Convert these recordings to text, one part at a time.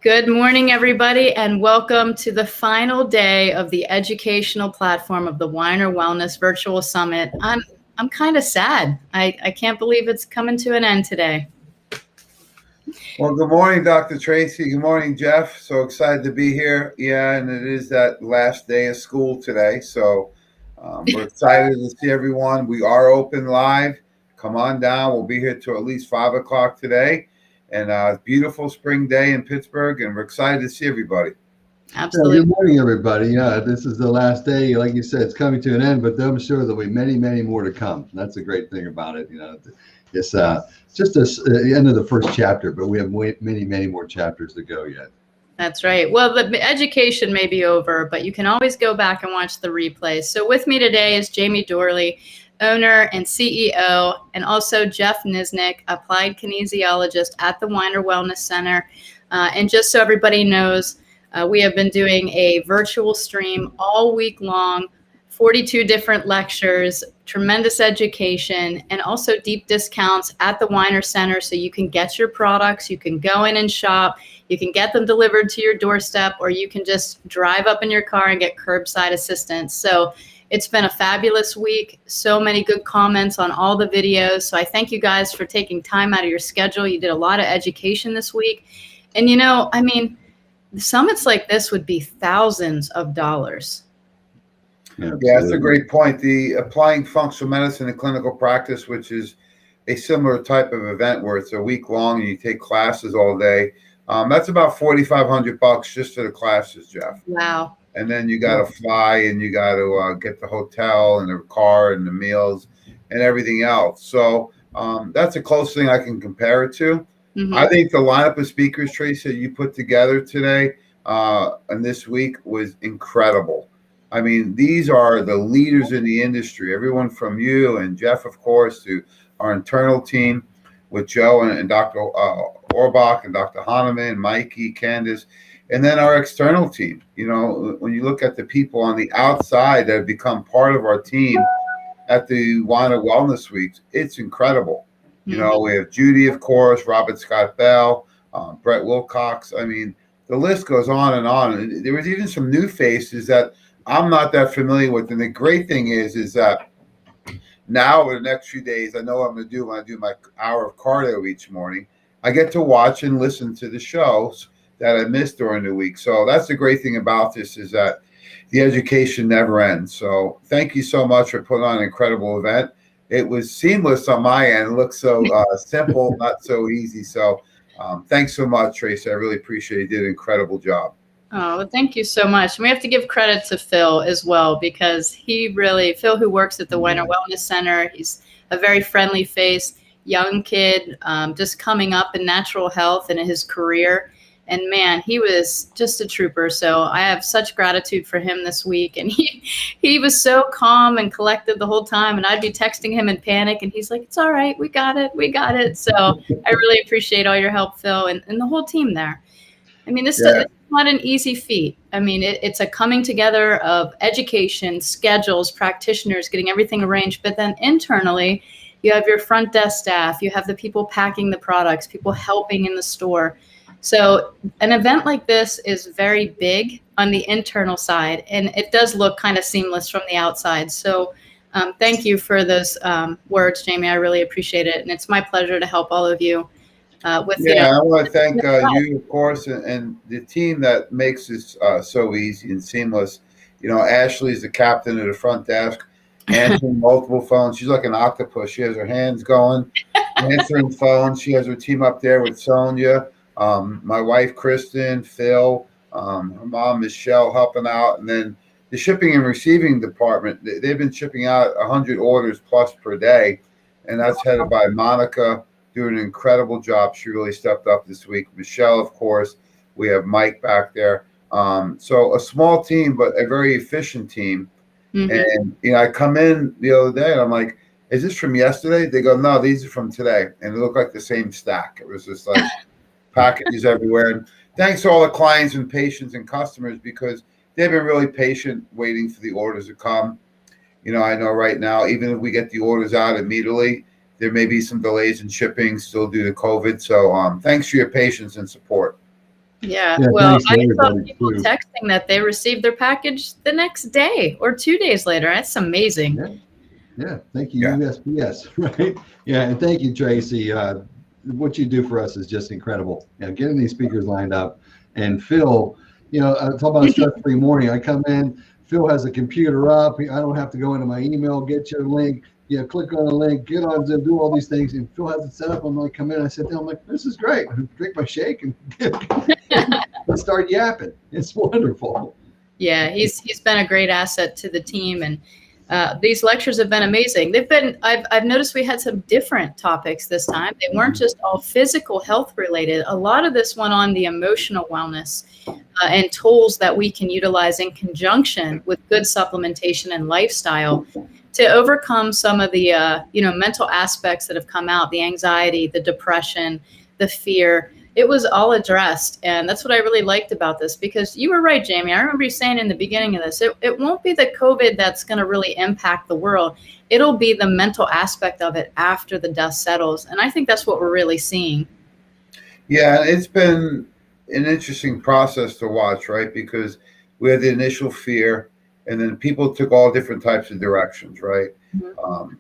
Good morning, everybody, and welcome to the final day of the educational platform of the Weiner Wellness Virtual Summit. I'm kind of sad. I can't believe it's coming to an end today. Well, good morning, Dr. Tracy. Good morning, Jeff. So excited to be here. Yeah, and it is that last day of school today. So we're excited to see everyone. We are open live. Come on down. We'll be here till at least 5 o'clock today. And it's a beautiful spring day in Pittsburgh, and we're excited to see everybody. Absolutely. Good morning, everybody. Yeah, this is the last day. Like you said, it's coming to an end, but I'm sure there'll be many, many more to come. That's a great thing about it. It's just the end of the first chapter, but we have many, many more chapters to go yet. That's right. Well, the education may be over, but you can always go back and watch the replays. So with me today is Jamie Dorley, owner and CEO, and also Jeff Niznik, applied kinesiologist at the Weiner Wellness Center. And just so everybody knows, we have been doing a virtual stream all week long, 42 different lectures, tremendous education, and also deep discounts at the Weiner Center. So you can get your products, you can go in and shop, you can get them delivered to your doorstep, or you can just drive up in your car and get curbside assistance. So it's been a fabulous week. So many good comments on all the videos. So I thank you guys for taking time out of your schedule. You did a lot of education this week. And summits like this would be thousands of dollars. Yeah, that's a great point. The applying functional medicine in clinical practice, which is a similar type of event where it's a week long and you take classes all day. That's about $4,500 just for the classes, Jeff. Wow. And then you got to fly and you got to get the hotel and the car and the meals and everything else. So that's the closest thing I can compare it to. Mm-hmm. I think the lineup of speakers, Tracy, that you put together today and this week was incredible. I mean, these are the leaders in the industry, everyone from you and Jeff, of course, to our internal team with Joe and Dr. Orbach and Dr. Honigman, Mikey, Candace, and then our external team. You know, when you look at the people on the outside that have become part of our team at the Weiner Wellness Weeks, it's incredible. You know, we have Judy, of course, Robert Scott Bell, Brett Wilcox. I mean, the list goes on and on. And there was even some new faces that I'm not that familiar with. And the great thing is that now over the next few days, I know what I'm going to do when I do my hour of cardio each morning. I get to watch and listen to the shows that I missed during the week. So that's the great thing about this is that the education never ends. So thank you so much for putting on an incredible event. It was seamless on my end. It looked so simple, not so easy. So thanks so much, Tracy. I really appreciate it. You did an incredible job. Oh, well, thank you so much. And we have to give credit to Phil as well, because Phil, who works at the Weiner Wellness Center, he's a very friendly face, young kid, just coming up in natural health and in his career. And man, he was just a trooper. So I have such gratitude for him this week. And he was so calm and collected the whole time. And I'd be texting him in panic. And he's like, it's all right. We got it. We got it. So I really appreciate all your help, Phil, and the whole team there. I mean, this is not an easy feat. I mean, it's a coming together of education, schedules, practitioners, getting everything arranged. But then internally, you have your front desk staff. You have the people packing the products, people helping in the store. So an event like this is very big on the internal side, and it does look kind of seamless from the outside. So thank you for those words, Jamie. I really appreciate it. And it's my pleasure to help all of you with I want to thank you, of course, and the team that makes this so easy and seamless. You know, Ashley is the captain of the front desk, answering multiple phones. She's like an octopus. She has her hands going, answering phones. She has her team up there with Sonia. My wife, Kristen, Phil, her mom, Michelle, helping out. And then the shipping and receiving department, they've been shipping out 100 orders plus per day. And that's headed by Monica, doing an incredible job. She really stepped up this week. Michelle, of course, we have Mike back there. So a small team, but a very efficient team. Mm-hmm. And, I come in the other day and I'm like, is this from yesterday? They go, no, these are from today. And it looked like the same stack. It was just like packages everywhere. And thanks to all the clients and patients and customers, because they've been really patient waiting for the orders to come. I know right now, even if we get the orders out immediately, there may be some delays in shipping still due to COVID. So thanks for your patience and support. Yeah. Yeah, Well, thanks to I saw everybody people too. texting that they received their package the next day or 2 days later. That's amazing. Yeah. Yeah, thank you, Yeah. USPS, right? Yeah, and thank you, Tracy. What you do for us is just incredible. Getting these speakers lined up. And Phil, talk about a stress-free morning. I come in, Phil has a computer up. I don't have to go into my email, get your link, click on the link, get on Zoom, do all these things. And Phil has it set up. I'm like, come in, I sit down, I'm like, this is great. I drink my shake and start yapping. It's wonderful. Yeah, he's been a great asset to the team, and these lectures have been amazing. I've noticed we had some different topics this time. They weren't just all physical health related. A lot of this went on the emotional wellness and tools that we can utilize in conjunction with good supplementation and lifestyle to overcome some of the mental aspects that have come out, the anxiety, the depression, the fear. It was all addressed. And that's what I really liked about this, because you were right, Jamie. I remember you saying in the beginning of this, it won't be the COVID that's going to really impact the world. It'll be the mental aspect of it after the dust settles. And I think that's what we're really seeing. Yeah, it's been an interesting process to watch, right? Because we had the initial fear, and then people took all different types of directions, right? Mm-hmm.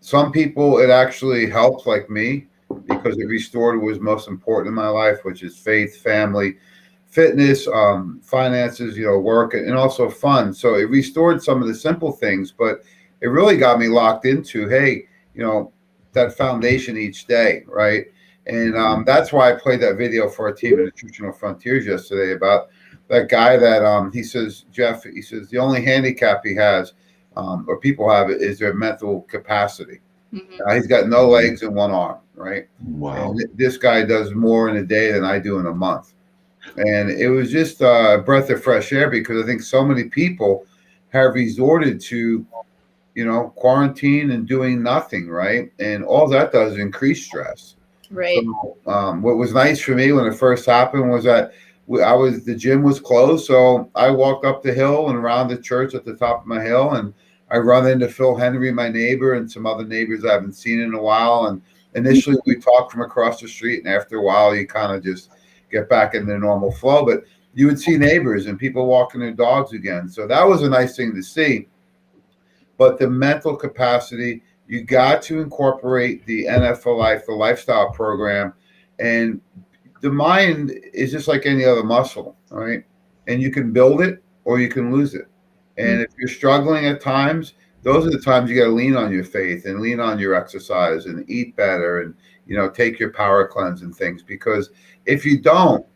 Some people, it actually helped, like me, because it restored what was most important in my life, which is faith, family, fitness, finances, work, and also fun. So it restored some of the simple things, but it really got me locked into, hey, that foundation each day, right? And that's why I played that video for our team at Nutritional Frontiers yesterday about that guy that he says, Jeff, he says the only handicap he has, or people have it, is their mental capacity. Mm-hmm. He's got no legs and one arm, right? Wow. And this guy does more in a day than I do in a month. And it was just a breath of fresh air, because I think so many people have resorted to, quarantine and doing nothing, right? And all that does is increase stress. Right. So, what was nice for me when it first happened was that the gym was closed. So I walked up the hill and around the church at the top of my hill, and I run into Phil Henry, my neighbor, and some other neighbors I haven't seen in a while. And initially we talked from across the street, and after a while you kind of just get back in the normal flow. But you would see neighbors and people walking their dogs again. So that was a nice thing to see. But the mental capacity, you got to incorporate the NFL Life, the lifestyle program. And the mind is just like any other muscle, right? And you can build it or you can lose it. And if you're struggling at times, those are the times you got to lean on your faith and lean on your exercise and eat better and, take your power cleanse and things. Because if you don't,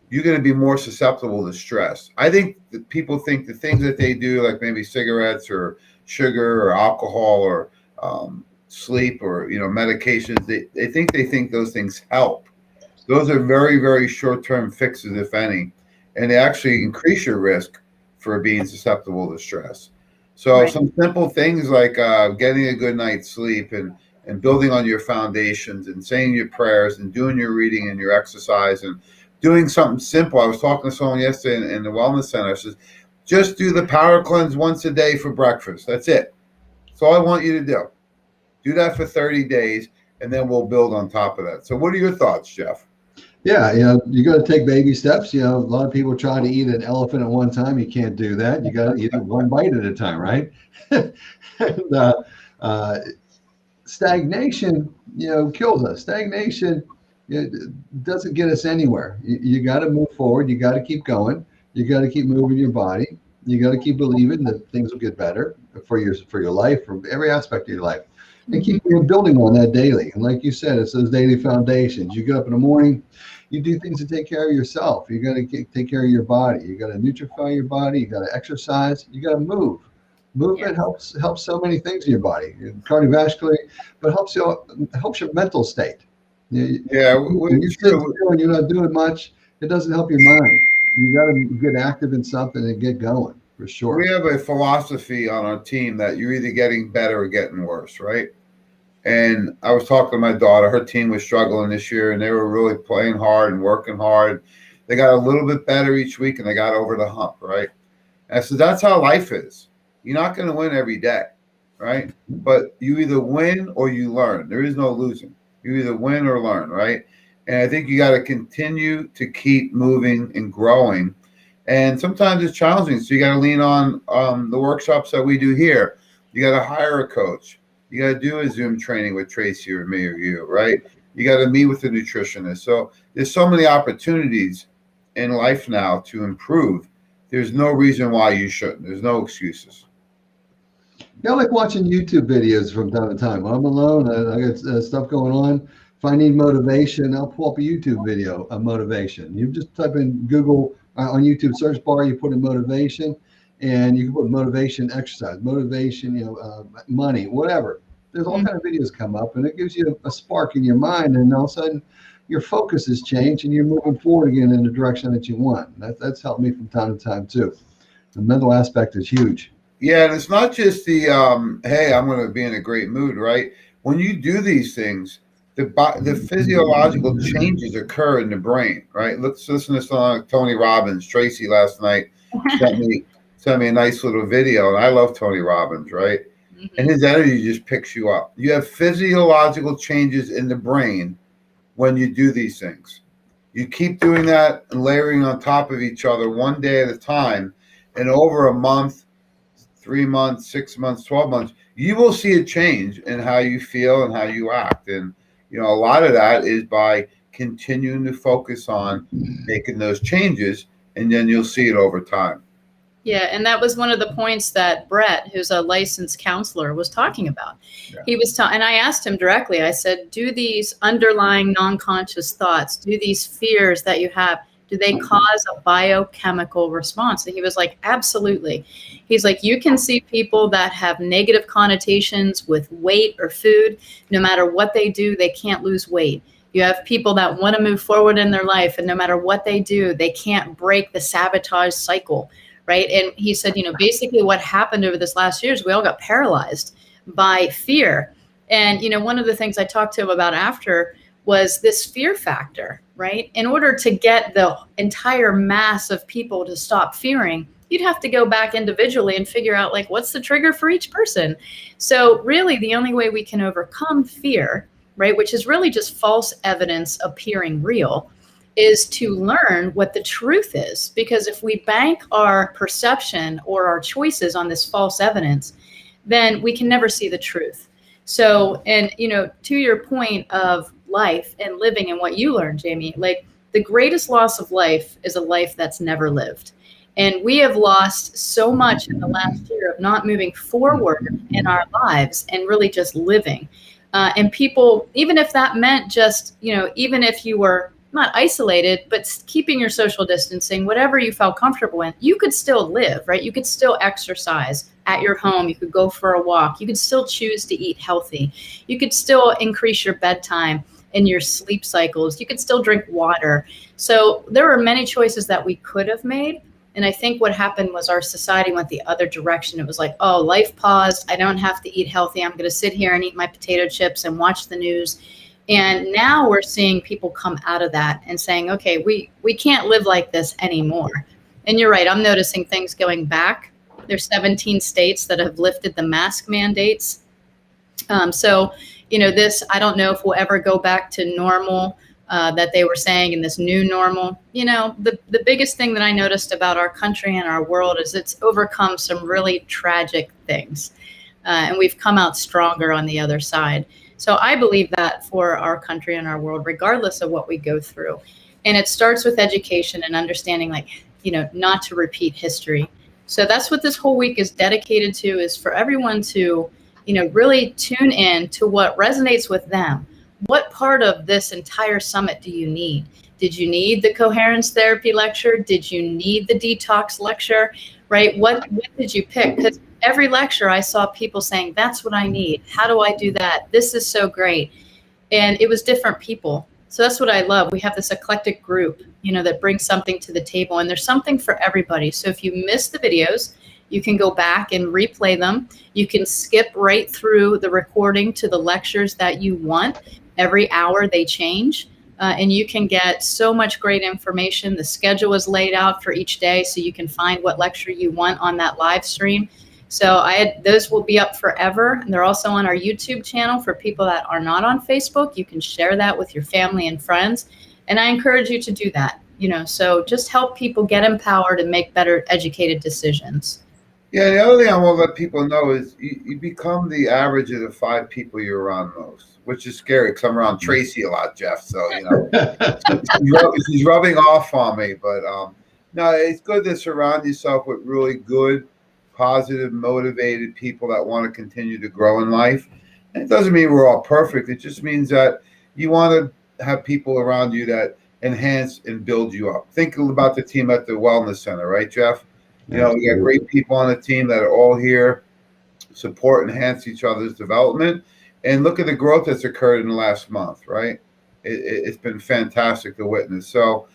you're going to be more susceptible to stress. I think that people think the things that they do, like maybe cigarettes or sugar or alcohol or sleep or, medications, they think those things help. Those are very, very short-term fixes, if any, and they actually increase your risk for being susceptible to stress. So Some simple things like getting a good night's sleep and building on your foundations and saying your prayers and doing your reading and your exercise and doing something simple. I was talking to someone yesterday in the wellness center. I says, just do the power cleanse once a day for breakfast. That's it. That's all I want you to do. Do that for 30 days, and then we'll build on top of that. So what are your thoughts, Jeff? Yeah, you got to take baby steps. A lot of people try to eat an elephant at one time. You can't do that. You got to eat it one bite at a time, right? And stagnation, kills us. Stagnation doesn't get us anywhere. You got to move forward. You got to keep going. You got to keep moving your body. You got to keep believing that things will get better for your life, for every aspect of your life, and keep building on that daily. And like you said, it's those daily foundations. You get up in the morning, you do things to take care of yourself. You got to take care of your body. You got to nutrify your body. You got to exercise. You got to move. Movement helps so many things in your body, cardiovascularly, but helps your mental state. When you sit still and you're not doing much, it doesn't help your mind. You got to get active in something and get going, for sure. We have a philosophy on our team that you're either getting better or getting worse, right? And I was talking to my daughter. Her team was struggling this year, and they were really playing hard and working hard. They got a little bit better each week, and they got over the hump, right? And so that's how life is. You're not going to win every day, right? But you either win or you learn. There is no losing. You either win or learn, right? And I think you got to continue to keep moving and growing. And sometimes it's challenging. So you got to lean on the workshops that we do here. You got to hire a coach. You got to do a Zoom training with Tracy or me or you, right? You got to meet with a nutritionist. So there's so many opportunities in life now to improve. There's no reason why you shouldn't. There's no excuses. Yeah, I like watching YouTube videos from time to time. When I'm alone, I got stuff going on. If I need motivation, I'll pull up a YouTube video of motivation. You just type in Google on YouTube search bar, you put in motivation, and you can put motivation exercise, motivation, money, whatever. There's all kind of videos come up, and it gives you a spark in your mind, and all of a sudden your focus has changed, and you're moving forward again in the direction that you want. That's helped me from time to time too. The mental aspect is huge. Yeah, and it's not just the hey, I'm going to be in a great mood, right? When you do these things, the physiological changes occur in the brain, right? Let's listen to song Tony Robbins. Tracy last night sent me a nice little video, and I love Tony Robbins, right? Mm-hmm. And his energy just picks you up. You have physiological changes in the brain when you do these things. You keep doing that and layering on top of each other one day at a time, and over a month, 3 months, 6 months, 12 months, you will see a change in how you feel and how you act. And, a lot of that is by continuing to focus on making those changes, and then you'll see it over time. Yeah, and that was one of the points that Brett, who's a licensed counselor, was talking about. Yeah. He was and I asked him directly, I said, do these underlying non-conscious thoughts, do these fears that you have, do they cause a biochemical response? And he was like, absolutely. He's like, you can see people that have negative connotations with weight or food. No matter what they do, they can't lose weight. You have people that want to move forward in their life, and no matter what they do, they can't break the sabotage cycle, right? And he said, basically what happened over this last year is we all got paralyzed by fear. And, one of the things I talked to him about after was this fear factor, right? In order to get the entire mass of people to stop fearing, you'd have to go back individually and figure out what's the trigger for each person. So really the only way we can overcome fear, right, which is really just false evidence appearing real, is to learn what the truth is. Because if we bank our perception or our choices on this false evidence, then we can never see the truth. So, and, to your point of life and living and what you learned, Jamie, the greatest loss of life is a life that's never lived. And we have lost so much in the last year of not moving forward in our lives and really just living. And people, even if that meant just, even if you were not isolated, but keeping your social distancing, whatever you felt comfortable in, you could still live, right? You could still exercise at your home. You could go for a walk. You could still choose to eat healthy. You could still increase your bedtime and your sleep cycles. You could still drink water. So there were many choices that we could have made. And I think what happened was our society went the other direction. It was like, oh, life paused. I don't have to eat healthy. I'm going to sit here and eat my potato chips and watch the news. And now we're seeing people come out of that and saying, okay, we can't live like this anymore. And you're right. I'm noticing things going back. There's 17 states that have lifted the mask mandates. So, this, I don't know if we'll ever go back to normal that they were saying in this new normal. The biggest thing that I noticed about our country and our world is it's overcome some really tragic things. And we've come out stronger on the other side. So I believe that for our country and our world, regardless of what we go through. And it starts with education and understanding, not to repeat history. So that's what this whole week is dedicated to, is for everyone to, really tune in to what resonates with them. What part of this entire summit do you need? Did you need the coherence therapy lecture? Did you need the detox lecture, right? What did you pick? Because every lecture I saw people saying, that's what I need. How do I do that? This is so great. And it was different people. So that's what I love. We have this eclectic group, that brings something to the table, and there's something for everybody. So if you missed the videos, you can go back and replay them. You can skip right through the recording to the lectures that you want. Every hour they change, and you can get so much great information. The schedule is laid out for each day, so you can find what lecture you want on that live stream. So those will be up forever. And they're also on our YouTube channel for people that are not on Facebook. You can share that with your family and friends. And I encourage you to do that, so just help people get empowered and make better educated decisions. Yeah, the other thing I want to let people know is you become the average of the 5 people you're around most, which is scary because I'm around Tracy a lot, Jeff. So, she's rubbing off on me. But no, it's good to surround yourself with really good, positive, motivated people that want to continue to grow in life. And it doesn't mean we're all perfect. It just means that you want to have people around you that enhance and build you up. Think about the team at the Wellness Center, right, Jeff? We got great people on the team that are all here, support, enhance each other's development. And look at the growth that's occurred in the last month, right? It's been fantastic to witness. So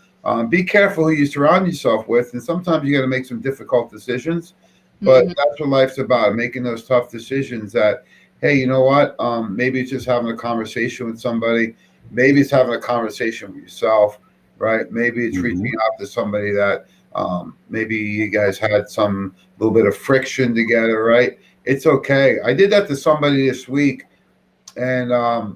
be careful who you surround yourself with. And sometimes you got to make some difficult decisions. But that's what life's about, making those tough decisions that, hey, you know what? Maybe it's just having a conversation with somebody. Maybe it's having a conversation with yourself, right? Maybe it's reaching out to somebody that maybe you guys had some little bit of friction together, right? It's okay. I did that to somebody this week, and I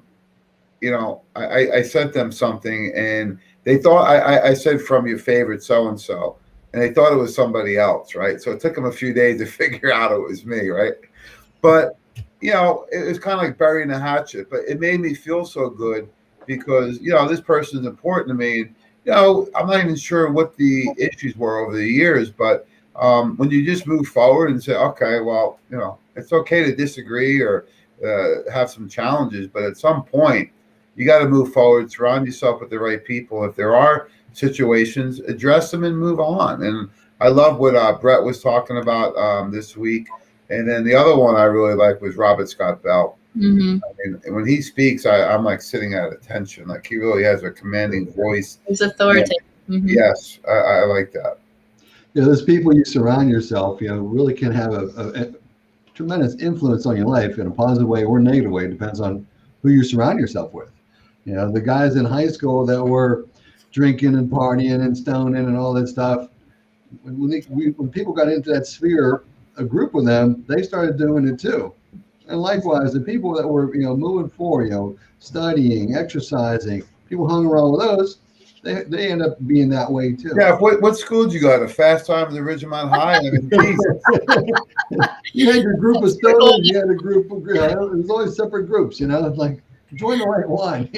sent them something, and they thought I said from your favorite so and so, and they thought it was somebody else, right? So it took them a few days to figure out it was me, right? But it was kind of like burying a hatchet, but it made me feel so good because this person is important to me. And, I'm not even sure what the issues were over the years, but when you just move forward and say, okay, well, it's okay to disagree or have some challenges, but at some point you got to move forward, surround yourself with the right people. If there are situations, address them and move on. And I love what Brett was talking about this week. And then the other one I really like was Robert Scott Bell. Mm-hmm. I mean, when he speaks, I'm like sitting at attention. Like he really has a commanding voice. He's authoritative. Mm-hmm. Yes, I like that. Those people you surround yourself, really can have a tremendous influence on your life in a positive way or negative way. It depends on who you surround yourself with. The guys in high school that were drinking and partying and stoning and all that stuff, when people got into that sphere, a group of them, they started doing it too. And likewise, the people that were, moving forward, studying, exercising, people hung around with those, they end up being that way too. Yeah. What school did you go to? Fast Times at Ridgemont High? I mean, Jesus. You had your group of stoners, you had a group of, it was always separate groups, like join the right one,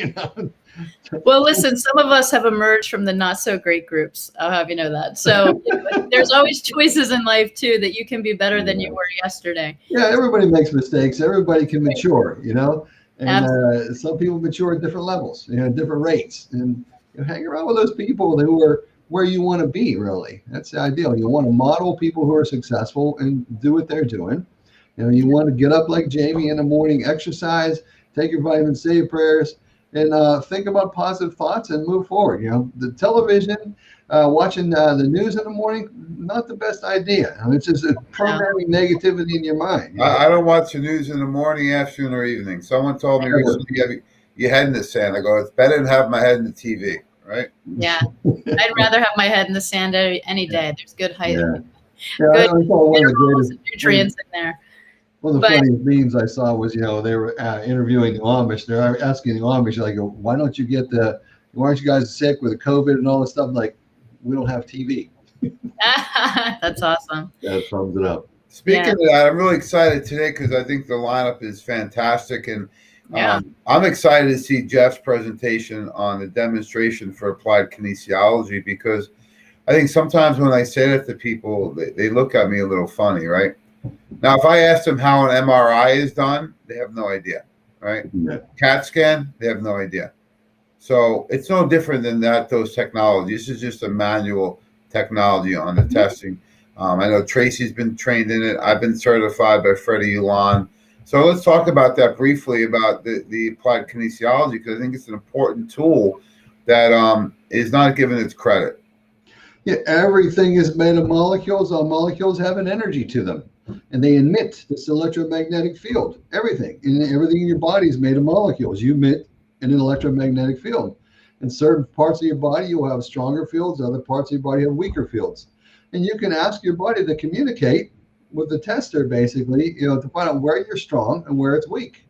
Well, listen, some of us have emerged from the not so great groups. I'll have you know that. So there's always choices in life too, that you can be better than you were yesterday. Yeah, everybody makes mistakes. Everybody can mature, and some people mature at different levels, different rates. And hang around with those people who are where you want to be, really. That's the ideal. You want to model people who are successful and do what they're doing. You want to get up like Jamie in the morning, exercise, take your vitamin C prayers, and think about positive thoughts and move forward. The television, watching the news in the morning, not the best idea. It's just programming negativity in your mind. I don't watch the news in the morning, afternoon, or evening. Someone told me recently you have your head in the sand. I go, it's better than have my head in the TV, right? Yeah. I'd rather have my head in the sand any day. There's good height. Yeah. Good minerals and nutrients in there. One of the funniest memes I saw was, they were interviewing the Amish. They're asking the Amish, like, why aren't you guys sick with the COVID and all this stuff? Like, we don't have TV. That's awesome. That sums it up. Speaking of that, I'm really excited today because I think the lineup is fantastic. And I'm excited to see Jeff's presentation on the demonstration for applied kinesiology, because I think sometimes when I say that to people, they look at me a little funny, right? Now, if I ask them how an MRI is done, they have no idea, right? Yeah. CAT scan, they have no idea. So it's no different than those technologies. This is just a manual technology on the testing. I know Tracy's been trained in it. I've been certified by Freddie Ulan. So let's talk about that briefly, about the applied kinesiology, because I think it's an important tool that is not given its credit. Yeah, everything is made of molecules. All molecules have an energy to them, and they emit this electromagnetic field. Everything in your body is made of molecules. You emit an electromagnetic field. In certain parts of your body, you will have stronger fields. Other parts of your body have weaker fields. And you can ask your body to communicate with the tester, basically, to find out where you're strong and where it's weak.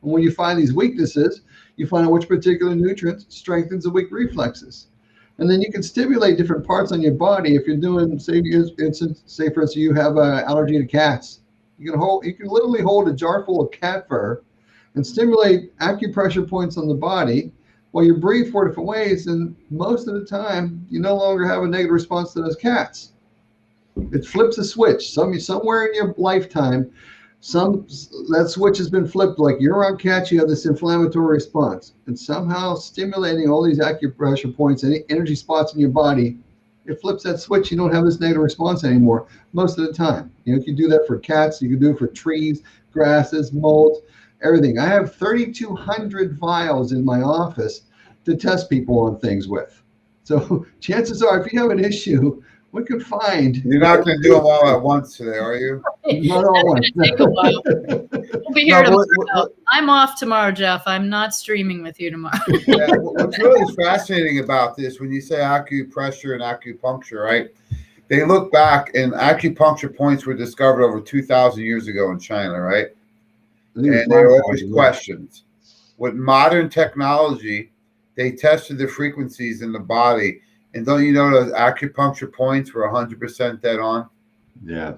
And when you find these weaknesses, you find out which particular nutrient strengthens the weak reflexes. And then you can stimulate different parts on your body. If you're doing, say for instance, you have an allergy to cats. You can literally hold a jar full of cat fur and stimulate acupressure points on the body while you breathe 4 different ways. And most of the time, you no longer have a negative response to those cats. It flips a switch. Somewhere in your lifetime, that switch has been flipped. Like you're around cats, you have this inflammatory response, and somehow stimulating all these acupressure points, any energy spots in your body, it flips that switch. You don't have this negative response anymore most of the time. You can do that for cats. You can do it for trees, grasses, molds, everything. I have 3,200 vials in my office to test people on things with. So chances are, if you have an issue, we could find. You're not going to do them all at once today, are you? Not all at once. Take a while. We'll be here tomorrow. I'm off tomorrow, Jeff. I'm not streaming with you tomorrow. Yeah, what's really fascinating about this, when you say acupressure and acupuncture, right? They look back, and acupuncture points were discovered over 2,000 years ago in China, right? And they were always questioned. With modern technology, they tested the frequencies in the body. And don't you know those acupuncture points were 100% dead on? Yeah.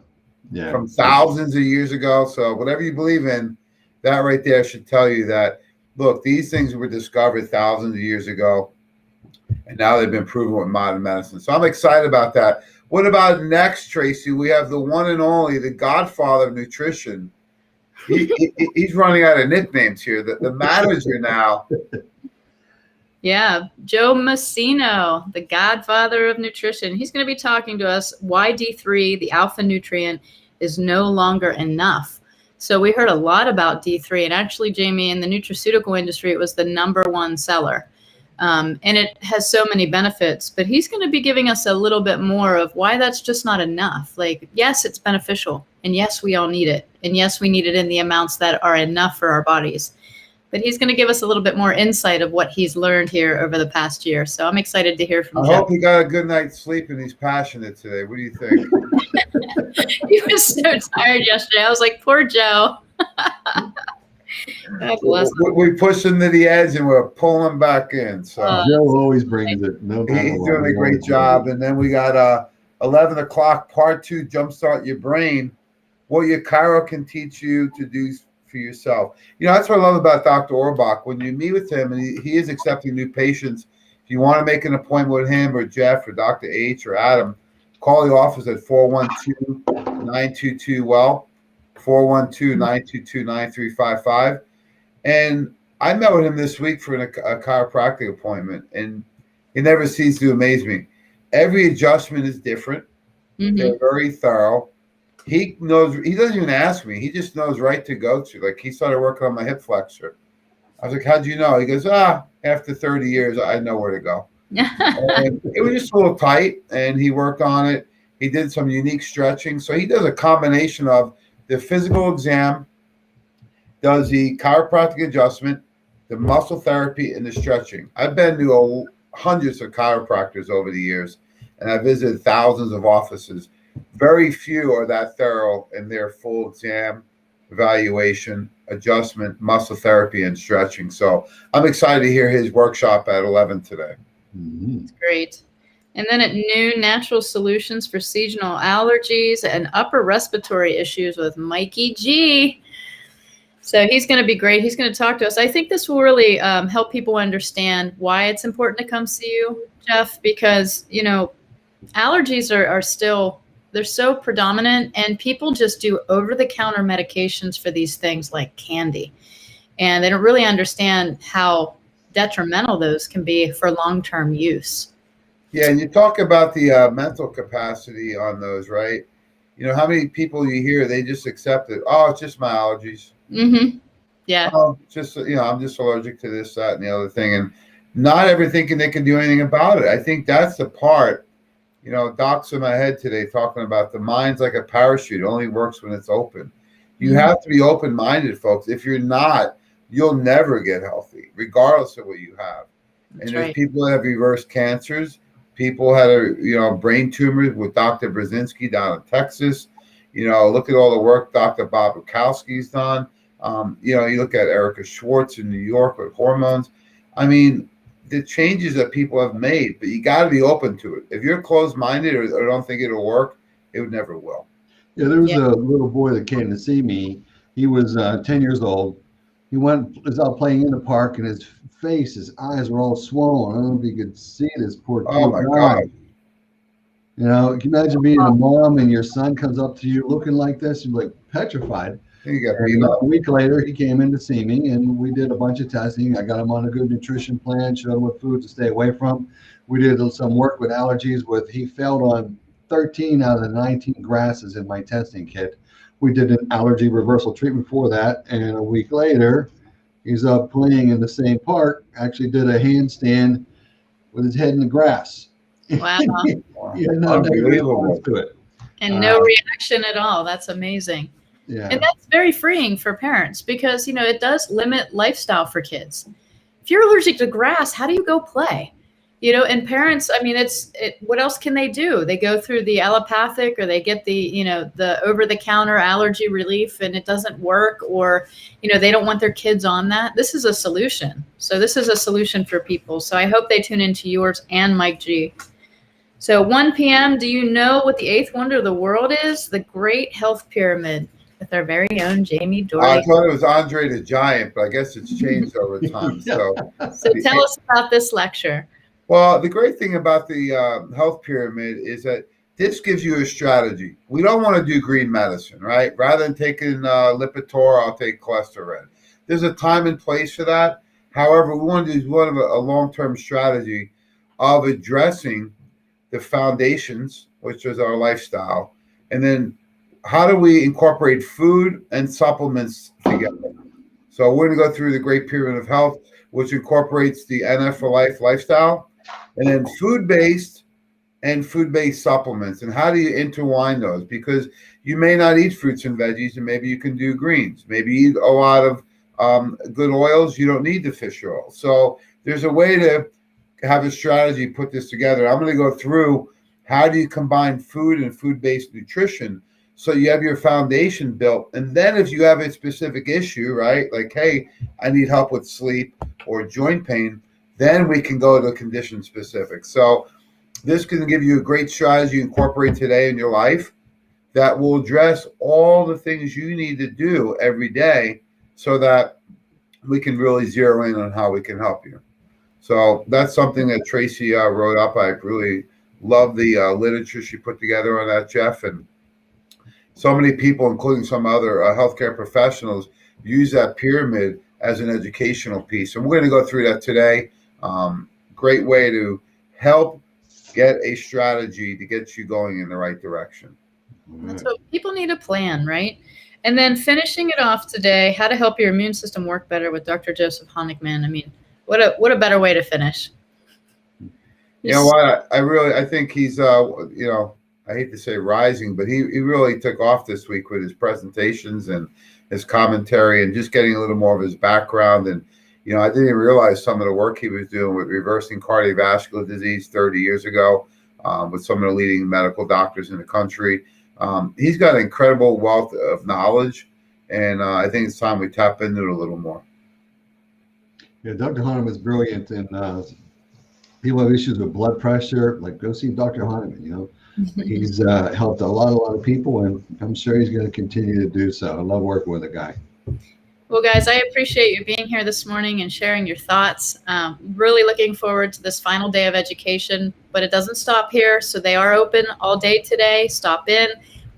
From thousands of years ago. So whatever you believe in, that right there should tell you that, look, these things were discovered thousands of years ago, and now they've been proven with modern medicine. So I'm excited about that. What about next, Tracy? We have the one and only, the godfather of nutrition. He's running out of nicknames here. The manager now. Yeah, Joe Messino, the godfather of nutrition. He's going to be talking to us why D3, the alpha nutrient, is no longer enough. So we heard a lot about D3, and actually, Jamie, in the nutraceutical industry, it was the #1 seller. And it has so many benefits, but he's going to be giving us a little bit more of why that's just not enough. Like, yes, it's beneficial, and yes, we all need it, and yes, we need it in the amounts that are enough for our bodies. But he's going to give us a little bit more insight of what he's learned here over the past year. So I'm excited to hear from Joe. I hope he got a good night's sleep and he's passionate today. What do you think? He was so tired yesterday. I was like, poor Joe. We push him to the edge and we're pulling him back in. So Joe always brings it. He's doing a great job. And then we got 11 o'clock, part 2, Jumpstart Your Brain. What your Chiro can teach you to do for yourself. That's what I love about Dr. Orbach. When you meet with him, and he is accepting new patients, if you want to make an appointment with him or Jeff or Dr. H or Adam, call the office at 412-922-WELL, 412-922-9355. And I met with him this week for a chiropractic appointment, and he never ceases to amaze me. Every adjustment is different. Mm-hmm. They're very thorough. He knows, he doesn't even ask me. He just knows right to go to. Like, he started working on my hip flexor. I was like, how'd you know? He goes, after 30 years, I know where to go. And it was just a little tight, and he worked on it. He did some unique stretching. So he does a combination of the physical exam, does the chiropractic adjustment, the muscle therapy, and the stretching. I've been to hundreds of chiropractors over the years, and I visited thousands of offices. Very few are that thorough in their full exam, evaluation, adjustment, muscle therapy, and stretching. So I'm excited to hear his workshop at 11 today. Mm-hmm. That's great. And then at noon, natural solutions for seasonal allergies and upper respiratory issues with Mikey G. So he's going to be great. He's going to talk to us. I think this will really help people understand why it's important to come see you, Jeff, because, allergies are still, they're so predominant, and people just do over-the-counter medications for these things like candy. And they don't really understand how detrimental those can be for long-term use. Yeah, and you talk about the mental capacity on those, right? How many people you hear, they just accept it. Oh, it's just my allergies. Mm-hmm. Yeah. I'm just allergic to this, that, and the other thing. And not everything they can do anything about it. I think that's the part. Doc's in my head today talking about the mind's like a parachute. It only works when it's open. You have to be open-minded, folks. If you're not, you'll never get healthy, regardless of what you have. That's There's right. people that have reverse cancers. People had brain tumors with Dr. Brzezinski down in Texas. Look at all the work Dr. Bob Bukowski's done. You look at Erica Schwartz in New York with hormones. I mean, the changes that people have made, but you got to be open to it. If you're closed-minded or don't think it'll work, it never will. Yeah, there was a little boy that came to see me. He was 10 years old. He was out playing in the park, and his eyes were all swollen. I don't know if you could see this poor kid. Oh my God. Can you imagine being a mom and your son comes up to you looking like this? You're like petrified. And a week later, he came in to see me, and we did a bunch of testing. I got him on a good nutrition plan, showed him what foods to stay away from. We did some work with allergies. He failed on 13 out of the 19 grasses in my testing kit. We did an allergy reversal treatment for that, and a week later, he's up playing in the same park. Actually, did a handstand with his head in the grass. Wow! Unbelievable. To it. And no reaction at all. That's amazing. Yeah. And that's very freeing for parents because it does limit lifestyle for kids. If you're allergic to grass, how do you go play? And parents, I mean, what else can they do? They go through the allopathic or they get the over-the-counter allergy relief and it doesn't work, or, they don't want their kids on that. This is a solution. So this is a solution for people. So I hope they tune into yours and Mike G. So 1 p.m., do you know what the eighth wonder of the world is? The Great Health Pyramid with our very own Jamie Dorley. I thought it was Andre the Giant, but I guess it's changed over time. So tell us about this lecture. Well, the great thing about the health pyramid is that this gives you a strategy. We don't want to do green medicine, right? Rather than taking Lipitor, I'll take Cholesterol. There's a time and place for that. However, we want to do a long-term strategy of addressing the foundations, which is our lifestyle, and then how do we incorporate food and supplements together? So we're going to go through the Great Pyramid of Health, which incorporates the NF for Life lifestyle, and then food-based and food-based supplements. And how do you intertwine those? Because you may not eat fruits and veggies, and maybe you can do greens. Maybe you eat a lot of good oils. You don't need the fish oil. So there's a way to have a strategy, put this together. I'm going to go through how do you combine food and food-based nutrition so you have your foundation built. And then if you have a specific issue, right, like, hey, I need help with sleep or joint pain, then we can go to condition specific. So this can give you a great strategy to incorporate today in your life that will address all the things you need to do every day so that we can really zero in on how we can help you. So that's something that Tracy wrote up. I really love the literature she put together on that, Jeff. And so many people, including some other healthcare professionals, use that pyramid as an educational piece. And we're going to go through that today. Great way to help get a strategy to get you going in the right direction. So people need a plan, right? And then finishing it off today, how to help your immune system work better with Dr. Joseph Honigman. I mean, what a better way to finish. You know what? I think he's, I hate to say rising, but he really took off this week with his presentations and his commentary and just getting a little more of his background. And, I didn't even realize some of the work he was doing with reversing cardiovascular disease 30 years ago with some of the leading medical doctors in the country. He's got an incredible wealth of knowledge, and I think it's time we tap into it a little more. Yeah, Dr. Honigman is brilliant, and people have issues with blood pressure, like go see Dr. Honigman, He's helped a lot of people, and I'm sure he's going to continue to do so. I love working with the guy. Well, guys, I appreciate you being here this morning and sharing your thoughts. Really looking forward to this final day of education, but it doesn't stop here. So they are open all day today. Stop in.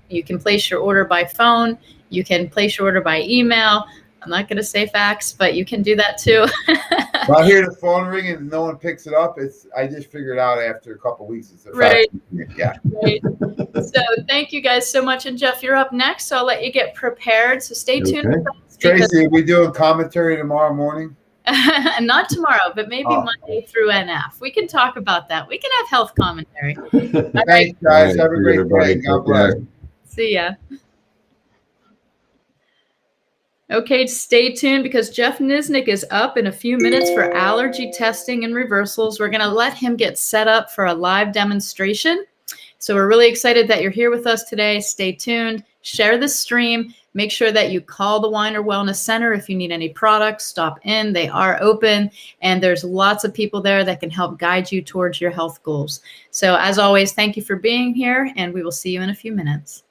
You can place your order by phone. You can place your order by email. I'm not going to say fax, but you can do that too. If I hear the phone ring and no one picks it up, I just figured out after a couple of weeks it's a right. fax. Yeah. Right. So thank you guys so much. And Jeff, you're up next, so I'll let you get prepared. So stay tuned. Okay. Tracy, are we doing commentary tomorrow morning? Not tomorrow, but maybe Monday through NF. We can talk about that. We can have health commentary. Thanks, guys. Have a great day. God bless. See ya. Okay, stay tuned because Jeff Niznik is up in a few minutes for allergy testing and reversals. We're going to let him get set up for a live demonstration. So we're really excited that you're here with us today. Stay tuned. share this stream. Make sure that you call the Weiner Wellness Center if you need any products. Stop in. They are open, and there's lots of people there that can help guide you towards your health goals. So as always, thank you for being here, and we will see you in a few minutes.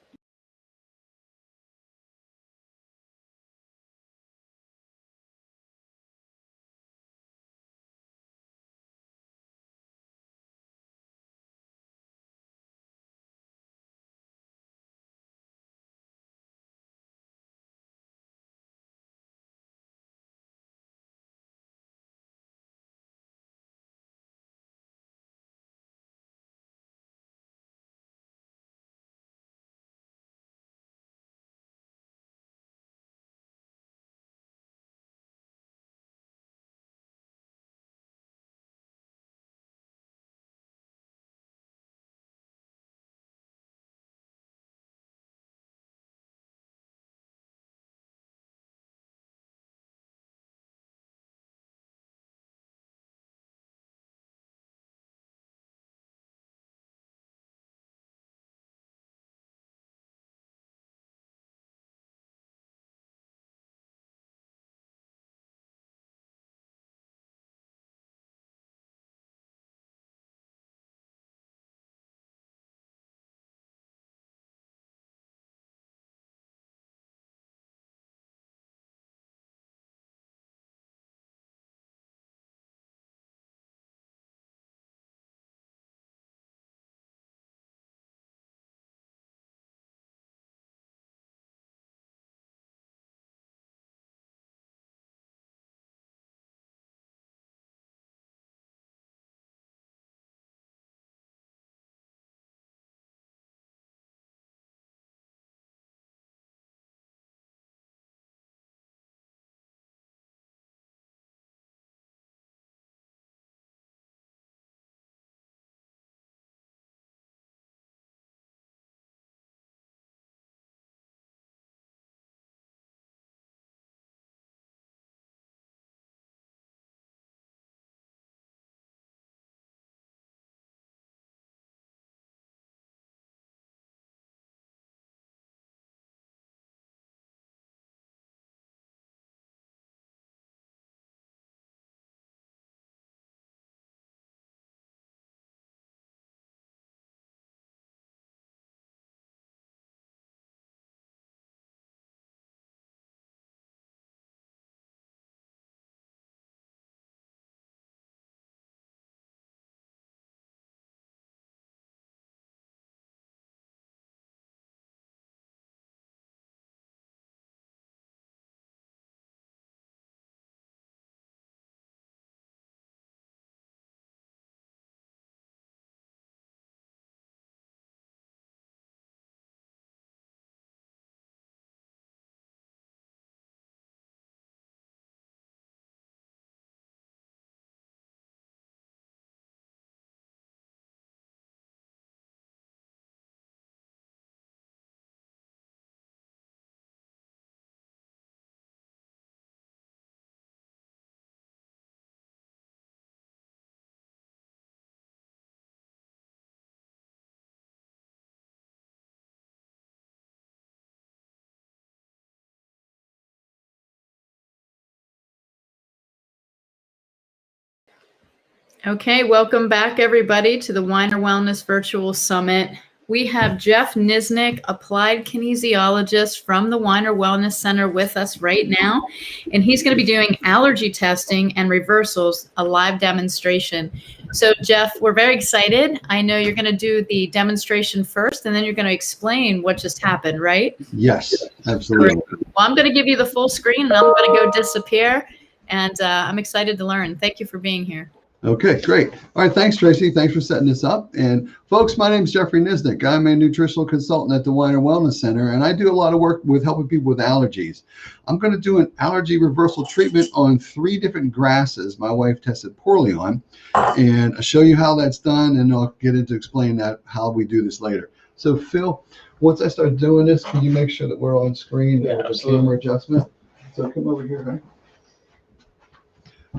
Okay, welcome back, everybody, to the Weiner Wellness Virtual Summit. We have Jeff Niznik, applied kinesiologist from the Weiner Wellness Center with us right now, and he's going to be doing allergy testing and reversals, a live demonstration. So, Jeff, we're very excited. I know you're going to do the demonstration first, and then you're going to explain what just happened, right? Yes, absolutely. Well, I'm going to give you the full screen, and I'm going to go disappear, and I'm excited to learn. Thank you for being here. Okay, great. All right, thanks, Tracy. Thanks for setting this up. And folks, my name is Jeffrey Niznik. I'm a nutritional consultant at the Weiner Wellness Center, and I do a lot of work with helping people with allergies. I'm going to do an allergy reversal treatment on 3 different grasses my wife tested poorly on, and I'll show you how that's done, and I'll get into explaining that how we do this later. So, Phil, once I start doing this, can you make sure that we're on screen with the camera adjustment? So come over here, right?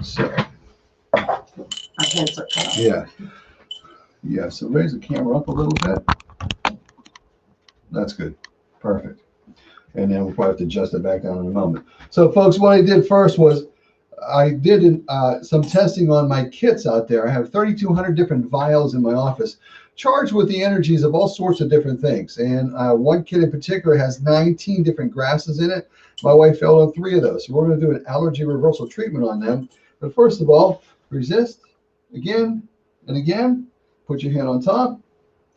So. Our heads are cut off. Yeah. Yeah, so raise the camera up a little bit. That's good. Perfect. and then we'll probably have to adjust it back down in a moment. So folks, what I did first was I did some testing on my kits out there. I have 3,200 different vials in my office, charged with the energies of all sorts of different things. And one kit in particular has 19 different grasses in it. My wife failed on 3 of those. So we're going to do an allergy reversal treatment on them. But first of all, resist again and again. Put your hand on top,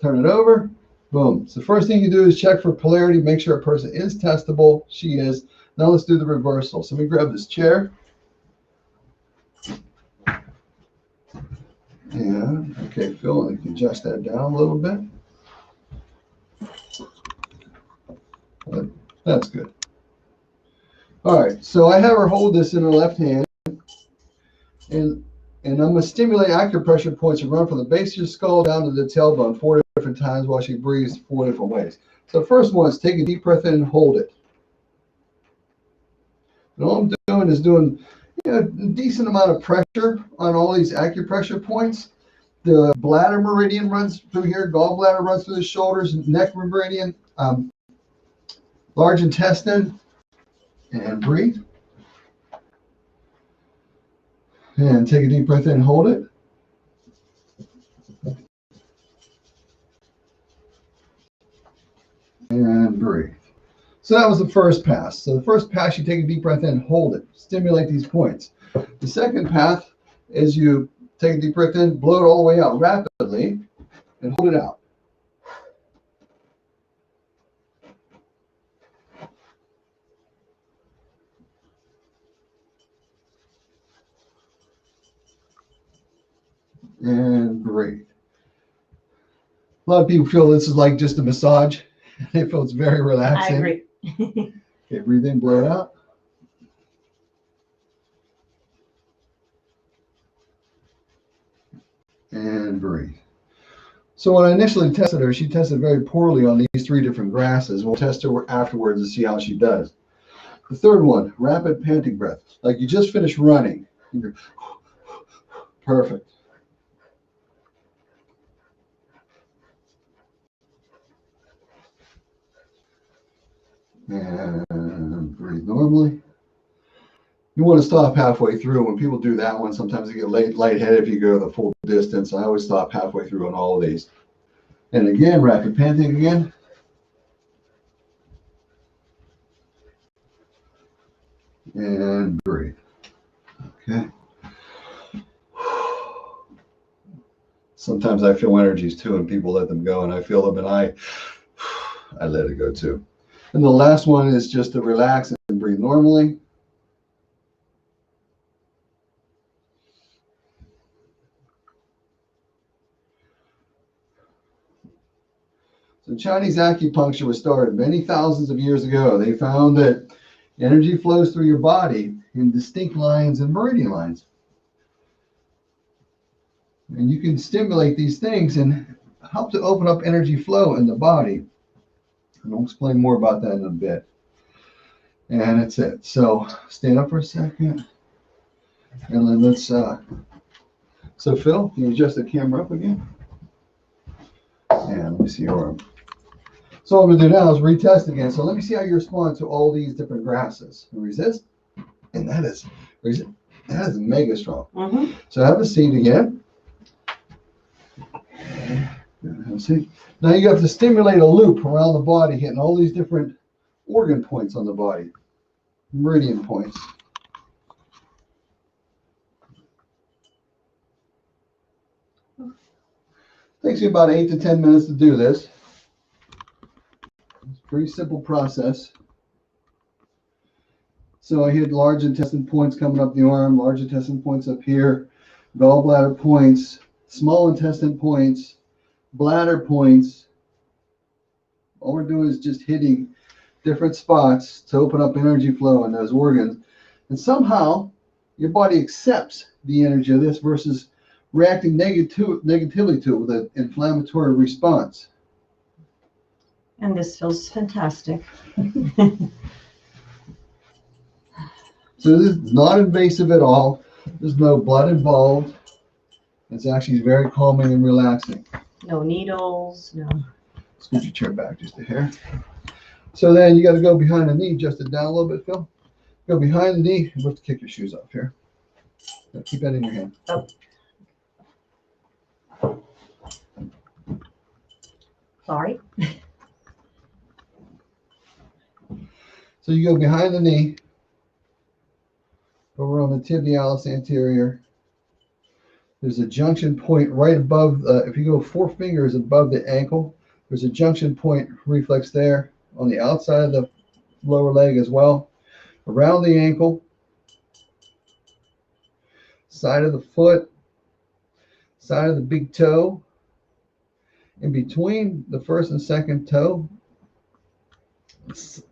turn it over, boom. So the first thing you do is check for polarity, make sure a person is testable. She is. Now let's do the reversal. So let me grab this chair. And okay, Phil, I can adjust that down a little bit. That's good. All right, so I have her hold this in her left hand, and I'm going to stimulate acupressure points and run from the base of your skull down to the tailbone 4 different times while she breathes 4 different ways. So the first one is take a deep breath in and hold it. And all I'm doing is doing a decent amount of pressure on all these acupressure points. The bladder meridian runs through here, gallbladder runs through the shoulders, neck meridian, large intestine, and breathe. And take a deep breath in and hold it. And breathe. So that was the first pass. So the first pass, you take a deep breath in, hold it, stimulate these points. The second path is you take a deep breath in, blow it all the way out rapidly, and hold it out. And breathe. A lot of people feel this is like just a massage. They feel it's very relaxing. I agree. Okay, breathe in, blow it out. And breathe. So when I initially tested her, she tested very poorly on these 3 different grasses. We'll test her afterwards to see how she does. The third one, rapid panting breath. Like you just finished running. Perfect. And breathe normally. You want to stop halfway through. When people do that one, sometimes they get lightheaded if you go the full distance. I always stop halfway through on all of these. And again, rapid panting again. And breathe. Okay. Sometimes I feel energies too, and people let them go, and I feel them, and I let it go too. And the last one is just to relax and breathe normally. So Chinese acupuncture was started many thousands of years ago. They found that energy flows through your body in distinct lines and meridian lines. And you can stimulate these things and help to open up energy flow in the body. And I'll explain more about that in a bit. And that's it. So stand up for a second. And then let's, so Phil, can you adjust the camera up again? And let me see your arm. So what I'm going to do now is retest again. So let me see how you respond to all these different grasses. Resist. And that is mega strong. Mm-hmm. So have a seat again. Have a seat. Now you have to stimulate a loop around the body, hitting all these different organ points on the body, meridian points. Takes you about 8 to 10 minutes to do this. It's a pretty simple process. So I hit large intestine points coming up the arm, large intestine points up here, gallbladder points, small intestine points, bladder points. All we're doing is just hitting different spots to open up energy flow in those organs. And somehow your body accepts the energy of this versus reacting negatively to it with an inflammatory response. And this feels fantastic. So this is not invasive at all. There's no blood involved. It's actually very calming and relaxing. No needles, no. Scoot your chair back just a hair. So then you got to go behind the knee, just it down a little bit, Phil. Go behind the knee. You have to kick your shoes off here. Keep that in your hand. Oh. Sorry. So you go behind the knee, over on the tibialis anterior. There's a junction point right above, if you go 4 fingers above the ankle, there's a junction point reflex there on the outside of the lower leg as well. Around the ankle, side of the foot, side of the big toe, in between the first and second toe,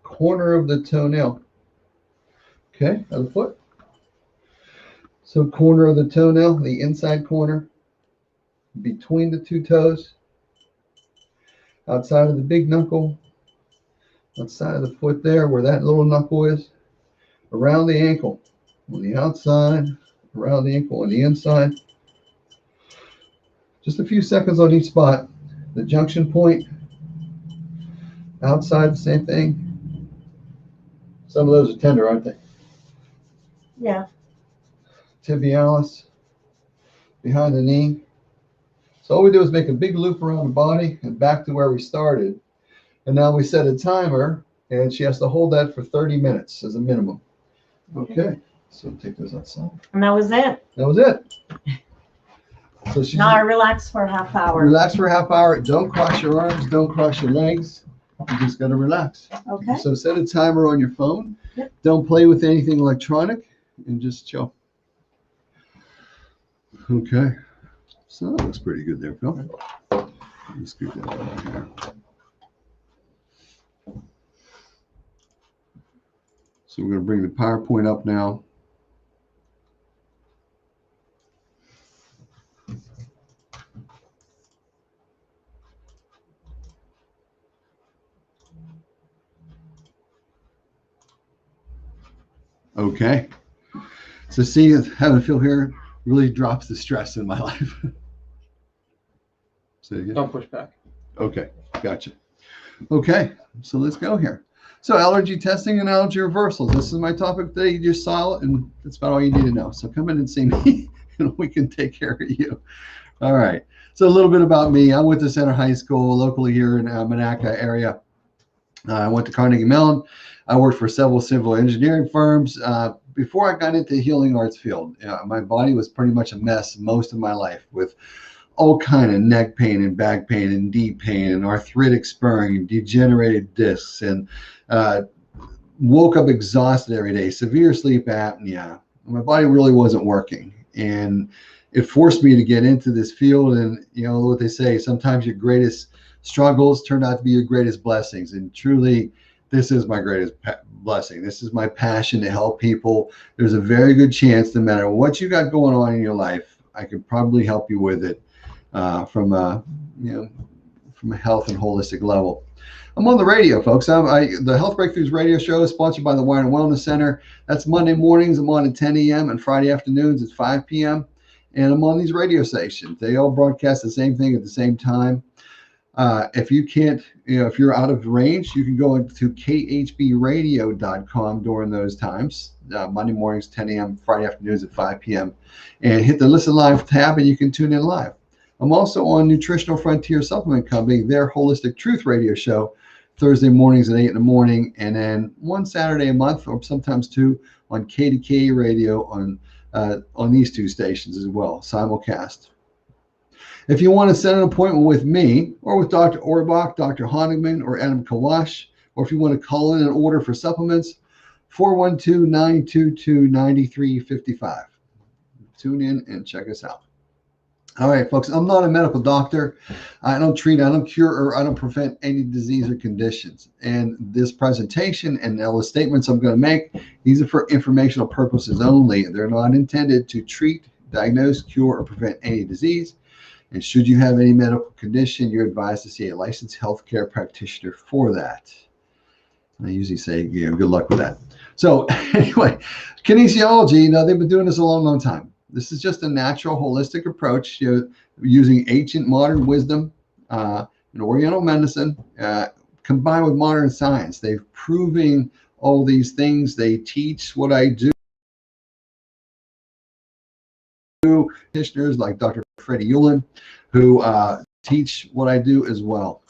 corner of the toenail. Okay, of the foot. So corner of the toenail, the inside corner, between the 2 toes, outside of the big knuckle, outside of the foot there where that little knuckle is, around the ankle, on the outside, around the ankle on the inside. Just a few seconds on each spot. The junction point, outside, the same thing. Some of those are tender, aren't they? Yeah. Tibialis, behind the knee. So all we do is make a big loop around the body and back to where we started. And now we set a timer, and she has to hold that for 30 minutes as a minimum. Okay, so take those outside. And that was it. That was it. So she Now I relax for a half hour. relax for a half hour. Don't cross your arms. Don't cross your legs. You just got to relax. Okay. So set a timer on your phone. Yep. Don't play with anything electronic, and just chill. Okay. So that looks pretty good there, Phil. Let's scoot that over here. So we're going to bring the PowerPoint up now. Okay. So see how I feel here really drops the stress in my life. Say it again. Don't push back. Okay, gotcha. Okay, so let's go here. So allergy testing and allergy reversals. This is my topic today. You just saw it, and that's about all you need to know. So come in and see me, and we can take care of you. All right. So a little bit about me. I went to Center High School locally here in Monaca area. I went to Carnegie Mellon. I worked for several civil engineering firms. Before I got into the healing arts field, my body was pretty much a mess most of my life, with all kind of neck pain and back pain and knee pain and arthritic spurring and degenerated discs, and woke up exhausted every day, severe sleep apnea. My body really wasn't working, and it forced me to get into this field. And you know what they say, sometimes your greatest struggles turn out to be your greatest blessings. And truly, this is my greatest blessing. This is my passion to help people. There's a very good chance, no matter what you got going on in your life, I could probably help you with it from a health and holistic level. I'm on the radio, folks. The Health Breakthroughs radio show is sponsored by the Wine and Wellness Center. That's Monday mornings. I'm on at 10 a.m. and Friday afternoons at 5 p.m. And I'm on these radio stations. They all broadcast the same thing at the same time. If you can't, if you're out of range, you can go into khbradio.com during those times, Monday mornings, 10 a.m., Friday afternoons at 5 p.m. and hit the Listen Live tab, and you can tune in live. I'm also on Nutritional Frontier Supplement Company, their Holistic Truth radio show, Thursday mornings at 8 in the morning, and then one Saturday a month, or sometimes two, on KDK radio on these two stations as well, simulcast. If you want to set an appointment with me or with Dr. Orbach, Dr. Honigman, or Adam Kawash, or if you want to call in an order for supplements, 412-922-9355. Tune in and check us out. All right, folks, I'm not a medical doctor. I don't treat, I don't cure, or I don't prevent any disease or conditions. And this presentation and all the statements I'm going to make, these are for informational purposes only. They're not intended to treat, diagnose, cure, or prevent any disease. And should you have any medical condition, you're advised to see a licensed healthcare practitioner for that. And I usually say, good luck with that. So anyway, kinesiology, they've been doing this a long, long time. This is just a natural, holistic approach, using ancient modern wisdom and Oriental medicine combined with modern science. They've proven all these things. They teach what I do. Practitioners like Dr. Freddie Ullin, who teach what I do as well.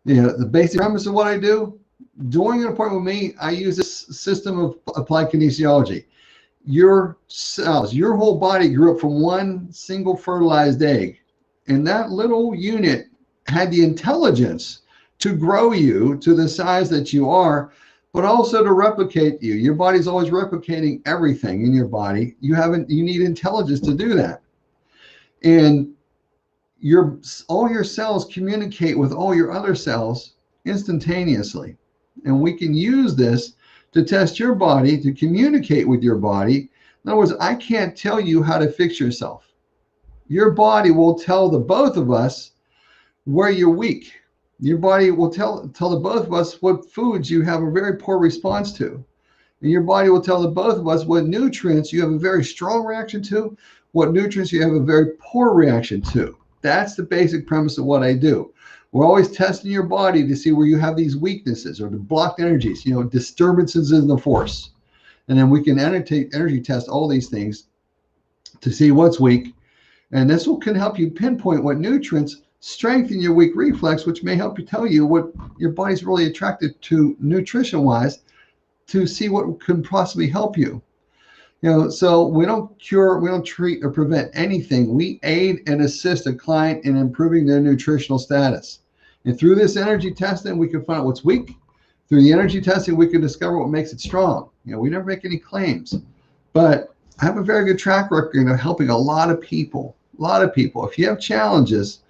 You know, the basic premise of what I do, during an appointment with me, I use this system of applied kinesiology. Your cells, your whole body grew up from one single fertilized egg. And that little unit had the intelligence to grow you to the size that you are, but also to replicate you. Your body's always replicating everything in your body. You need intelligence to do that. And all your cells communicate with all your other cells instantaneously. And we can use this to test your body, to communicate with your body. In other words, I can't tell you how to fix yourself. Your body will tell the both of us where you're weak. Your body will tell the both of us what foods you have a very poor response to. And your body will tell the both of us what nutrients you have a very strong reaction to, what nutrients you have a very poor reaction to. That's the basic premise of what I do. We're always testing your body to see where you have these weaknesses or the blocked energies, you know, disturbances in the force. And then we can energy test all these things to see what's weak. And this can help you pinpoint what nutrients strengthen your weak reflex, which may help you tell you what your body's really attracted to nutrition-wise to see what can possibly help you. You know, so we don't cure, we don't treat or prevent anything. We aid and assist a client in improving their nutritional status. And through this energy testing, we can find out what's weak. Through the energy testing, we can discover what makes it strong. You know, we never make any claims, but I have a very good track record of helping a lot of people. If you have challenges,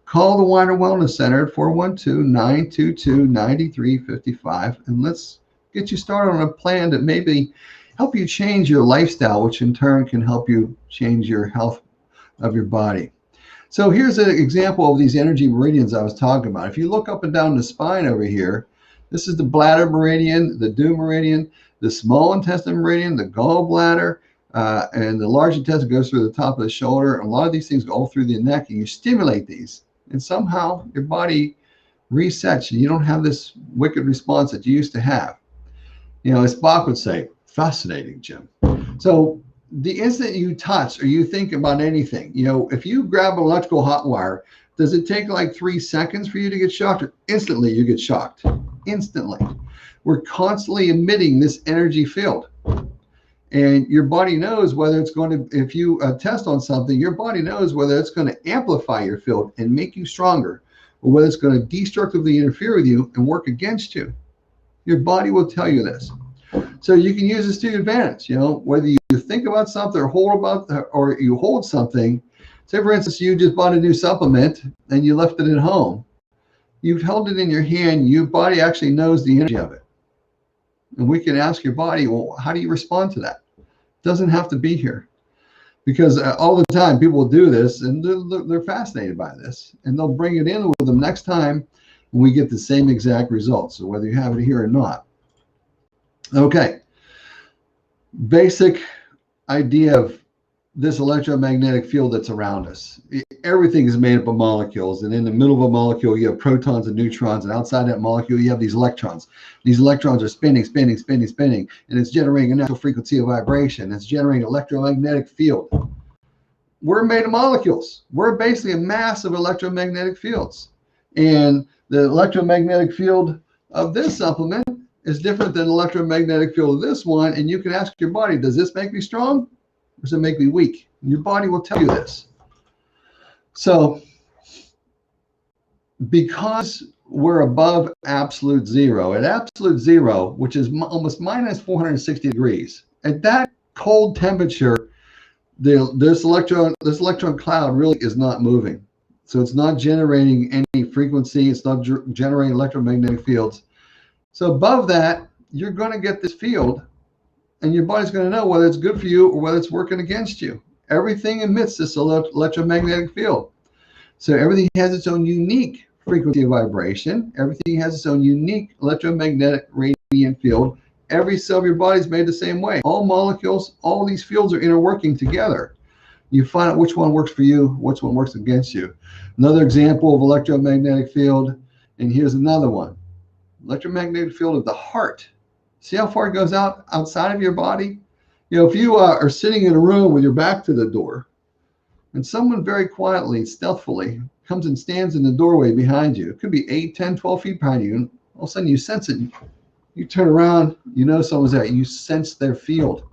call the Weiner Wellness Center at 412-922-9355, and let's get you started on a plan that maybe help you change your lifestyle, which in turn can help you change your health of your body. So here's an example of these energy meridians I was talking about. If you look up and down the spine over here, this is the bladder meridian, the dew meridian, the small intestine meridian, the gallbladder, and the large intestine goes through the top of the shoulder. A lot of these things go all through the neck, and you stimulate these, and somehow your body resets, and you don't have this wicked response that you used to have. You know, as Bach would say, fascinating, Jim. So the instant you touch or you think about anything, you know, if you grab an electrical hot wire, does it take like 3 seconds for you to get shocked? Or instantly you get shocked? Instantly. We're constantly emitting this energy field. And your body knows whether it's going to, if you test on something, your body knows whether it's going to amplify your field and make you stronger, or whether it's going to destructively interfere with you and work against you. Your body will tell you this. So you can use this to your advantage, you know, whether you think about something or you hold something. Say, for instance, you just bought a new supplement and you left it at home. You've held it in your hand. Your body actually knows the energy of it. And we can ask your body, well, how do you respond to that? It doesn't have to be here. Because all the time people will do this and they're fascinated by this. And they'll bring it in with them next time and we get the same exact results. So whether you have it here or not. Okay. Basic idea of this electromagnetic field that's around us. Everything is made up of molecules, and in the middle of a molecule you have protons and neutrons, and outside that molecule you have these electrons. These electrons are spinning, and it's generating a natural frequency of vibration. It's generating an electromagnetic field. We're made of molecules. We're basically a mass of electromagnetic fields, and the electromagnetic field of this supplement is different than the electromagnetic field of this one. And you can ask your body, does this make me strong? Or does it make me weak? And your body will tell you this. So because we're above absolute zero, at absolute zero, which is almost minus 460 degrees, at that cold temperature, this electron cloud really is not moving. So it's not generating any frequency. It's not generating electromagnetic fields. So above that, you're going to get this field, and your body's going to know whether it's good for you or whether it's working against you. Everything emits this electromagnetic field. So everything has its own unique frequency of vibration. Everything has its own unique electromagnetic radiant field. Every cell of your body is made the same way. All molecules, all these fields are interworking together. You find out which one works for you, which one works against you. Another example of electromagnetic field And here's another one. Electromagnetic field of the heart. See how far it goes outside of your body? If you are sitting in a room with your back to the door, and someone very quietly, stealthily comes and stands in the doorway behind you, it could be 8, 10, 12 feet behind you, and all of a sudden you sense it. You turn around, someone's there. You sense their field.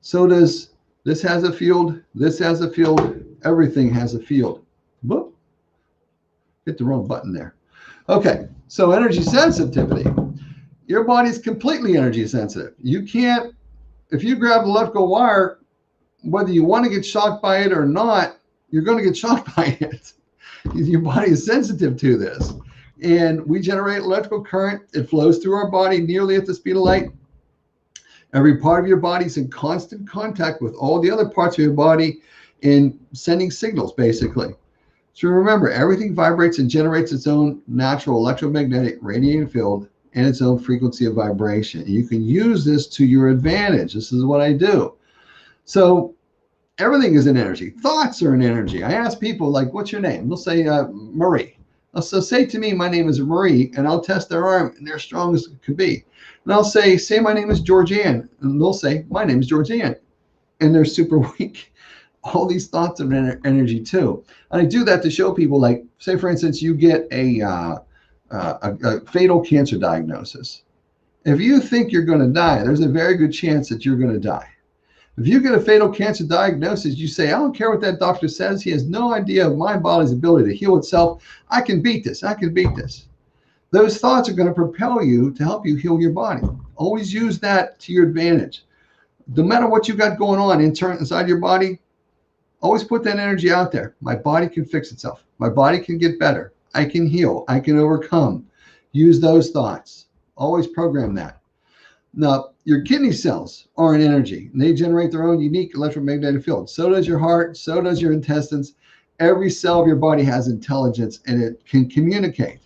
So does this has a field, this has a field, everything has a field. Whoop. Hit the wrong button there. Okay, so energy sensitivity. Your body's completely energy sensitive. You can't, if you grab an electrical wire, whether you want to get shocked by it or not, you're going to get shocked by it. Your body is sensitive to this. And we generate electrical current. It flows through our body nearly at the speed of light. Every part of your body is in constant contact with all the other parts of your body in sending signals, basically. So remember, everything vibrates and generates its own natural electromagnetic radiating field and its own frequency of vibration. You can use this to your advantage. This is what I do. So everything is an energy. Thoughts are an energy. I ask people, like, what's your name? They'll say, Marie. So say to me, my name is Marie, and I'll test their arm, and they're strong as it could be. And I'll say my name is Georgianne, and they'll say, my name is Georgianne, and they're super weak. All these thoughts of energy too. And I do that to show people, like, say, for instance, you get a fatal cancer diagnosis. If you think you're going to die, there's a very good chance that you're going to die. If you get a fatal cancer diagnosis, you say, I don't care what that doctor says. He has no idea of my body's ability to heal itself. I can beat this. I can beat this. Those thoughts are going to propel you to help you heal your body. Always use that to your advantage. No matter what you got going on inside your body, always put that energy out there. My body can fix itself. My body can get better. I can heal. I can overcome. Use those thoughts. Always program that. Now, your kidney cells are an energy. They generate their own unique electromagnetic field. So does your heart. So does your intestines. Every cell of your body has intelligence, and it can communicate.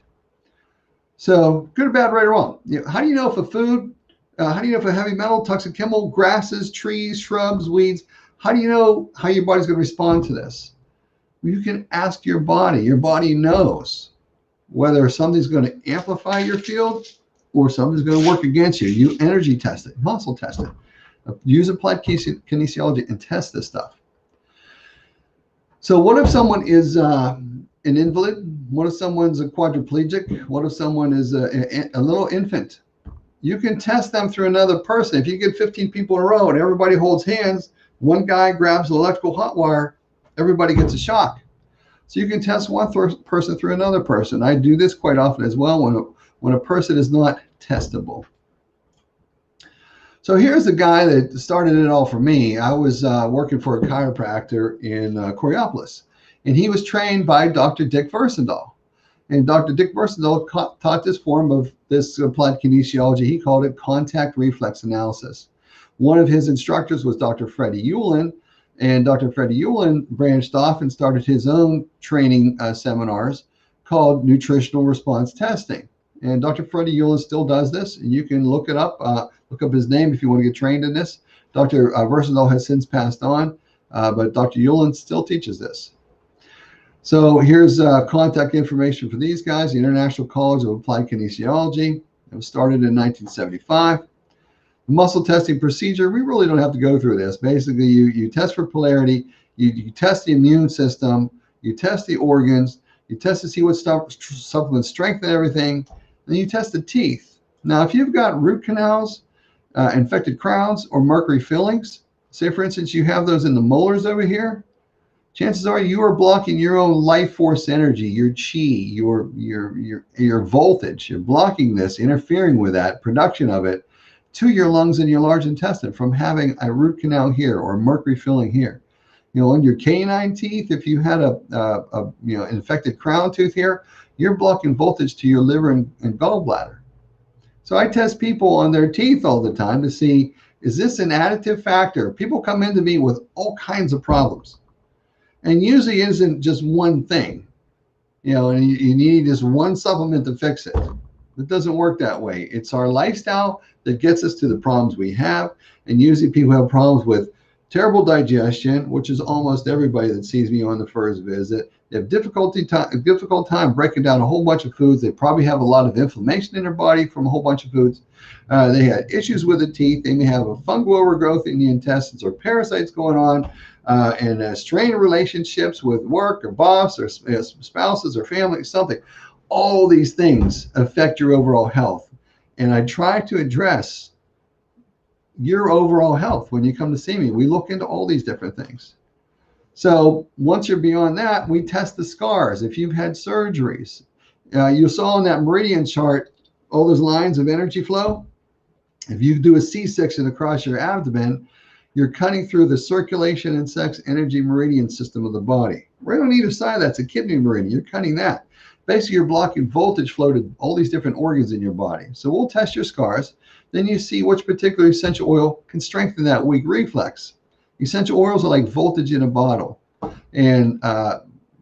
So, good or bad, right or wrong. How do you know if a food, how do you know if a heavy metal, toxic chemical, grasses, trees, shrubs, weeds, how do you know how your body's going to respond to this? Well, you can ask your body. Your body knows whether something's going to amplify your field or something's going to work against you. You energy test it, muscle test it. Use applied kinesiology and test this stuff. So what if someone is an invalid? What if someone's a quadriplegic? What if someone is a little infant? You can test them through another person. If you get 15 people in a row and everybody holds hands, one guy grabs an electrical hot wire, everybody gets a shock. So you can test one person through another person. I do this quite often as well when a person is not testable. So here's the guy that started it all for me. I was working for a chiropractor in Coriopolis, and he was trained by Dr. Dick Versendahl. And Dr. Dick Versendahl taught this form of this applied kinesiology. He called it contact reflex analysis. One of his instructors was Dr. Freddie Ullin, and Dr. Freddie Ullin branched off and started his own training seminars called nutritional response testing. And Dr. Freddie Ullin still does this, and you can look it up. Look up his name if you want to get trained in this. Dr. Versendahl has since passed on, but Dr. Ullin still teaches this. So here's contact information for these guys, the International College of Applied Kinesiology. It was started in 1975. The muscle testing procedure, we really don't have to go through this. Basically, you test for polarity, you test the immune system, you test the organs, you test to see what supplements strengthen everything, and you test the teeth. Now, if you've got root canals, infected crowns, or mercury fillings, say for instance you have those in the molars over here, chances are you are blocking your own life force energy, your chi, your voltage. You're blocking this, interfering with that production of it to your lungs and your large intestine from having a root canal here or a mercury filling here. On your canine teeth, if you had a infected crown tooth here, you're blocking voltage to your liver and gallbladder. So I test people on their teeth all the time to see, is this an additive factor? People come into me with all kinds of problems. And usually it isn't just one thing, and you need just one supplement to fix it. It doesn't work that way. It's our lifestyle that gets us to the problems we have. And usually people have problems with terrible digestion, which is almost everybody that sees me on the first visit. They have difficult time breaking down a whole bunch of foods. They probably have a lot of inflammation in their body from a whole bunch of foods. They had issues with the teeth. They may have a fungal overgrowth in the intestines or parasites going on, and strained relationships with work or boss or spouses or family, something. All these things affect your overall health. And I try to address your overall health when you come to see me. We look into all these different things. So once you're beyond that, we test the scars. If you've had surgeries, you saw on that meridian chart all those lines of energy flow. If you do a C-section across your abdomen, you're cutting through the circulation and sex energy meridian system of the body. Right on either side, that's a kidney meridian. You're cutting that. Basically, you're blocking voltage flow to all these different organs in your body. So we'll test your scars. Then you see which particular essential oil can strengthen that weak reflex. Essential oils are like voltage in a bottle. And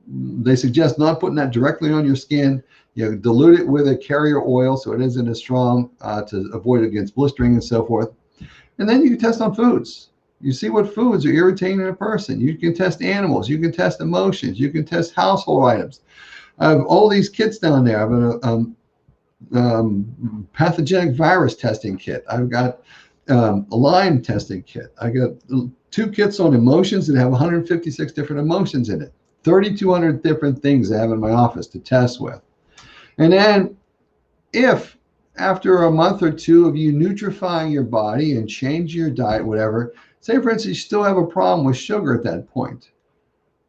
they suggest not putting that directly on your skin. You dilute it with a carrier oil so it isn't as strong to avoid against blistering and so forth. And then you can test on foods. You see what foods are irritating in a person. You can test animals. You can test emotions. You can test household items. I have all these kits down there. I have a pathogenic virus testing kit. I've got a Lyme testing kit. I got 2 kits on emotions that have 156 different emotions in it. 3,200 different things I have in my office to test with. And then if after a month or 2 of you nutrifying your body and change your diet, whatever, say for instance, you still have a problem with sugar at that point.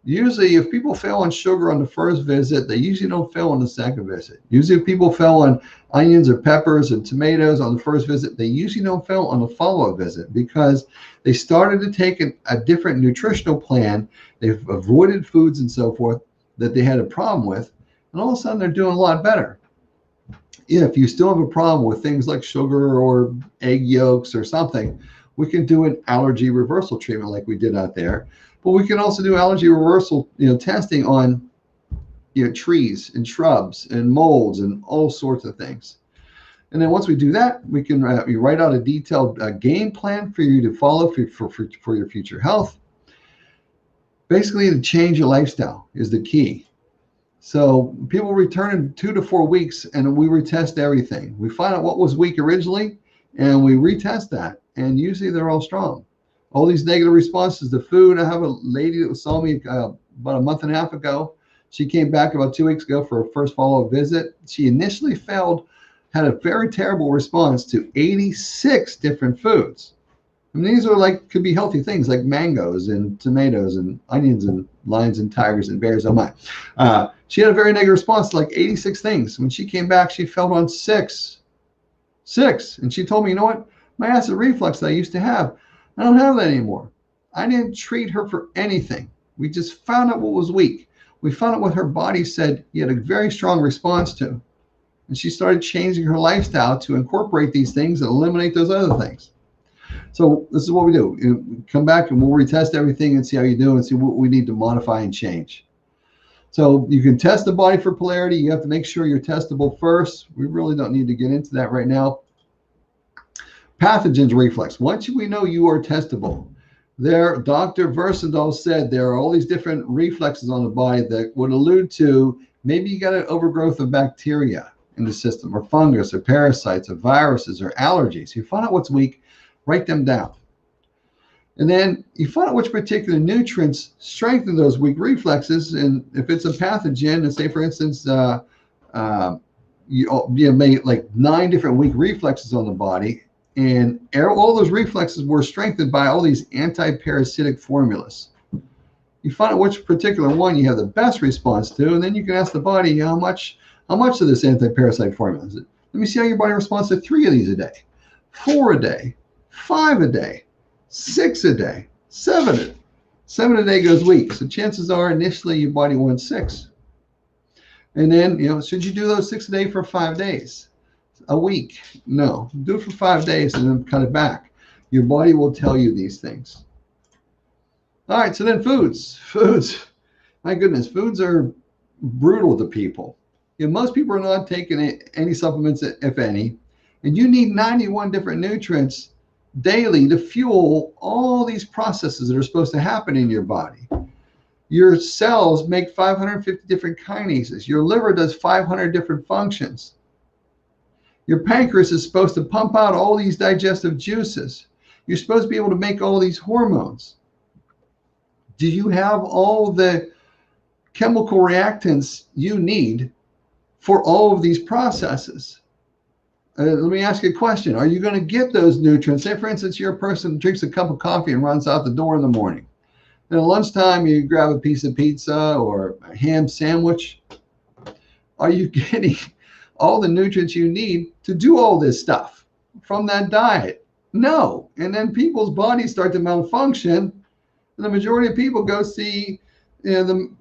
Usually if people fail on sugar on the first visit, they usually don't fail on the second visit. Usually if people fail on onions or peppers and tomatoes on the first visit, they usually don't fail on the follow-up visit because they started to take a different nutritional plan. They've avoided foods and so forth that they had a problem with, and all of a sudden they're doing a lot better. If you still have a problem with things like sugar or egg yolks or something, we can do an allergy reversal treatment like we did out there. But we can also do allergy reversal, testing on, trees and shrubs and molds and all sorts of things. And then once we do that, we can we write out a detailed game plan for you to follow for your future health. Basically, to change your lifestyle is the key. So people return in 2 to 4 weeks, and we retest everything. We find out what was weak originally, and we retest that. And usually they're all strong. All these negative responses to food. I have a lady that saw me about a month and a half ago. She came back about 2 weeks ago for her first follow-up visit. She initially had a very terrible response to 86 different foods. I mean, these are could be healthy things like mangoes and tomatoes and onions and lions and tigers and bears. Oh my. She had a very negative response to 86 things. When she came back, she failed on 6. And she told me, you know what? My acid reflux that I used to have, I don't have that anymore. I didn't treat her for anything. We just found out what was weak. We found out what her body said he had a very strong response to. And she started changing her lifestyle to incorporate these things and eliminate those other things. So this is what we do. Come back and we'll retest everything and see how you do and see what we need to modify and change. So you can test the body for polarity. You have to make sure you're testable first. We really don't need to get into that right now. Pathogens reflex. Once we know you are testable, Dr. Versendal said there are all these different reflexes on the body that would allude to maybe you got an overgrowth of bacteria in the system, or fungus, or parasites, or viruses, or allergies. You find out what's weak, write them down. And then you find out which particular nutrients strengthen those weak reflexes. And if it's a pathogen, and say for instance, you made 9 different weak reflexes on the body, and all those reflexes were strengthened by all these anti-parasitic formulas. You find out which particular one you have the best response to, and then you can ask the body how much of this anti-parasite formula is it. Let me see how your body responds to 3 of these a day, 4 a day, 5 a day, 6 a day, 7 a day. 7 a day goes weak. So chances are initially your body wants 6. And then, should you do those 6 a day for 5 days? A week? No. Do it for 5 days and then cut it back. Your body will tell you these things. All right, so then foods. My goodness, foods are brutal to people. Most people are not taking any supplements, if any, and you need 91 different nutrients daily to fuel all these processes that are supposed to happen in your body. Your cells make 550 different kinases. Your liver does 500 different functions. Your pancreas is supposed to pump out all these digestive juices. You're supposed to be able to make all these hormones. Do you have all the chemical reactants you need for all of these processes? Let me ask you a question. Are you going to get those nutrients? Say, for instance, you're a person who drinks a cup of coffee and runs out the door in the morning. And at lunchtime, you grab a piece of pizza or a ham sandwich. Are you getting all the nutrients you need to do all this stuff from that diet? No. And then people's bodies start to malfunction. And the majority of people go see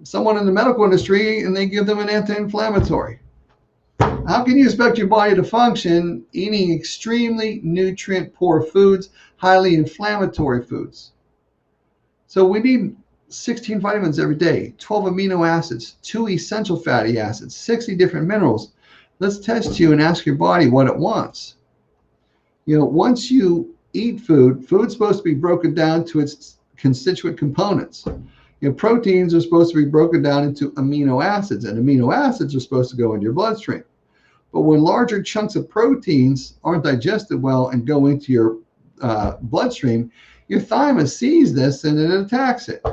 someone in the medical industry and they give them an anti-inflammatory. How can you expect your body to function eating extremely nutrient poor foods, highly inflammatory foods? So we need 16 vitamins every day, 12 amino acids, 2 essential fatty acids, 60 different minerals. Let's test you and ask your body what it wants. Once you eat food, food's supposed to be broken down to its constituent components. Proteins are supposed to be broken down into amino acids, and amino acids are supposed to go into your bloodstream. But when larger chunks of proteins aren't digested well and go into your bloodstream, your thymus sees this and it attacks it.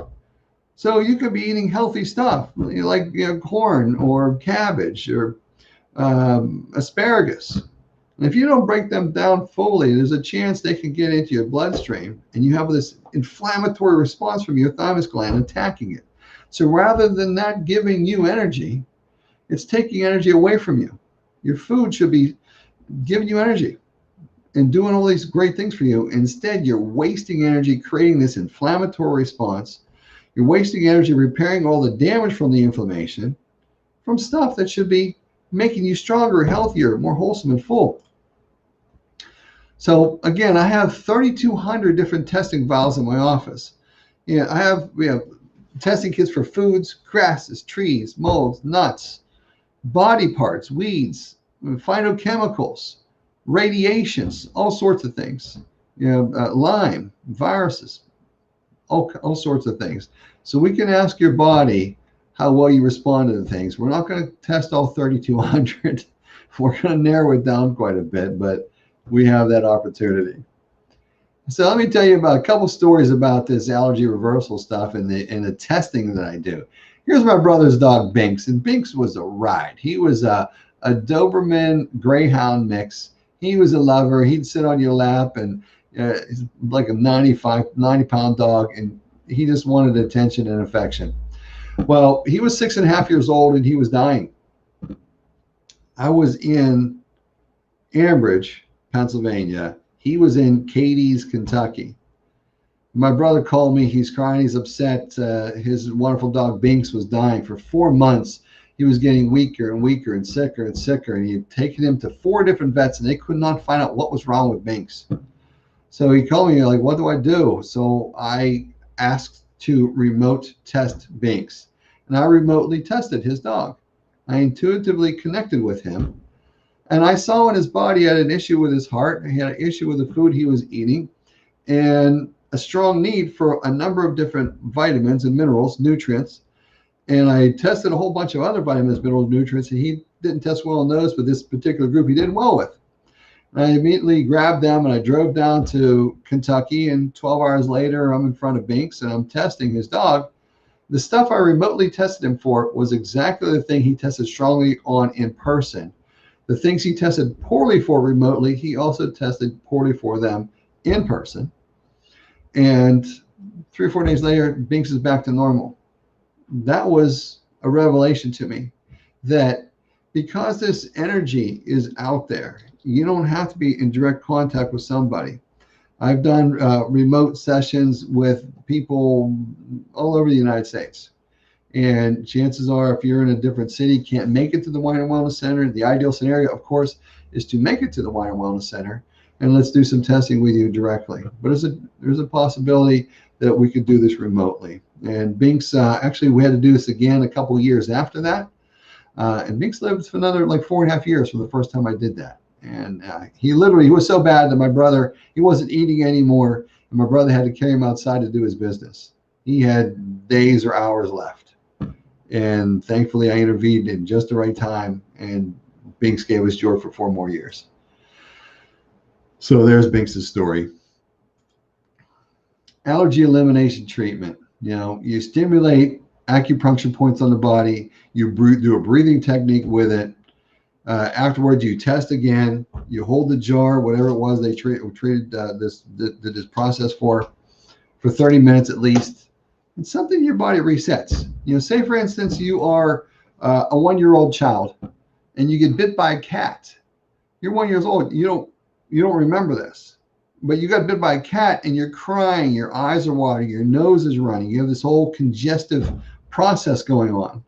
So you could be eating healthy stuff like corn or cabbage or asparagus. And if you don't break them down fully, there's a chance they can get into your bloodstream and you have this inflammatory response from your thymus gland attacking it. So rather than that giving you energy, it's taking energy away from you. Your food should be giving you energy and doing all these great things for you. Instead, you're wasting energy creating this inflammatory response. You're wasting energy repairing all the damage from the inflammation from stuff that should be making you stronger, healthier, more wholesome and full. So again, I have 3,200 different testing vials in my office. We have testing kits for foods, grasses, trees, molds, nuts, body parts, weeds, phytochemicals, radiations, all sorts of things. Lyme, viruses, all sorts of things. So we can ask your body how well you respond to the things. We're not going to test all 3,200. We're going to narrow it down quite a bit, but we have that opportunity. So let me tell you about a couple stories about this allergy reversal stuff and the testing that I do. Here's my brother's dog, Binks, and Binks was a ride. He was a Doberman Greyhound mix. He was a lover. He'd sit on your lap, and he's like a 90-pound dog, and he just wanted attention and affection. Well, he was 6.5 years old, and he was dying. I was in Ambridge, Pennsylvania. He was in Cadiz, Kentucky. My brother called me. He's crying. He's upset. His wonderful dog, Binks, was dying. For 4 months, he was getting weaker and weaker and sicker and sicker. And he had taken him to 4 different vets, and they could not find out what was wrong with Binks. So he called me, like, what do I do? So I asked to remote test Binks. And I remotely tested his dog. I intuitively connected with him. And I saw in his body he had an issue with his heart. He had an issue with the food he was eating, and a strong need for a number of different vitamins and minerals, nutrients. And I tested a whole bunch of other vitamins, minerals, nutrients, and he didn't test well on those, but this particular group he did well with. And I immediately grabbed them and I drove down to Kentucky, and 12 hours later, I'm in front of Binks and I'm testing his dog. The stuff I remotely tested him for was exactly the thing he tested strongly on in person. The things he tested poorly for remotely, he also tested poorly for them in person. And 3 or 4 days later, Binks is back to normal. That was a revelation to me, that because this energy is out there, you don't have to be in direct contact with somebody. I've done remote sessions with people all over the United States. And chances are, if you're in a different city, can't make it to the Wine and Wellness Center, the ideal scenario, of course, is to make it to the Wine and Wellness Center, and let's do some testing with you directly. But there's a possibility that we could do this remotely. And Binks, actually, we had to do this again a couple of years after that. And Binks lived for another like 4.5 years from the first time I did that. And he was so bad that my brother, he wasn't eating anymore, and my brother had to carry him outside to do his business. He had days or hours left. And thankfully, I intervened in just the right time, and Binks gave us joy for 4 more years. So there's Binks' story. Allergy elimination treatment. You stimulate acupuncture points on the body. You do a breathing technique with it. Afterwards, you test again. You hold the jar, whatever it was they treated this process for 30 minutes at least. It's something your body resets. Say for instance, you are a 1-year-old child, and you get bit by a cat. You're 1 year old. You don't remember this, but you got bit by a cat, and you're crying. Your eyes are watering. Your nose is running. You have this whole congestive process going on.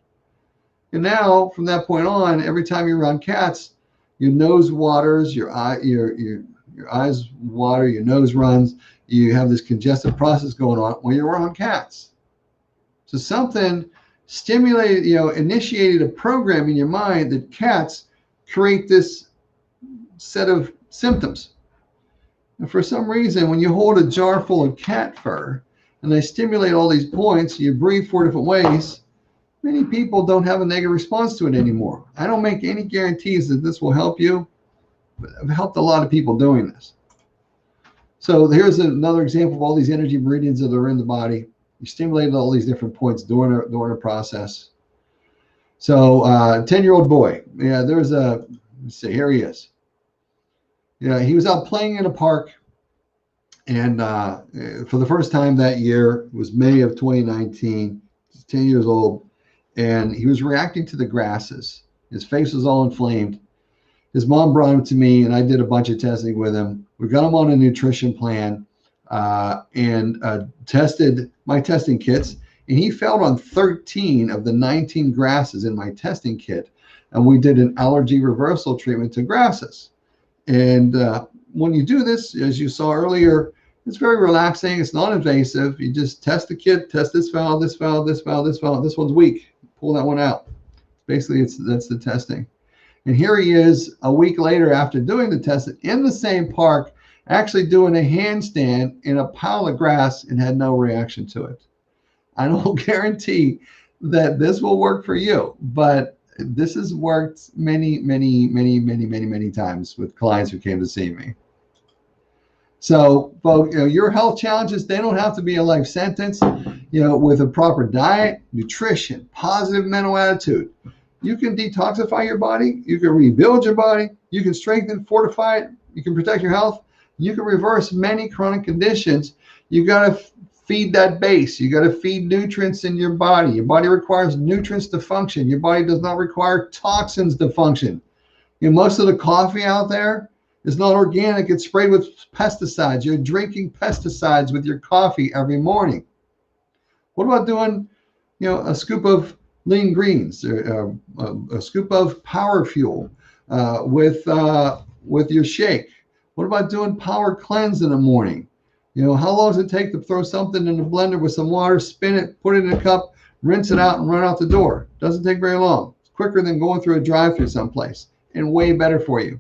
And now, from that point on, every time you're around cats, your nose waters, your eyes water, your nose runs. You have this congestive process going on when you're around cats. So something stimulated, initiated a program in your mind that cats create this set of symptoms. And for some reason, when you hold a jar full of cat fur and they stimulate all these points, you breathe 4 different ways. Many people don't have a negative response to it anymore. I don't make any guarantees that this will help you, but I've helped a lot of people doing this. So here's another example of all these energy meridians that are in the body. You stimulated all these different points during a process. So 10-year-old boy, let's see, here he is. He was out playing in a park, and for the first time that year, it was May of 2019, he's 10 years old, and he was reacting to the grasses. His face was all inflamed. His mom brought him to me, and I did a bunch of testing with him. We got him on a nutrition plan and tested my testing kits, and he failed on 13 of the 19 grasses in my testing kit, and we did an allergy reversal treatment to grasses. And when you do this, as you saw earlier, it's very relaxing. It's non-invasive. You just test the kit, test this valve, this valve, this valve, this valve. This one's weak. Pull that one out. Basically, that's the testing. And here he is a week later after doing the testing in the same park, actually doing a handstand in a pile of grass and had no reaction to it. I don't guarantee that this will work for you, but this has worked many, many, many, many, many, many times with clients who came to see me. So, folks, your health challenges, they don't have to be a life sentence. With a proper diet, nutrition, positive mental attitude, you can detoxify your body. You can rebuild your body. You can strengthen, fortify it. You can protect your health. You can reverse many chronic conditions. You got to feed that base. You got to feed nutrients in your body. Your body requires nutrients to function. Your body does not require toxins to function. Most of the coffee out there is not organic. It's sprayed with pesticides. You're drinking pesticides with your coffee every morning. What about doing, a scoop of lean greens, or a scoop of power fuel with your shake? What about doing power cleanse in the morning? How long does it take to throw something in the blender with some water, spin it, put it in a cup, rinse it out, and run out the door? Doesn't take very long. It's quicker than going through a drive-through someplace, and way better for you.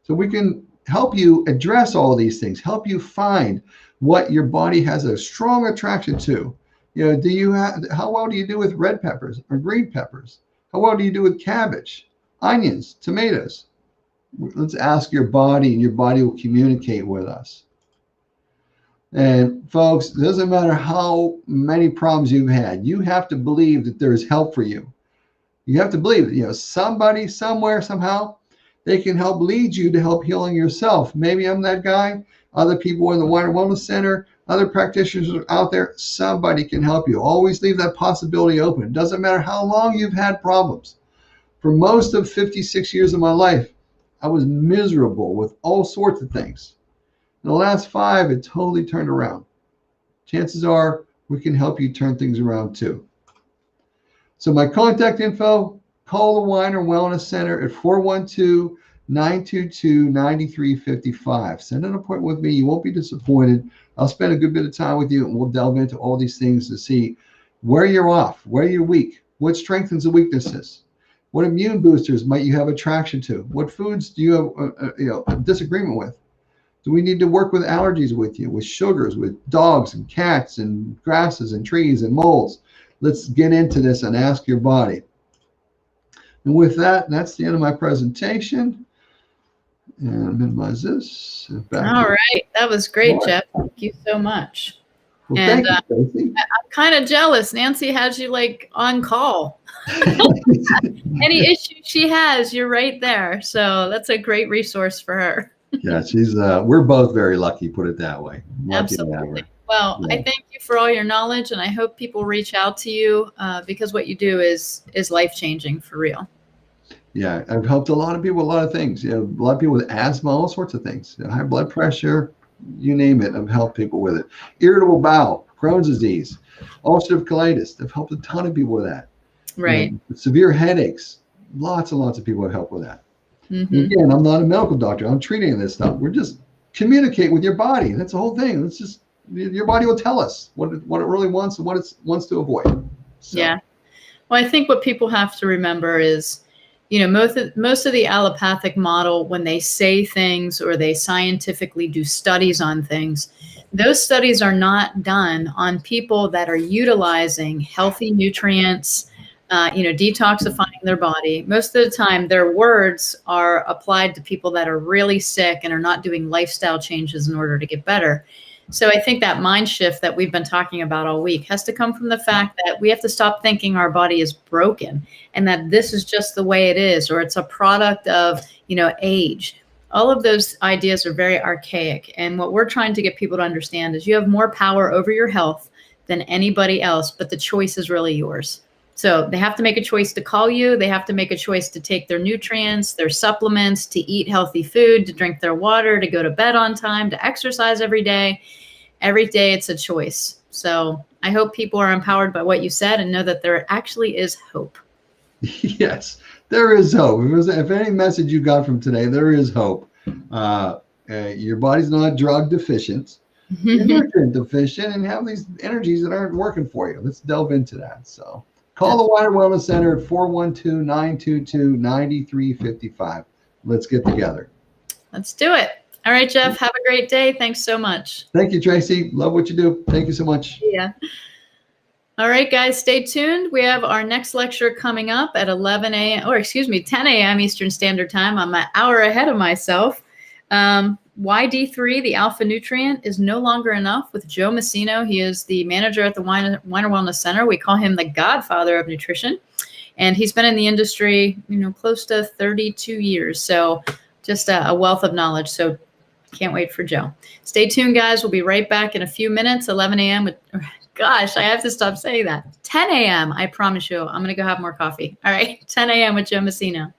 So we can help you address all these things, help you find what your body has a strong attraction to. How well do you do with red peppers or green peppers? How well do you do with cabbage, onions, tomatoes? Let's ask your body, and your body will communicate with us. And folks, it doesn't matter how many problems you've had. You have to believe that there is help for you. You have to believe that, somebody, somewhere, somehow, they can help lead you to help healing yourself. Maybe I'm that guy. Other people in the Wider Wellness Center, other practitioners are out there. Somebody can help you. Always leave that possibility open. It doesn't matter how long you've had problems. For most of 56 years of my life, I was miserable with all sorts of things. In the last 5, it totally turned around. Chances are we can help you turn things around too. So my contact info, call the Wider Wellness Center at 412-922-9355. Send an appointment with me. You won't be disappointed. I'll spend a good bit of time with you, and we'll delve into all these things to see where you're off, where you're weak, what strengthens the weaknesses, what immune boosters might you have attraction to, what foods do you have a disagreement with. Do we need to work with allergies with you, with sugars, with dogs and cats and grasses and trees and molds? Let's get into this and ask your body. And with that, that's the end of my presentation. And minimize this. All right. That was great, Jeff. Thank you so much. Well, and thank you, Stacey. I'm kind of jealous. Nancy has you like on call. Any issue she has, you're right there. So that's a great resource for her. Yeah, we're both very lucky, put it that way. Absolutely. Well, yeah. I thank you for all your knowledge, and I hope people reach out to you because what you do is life-changing for real. Yeah, I've helped a lot of people with a lot of things. A lot of people with asthma, all sorts of things. High blood pressure, you name it. I've helped people with it. Irritable bowel, Crohn's disease, ulcerative colitis. I've helped a ton of people with that. Right. Severe headaches. Lots and lots of people have helped with that. Mm-hmm. Again, I'm not a medical doctor. I'm treating this stuff. We're just communicate with your body. That's the whole thing. It's just your body will tell us what it really wants and what it wants to avoid. So. Yeah. Well, I think what people have to remember is, most of the allopathic model, when they say things or they scientifically do studies on things, those studies are not done on people that are utilizing healthy nutrients, detoxifying their body. Most of the time, their words are applied to people that are really sick and are not doing lifestyle changes in order to get better. So I think that mind shift that we've been talking about all week has to come from the fact that we have to stop thinking our body is broken and that this is just the way it is, or it's a product of, age. All of those ideas are very archaic. And what we're trying to get people to understand is you have more power over your health than anybody else, but the choice is really yours. So they have to make a choice to call you. They have to make a choice to take their nutrients, their supplements, to eat healthy food, to drink their water, to go to bed on time, to exercise every day. Every day it's a choice. So I hope people are empowered by what you said and know that there actually is hope. Yes, there is hope. If any message you got from today, there is hope. Your body's not drug deficient. You're nutrient deficient and have these energies that aren't working for you. Let's delve into that. So call the Wider Wellness Center at 412-922-9355. Let's get together. Let's do it. All right, Jeff, have a great day. Thanks so much. Thank you, Tracy. Love what you do. Thank you so much. Yeah. All right, guys, stay tuned. We have our next lecture coming up at 10 a.m. Eastern Standard Time. I'm an hour ahead of myself. Why D3, the alpha nutrient, is no longer enough with Joe Messino. He is the manager at the Weiner Wellness Center. We call him the godfather of nutrition. And he's been in the industry, close to 32 years. So just a wealth of knowledge. So can't wait for Joe. Stay tuned, guys. We'll be right back in a few minutes, 11 a.m. Gosh, I have to stop saying that. 10 a.m. I promise you. I'm going to go have more coffee. All right. 10 a.m. with Joe Messino.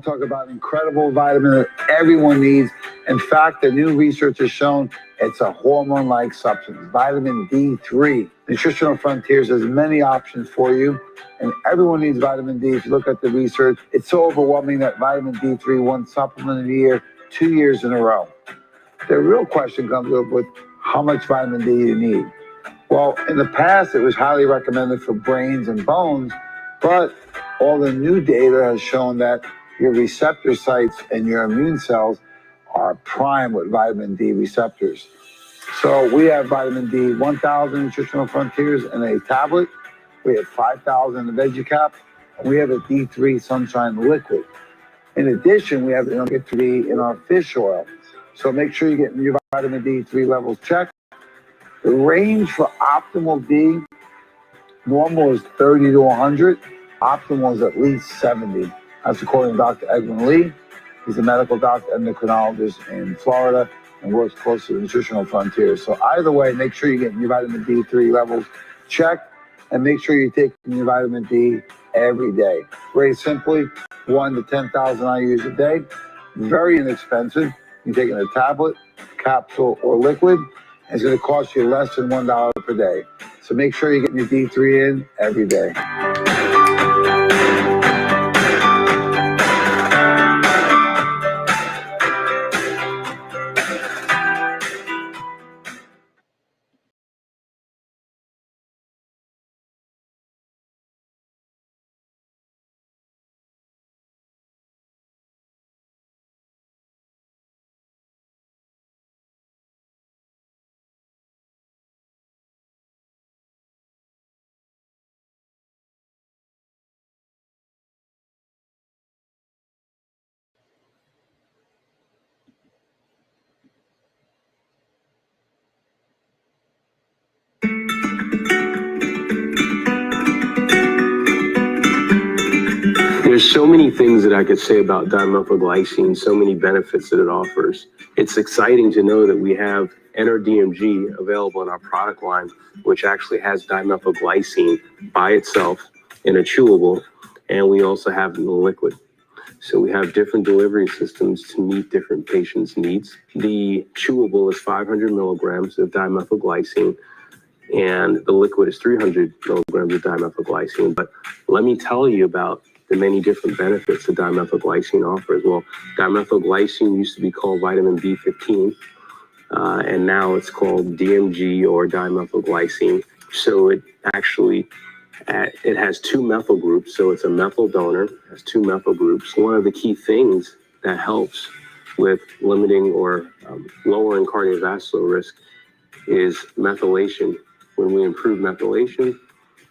to talk about an incredible vitamin that everyone needs. In fact, the new research has shown it's a hormone-like substance, vitamin D3. Nutritional Frontiers has many options for you, and everyone needs vitamin D. If you look at the research, it's so overwhelming that vitamin D3 won supplement of the year 2 years in a row. The real question comes up with how much vitamin D you need. Well, in the past, it was highly recommended for brains and bones, but all the new data has shown that your receptor sites and your immune cells are primed with vitamin D receptors. So we have vitamin D 1000 Nutritional Frontiers in a tablet. We have 5,000 in the veggie cap. And we have a D3 Sunshine liquid. In addition, we have D3 in our fish oil. So make sure you're getting your vitamin D3 levels checked. The range for optimal D, normal is 30 to 100. Optimal is at least 70. That's according to Dr. Edwin Lee. He's a medical doctor, endocrinologist in Florida, and works closely with Nutritional Frontiers. So either way, make sure you're getting your vitamin D3 levels checked, and make sure you're taking your vitamin D every day. Very simply, 1 to 10,000 IUs a day. Very inexpensive. You're taking a tablet, capsule, or liquid. It's going to cost you less than $1 per day. So make sure you're getting your D3 in every day. There's so many things that I could say about dimethylglycine, so many benefits that it offers. It's exciting to know that we have NRDMG available in our product line, which actually has dimethylglycine by itself in a chewable, and we also have it in the liquid. So we have different delivery systems to meet different patients' needs. The chewable is 500 milligrams of dimethylglycine, and the liquid is 300 milligrams of dimethylglycine. But let me tell you about the many different benefits that dimethylglycine offers. Well, dimethylglycine used to be called vitamin B15, and now it's called DMG or dimethylglycine. So it actually, it has 2 methyl groups, so it's a methyl donor, it has 2 methyl groups. One of the key things that helps with limiting or lowering cardiovascular risk is methylation. When we improve methylation,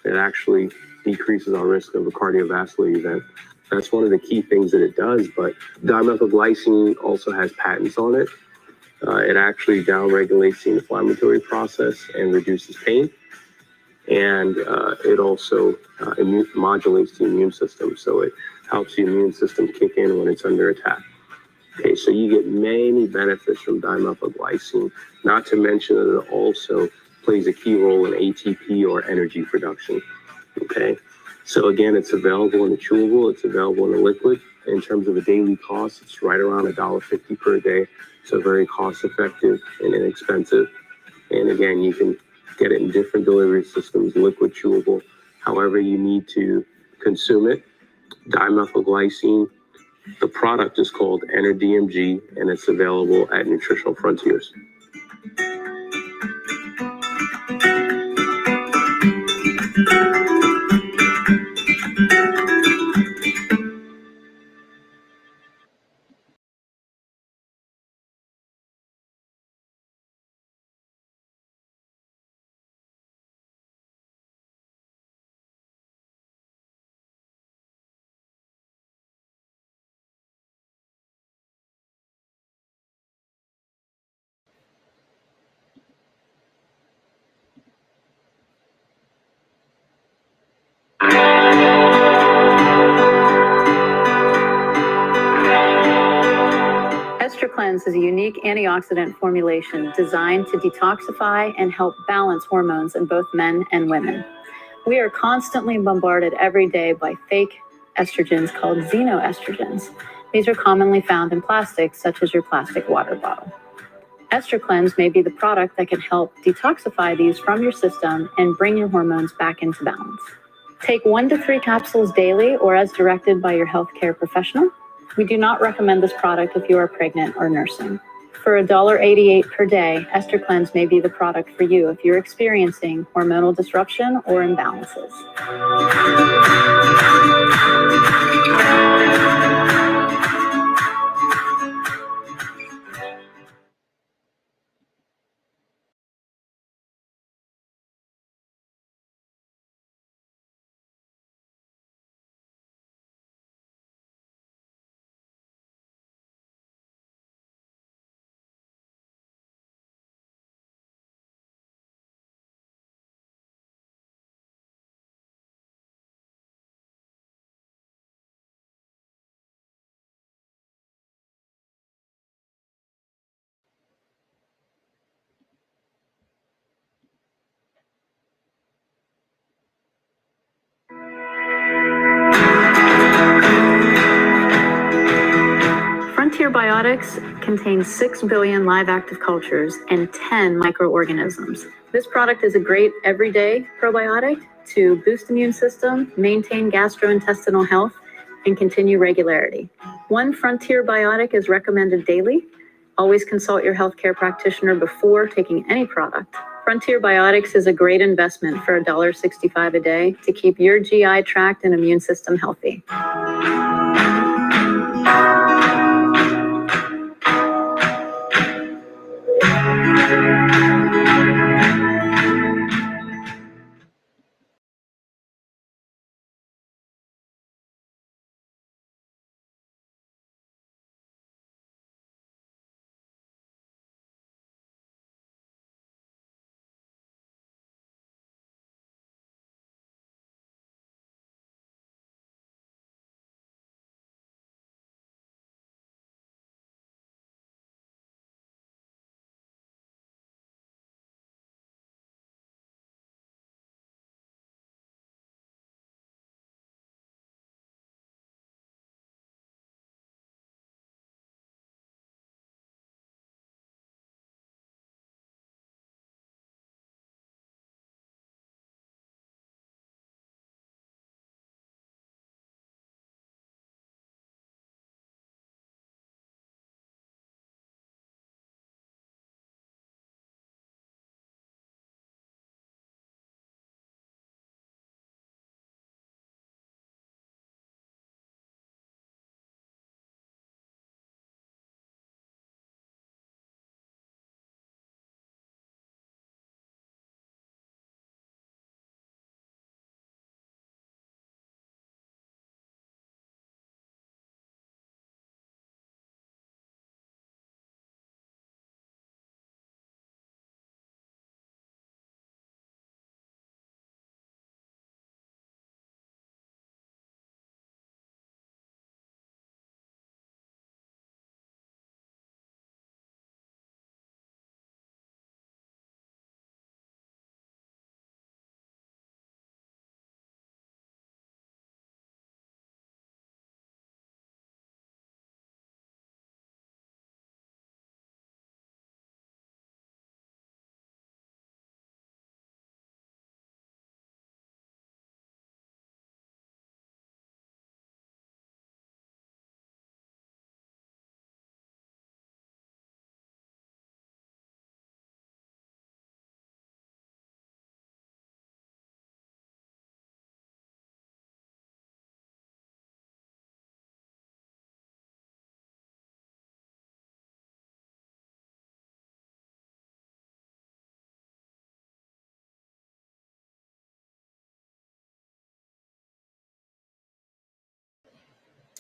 it actually decreases our risk of a cardiovascular event. That's one of the key things that it does, but dimethylglycine also has patents on it. It actually downregulates the inflammatory process and reduces pain. And it also modulates the immune system. So it helps the immune system kick in when it's under attack. Okay, so you get many benefits from dimethylglycine, not to mention that it also plays a key role in ATP or energy production. Okay, so again, it's available in the chewable, it's available in the liquid. In terms of a daily cost, it's right around $1.50 per day. So very cost effective and inexpensive. And again, you can get it in different delivery systems, liquid, chewable, however you need to consume it. Dimethylglycine, the product is called NRDMG, and it's available at Nutritional Frontiers. Cleanse is a unique antioxidant formulation designed to detoxify and help balance hormones in both men and women. We are constantly bombarded every day by fake estrogens called xenoestrogens. These are commonly found in plastics, such as your plastic water bottle. Ester Cleanse may be the product that can help detoxify these from your system and bring your hormones back into balance. Take 1 to 3 capsules daily or as directed by your healthcare professional. We do not recommend this product if you are pregnant or nursing. For $1.88 per day, Ester Cleanse may be the product for you if you're experiencing hormonal disruption or imbalances. Frontier Biotics contains 6 billion live active cultures and 10 microorganisms. This product is a great everyday probiotic to boost immune system, maintain gastrointestinal health, and continue regularity. 1 Frontier Biotic is recommended daily. Always consult your healthcare practitioner before taking any product. Frontier Biotics is a great investment for $1.65 a day to keep your GI tract and immune system healthy.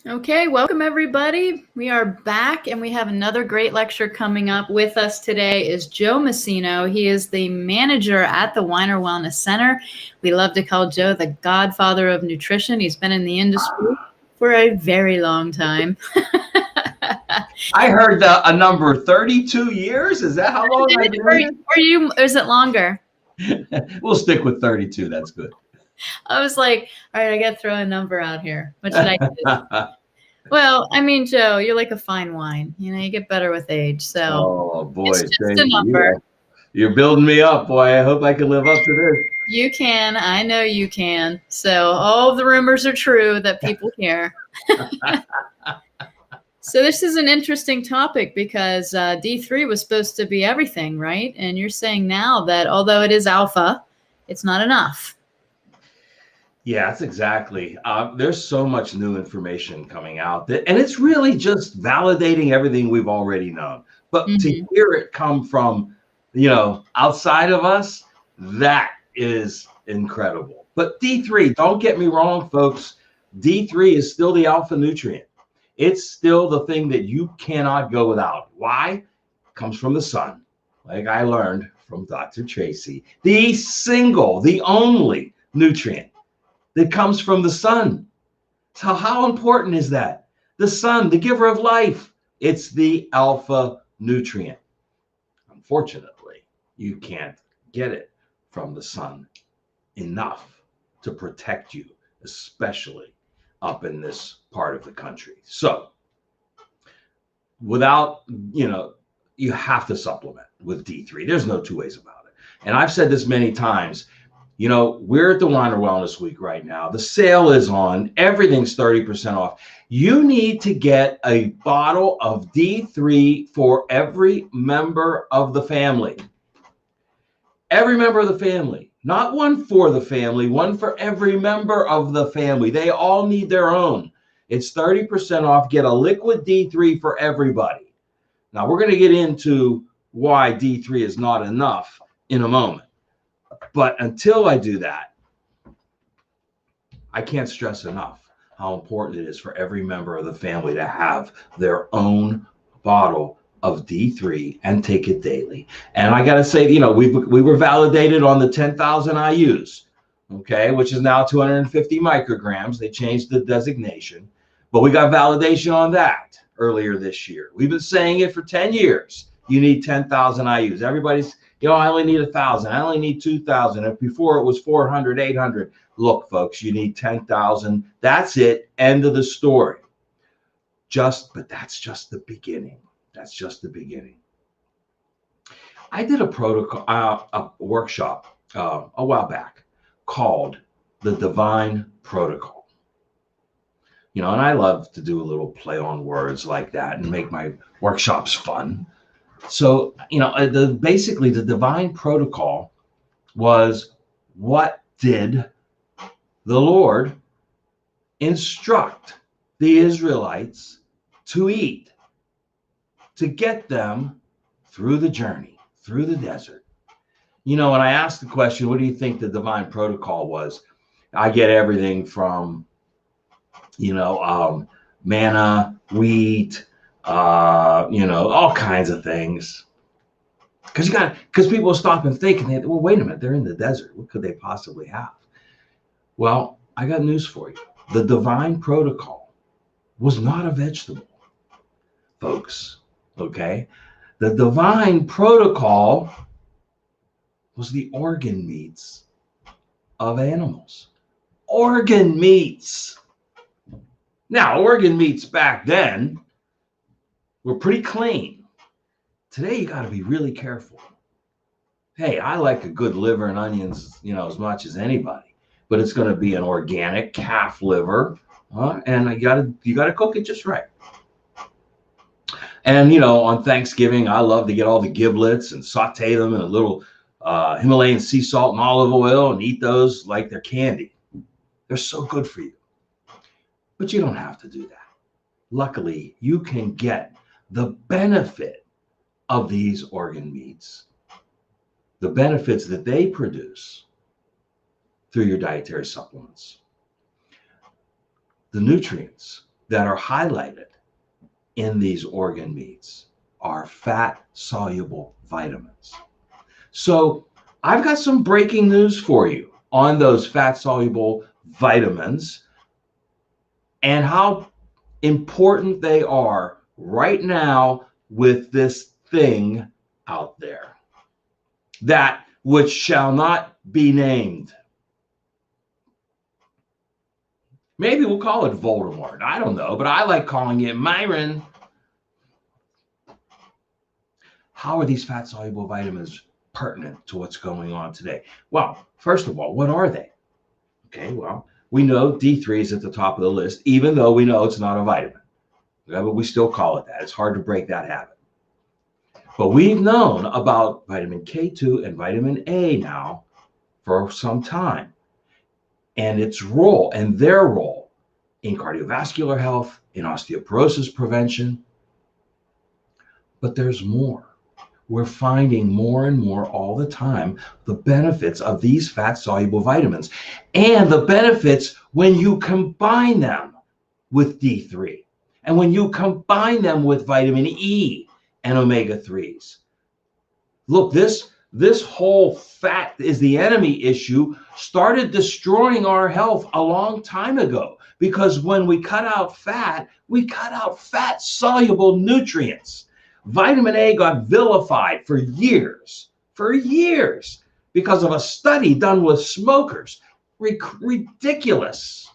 Okay, welcome everybody. We are back and we have another great lecture coming up. With us today is Joe Messino. He is the manager at the Weiner Wellness Center. We love to call Joe the godfather of nutrition. He's been in the industry for a very long time. I heard a number 32 years. Is that how long I've been here? Or you, is it longer? We'll stick with 32. That's good. I was like, all right, I got to throw a number out here. What should I do? Well, I mean, Joe, you're like a fine wine. You know, you get better with age. So Oh boy, it's just thank a you. number. You're building me up, boy. I hope I can live up to this. You can. I know you can. So all the rumors are true that people care. So this is an interesting topic because D3 was supposed to be everything, right? And you're saying now that although it is alpha, it's not enough. Yeah, that's exactly. There's so much new information coming out and it's really just validating everything we've already known. But to hear it come from, outside of us, that is incredible. But D3, don't get me wrong, folks. D3 is still the alpha nutrient. It's still the thing that you cannot go without. Why? It comes from the sun, like I learned from Dr. Tracy. The only nutrient that comes from the sun. So how important is that? The sun, the giver of life, it's the alpha nutrient. Unfortunately, you can't get it from the sun enough to protect you, especially up in this part of the country. So without, you have to supplement with D3. There's no two ways about it. And I've said this many times. We're at the Winer Wellness Week right now. The sale is on. Everything's 30% off. You need to get a bottle of D3 for every member of the family. Every member of the family. Not one for the family, one for every member of the family. They all need their own. It's 30% off. Get a liquid D3 for everybody. Now, we're going to get into why D3 is not enough in a moment. But until I do that, I can't stress enough how important it is for every member of the family to have their own bottle of D3 and take it daily. And I got to say, we were validated on the 10,000 IUs, okay, which is now 250 micrograms. They changed the designation, but we got validation on that earlier this year. We've been saying it for 10 years. You need 10,000 IUs. Everybody's, I only need 1,000. I only need 2,000. If before it was 400, 800. Look, folks, you need 10,000. That's it. End of the story. But that's just the beginning. That's just the beginning. I did a protocol, a workshop a while back called the Divine Protocol. And I love to do a little play on words like that and make my workshops fun. So, basically the Divine Protocol was, what did the Lord instruct the Israelites to eat to get them through the journey, through the desert? When I asked the question, what do you think the Divine Protocol was? I get everything from, manna, wheat, all kinds of things. Because people stop and think, and well, wait a minute, they're in the desert. What could they possibly have? Well, I got news for you. The Divine Protocol was not a vegetable, folks. Okay? The Divine Protocol was the organ meats of animals. Organ meats. Now, organ meats back then were pretty clean. Today, you got to be really careful. Hey, I like a good liver and onions, as much as anybody, but it's going to be an organic calf liver, and you got to cook it just right. And on Thanksgiving, I love to get all the giblets and saute them in a little Himalayan sea salt and olive oil and eat those like they're candy. They're so good for you, but you don't have to do that. Luckily, you can get the benefit of these organ meats, the benefits that they produce through your dietary supplements. The nutrients that are highlighted in these organ meats are fat-soluble vitamins. So I've got some breaking news for you on those fat-soluble vitamins and how important they are right now with this thing out there, that which shall not be named. Maybe we'll call it Voldemort. I don't know, but I like calling it Myron. How are these fat-soluble vitamins pertinent to what's going on today? Well, first of all, what are they? Okay, well, we know D3 is at the top of the list, even though we know it's not a vitamin. Yeah, but we still call it that. It's hard to break that habit. But we've known about vitamin K2 and vitamin A now for some time, and its role and their role in cardiovascular health, in osteoporosis prevention. But there's more. We're finding more and more all the time the benefits of these fat-soluble vitamins and the benefits when you combine them with D3 and when you combine them with vitamin E and omega-3s. Look, this whole fat is the enemy issue started destroying our health a long time ago, because when we cut out fat-soluble nutrients. Vitamin A got vilified for years, because of a study done with smokers. Ridiculous.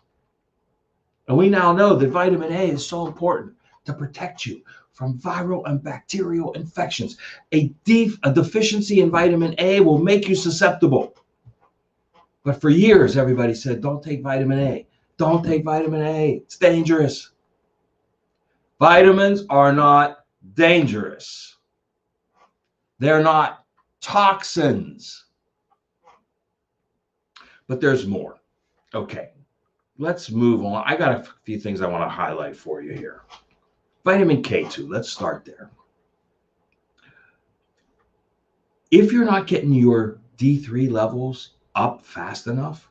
And we now know that vitamin A is so important to protect you from viral and bacterial infections. A deficiency in vitamin A will make you susceptible. But for years, everybody said, don't take vitamin A. Don't take vitamin A. It's dangerous. Vitamins are not dangerous. They're not toxins. But there's more. Okay, let's move on. I got a few things I want to highlight for you here. Vitamin K2, let's start there. If you're not getting your D3 levels up fast enough,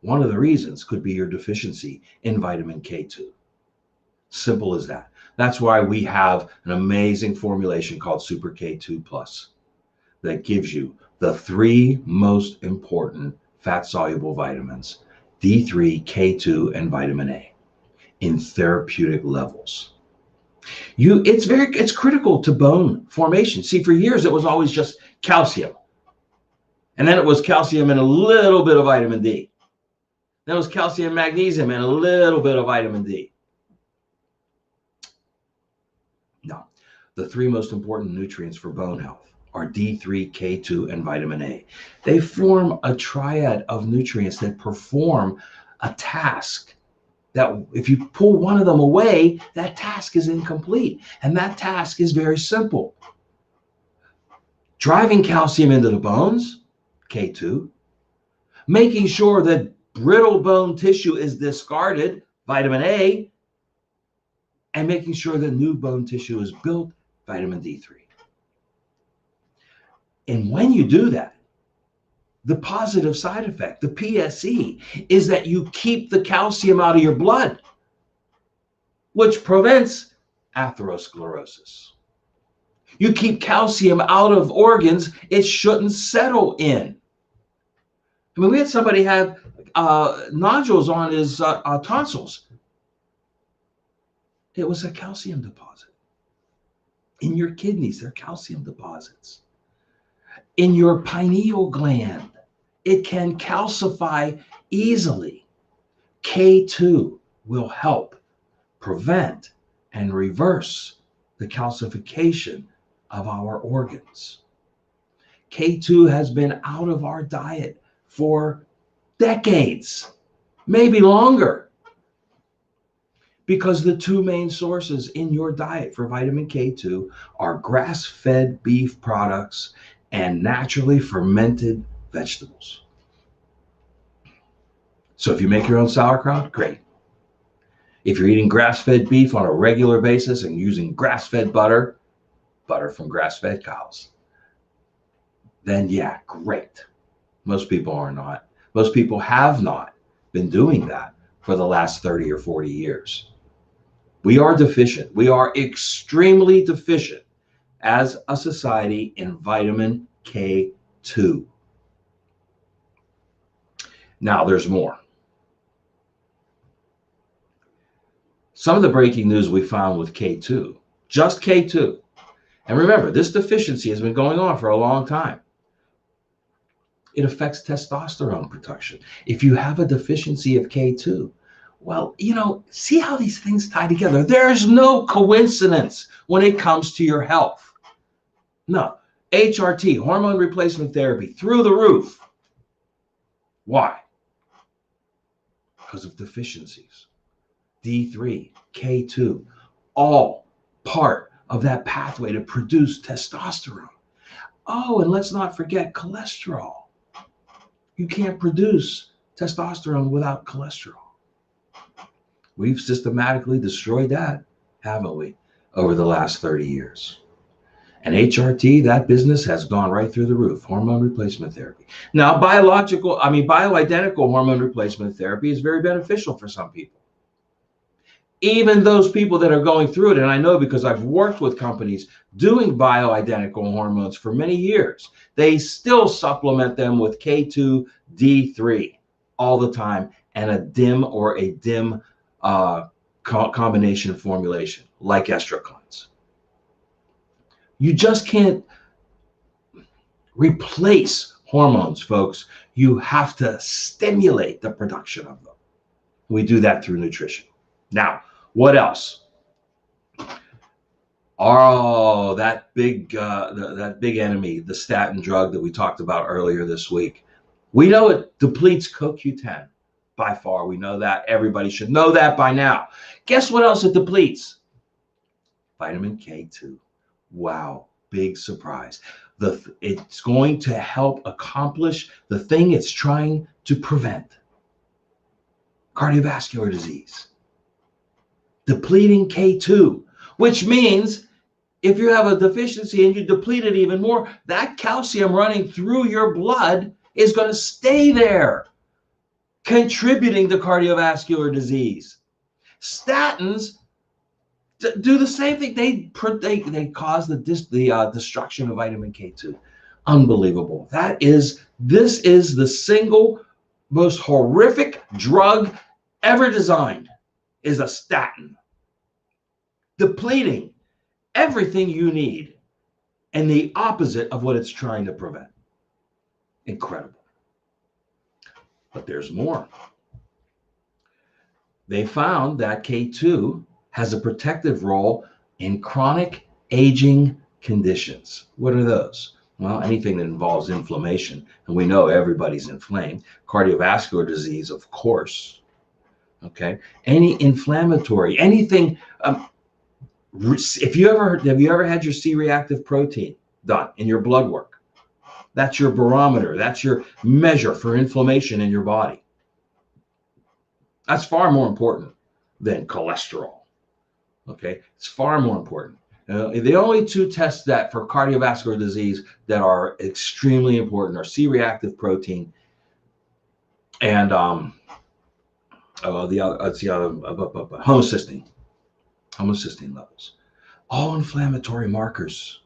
one of the reasons could be your deficiency in vitamin K2. Simple as that. That's why we have an amazing formulation called Super K2 Plus that gives you the 3 most important fat-soluble vitamins, D3, K2, and vitamin A, in therapeutic levels. It's critical to bone formation. See, for years it was always just calcium. And then it was calcium and a little bit of vitamin D. Then it was calcium, magnesium, and a little bit of vitamin D. No, the 3 most important nutrients for bone health are D3, K2, and vitamin A. They form a triad of nutrients that perform a task that if you pull one of them away, that task is incomplete. And that task is very simple. Driving calcium into the bones, K2, making sure that brittle bone tissue is discarded, vitamin A, and making sure that new bone tissue is built, vitamin D3. And when you do that, the positive side effect, the PSE, is that you keep the calcium out of your blood, which prevents atherosclerosis. You keep calcium out of organs it shouldn't settle in. I mean, we had somebody have nodules on his tonsils. It was a calcium deposit. In your kidneys, there are calcium deposits. In your pineal gland, it can calcify easily. K2 will help prevent and reverse the calcification of our organs. K2 has been out of our diet for decades, maybe longer, because the 2 main sources in your diet for vitamin K2 are grass-fed beef products and naturally fermented vegetables. So if you make your own sauerkraut, great. If you're eating grass-fed beef on a regular basis and using grass-fed butter from grass-fed cows, then yeah, great. Most people are not. Most people have not been doing that for the last 30 or 40 years. We are deficient. We are extremely deficient as a society in vitamin K2. Now there's more. Some of the breaking news we found with K2, just K2. And remember, this deficiency has been going on for a long time. It affects testosterone production. If you have a deficiency of K2, Well, see how these things tie together. There's no coincidence when it comes to your health. No. HRT, hormone replacement therapy, through the roof. Why? Because of deficiencies. D3, K2, all part of that pathway to produce testosterone. Oh, and let's not forget cholesterol. You can't produce testosterone without cholesterol. We've systematically destroyed that, haven't we, over the last 30 years? And HRT, that business has gone right through the roof, hormone replacement therapy. Now, bioidentical hormone replacement therapy is very beneficial for some people. Even those people that are going through it, and I know because I've worked with companies doing bioidentical hormones for many years, they still supplement them with K2, D3 all the time, and a DIM or a DIM combination formulation like Estroclins. You just can't replace hormones, folks. You have to stimulate the production of them. We do that through nutrition. Now, what else? Oh, that big enemy, the statin drug that we talked about earlier this week. We know it depletes CoQ10 by far. We know that. Everybody should know that by now. Guess what else it depletes? Vitamin K2. Wow, big surprise. It's going to help accomplish the thing it's trying to prevent. Cardiovascular disease. Depleting K2, which means if you have a deficiency and you deplete it even more, that calcium running through your blood is going to stay there, contributing to cardiovascular disease. Statins do the same thing. They cause the destruction of vitamin K2. Unbelievable. This is the single most horrific drug ever designed, is a statin, depleting everything you need and the opposite of what it's trying to prevent. Incredible. But there's more. They found that K2 has a protective role in chronic aging conditions. What are those? Well, anything that involves inflammation, and we know everybody's inflamed. Cardiovascular disease, of course. Okay, any inflammatory, anything. Have you ever had your C-reactive protein done in your blood work? That's your barometer. That's your measure for inflammation in your body. That's far more important than cholesterol. Okay, it's far more important. The only two tests that for cardiovascular disease that are extremely important are C-reactive protein and homocysteine levels. All inflammatory markers.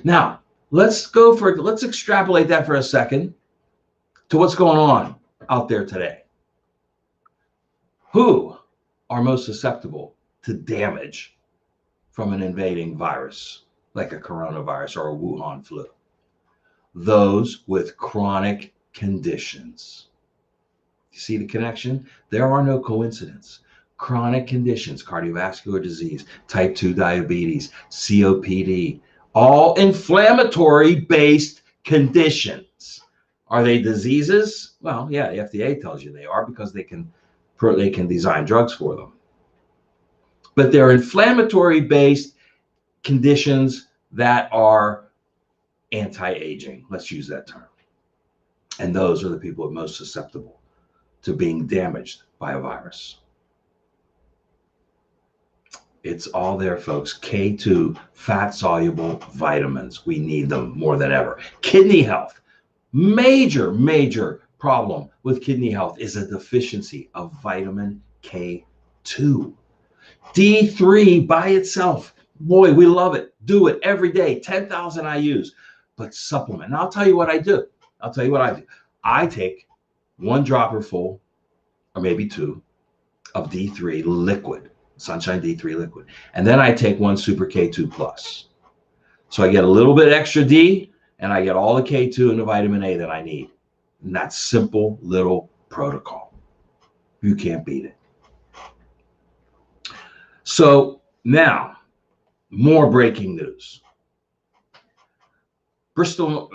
Now, let's extrapolate that for a second to what's going on out there today. Who are most susceptible to damage from an invading virus like a coronavirus or a Wuhan flu? Those with chronic conditions. You see the connection? There are no coincidences. Chronic conditions, cardiovascular disease, type 2 diabetes, COPD, all inflammatory-based conditions. Are they diseases? Well, yeah, the FDA tells you they are because they can design drugs for them. But they're inflammatory-based conditions that are anti-aging. Let's use that term. And those are the people most susceptible to being damaged by a virus. It's all there, folks. K2, fat-soluble vitamins. We need them more than ever. Kidney health. Major problem with kidney health is a deficiency of vitamin K2. D3 by itself, boy, we love it. Do it every day, 10,000 IUs. But supplement. Now, I'll tell you what I do. I take one dropper full, or maybe two, of D3 liquid, Sunshine D3 liquid. And then I take one Super K2 Plus. So I get a little bit extra D, and I get all the K2 and the vitamin A that I need. And that's simple little protocol. You can't beat it. So now, more breaking news. Bristol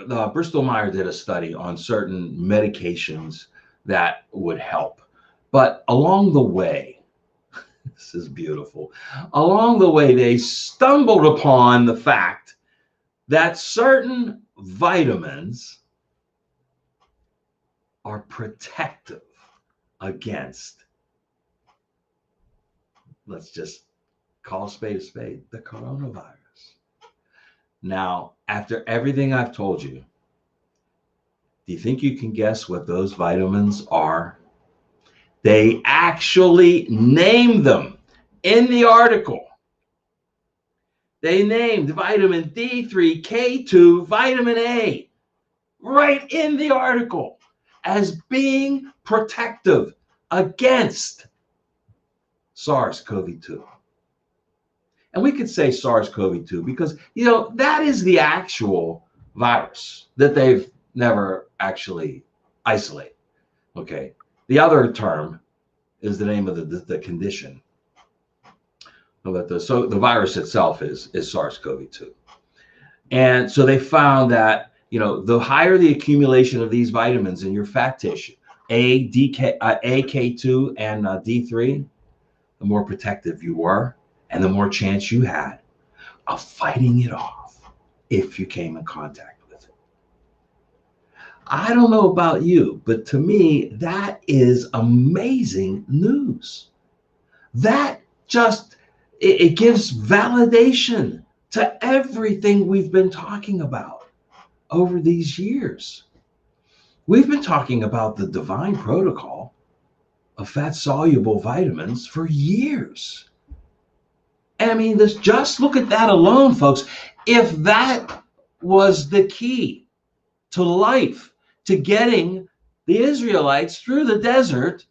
Myers did a study on certain medications that would help. But along the way, this is beautiful. Along the way, they stumbled upon the fact that certain vitamins are protective against, let's just call a spade, the coronavirus. Now, after everything I've told you, do you think you can guess what those vitamins are? They actually named them in the article. They named vitamin D3, K2, vitamin A, right in the article as being protective against SARS-CoV-2. And we could say SARS-CoV-2 because, you know, that is the actual virus that they've never actually isolated. Okay. The other term is the name of the condition. But so the virus itself is SARS-CoV-2. And so they found that, you know, the higher the accumulation of these vitamins in your fat tissue, A, K2, and D3, the more protective you were, and the more chance you had of fighting it off if you came in contact with it. I don't know about you, but to me, that is amazing news. That just, it gives validation to everything we've been talking about over these years. We've been talking about the divine protocol of fat-soluble vitamins for years. I mean, just look at that alone, folks. If that was the key to life, to getting the Israelites through the desert,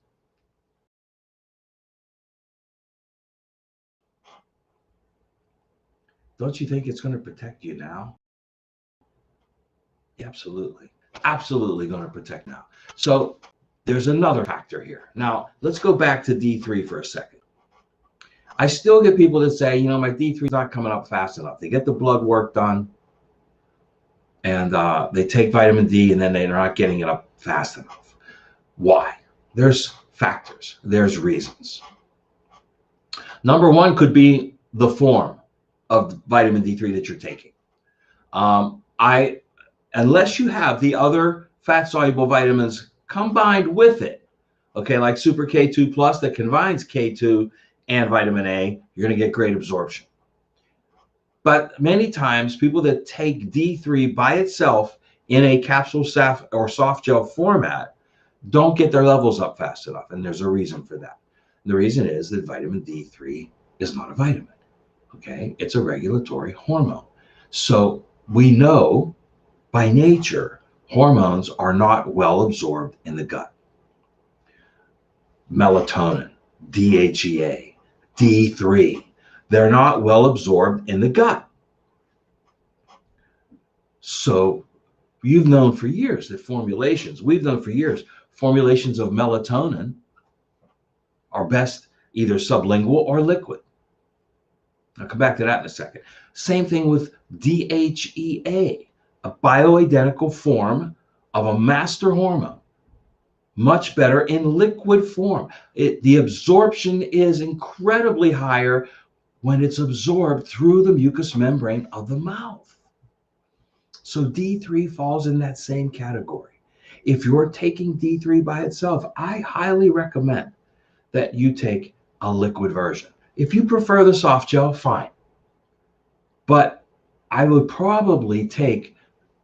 don't you think it's going to protect you now? Absolutely. Absolutely going to protect now. So there's another factor here. Now, let's go back to D3 for a second. I still get people that say, you know, my D3 is not coming up fast enough. They get the blood work done and they take vitamin D and then they're not getting it up fast enough. Why? There's factors. There's reasons. Number one could be the form of vitamin D3 that you're taking. Unless you have the other fat-soluble vitamins combined with it, okay, like Super K2 Plus that combines K2 and vitamin A, you're going to get great absorption. But many times, people that take D3 by itself in a capsule or soft gel format don't get their levels up fast enough, and there's a reason for that. And the reason is that vitamin D3 is not a vitamin, okay? It's a regulatory hormone. So we know by nature, hormones are not well absorbed in the gut. Melatonin, DHEA, D3, they're not well absorbed in the gut. So you've known for years that we've known for years, formulations of melatonin are best either sublingual or liquid. I'll come back to that in a second. Same thing with DHEA, a bioidentical form of a master hormone. Much better in liquid form. The absorption is incredibly higher when it's absorbed through the mucous membrane of the mouth. So D3 falls in that same category. If you're taking D3 by itself, I highly recommend that you take a liquid version. If you prefer the soft gel, fine. But I would probably take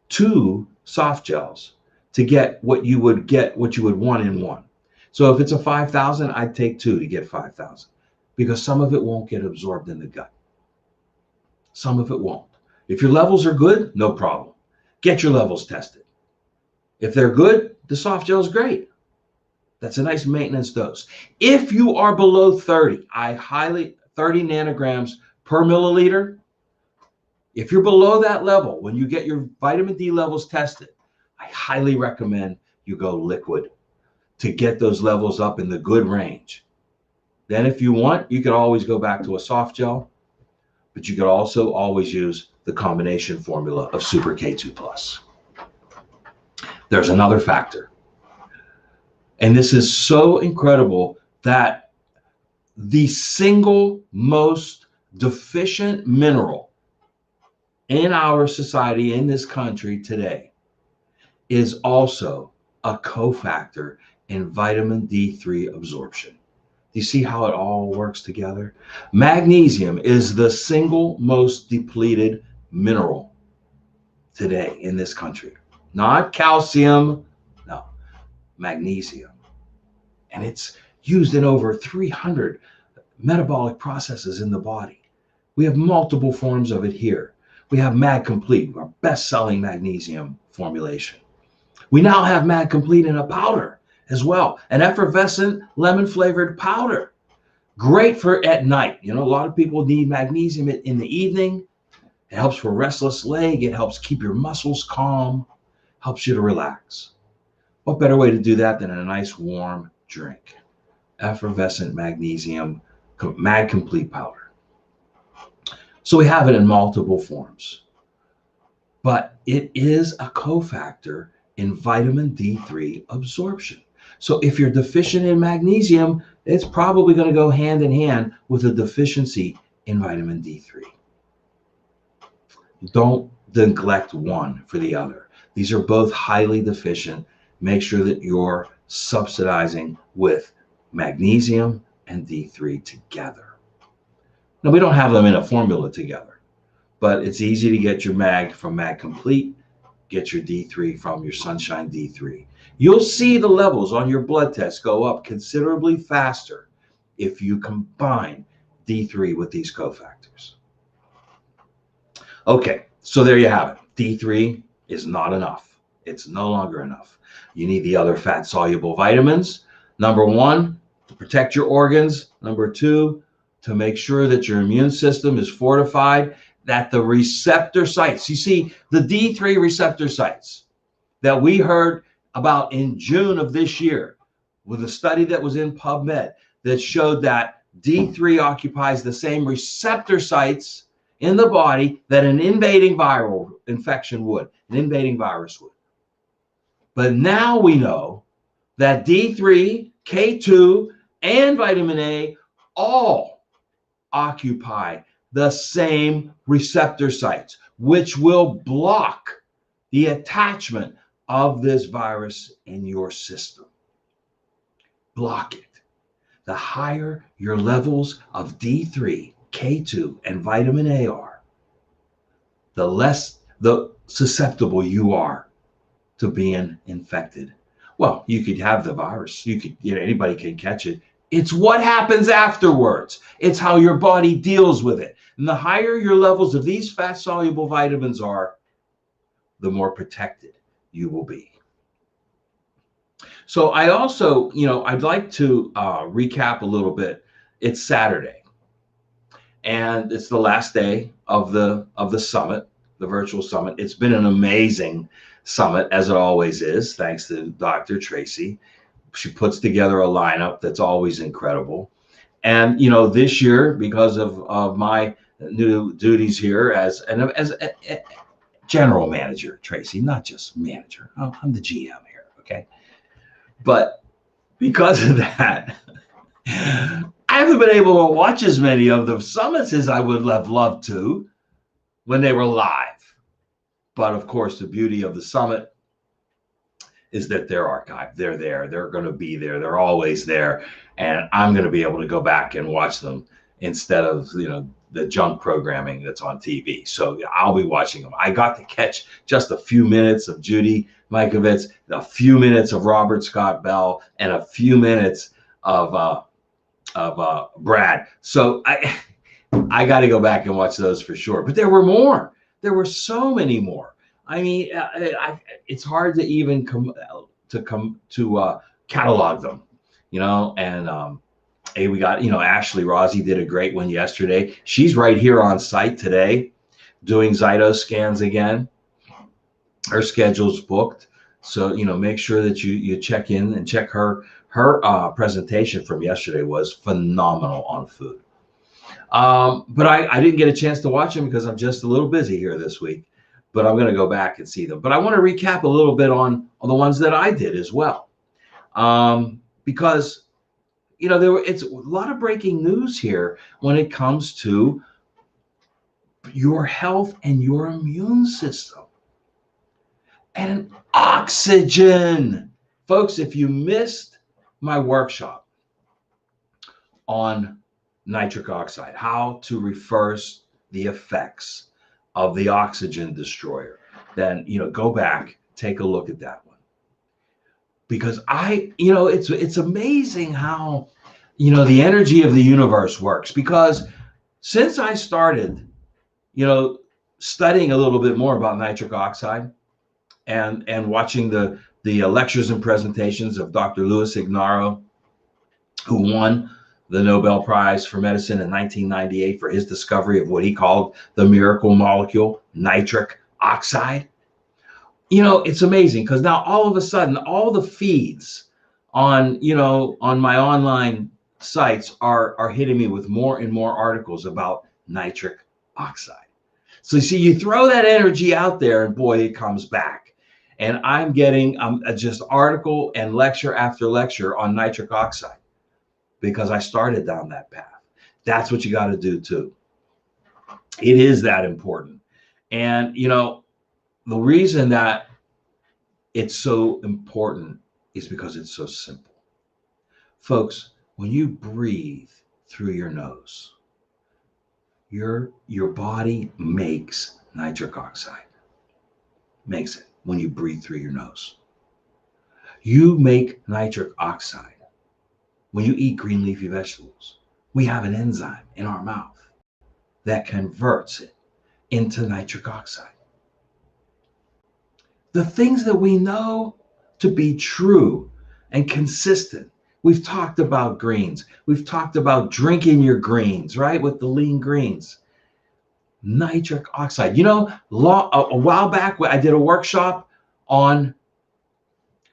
2 soft gels to get what you would want in one. So if it's a 5,000, I'd take 2 to get 5,000 because some of it won't get absorbed in the gut. Some of it won't. If your levels are good, no problem. Get your levels tested. If they're good, the soft gel is great. That's a nice maintenance dose. If you are below 30, 30 nanograms per milliliter. If you're below that level, when you get your vitamin D levels tested, I highly recommend you go liquid. to get those levels up in the good range. Then if you want, you could always go back to a soft gel, but you could also always use the combination formula of Super K2 Plus. There's another factor. And this is so incredible that the single most deficient mineral in our society, in this country today, is also a cofactor in vitamin D3 absorption. Do you see how it all works together? Magnesium is the single most depleted mineral today in this country. Not calcium, no, magnesium. And it's used in over 300 metabolic processes in the body. We have multiple forms of it here. We have Mag Complete, our best-selling magnesium formulation. We now have Mag Complete in a powder as well, an effervescent lemon-flavored powder. Great for at night. You know, a lot of people need magnesium in the evening. It helps for restless leg. It helps keep your muscles calm, helps you to relax. What better way to do that than in a nice warm drink? Effervescent magnesium Mag Complete powder. So we have it in multiple forms, but it is a cofactor in vitamin D3 absorption. So if you're deficient in magnesium, it's probably going to go hand in hand with a deficiency in vitamin D3. Don't neglect one for the other. These are both highly deficient. Make sure that you're subsidizing with magnesium and D3 together. Now, we don't have them in a formula together, but it's easy to get your Mag from Mag Complete, get your D3 from your Sunshine D3. You'll see the levels on your blood test go up considerably faster if you combine D3 with these cofactors. Okay, so there you have it. D3 is not enough. It's no longer enough. You need the other fat-soluble vitamins. Number one, to protect your organs. Number two, to make sure that your immune system is fortified, that the receptor sites, you see, the D3 receptor sites that we heard about in June of this year with a study that was in PubMed that showed that D3 occupies the same receptor sites in the body that an invading viral infection would, an invading virus would. But now we know that D3, K2, and vitamin A all occupy the same receptor sites, which will block the attachment of this virus in your system. Block it. The higher your levels of D3, K2, and vitamin A are, the less susceptible you are to being infected. Well, you could have the virus. Anybody can catch it. It's what happens afterwards. It's how your body deals with it. And the higher your levels of these fat-soluble vitamins are, the more protected you will be. So I also, I'd like to recap a little bit. It's Saturday, and it's the last day of the summit, the virtual summit. It's been an amazing summit, as it always is, thanks to Dr. Tracy. She puts together a lineup that's always incredible. And, this year, because of my new duties here as a general manager, Tracy, not just manager. I'm the GM here, okay? But because of that, I haven't been able to watch as many of the summits as I would have loved to when they were live. But of course, the beauty of the summit is that they're archived. They're there. They're going to be there. They're always there. And I'm going to be able to go back and watch them instead of, the junk programming that's on TV. So I'll be watching them. I got to catch just a few minutes of Judy Mikovits, a few minutes of Robert Scott Bell, and a few minutes of Brad. So I got to go back and watch those for sure. But there were more. There were so many more. I mean, it's hard to even catalog them, and hey, we got, Ashley Rossi did a great one yesterday. She's right here on site today doing Zyto scans again. Her schedule's booked. So, make sure that you check in and check her presentation from yesterday was phenomenal on food. But I didn't get a chance to watch them because I'm just a little busy here this week, but I'm going to go back and see them. But I want to recap a little bit on the ones that I did as well. Because, it's a lot of breaking news here when it comes to your health and your immune system. And oxygen. Folks, if you missed my workshop on nitric oxide, how to reverse the effects of the oxygen destroyer, then, go back, take a look at that one. Because it's amazing how, the energy of the universe works. Because since I started, studying a little bit more about nitric oxide and watching the lectures and presentations of Dr. Louis Ignarro, who won the Nobel Prize for Medicine in 1998 for his discovery of what he called the miracle molecule, nitric oxide. It's amazing because now all of a sudden, all the feeds on my online sites are hitting me with more and more articles about nitric oxide. So you throw that energy out there and boy, it comes back. And I'm getting just article and lecture after lecture on nitric oxide because I started down that path. That's what you got to do too. It is that important. And, the reason that it's so important is because it's so simple. Folks, when you breathe through your nose, your body makes nitric oxide. Makes it when you breathe through your nose. You make nitric oxide when you eat green leafy vegetables. We have an enzyme in our mouth that converts it into nitric oxide. The things that we know to be true and consistent. We've talked about greens. We've talked about drinking your greens, right? With the lean greens. Nitric oxide. A while back, I did a workshop on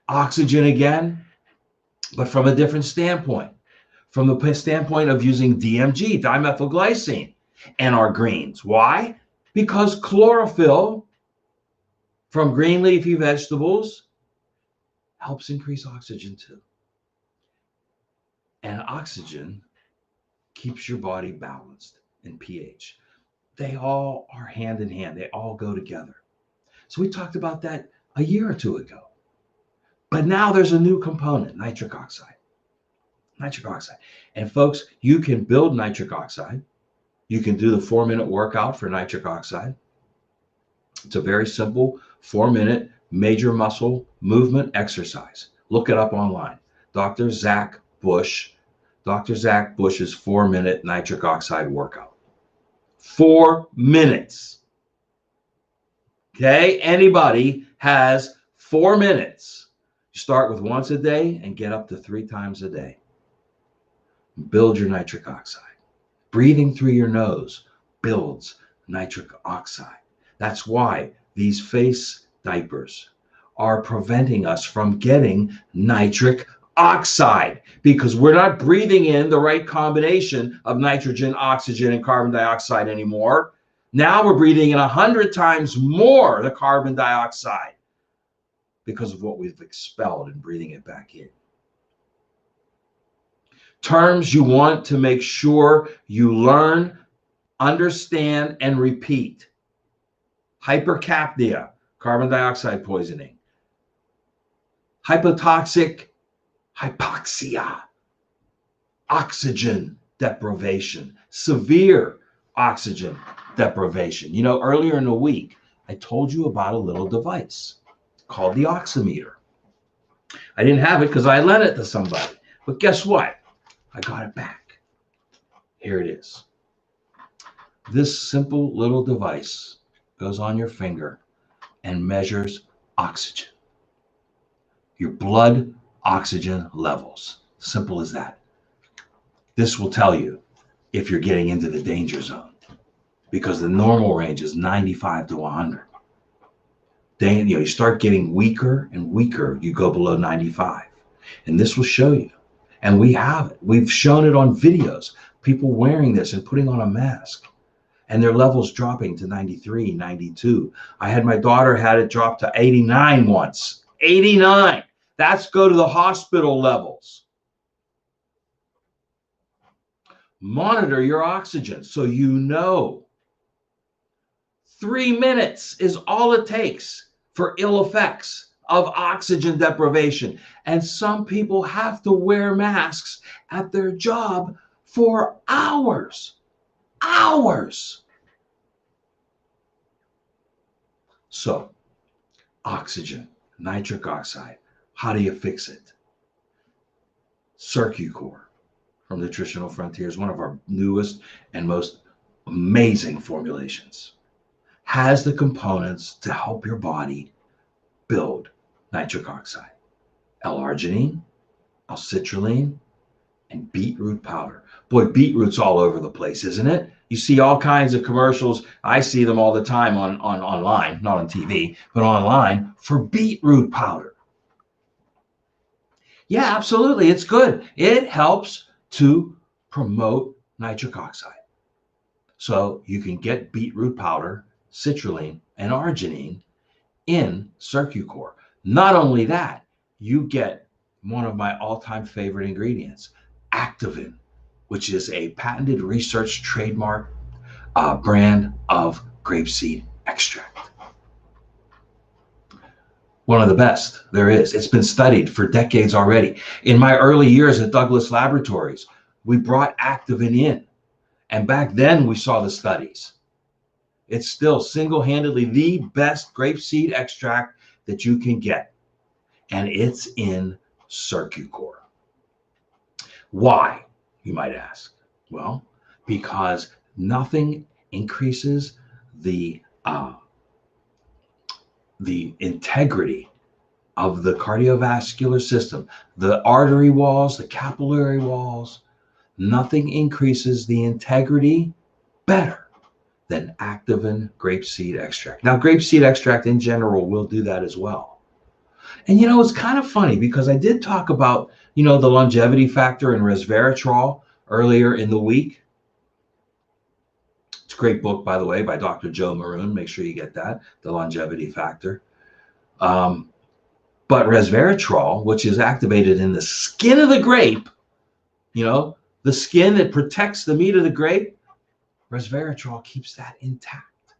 oxygen again, but from a different standpoint. From the standpoint of using DMG, dimethylglycine, and our greens. Why? Because chlorophyll from green leafy vegetables helps increase oxygen too. And oxygen keeps your body balanced in pH. They all are hand in hand. They all go together. So we talked about that a year or two ago. But now there's a new component, nitric oxide. Nitric oxide. And folks, you can build nitric oxide. You can do the 4-minute workout for nitric oxide. It's a very simple 4-minute major muscle movement exercise. Look it up online. Dr. Zach Bush's 4-minute nitric oxide workout. 4 minutes. Okay, anybody has 4 minutes. You start with once a day and get up to 3 times a day. Build your nitric oxide. Breathing through your nose builds nitric oxide. That's why these face diapers are preventing us from getting nitric oxide, because we're not breathing in the right combination of nitrogen, oxygen, and carbon dioxide anymore. Now we're breathing in 100 times more the carbon dioxide because of what we've expelled and breathing it back in. Terms you want to make sure you learn, understand, and repeat. Hypercapnia, carbon dioxide poisoning. Hypotoxic hypoxia, oxygen deprivation, severe oxygen deprivation. Earlier in the week, I told you about a little device called the oximeter. I didn't have it because I lent it to somebody. But guess what? I got it back. Here it is. This simple little device goes on your finger and measures oxygen. Your blood oxygen levels. Simple as that. This will tell you if you're getting into the danger zone, because the normal range is 95 to 100. then you start getting weaker and weaker. You go below 95, and this will show you. And we have it. We've shown it on videos. People wearing this and putting on a mask, and their levels dropping to 93, 92. I had my daughter had it drop to 89 once. 89. That's go to the hospital levels. Monitor your oxygen so you know. 3 minutes is all it takes for ill effects of oxygen deprivation. And some people have to wear masks at their job for hours. Hours. So, oxygen, nitric oxide, how do you fix it? CircuCore from Nutritional Frontiers, one of our newest and most amazing formulations, has the components to help your body build nitric oxide: L-arginine, L-citrulline, and beetroot powder. Boy, beetroot's all over the place, isn't it? You see all kinds of commercials. I see them all the time on online, not on TV, but online, for beetroot powder. Yeah, absolutely. It's good. It helps to promote nitric oxide. So you can get beetroot powder, citrulline, and arginine in CircuCore. Not only that, you get one of my all-time favorite ingredients, Activin, which is a patented research trademark brand of grapeseed extract. One of the best there is. It's been studied for decades already. In my early years at Douglas Laboratories, we brought Activin in, and back then we saw the studies. It's still single-handedly the best grapeseed extract that you can get, and it's in CircuCore. Why, you might ask? Well, because nothing increases the integrity of the cardiovascular system, the artery walls, the capillary walls. Nothing increases the integrity better than Activin grapeseed extract. Now, grapeseed extract in general will do that as well. And it's kind of funny because I did talk about, the longevity factor in resveratrol earlier in the week. It's a great book, by the way, by Dr. Joe Maroon. Make sure you get that, The Longevity Factor. But resveratrol, which is activated in the skin of the grape, the skin that protects the meat of the grape, resveratrol keeps that intact.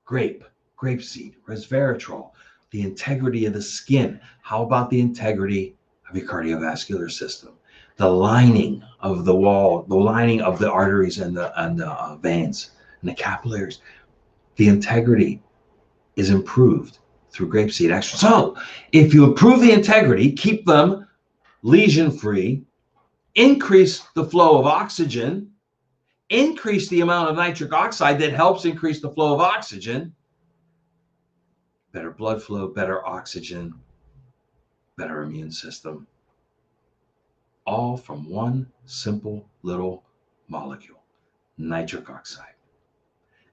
Grapeseed, resveratrol, the integrity of the skin. How about the integrity of your cardiovascular system? The lining of the wall, the lining of the arteries and the veins and the capillaries. The integrity is improved through grapeseed extract. So if you improve the integrity, keep them lesion-free, increase the flow of oxygen, increase the amount of nitric oxide that helps increase the flow of oxygen, better blood flow, better oxygen, better immune system, all from one simple little molecule, nitric oxide.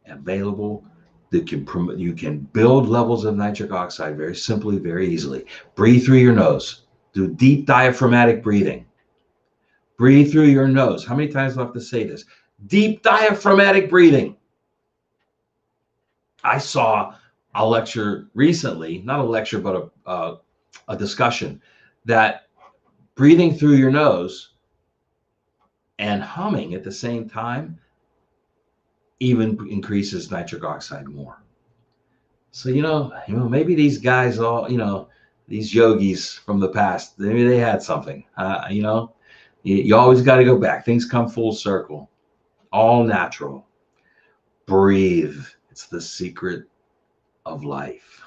Available, you can build levels of nitric oxide very simply, very easily. Breathe through your nose. Do deep diaphragmatic breathing. Breathe through your nose. How many times do I have to say this? Deep diaphragmatic breathing. I saw a lecture recently, not a lecture, but a discussion that breathing through your nose and humming at the same time even increases nitric oxide more. So, maybe these guys these yogis from the past, maybe they had something, you always got to go back. Things come full circle, all natural. Breathe. It's the secret of life.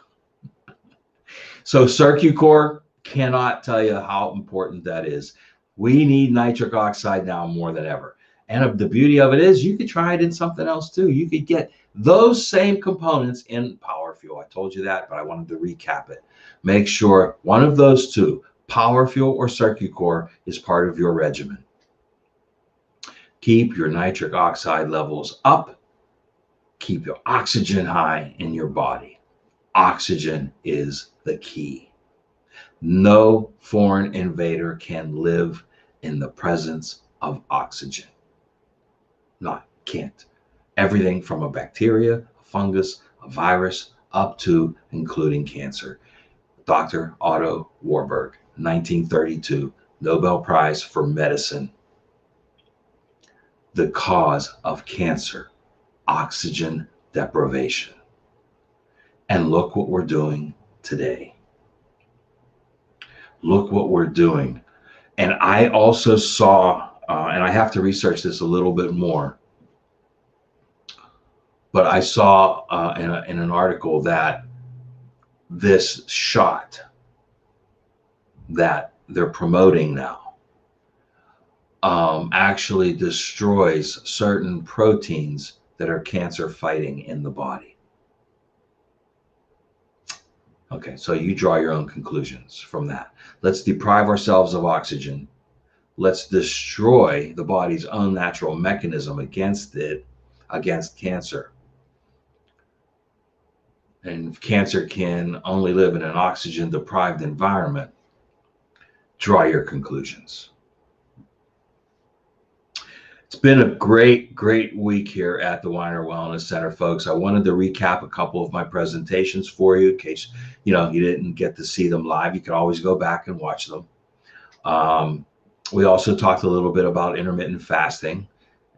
So CircuCore, cannot tell you how important that is. We need nitric oxide now more than ever. And the beauty of it is you could try it in something else too. You could get those same components in Power Fuel. I told you that, but I wanted to recap it. Make sure one of those two, Power Fuel or CircuCore, is part of your regimen. Keep your nitric oxide levels up. Keep your oxygen high in your body. Oxygen is the key. No foreign invader can live in the presence of oxygen. Can't. Everything from a bacteria, a fungus, a virus, up to including cancer. Dr. Otto Warburg, 1932, Nobel Prize for Medicine. The cause of cancer, oxygen deprivation. And look what we're doing today. Look what we're doing. And I also saw, and I have to research this a little bit more, but I saw in an article that this shot that they're promoting now actually destroys certain proteins that are cancer fighting in the body. Okay, so you draw your own conclusions from that. Let's deprive ourselves of oxygen. Let's destroy the body's own natural mechanism against cancer. And cancer can only live in an oxygen deprived environment. Draw your conclusions. It's been a great week here at the Weiner Wellness Center, folks. I wanted to recap a couple of my presentations for you in case you didn't get to see them live. You can always go back and watch them. We also talked a little bit about intermittent fasting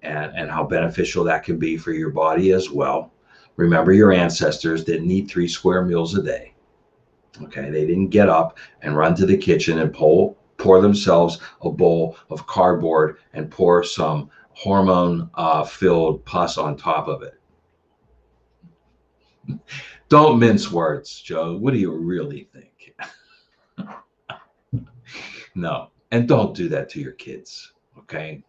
and how beneficial that can be for your body as well. Remember, your ancestors didn't eat 3 square meals a day. Okay, they didn't get up and run to the kitchen and pour themselves a bowl of cardboard and pour some hormone-filled pus on top of it. Don't mince words, Joe. What do you really think? No, and don't do that to your kids, okay?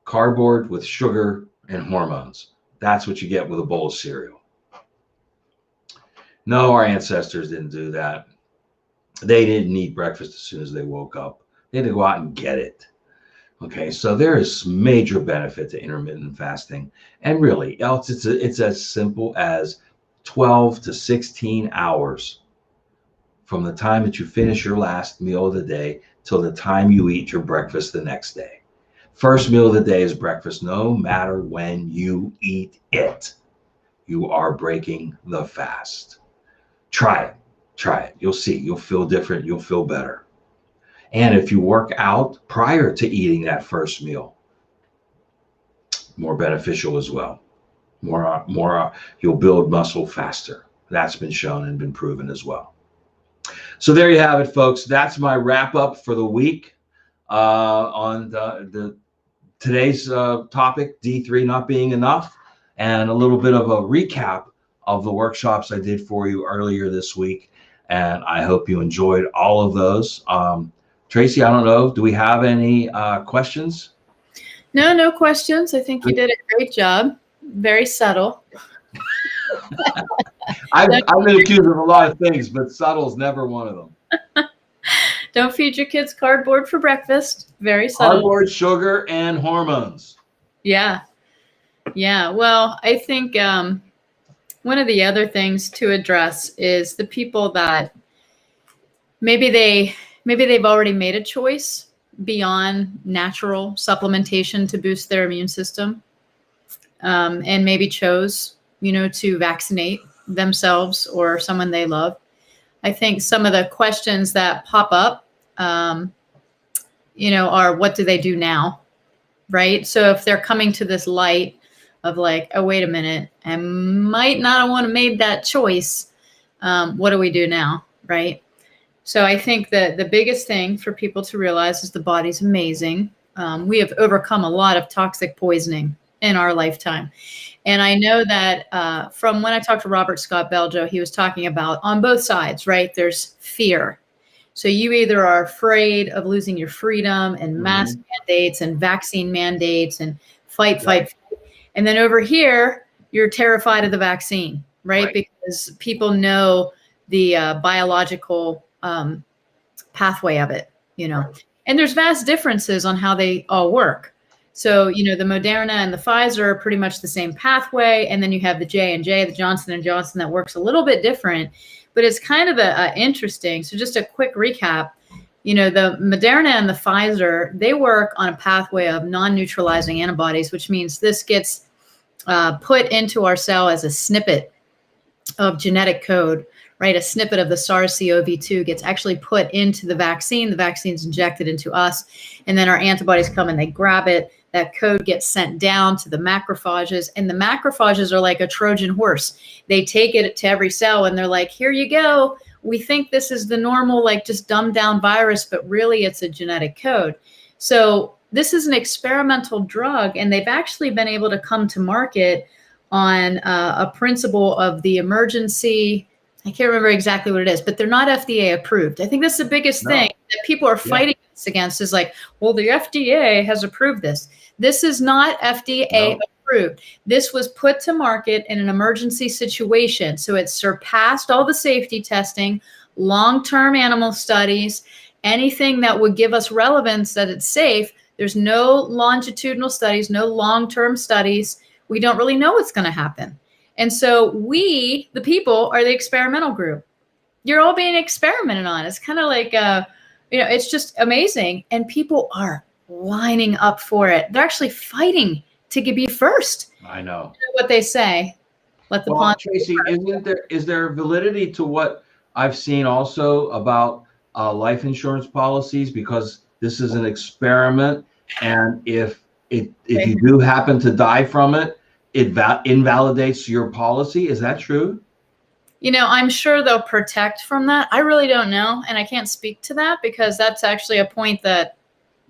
Cardboard with sugar and hormones. That's what you get with a bowl of cereal. No, our ancestors didn't do that. They didn't eat breakfast as soon as they woke up. They had to go out and get it. Okay, so there is major benefit to intermittent fasting. And really, it's as simple as 12 to 16 hours from the time that you finish your last meal of the day till the time you eat your breakfast the next day. First meal of the day is breakfast, no matter when you eat it. You are breaking the fast. Try it. You'll see. You'll feel different. You'll feel better. And if you work out prior to eating that first meal, more beneficial as well. You'll build muscle faster. That's been shown and been proven as well. So there you have it, folks. That's my wrap up for the week on today's topic, D3 not being enough, and a little bit of a recap of the workshops I did for you earlier this week. And I hope you enjoyed all of those. Tracy, I don't know, do we have any questions? No questions. I think you did a great job. Very subtle. I've been accused of a lot of things, but subtle's never one of them. Don't feed your kids cardboard for breakfast. Very subtle. Cardboard, sugar, and hormones. Yeah. Well, I think one of the other things to address is the people that maybe they've already made a choice beyond natural supplementation to boost their immune system, and maybe chose, to vaccinate themselves or someone they love. I think some of the questions that pop up, are what do they do now, right? So if they're coming to this light of like, oh, wait a minute, I might not want to make that choice. What do we do now, right? So I think that the biggest thing for people to realize is the body's amazing. We have overcome a lot of toxic poisoning in our lifetime. And I know that from when I talked to Robert Scott Beljo, he was talking about on both sides, right? There's fear. So you either are afraid of losing your freedom and mask mandates and vaccine mandates and fight. And then over here, you're terrified of the vaccine, right? Because people know the biological pathway of it, And there's vast differences on how they all work. So, the Moderna and the Pfizer are pretty much the same pathway. And then you have the J&J, the Johnson & Johnson, that works a little bit different, but it's kind of interesting. So just a quick recap, the Moderna and the Pfizer, they work on a pathway of non-neutralizing antibodies, which means this gets put into our cell as a snippet of genetic code, right? A snippet of the SARS-CoV-2 gets actually put into the vaccine. The vaccine's injected into us, and then our antibodies come and they grab it. That code gets sent down to the macrophages, and the macrophages are like a Trojan horse. They take it to every cell and they're like, here you go. We think this is the normal, like just dumbed down virus, but really it's a genetic code. So this is an experimental drug, and they've actually been able to come to market on a principle of the emergency. I can't remember exactly what it is, but they're not FDA approved. I think that's the biggest thing that people are fighting against is like, well, the FDA has approved this. This is not FDA approved. This was put to market in an emergency situation. So it surpassed all the safety testing, long-term animal studies, anything that would give us relevance that it's safe. There's no longitudinal studies, no long-term studies. We don't really know what's going to happen. And so we, the people, are the experimental group. You're all being experimented on. It's kind of like, it's just amazing. And people are lining up for it. They're actually fighting to be first. I know. You know what they say. Let the pond. Tracy, is there validity to what I've seen also about life insurance policies? Because this is an experiment, and if you do happen to die from it, it invalidates your policy. Is that true? I'm sure they'll protect from that. I really don't know. And I can't speak to that because that's actually a point that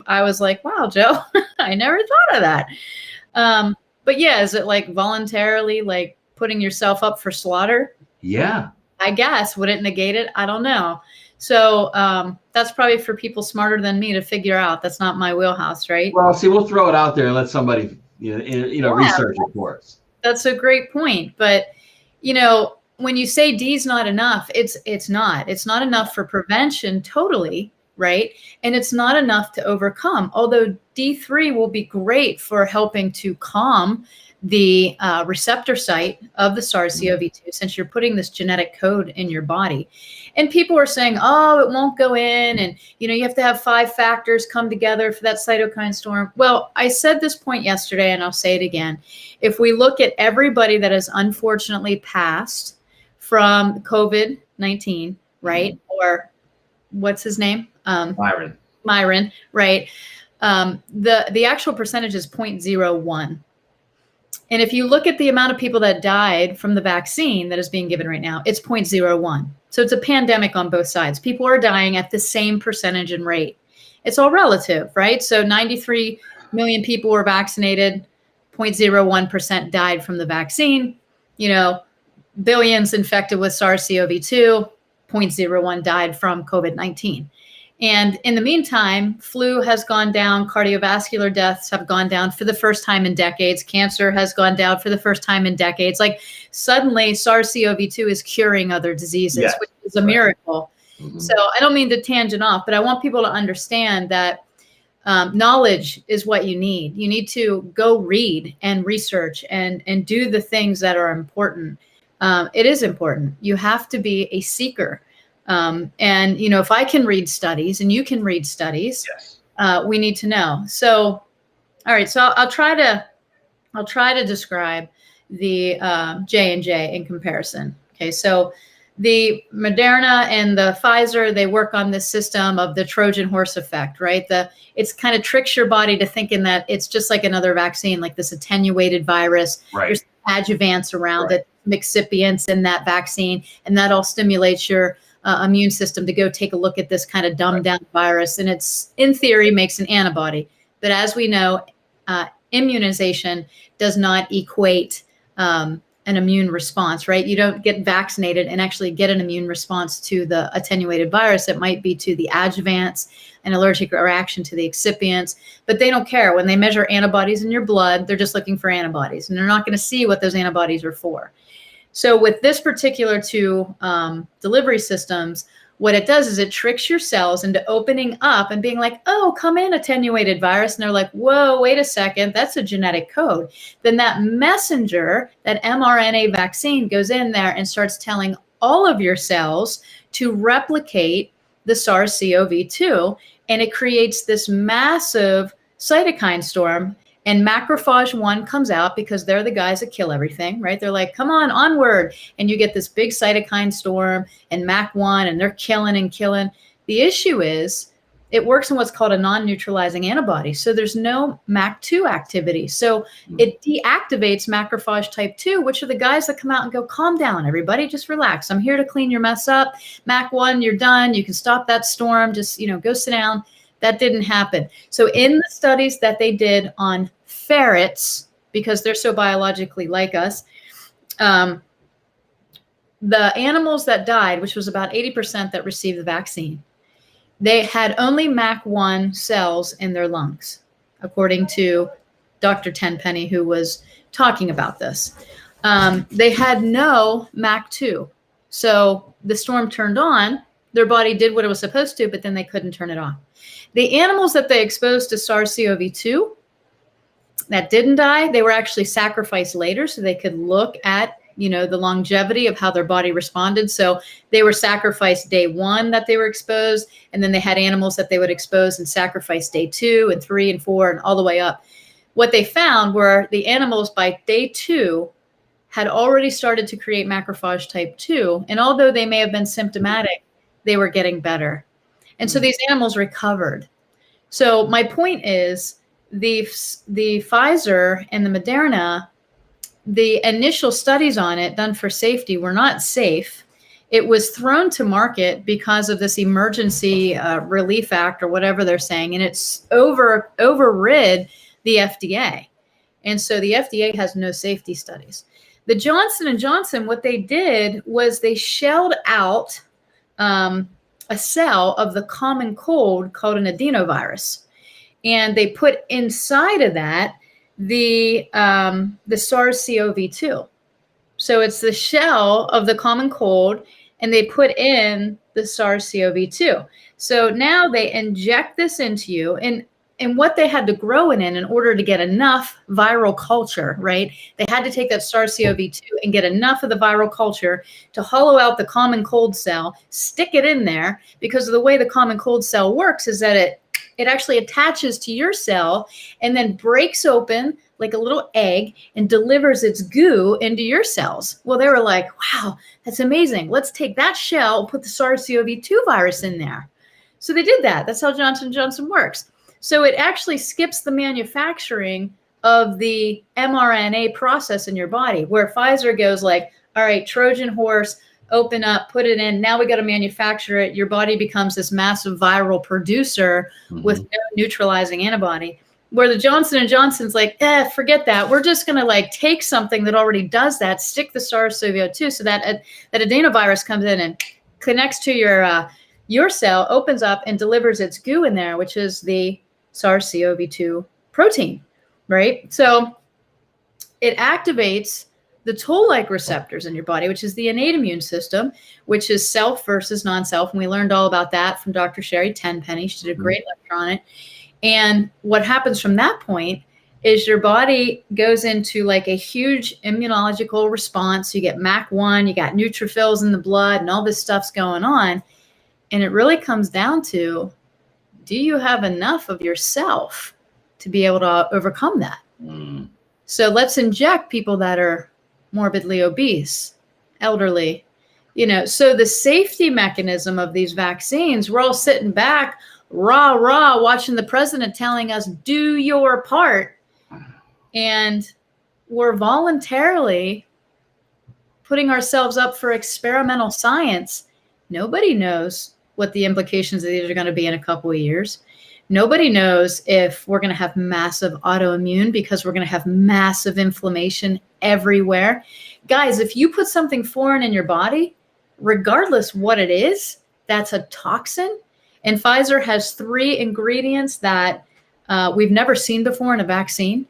I was like, wow, Joe, I never thought of that. But yeah, is it like voluntarily like putting yourself up for slaughter? Yeah. I guess. Would it negate it? I don't know. So that's probably for people smarter than me to figure out. That's not my wheelhouse, right? Well, see, we'll throw it out there and let somebody research it for us. That's a great point. But, when you say D's not enough, it's not. It's not enough for prevention totally, right? And it's not enough to overcome. Although D3 will be great for helping to calm the receptor site of the SARS-CoV-2 since you're putting this genetic code in your body. And people are saying, oh, it won't go in. And, you have to have 5 factors come together for that cytokine storm. Well, I said this point yesterday, and I'll say it again. If we look at everybody that has unfortunately passed from COVID-19, right? Or what's his name? Myron, right? The actual percentage is 0.01. And if you look at the amount of people that died from the vaccine that is being given right now, it's 0.01. So it's a pandemic on both sides. People are dying at the same percentage and rate. It's all relative, right? So 93 million people were vaccinated, 0.01% died from the vaccine. Billions infected with SARS-CoV-2, 0.01 died from COVID-19. And in the meantime, flu has gone down, cardiovascular deaths have gone down for the first time in decades, cancer has gone down for the first time in decades. Like suddenly SARS-CoV-2 is curing other diseases, which is a miracle. Mm-hmm. So I don't mean to tangent off, but I want people to understand that knowledge is what you need. You need to go read and research and do the things that are important. It is important. You have to be a seeker. And, if I can read studies and you can read studies, we need to know. So, all right. So I'll try to describe the J&J in comparison. Okay. So the Moderna and the Pfizer, they work on this system of the Trojan horse effect, right? It's kind of tricks your body to thinking that it's just like another vaccine, like this attenuated virus. Right. There's adjuvants around it, excipients in that vaccine, and that all stimulates your immune system to go take a look at this kind of dumbed down virus. And it's, in theory, makes an antibody. But as we know, immunization does not equate an immune response, right? You don't get vaccinated and actually get an immune response to the attenuated virus. It might be to the adjuvants, an allergic reaction to the excipients, but they don't care. When they measure antibodies in your blood, they're just looking for antibodies, and they're not going to see what those antibodies are for. So with this particular 2 delivery systems, what it does is it tricks your cells into opening up and being like, oh, come in, attenuated virus. And they're like, whoa, wait a second, that's a genetic code. Then that messenger, that mRNA vaccine goes in there and starts telling all of your cells to replicate the SARS-CoV-2. And it creates this massive cytokine storm. And macrophage 1 comes out because they're the guys that kill everything, right? They're like, come on, onward. And you get this big cytokine storm and MAC1, and they're killing and killing. The issue is it works in what's called a non-neutralizing antibody. So there's no MAC2 activity. So it deactivates macrophage type 2, which are the guys that come out and go, calm down, everybody, just relax. I'm here to clean your mess up. MAC1, you're done. You can stop that storm. Just, go sit down. That didn't happen. So in the studies that they did on ferrets, because they're so biologically like us, the animals that died, which was about 80% that received the vaccine, they had only MAC1 cells in their lungs, according to Dr. Tenpenny, who was talking about this. They had no MAC2. So the storm turned on, their body did what it was supposed to, but then they couldn't turn it off. The animals that they exposed to SARS-CoV-2 that didn't die, they were actually sacrificed later so they could look at, the longevity of how their body responded. So they were sacrificed day 1 that they were exposed, and then they had animals that they would expose and sacrifice day 2 and 3 and 4 and all the way up. What they found were the animals by day 2 had already started to create macrophage type 2, and although they may have been symptomatic, they were getting better. And so these animals recovered. So my point is the Pfizer and the Moderna, the initial studies on it done for safety were not safe. It was thrown to market because of this Emergency Relief Act or whatever they're saying, and it's overrid the FDA. And so the FDA has no safety studies. The Johnson & Johnson, what they did was they shelled out a cell of the common cold called an adenovirus. And they put inside of that the SARS-CoV-2. So it's the shell of the common cold, and they put in the SARS-CoV-2. So now they inject this into you, and what they had to grow it in order to get enough viral culture, right? They had to take that SARS-CoV-2 and get enough of the viral culture to hollow out the common cold cell, stick it in there, because of the way the common cold cell works is that it actually attaches to your cell and then breaks open like a little egg and delivers its goo into your cells. Well, they were like, wow, that's amazing. Let's take that shell and put the SARS-CoV-2 virus in there. So they did that. That's how Johnson & Johnson works. So it actually skips the manufacturing of the mRNA process in your body, where Pfizer goes like, all right, Trojan horse, open up, put it in. Now we got to manufacture it. Your body becomes this massive viral producer with no neutralizing antibody. Where the Johnson & Johnson's like, forget that. We're just going to take something that already does that, stick the SARS-CoV-2 so that adenovirus comes in and connects to your cell, opens up and delivers its goo in there, which is the SARS-CoV-2 protein, right? So it activates the toll-like receptors in your body, which is the innate immune system, which is self versus non-self. And we learned all about that from Dr. Sherry Tenpenny. She did a great lecture on it. And what happens from that point is your body goes into a huge immunological response. You get MAC1, you got neutrophils in the blood, and all this stuff's going on. And it really comes down to, do you have enough of yourself to be able to overcome that? So let's inject people that are morbidly obese, elderly, so the safety mechanism of these vaccines, we're all sitting back, rah, watching the president telling us, do your part. And we're voluntarily putting ourselves up for experimental science. Nobody knows what the implications of these are going to be in a couple of years. Nobody knows if we're going to have massive autoimmune because we're going to have massive inflammation everywhere. Guys, if you put something foreign in your body, regardless what it is, that's a toxin. And Pfizer has 3 ingredients that we've never seen before in a vaccine.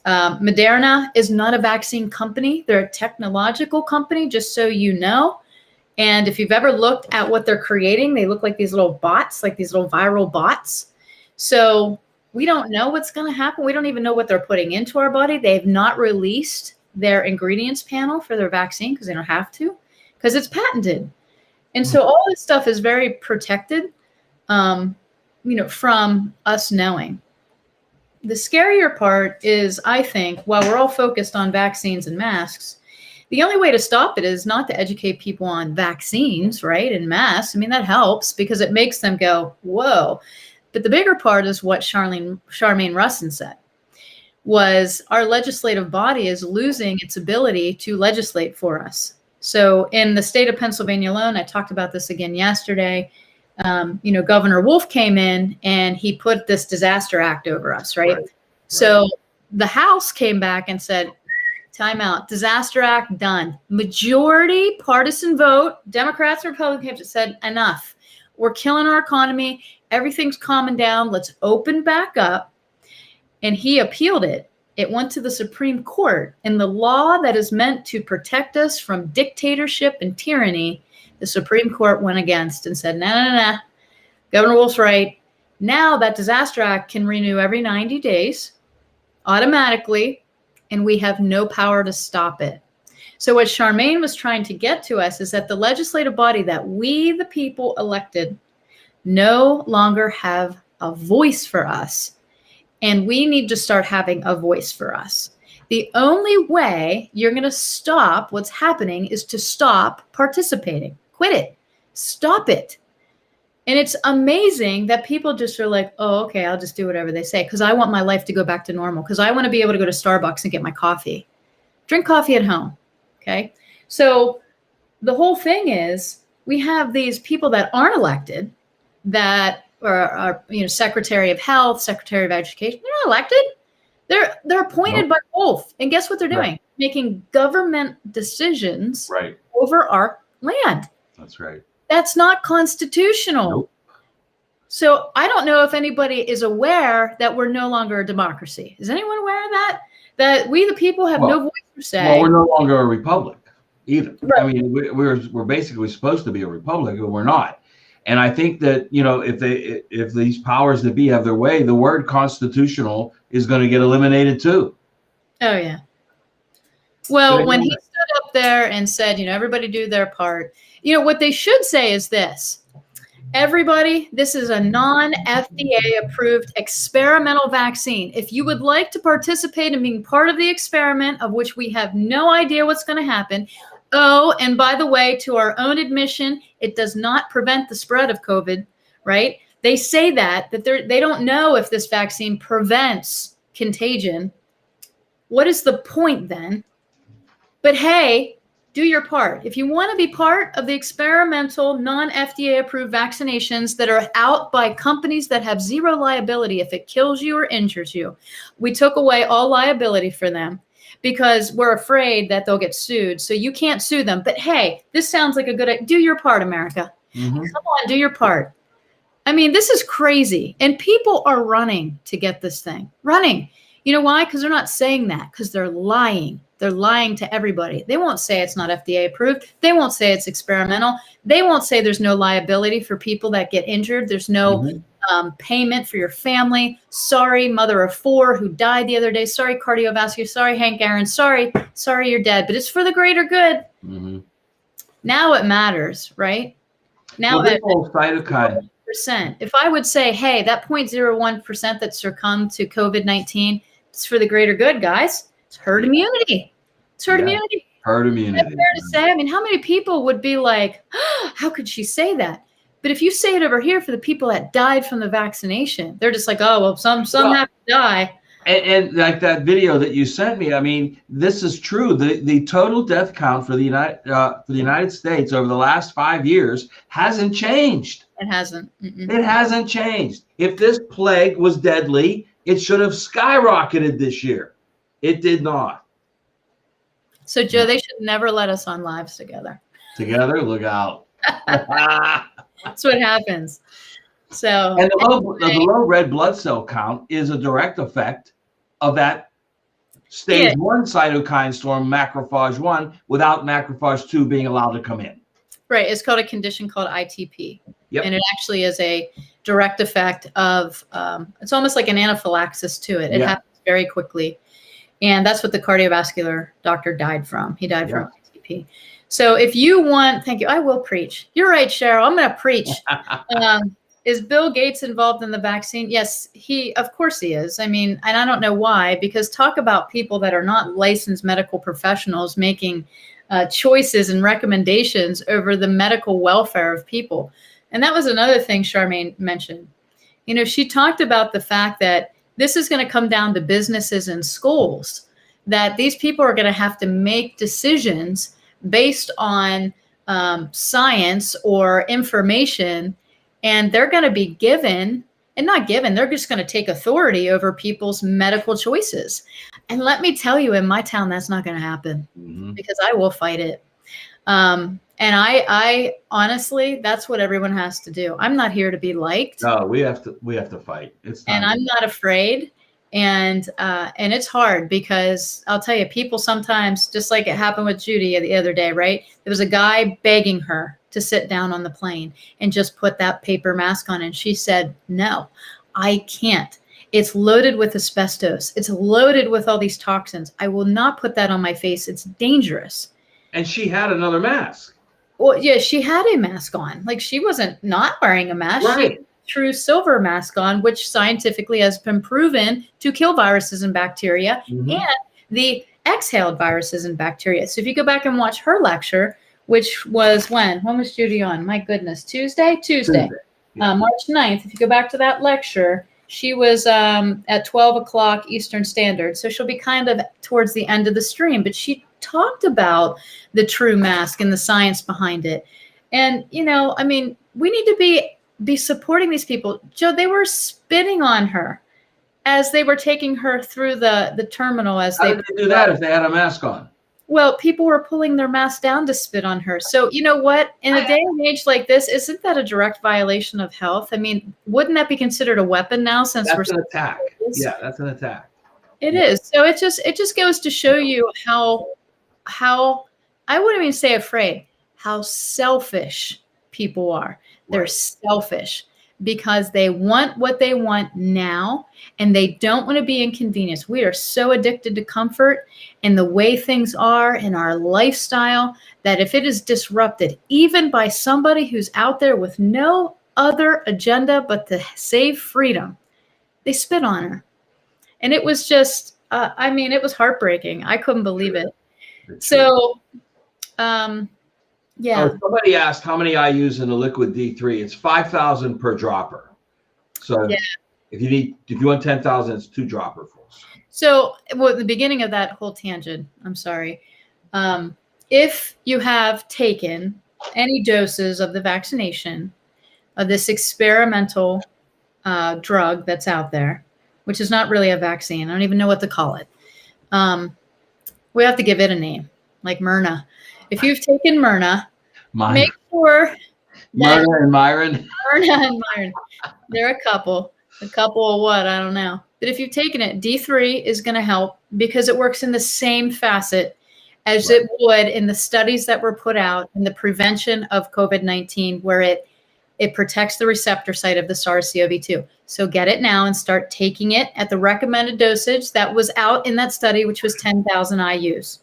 Moderna is not a vaccine company. They're a technological company, just so you know. And if you've ever looked at what they're creating, they look like these little bots, like these little viral bots. So we don't know what's going to happen. We don't even know what they're putting into our body. They've not released their ingredients panel for their vaccine because they don't have to, because it's patented. And so all this stuff is very protected, from us knowing. The scarier part is, I think, while we're all focused on vaccines and masks, the only way to stop it is not to educate people on vaccines, right, and masks. I mean, that helps because it makes them go, whoa. But the bigger part is what Charmaine Russin said, was our legislative body is losing its ability to legislate for us. So in the state of Pennsylvania alone, I talked about this again yesterday, Governor Wolf came in and he put this disaster act over us, right? So the House came back and said, time out, disaster act done. Majority partisan vote, Democrats and Republicans said, enough. We're killing our economy. Everything's calming down. Let's open back up. And he appealed it. It went to the Supreme Court. And the law that is meant to protect us from dictatorship and tyranny, the Supreme Court went against and said, no. Governor Wolf's right. Now that disaster act can renew every 90 days automatically, and we have no power to stop it. So what Charmaine was trying to get to us is that the legislative body that we, the people, elected, no longer have a voice for us. And we need to start having a voice for us. The only way you're going to stop what's happening is to stop participating. Quit it. Stop it. And it's amazing that people just are like, oh, okay, I'll just do whatever they say because I want my life to go back to normal, because I want to be able to go to Starbucks and get my coffee. Drink coffee at home. Okay. So the whole thing is we have these people that aren't elected that are Secretary of Health, Secretary of Education. They're not elected. They're appointed by both. And guess what they're doing? Right. Making government decisions over our land. That's right. That's not constitutional. Nope. So I don't know if anybody is aware that we're no longer a democracy. Is anyone aware of that? That we, the people, have no voice to say. Well, we're no longer a republic either. Right. I mean, we're basically supposed to be a republic, but we're not. And I think that, if these powers that be have their way, the word constitutional is going to get eliminated too. Oh, yeah. Well, when he stood up there and said, everybody do their part, what they should say is this. Everybody, this is a non-FDA approved experimental vaccine. If you would like to participate in being part of the experiment, of which we have no idea what's going to happen. Oh, and by the way, to our own admission, it does not prevent the spread of COVID, right? They say that they don't know if this vaccine prevents contagion. What is the point then? But hey, do your part. If you want to be part of the experimental, non-FDA approved vaccinations that are out by companies that have zero liability if it kills you or injures you, we took away all liability for them because we're afraid that they'll get sued. So you can't sue them. But hey, this sounds like a good idea. Do your part, America. Mm-hmm. Come on, do your part. I mean, this is crazy. And people are running to get this thing. Running. You know why? Because they're not saying that. Because they're lying. They're lying to everybody. They won't say it's not FDA approved. They won't say it's experimental. They won't say there's no liability for people that get injured. There's no payment for your family. Sorry, mother of 4 who died the other day. Sorry, cardiovascular. Sorry, Hank Aaron. Sorry, you're dead. But it's for the greater good. Mm-hmm. Now it matters, right? Now that cytokine. If I would say, hey, that 0.01% that succumbed to COVID-19, it's for the greater good, guys. It's herd immunity. It's herd immunity. Herd immunity. That's fair to say. I mean, how many people would be like, oh, how could she say that? But if you say it over here for the people that died from the vaccination, they're just like, oh, well, some have to die. And like that video that you sent me, I mean, this is true. The total death count for the United States over the last 5 years hasn't changed. It hasn't. Mm-mm. It hasn't changed. If this plague was deadly, it should have skyrocketed this year. It did not. So, Joe, they should never let us on lives together. Together? Look out. That's what happens. So, and the low red blood cell count is a direct effect of that stage 1 cytokine storm, macrophage 1, without macrophage 2 being allowed to come in. Right. It's called a condition called ITP. Yep. And it actually is a direct effect of, it's almost like an anaphylaxis to it. It happens very quickly. And that's what the cardiovascular doctor died from. He died from ITP. So if you want, thank you, I will preach. You're right, Cheryl. I'm going to preach. Is Bill Gates involved in the vaccine? Yes, of course he is. I mean, and I don't know why, because talk about people that are not licensed medical professionals making choices and recommendations over the medical welfare of people. And that was another thing Charmaine mentioned. You know, she talked about the fact that this is going to come down to businesses and schools, that these people are going to have to make decisions based on science or information, and they're going to be given, and not given, they're just going to take authority over people's medical choices. And let me tell you, in my town, that's not going to happen because I will fight it. And I honestly, that's what everyone has to do. I'm not here to be liked. No, we have to fight. It's time. And I'm not afraid. And it's hard because I'll tell you, people sometimes, just like it happened with Judy the other day, right? There was a guy begging her to sit down on the plane and just put that paper mask on. And she said, no, I can't. It's loaded with asbestos. It's loaded with all these toxins. I will not put that on my face. It's dangerous. And she had another mask. Well, yeah, she had a mask on. Like, she wasn't not wearing a mask. Right. She had a true silver mask on, which scientifically has been proven to kill viruses and bacteria and the exhaled viruses and bacteria. So if you go back and watch her lecture, which was when was Judy on? My goodness, Tuesday. Yeah. March 9th. If you go back to that lecture, she was at 12 o'clock Eastern Standard. So she'll be kind of towards the end of the stream, but she talked about the true mask and the science behind it. And, you know, I mean, we need to be supporting these people. Joe, they were spitting on her as they were taking her through the terminal. How did they do that if they had a mask on? Well, people were pulling their masks down to spit on her. So, you know what? In a day and age like this, isn't that a direct violation of health? I mean, wouldn't that be considered a weapon now? Since that's an attack. Yeah, that's an attack. It is. So it just goes to show you how I wouldn't even say afraid, how selfish people are. They're selfish because they want what they want now and they don't want to be inconvenienced. We are so addicted to comfort and the way things are in our lifestyle that if it is disrupted, even by somebody who's out there with no other agenda but to save freedom, they spit on her. And it was just, it was heartbreaking. I couldn't believe it. So, yeah. Oh, somebody asked how many I use in the liquid D3. It's 5,000 per dropper. So if you want 10,000, it's 2 dropperfuls. So, at the beginning of that whole tangent, I'm sorry. If you have taken any doses of the vaccination of this experimental drug that's out there, which is not really a vaccine, I don't even know what to call it. We have to give it a name, like Myrna. If you've taken Myrna, make sure Myrna and Myron. They're a couple of what, I don't know. But if you've taken it, D3 is going to help because it works in the same facet as it would in the studies that were put out in the prevention of COVID-19, where it protects the receptor site of the SARS-CoV-2. So get it now and start taking it at the recommended dosage that was out in that study, which was 10,000 IUs.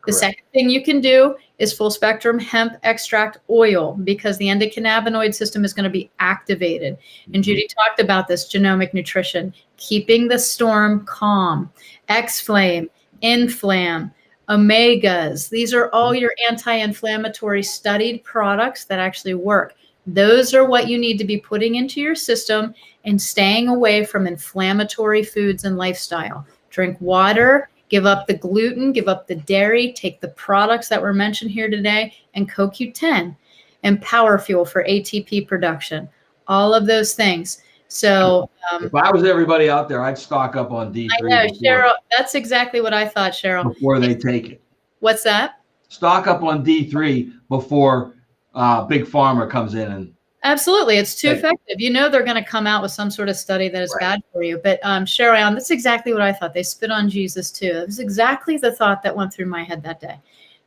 The second thing you can do is full spectrum hemp extract oil because the endocannabinoid system is going to be activated. And Judy talked about this, genomic nutrition, keeping the storm calm, X-Flame, Inflam, Omegas. These are all your anti-inflammatory studied products that actually work. Those are what you need to be putting into your system and staying away from inflammatory foods and lifestyle. Drink water, give up the gluten, give up the dairy, take the products that were mentioned here today, and CoQ10 and Power Fuel for ATP production. All of those things. So if I was everybody out there, I'd stock up on D3. I know, Cheryl, that's exactly what I thought, Cheryl. Before they take it. What's that? Stock up on D3 before Big Pharma comes in and absolutely, it's too effective. You know they're going to come out with some sort of study that is bad for you. But Cheryl, that's exactly what I thought. They spit on Jesus too. It was exactly the thought that went through my head that day.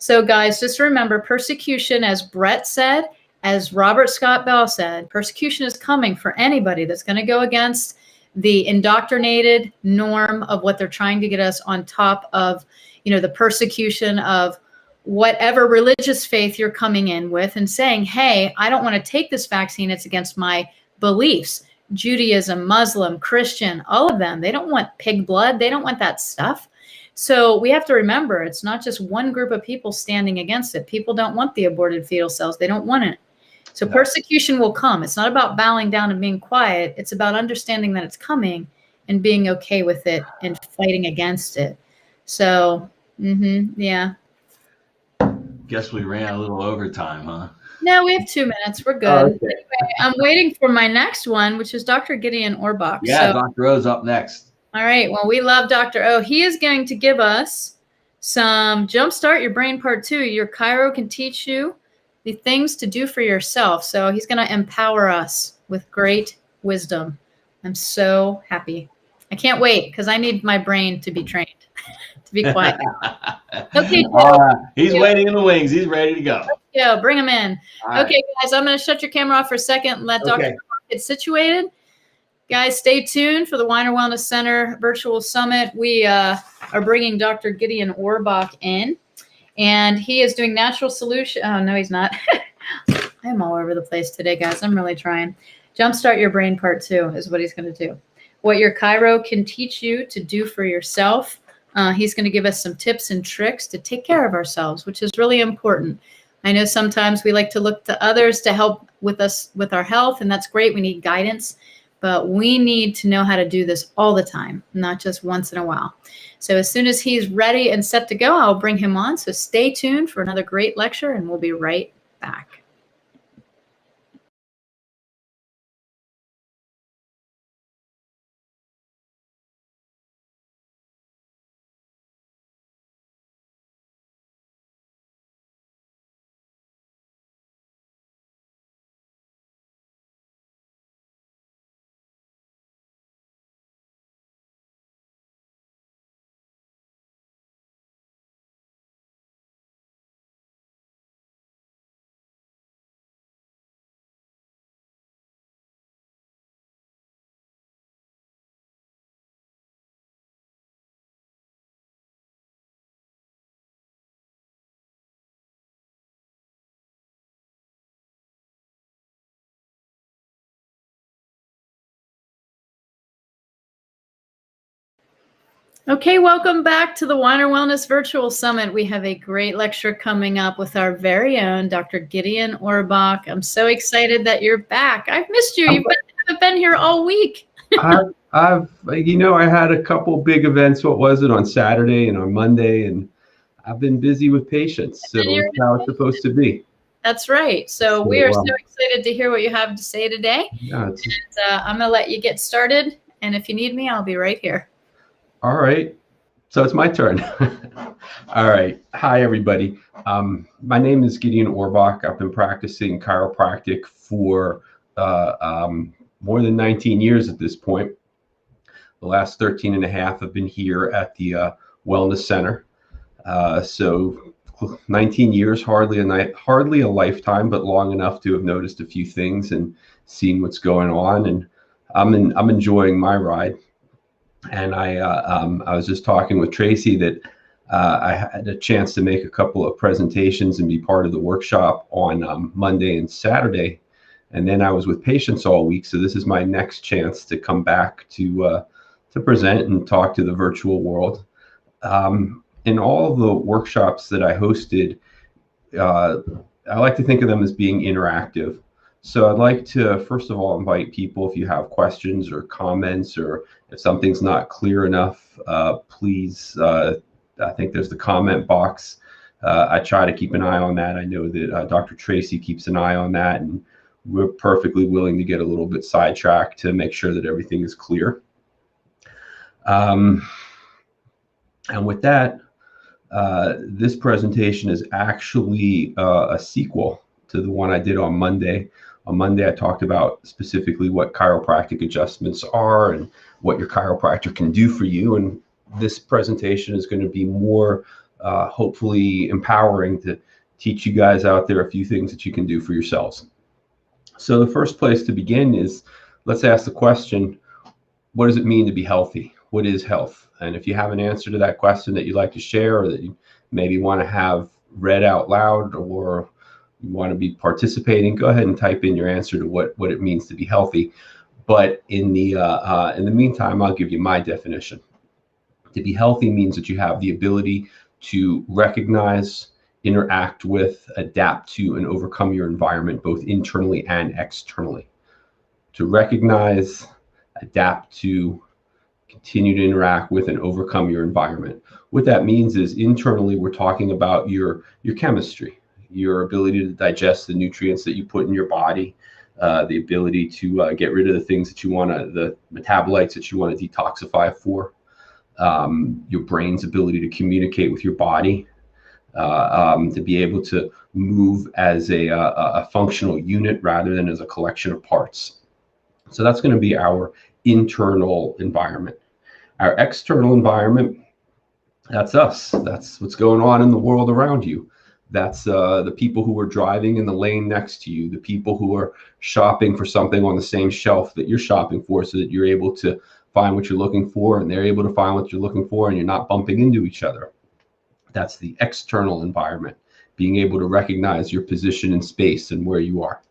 So guys, just remember, persecution, as Brett said, as Robert Scott Bell said, persecution is coming for anybody that's going to go against the indoctrinated norm of what they're trying to get us on top of, the persecution of whatever religious faith you're coming in with and saying, hey, I don't want to take this vaccine. It's against my beliefs. Judaism, Muslim, Christian, all of them, they don't want pig blood. They don't want that stuff. So we have to remember, it's not just one group of people standing against it. People don't want the aborted fetal cells. They don't want it. So persecution will come. It's not about bowing down and being quiet. It's about understanding that it's coming and being okay with it and fighting against it. So, yeah. Guess we ran a little overtime, huh? No, we have 2 minutes. We're good. Oh, okay. Anyway, I'm waiting for my next one, which is Dr. Gideon Orbach. Yeah, So, Dr. O's up next. all right. Well, we love Dr. O. He is going to give us some Jumpstart Your Brain Part 2. Your Chiro can teach you the things to do for yourself. So he's going to empower us with great wisdom. I'm so happy. I can't wait because I need my brain to be trained, to be quiet. Okay, he's waiting in the wings. He's ready to go. Yeah, bring him in. All okay, guys, I'm going to shut your camera off for a second and let Dr. get situated. Guys, stay tuned for the Weiner Wellness Center Virtual Summit. We are bringing Dr. Gideon Orbach in, and he is doing natural solution. Oh, no, he's not. I'm all over the place today, guys. I'm really trying. Jumpstart Your Brain Part 2 is what he's going to do. What your Chiro can teach you to do for yourself. He's going to give us some tips and tricks to take care of ourselves, which is really important. I know sometimes we like to look to others to help with us with our health, and that's great. We need guidance, but we need to know how to do this all the time, not just once in a while. So as soon as he's ready and set to go, I'll bring him on. So stay tuned for another great lecture, and we'll be right back. Okay, welcome back to the Weiner Wellness Virtual Summit. We have a great lecture coming up with our very own Dr. Gideon Orbach. I'm so excited that you're back. I've missed you. You haven't been here all week. I've I had a couple big events. What was it, on Saturday and on Monday? And I've been busy with patients. So it's how it's supposed to be. That's right. So we are so excited to hear what you have to say today. Yeah, and, I'm going to let you get started. And if you need me, I'll be right here. All right. So it's my turn. All right. Hi, everybody. My name is Gideon Orbach. I've been practicing chiropractic for more than 19 years at this point. The last 13 and a half have been here at the Wellness Center. So 19 years, hardly a lifetime, but long enough to have noticed a few things and seen what's going on. And I'm enjoying my ride. And I was just talking with Tracy that I had a chance to make a couple of presentations and be part of the workshop on Monday and Saturday. And then I was with patients all week. So this is my next chance to come back to present and talk to the virtual world. In all of the workshops that I hosted, I like to think of them as being interactive. So I'd like to, first of all, invite people, if you have questions or comments, or if something's not clear enough, please, I think there's the comment box. I try to keep an eye on that. I know that Dr. Tracy keeps an eye on that, and we're perfectly willing to get a little bit sidetracked to make sure that everything is clear. And with that, this presentation is actually a sequel to the one I did on Monday. On Monday, I talked about specifically what chiropractic adjustments are and what your chiropractor can do for you. And this presentation is going to be more hopefully empowering to teach you guys out there a few things that you can do for yourselves. So the first place to begin is, let's ask the question, what does it mean to be healthy? What is health? And if you have an answer to that question that you'd like to share, or that you maybe want to have read out loud, or you want to be participating, go ahead and type in your answer to what it means to be healthy. But in the meantime, I'll give you my definition. To be healthy means that you have the ability to recognize, interact with, adapt to, and overcome your environment, both internally and externally. To recognize, adapt to, continue to interact with, and overcome your environment. What that means is, internally, we're talking about your chemistry, your ability to digest the nutrients that you put in your body, the ability to get rid of the things that you want to, the metabolites that you want to detoxify for, your brain's ability to communicate with your body, to be able to move as a functional unit rather than as a collection of parts. So that's going to be our internal environment. Our external environment, that's us. That's what's going on in the world around you. That's the people who are driving in the lane next to you, the people who are shopping for something on the same shelf that you're shopping for, so that you're able to find what you're looking for and they're able to find what you're looking for, and you're not bumping into each other. That's the external environment, being able to recognize your position in space and where you are.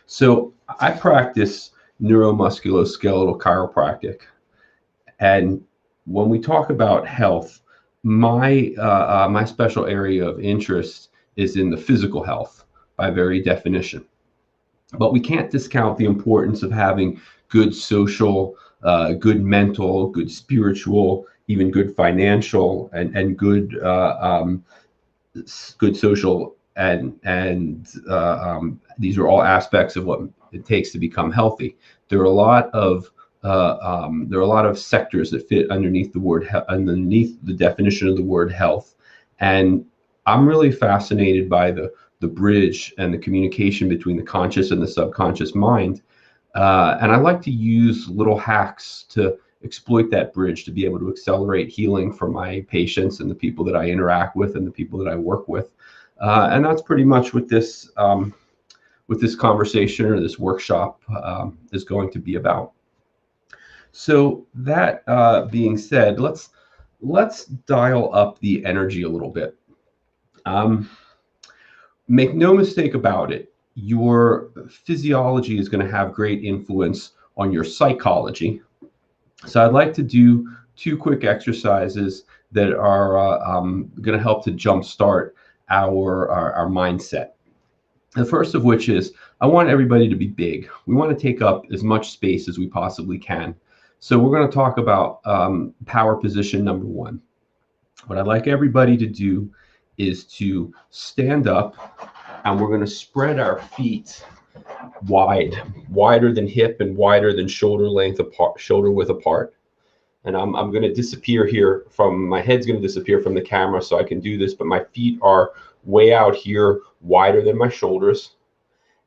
So I practice neuromusculoskeletal chiropractic. And when we talk about health, my special area of interest is in the physical health by very definition. But we can't discount the importance of having good social, good mental, good spiritual, even good financial, and good good social, and these are all aspects of what it takes to become healthy. There are a lot of sectors that fit underneath the definition of the word health, and I'm really fascinated by the bridge and the communication between the conscious and the subconscious mind, and I like to use little hacks to exploit that bridge to be able to accelerate healing for my patients and the people that I interact with and the people that I work with, and that's pretty much what this conversation or this workshop is going to be about. So that being said, let's dial up the energy a little bit. Make no mistake about it, your physiology is going to have great influence on your psychology. So I'd like to do 2 quick exercises that are going to help to jumpstart our mindset. The first of which is, I want everybody to be big. We want to take up as much space as we possibly can. So we're going to talk about power position number 1. What I'd like everybody to do is to stand up, and we're going to spread our feet wide, wider than hip and wider than shoulder length apart, shoulder width apart. And I'm going to disappear here my head's going to disappear from the camera so I can do this, but my feet are way out here, wider than my shoulders.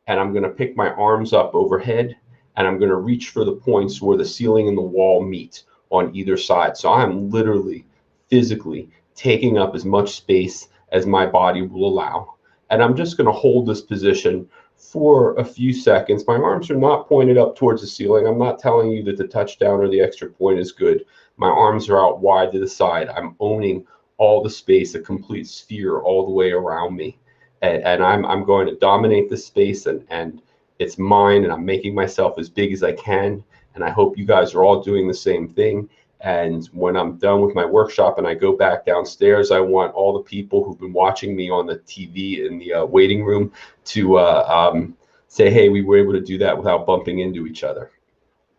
And I'm going to pick my arms up overhead, and I'm going to reach for the points where the ceiling and the wall meet on either side. So I'm literally, physically taking up as much space as my body will allow. And I'm just going to hold this position for a few seconds. My arms are not pointed up towards the ceiling. I'm not telling you that the touchdown or the extra point is good. My arms are out wide to the side. I'm owning all the space, a complete sphere all the way around me. And I'm going to dominate the space, and it's mine, and I'm making myself as big as I can. And I hope you guys are all doing the same thing. And when I'm done with my workshop and I go back downstairs, I want all the people who've been watching me on the TV in the waiting room to say, hey, we were able to do that without bumping into each other.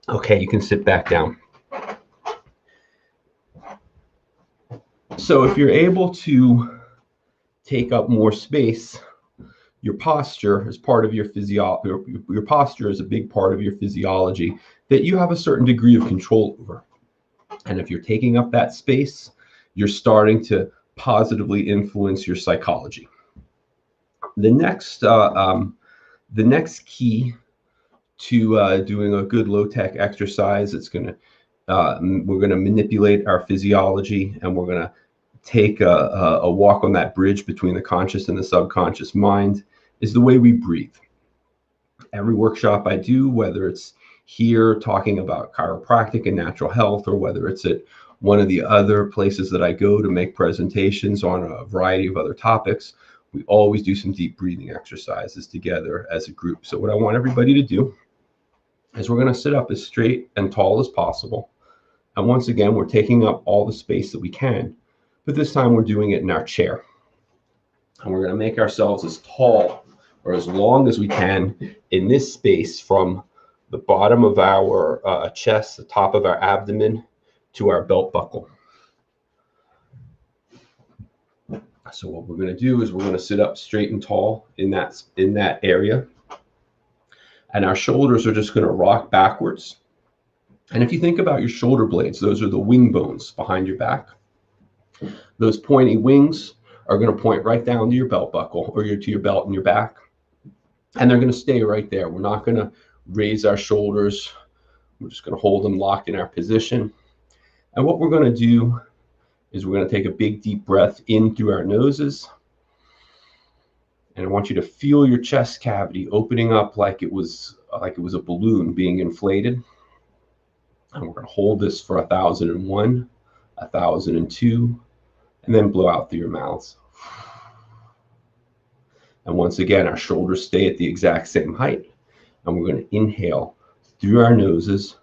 Okay, you can sit back down. So if you're able to take up more space, your posture is part of your physiology. Your posture is a big part of your physiology that you have a certain degree of control over. And if you're taking up that space, you're starting to positively influence your psychology. The next key to doing a good low-tech exercise, we're going to manipulate our physiology, and we're going to take a walk on that bridge between the conscious and the subconscious mind is the way we breathe. Every workshop I do, whether it's here talking about chiropractic and natural health, or whether it's at one of the other places that I go to make presentations on a variety of other topics, we always do some deep breathing exercises together as a group. So what I want everybody to do is we're going to sit up as straight and tall as possible. And once again, we're taking up all the space that we can, but this time we're doing it in our chair. And we're going to make ourselves as tall or as long as we can in this space from the bottom of our chest, the top of our abdomen, to our belt buckle. So what we're going to do is we're going to sit up straight and tall in that area. And our shoulders are just going to rock backwards. And if you think about your shoulder blades, those are the wing bones behind your back. Those pointy wings are going to point right down to your belt buckle or to your belt in your back. And they're going to stay right there. We're not going to raise our shoulders. We're just going to hold them locked in our position. And what we're going to do is we're going to take a big deep breath in through our noses. And I want you to feel your chest cavity opening up like it was a balloon being inflated. And we're going to hold this for 1,001, 1,002, and then blow out through your mouths. And once again, our shoulders stay at the exact same height. And we're going to inhale through our noses.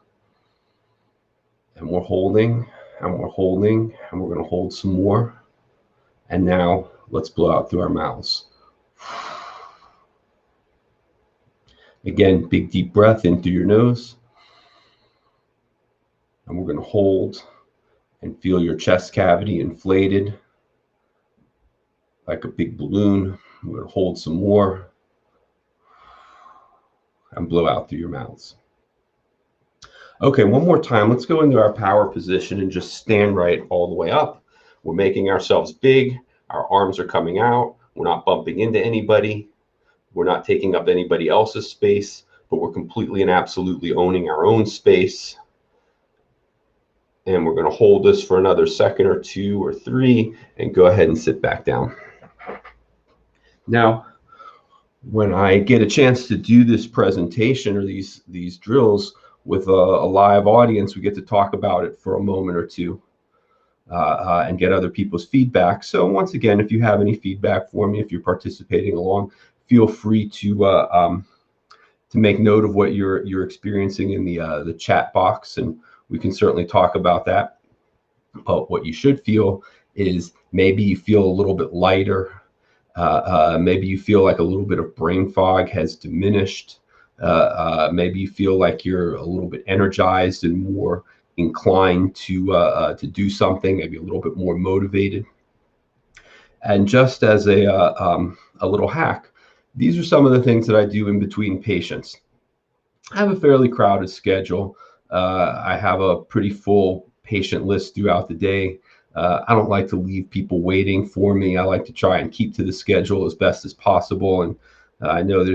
And we're holding, and we're holding, and we're going to hold some more. And now let's blow out through our mouths. Again, big deep breath in through your nose. And we're going to hold and feel your chest cavity inflated like a big balloon. We're going to hold some more and blow out through your mouths. Okay, one more time. Let's go into our power position and just stand right all the way up. We're making ourselves big. Our arms are coming out. We're not bumping into anybody. We're not taking up anybody else's space, but we're completely and absolutely owning our own space. And we're going to hold this for another second or two or three and go ahead and sit back down. Now, when I get a chance to do this presentation or these drills with a live audience, we get to talk about it for a moment or two and get other people's feedback. So once again, if you have any feedback for me, if you're participating along, feel free to make note of what you're experiencing in the chat box, and we can certainly talk about that. But what you should feel is maybe you feel a little bit lighter. Maybe you feel like a little bit of brain fog has diminished. Maybe you feel like you're a little bit energized and more inclined to do something, maybe a little bit more motivated. And just as a little hack, these are some of the things that I do in between patients. I have a fairly crowded schedule. I have a pretty full patient list throughout the day. I don't like to leave people waiting for me. I like to try and keep to the schedule as best as possible. And I know that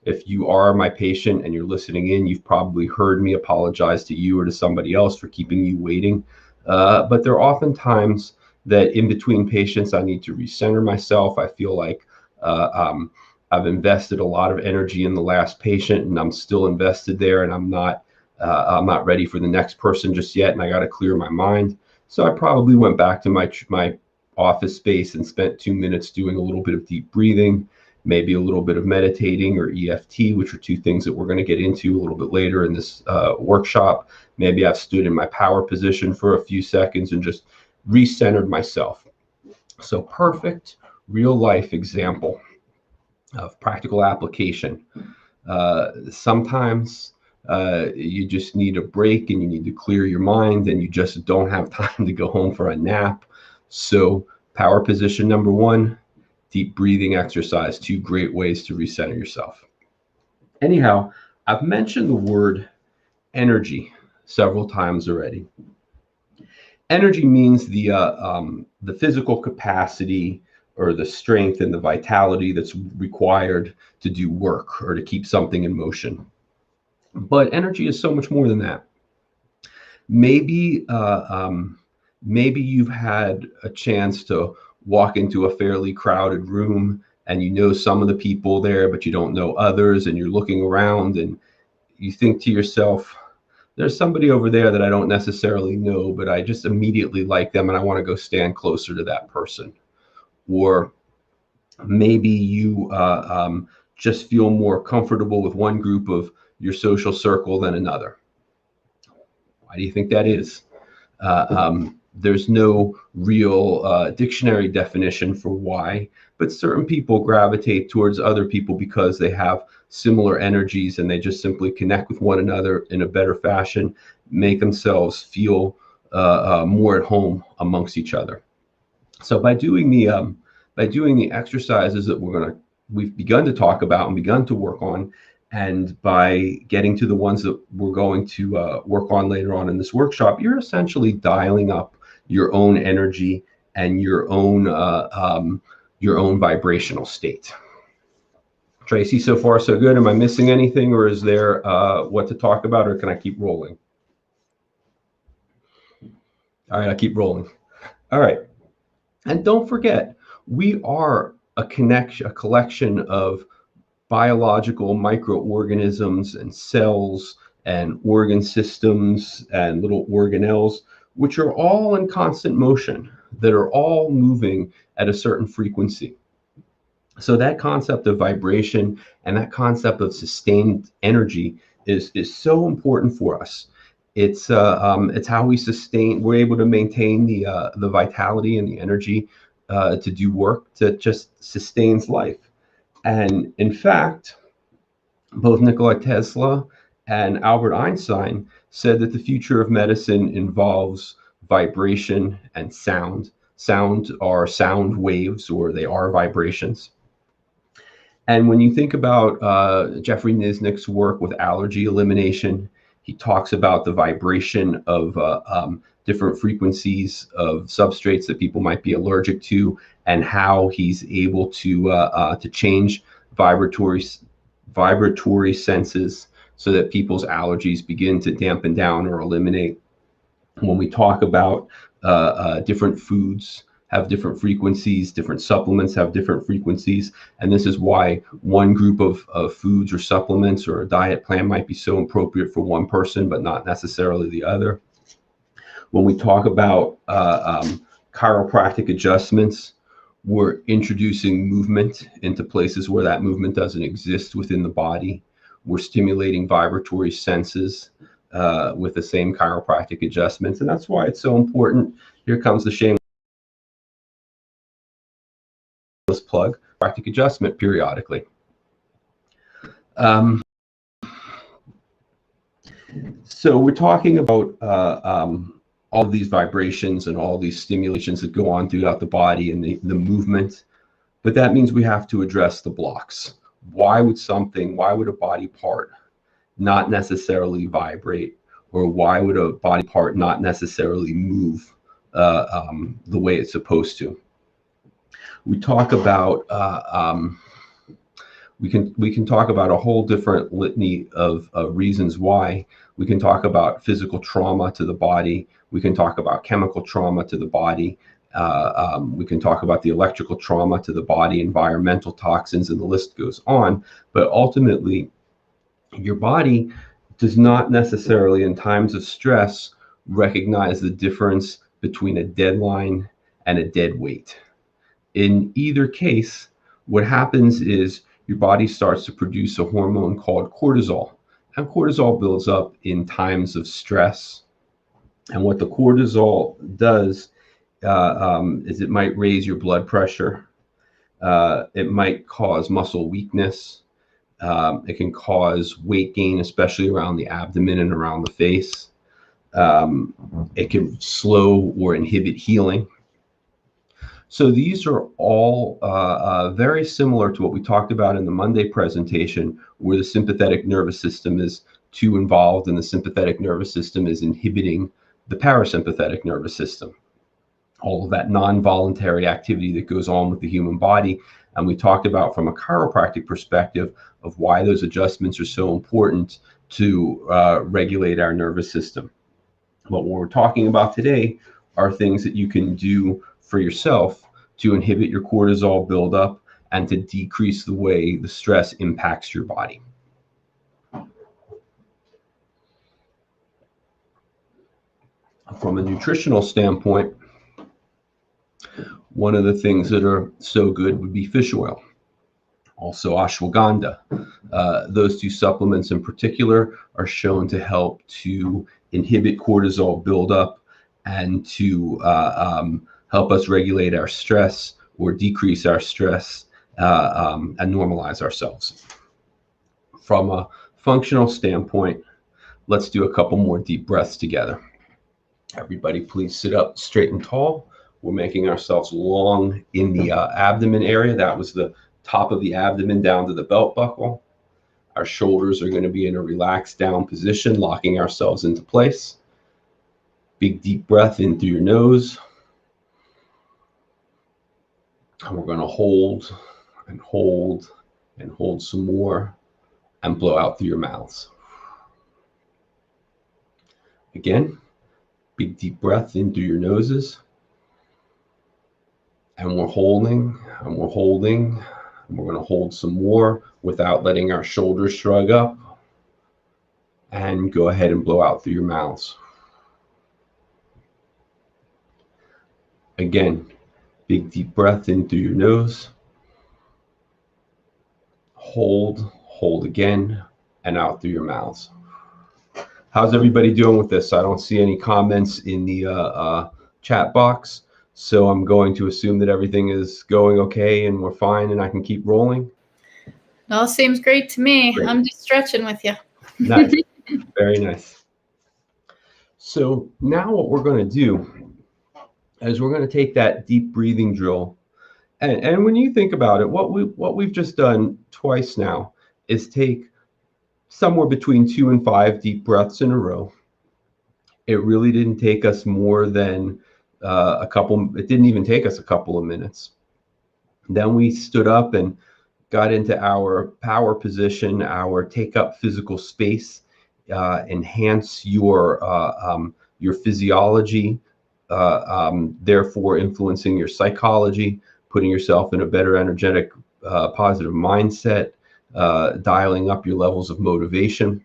if you are my patient and you're listening in, you've probably heard me apologize to you or to somebody else for keeping you waiting. But there are often times that in between patients, I need to recenter myself. I feel like I've invested a lot of energy in the last patient, and I'm still invested there, and I'm not ready for the next person just yet, and I got to clear my mind. So I probably went back to my office space and spent 2 minutes doing a little bit of deep breathing, maybe a little bit of meditating or EFT, which are two things that we're going to get into a little bit later in this workshop. Maybe I've stood in my power position for a few seconds and just recentered myself. So perfect real life example of practical application. Sometimes you just need a break and you need to clear your mind, and you just don't have time to go home for a nap. So power position number one, deep breathing exercise, two great ways to recenter yourself. Anyhow, I've mentioned the word energy several times already. Energy means the physical capacity or the strength and the vitality that's required to do work or to keep something in motion. But energy is so much more than that. Maybe Maybe you've had a chance to walk into a fairly crowded room and you know some of the people there, but you don't know others, and you're looking around and you think to yourself, there's somebody over there that I don't necessarily know, but I just immediately like them and I want to go stand closer to that person. Or maybe you just feel more comfortable with one group of your social circle than another. Why do you think that is? There's no real dictionary definition for why, but certain people gravitate towards other people because they have similar energies and they just simply connect with one another in a better fashion, make themselves feel more at home amongst each other. So by doing the exercises that we've begun to talk about and begun to work on, and by getting to the ones that we're going to work on later on in this workshop, you're essentially dialing up your own energy and your own vibrational state. Tracy, so far so good. Am I missing anything, or is there what to talk about, or can I keep rolling? All right, I'll keep rolling. All right. And don't forget, we are a collection of biological microorganisms and cells and organ systems and little organelles, which are all in constant motion, that are all moving at a certain frequency. So that concept of vibration and that concept of sustained energy is so important for us. It's how we sustain. We're able to maintain the vitality and the energy to do work that just sustains life. And in fact, both Nikola Tesla and Albert Einstein said that the future of medicine involves vibration and sound. Sound are sound waves, or they are vibrations. And when you think about Jeffrey Niznik's work with allergy elimination, he talks about the vibration of different frequencies of substrates that people might be allergic to, and how he's able to change vibratory senses so that people's allergies begin to dampen down or eliminate. When we talk about different foods have different frequencies, different supplements have different frequencies, and this is why one group of foods or supplements or a diet plan might be so appropriate for one person, but not necessarily the other. When we talk about chiropractic adjustments, we're introducing movement into places where that movement doesn't exist within the body. We're stimulating vibratory senses with the same chiropractic adjustments, and that's why it's so important. Here comes the shameless plug: chiropractic adjustment periodically. So we're talking about all of these vibrations and all these stimulations that go on throughout the body and the movement, but that means we have to address the blocks. Why would a body part not necessarily vibrate, or why would a body part not necessarily move the way it's supposed to? We talk about we can talk about a whole different litany of reasons why. We can talk about physical trauma to the body. We can talk about chemical trauma to the body. We can talk about the electrical trauma to the body, environmental toxins, and the list goes on. But ultimately, your body does not necessarily, in times of stress, recognize the difference between a deadline and a dead weight. In either case, what happens is your body starts to produce a hormone called cortisol. And cortisol builds up in times of stress. And what the cortisol does is it might raise your blood pressure. It might cause muscle weakness. It can cause weight gain, especially around the abdomen and around the face. It can slow or inhibit healing. So these are all very similar to what we talked about in the Monday presentation, where the sympathetic nervous system is too involved and the sympathetic nervous system is inhibiting the parasympathetic nervous system. All of that non-voluntary activity that goes on with the human body. And we talked about from a chiropractic perspective of why those adjustments are so important to regulate our nervous system. But what we're talking about today, are things that you can do for yourself to inhibit your cortisol buildup and to decrease the way the stress impacts your body. From a nutritional standpoint, one of the things that are so good would be fish oil, also ashwagandha. Those two supplements in particular are shown to help to inhibit cortisol buildup and to help us regulate our stress or decrease our stress and normalize ourselves. From a functional standpoint, let's do a couple more deep breaths together. Everybody, please sit up straight and tall. We're making ourselves long in the abdomen area. That was the top of the abdomen down to the belt buckle. Our shoulders are going to be in a relaxed down position, locking ourselves into place. Big deep breath in through your nose. And we're going to hold and hold and hold some more and blow out through your mouths. Again, big deep breath in through your noses. And we're holding and we're holding. And we're going to hold some more without letting our shoulders shrug up. And go ahead and blow out through your mouths. Again, big deep breath in through your nose. Hold, hold again, and out through your mouths. How's everybody doing with this? I don't see any comments in the chat box, so I'm going to assume that everything is going okay and we're fine and I can keep rolling. It all seems great to me. Great. I'm just stretching with you. Nice. Very nice. So now what we're going to do is we're going to take that deep breathing drill. And when you think about it, what we've just done twice now is take somewhere between 2 and 5 deep breaths in a row. It really didn't take us more than it didn't even take us a couple of minutes. Then we stood up and got into our power position, our take up physical space, enhance your physiology, therefore influencing your psychology, putting yourself in a better energetic, positive mindset, dialing up your levels of motivation.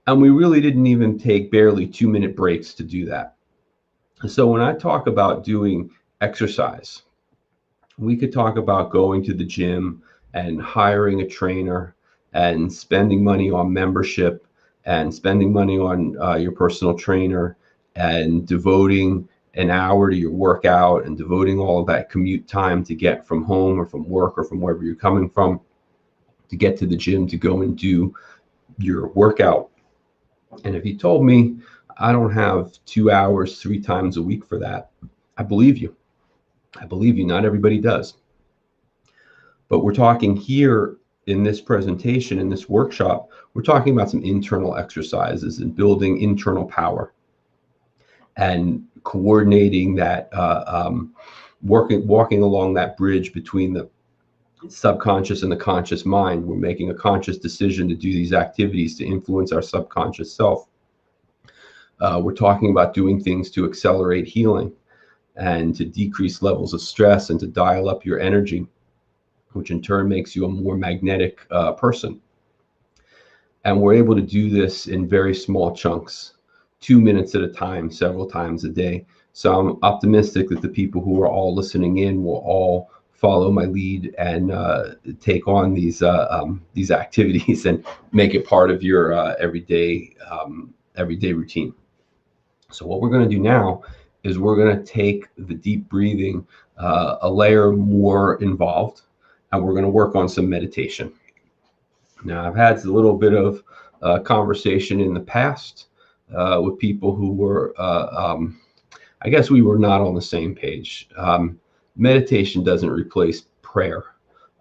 And we really didn't even take barely 2-minute breaks to do that. So when I talk about doing exercise, we could talk about going to the gym and hiring a trainer and spending money on membership and spending money on your personal trainer and devoting an hour to your workout and devoting all of that commute time to get from home or from work or from wherever you're coming from to get to the gym to go and do your workout. And if you told me I don't have 2 hours 3 times a week for that, I believe you. I believe you. Not everybody does. But we're talking here in this presentation, in this workshop, we're talking about some internal exercises and building internal power and coordinating that, walking along that bridge between the subconscious and the conscious mind. We're making a conscious decision to do these activities to influence our subconscious self. We're talking about doing things to accelerate healing and to decrease levels of stress and to dial up your energy, which in turn makes you a more magnetic person. And we're able to do this in very small chunks, 2 minutes at a time, several times a day. So I'm optimistic that the people who are all listening in will all follow my lead and take on these activities and make it part of your everyday routine. So what we're going to do now is we're going to take the deep breathing a layer more involved, and we're going to work on some meditation. Now, I've had a little bit of conversation in the past with people who were, I guess we were not on the same page. Meditation doesn't replace prayer.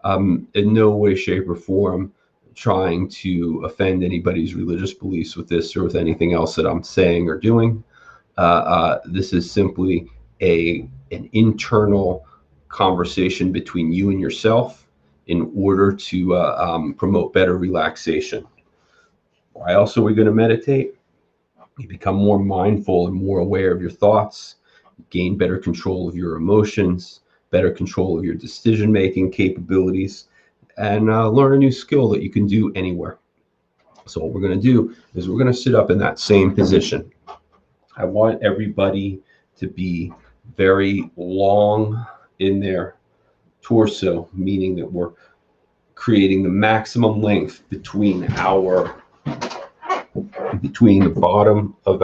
In no way, shape, or form trying to offend anybody's religious beliefs with this or with anything else that I'm saying or doing. This is simply an internal conversation between you and yourself in order to promote better relaxation. Why else are we going to meditate? You become more mindful and more aware of your thoughts, gain better control of your emotions, better control of your decision-making capabilities, and learn a new skill that you can do anywhere. So what we're going to do is we're going to sit up in that same position. I want everybody to be very long in their torso, meaning that we're creating the maximum length between the bottom of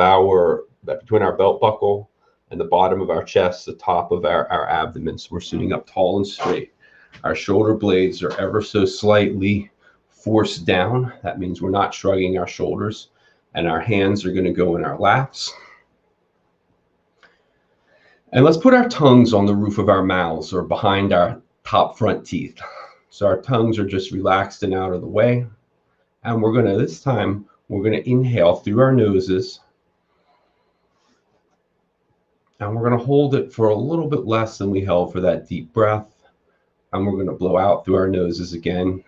between our belt buckle and the bottom of our chest, the top of our abdomen. So we're sitting up tall and straight. Our shoulder blades are ever so slightly forced down. That means we're not shrugging our shoulders, and our hands are going to go in our laps. And let's put our tongues on the roof of our mouths or behind our top front teeth. So our tongues are just relaxed and out of the way. And this time, we're going to inhale through our noses. And we're going to hold it for a little bit less than we held for that deep breath. And we're going to blow out through our noses again.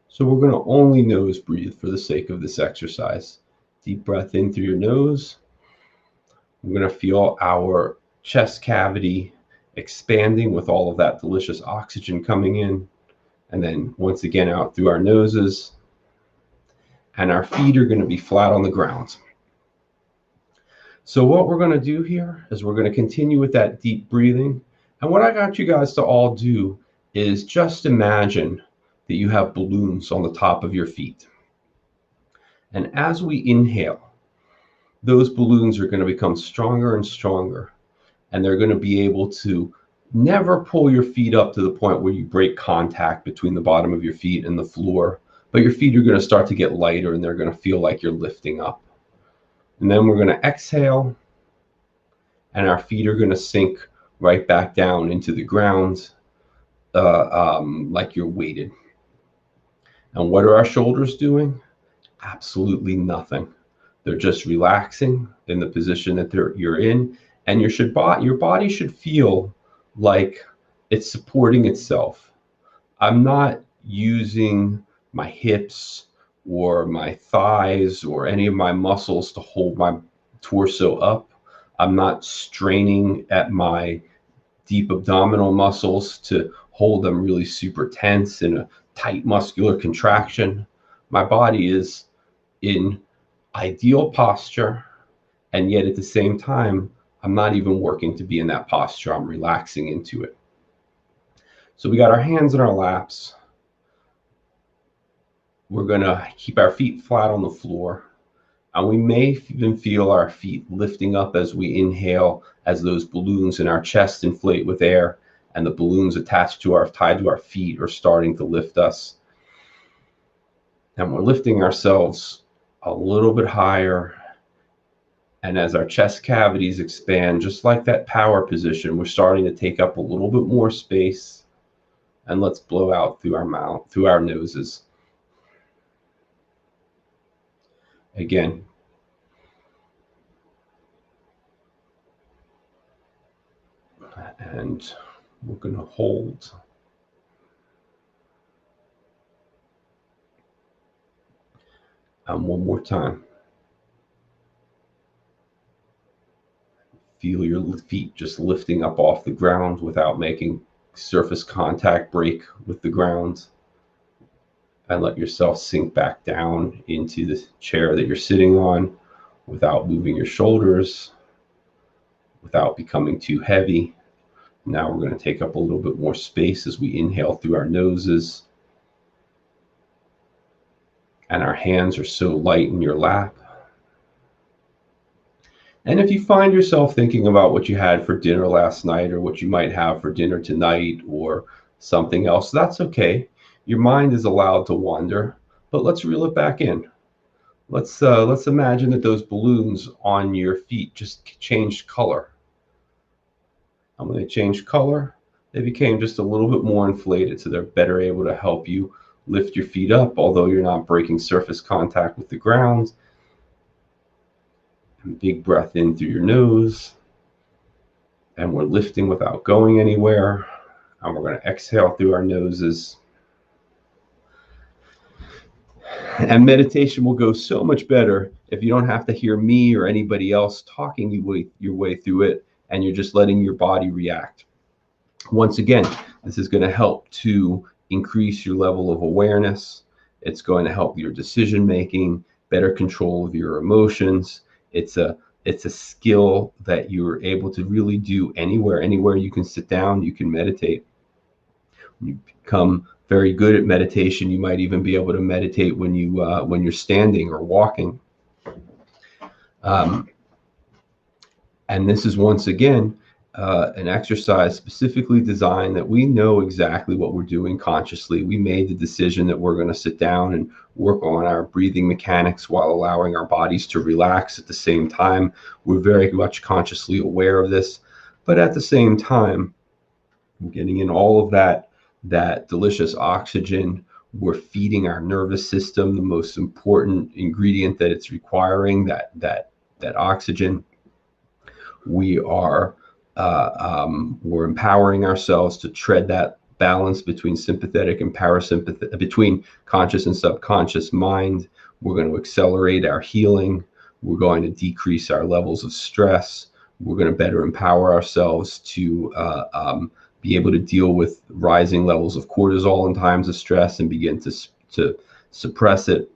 So we're going to only nose breathe for the sake of this exercise. Deep breath in through your nose. We're going to feel our chest cavity expanding with all of that delicious oxygen coming in. And then once again out through our noses. And our feet are going to be flat on the ground. So what we're going to do here is we're going to continue with that deep breathing. And what I got you guys to all do is just imagine that you have balloons on the top of your feet. And as we inhale, those balloons are going to become stronger and stronger. And they're going to be able to never pull your feet up to the point where you break contact between the bottom of your feet and the floor. But your feet are going to start to get lighter and they're going to feel like you're lifting up. And then we're going to exhale. And our feet are going to sink right back down into the ground like you're weighted. And what are our shoulders doing? Absolutely nothing. They're just relaxing in the position that you're in. And your body should feel like it's supporting itself. I'm not using my hips or my thighs or any of my muscles to hold my torso up. I'm not straining at my deep abdominal muscles to hold them really super tense in a tight muscular contraction. My body is in ideal posture, and yet at the same time, I'm not even working to be in that posture. I'm relaxing into it. So we got our hands in our laps. We're going to keep our feet flat on the floor. And we may even feel our feet lifting up as we inhale, as those balloons in our chest inflate with air, and the balloons tied to our feet are starting to lift us. And we're lifting ourselves a little bit higher. And as our chest cavities expand, just like that power position, we're starting to take up a little bit more space. And let's blow out through our mouth, through our noses. Again. And we're going to hold. And one more time. Feel your feet just lifting up off the ground without making surface contact break with the ground. And let yourself sink back down into the chair that you're sitting on without moving your shoulders, without becoming too heavy. Now we're going to take up a little bit more space as we inhale through our noses. And our hands are so light in your lap. And if you find yourself thinking about what you had for dinner last night or what you might have for dinner tonight or something else, that's okay. Your mind is allowed to wander, but let's reel it back in. Let's imagine that those balloons on your feet just changed color. And when they changed color, they became just a little bit more inflated, so they're better able to help you lift your feet up, although you're not breaking surface contact with the ground. And big breath in through your nose. And we're lifting without going anywhere. And we're going to exhale through our noses. And meditation will go so much better if you don't have to hear me or anybody else talking your way through it, and you're just letting your body react. Once again, this is going to help to increase your level of awareness. It's going to help your decision making, better control of your emotions. It's a skill that you're able to really do anywhere you can sit down, you can meditate. When you become very good at meditation, you might even be able to meditate when you're standing or walking. And this is once again an exercise specifically designed that we know exactly what we're doing consciously. We made the decision that we're going to sit down and work on our breathing mechanics while allowing our bodies to relax at the same time. We're very much consciously aware of this, but at the same time, getting in all of that delicious oxygen. We're feeding our nervous system the most important ingredient that it's requiring, that oxygen. We're empowering ourselves to tread that balance between sympathetic and parasympathetic, between conscious and subconscious mind. We're going to accelerate our healing. We're going to decrease our levels of stress. We're going to better empower ourselves to be able to deal with rising levels of cortisol in times of stress and begin to suppress it.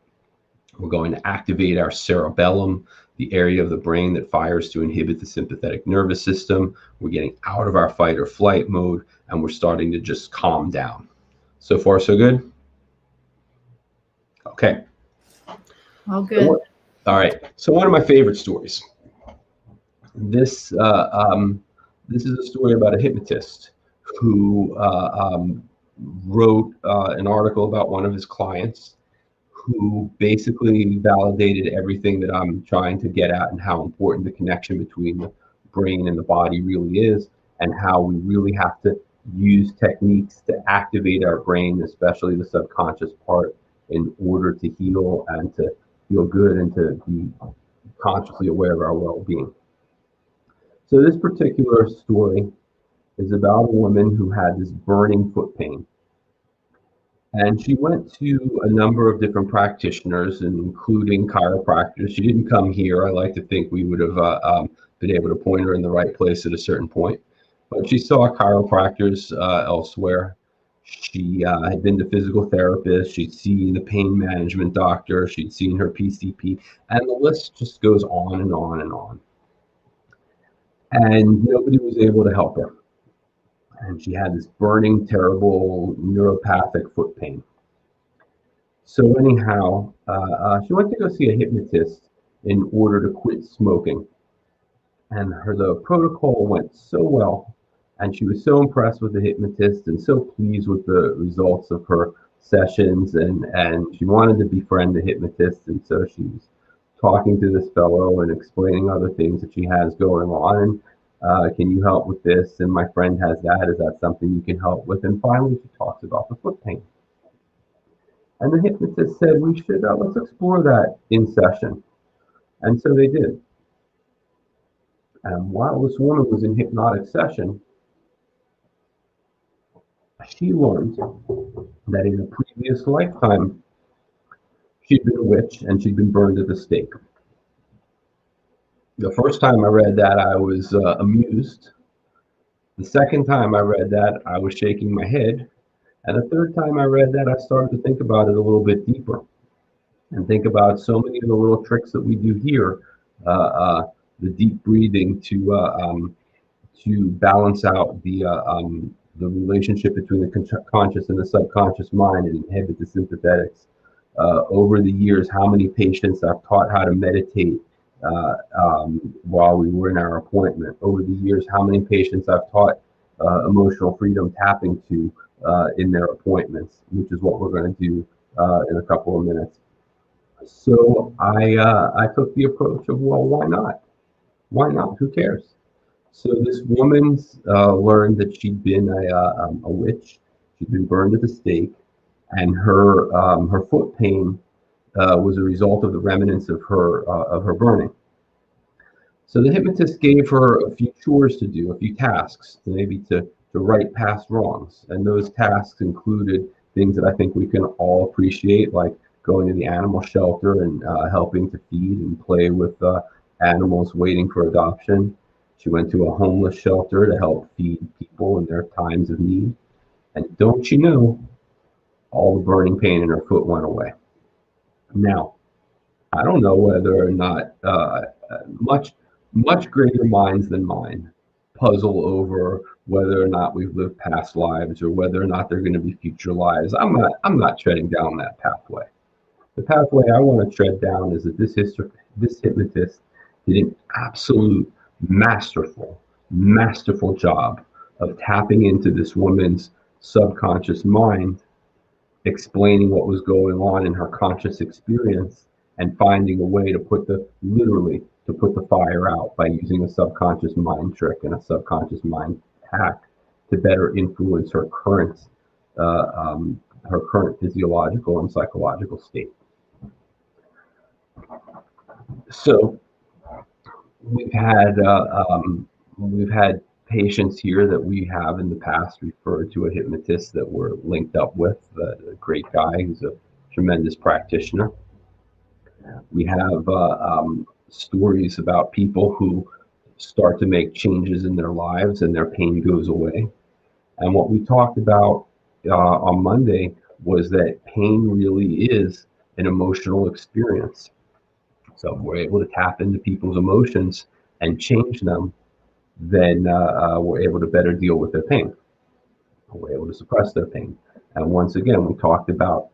We're going to activate our cerebellum, the area of the brain that fires to inhibit the sympathetic nervous system. We're getting out of our fight or flight mode, and we're starting to just calm down. So far, so good? Okay. All good. All right. So one of my favorite stories. This is a story about a hypnotist who wrote an article about one of his clients who basically validated everything that I'm trying to get at, and how important the connection between the brain and the body really is, and how we really have to use techniques to activate our brain, especially the subconscious part, in order to heal and to feel good and to be consciously aware of our well-being. So this particular story is about a woman who had this burning foot pain. And she went to a number of different practitioners, including chiropractors. She didn't come here. I like to think we would have been able to point her in the right place at a certain point. But she saw chiropractors elsewhere. She had been to physical therapists. She'd seen the pain management doctor. She'd seen her PCP. And the list just goes on and on and on. And nobody was able to help her. And she had this burning, terrible neuropathic foot pain. So anyhow, she went to go see a hypnotist in order to quit smoking. And the protocol went so well, and she was so impressed with the hypnotist and so pleased with the results of her sessions, and she wanted to befriend the hypnotist. And so she was talking to this fellow and explaining other things that she has going on. Can you help with this? And my friend has that. Is that something you can help with? And finally, she talks about the foot pain. And the hypnotist said, we should, let's explore that in session. And so they did. And while this woman was in hypnotic session, she learned that in a previous lifetime, she'd been a witch and she'd been burned at the stake. The first time I read that, I was amused. The second time I read that, I was shaking my head. And the third time I read that, I started to think about it a little bit deeper and think about so many of the little tricks that we do here, the deep breathing to balance out the relationship between the conscious and the subconscious mind and inhibit the sympathetics. Over the years, how many patients I've taught how to meditate while we were in our appointment. Over the years, how many patients I've taught emotional freedom tapping to in their appointments, which is what we're going to do in a couple of minutes. So I took the approach of, well, why not? Why not? Who cares? So this woman's learned that she'd been a witch. She'd been burned at the stake, and her foot pain was a result of the remnants of her burning. So the hypnotist gave her a few chores to do, a few tasks, maybe to right past wrongs. And those tasks included things that I think we can all appreciate, like going to the animal shelter and helping to feed and play with animals waiting for adoption. She went to a homeless shelter to help feed people in their times of need. And don't you know, all the burning pain in her foot went away. Now, I don't know whether or not much greater minds than mine puzzle over whether or not we've lived past lives or whether or not they're going to be future lives. I'm not treading down that pathway. The pathway I want to tread down is that this hypnotist did an absolute masterful job of tapping into this woman's subconscious mind, explaining what was going on in her conscious experience, and finding a way to put the fire out by using a subconscious mind trick and a subconscious mind hack to better influence her current physiological and psychological state. So we've had patients here that we have in the past referred to a hypnotist that we're linked up with, a great guy who's a tremendous practitioner. We have stories about people who start to make changes in their lives and their pain goes away. And what we talked about on Monday was that pain really is an emotional experience. So if we're able to tap into people's emotions and change them, then we're able to better deal with their pain. We're able to suppress their pain. And once again, we talked about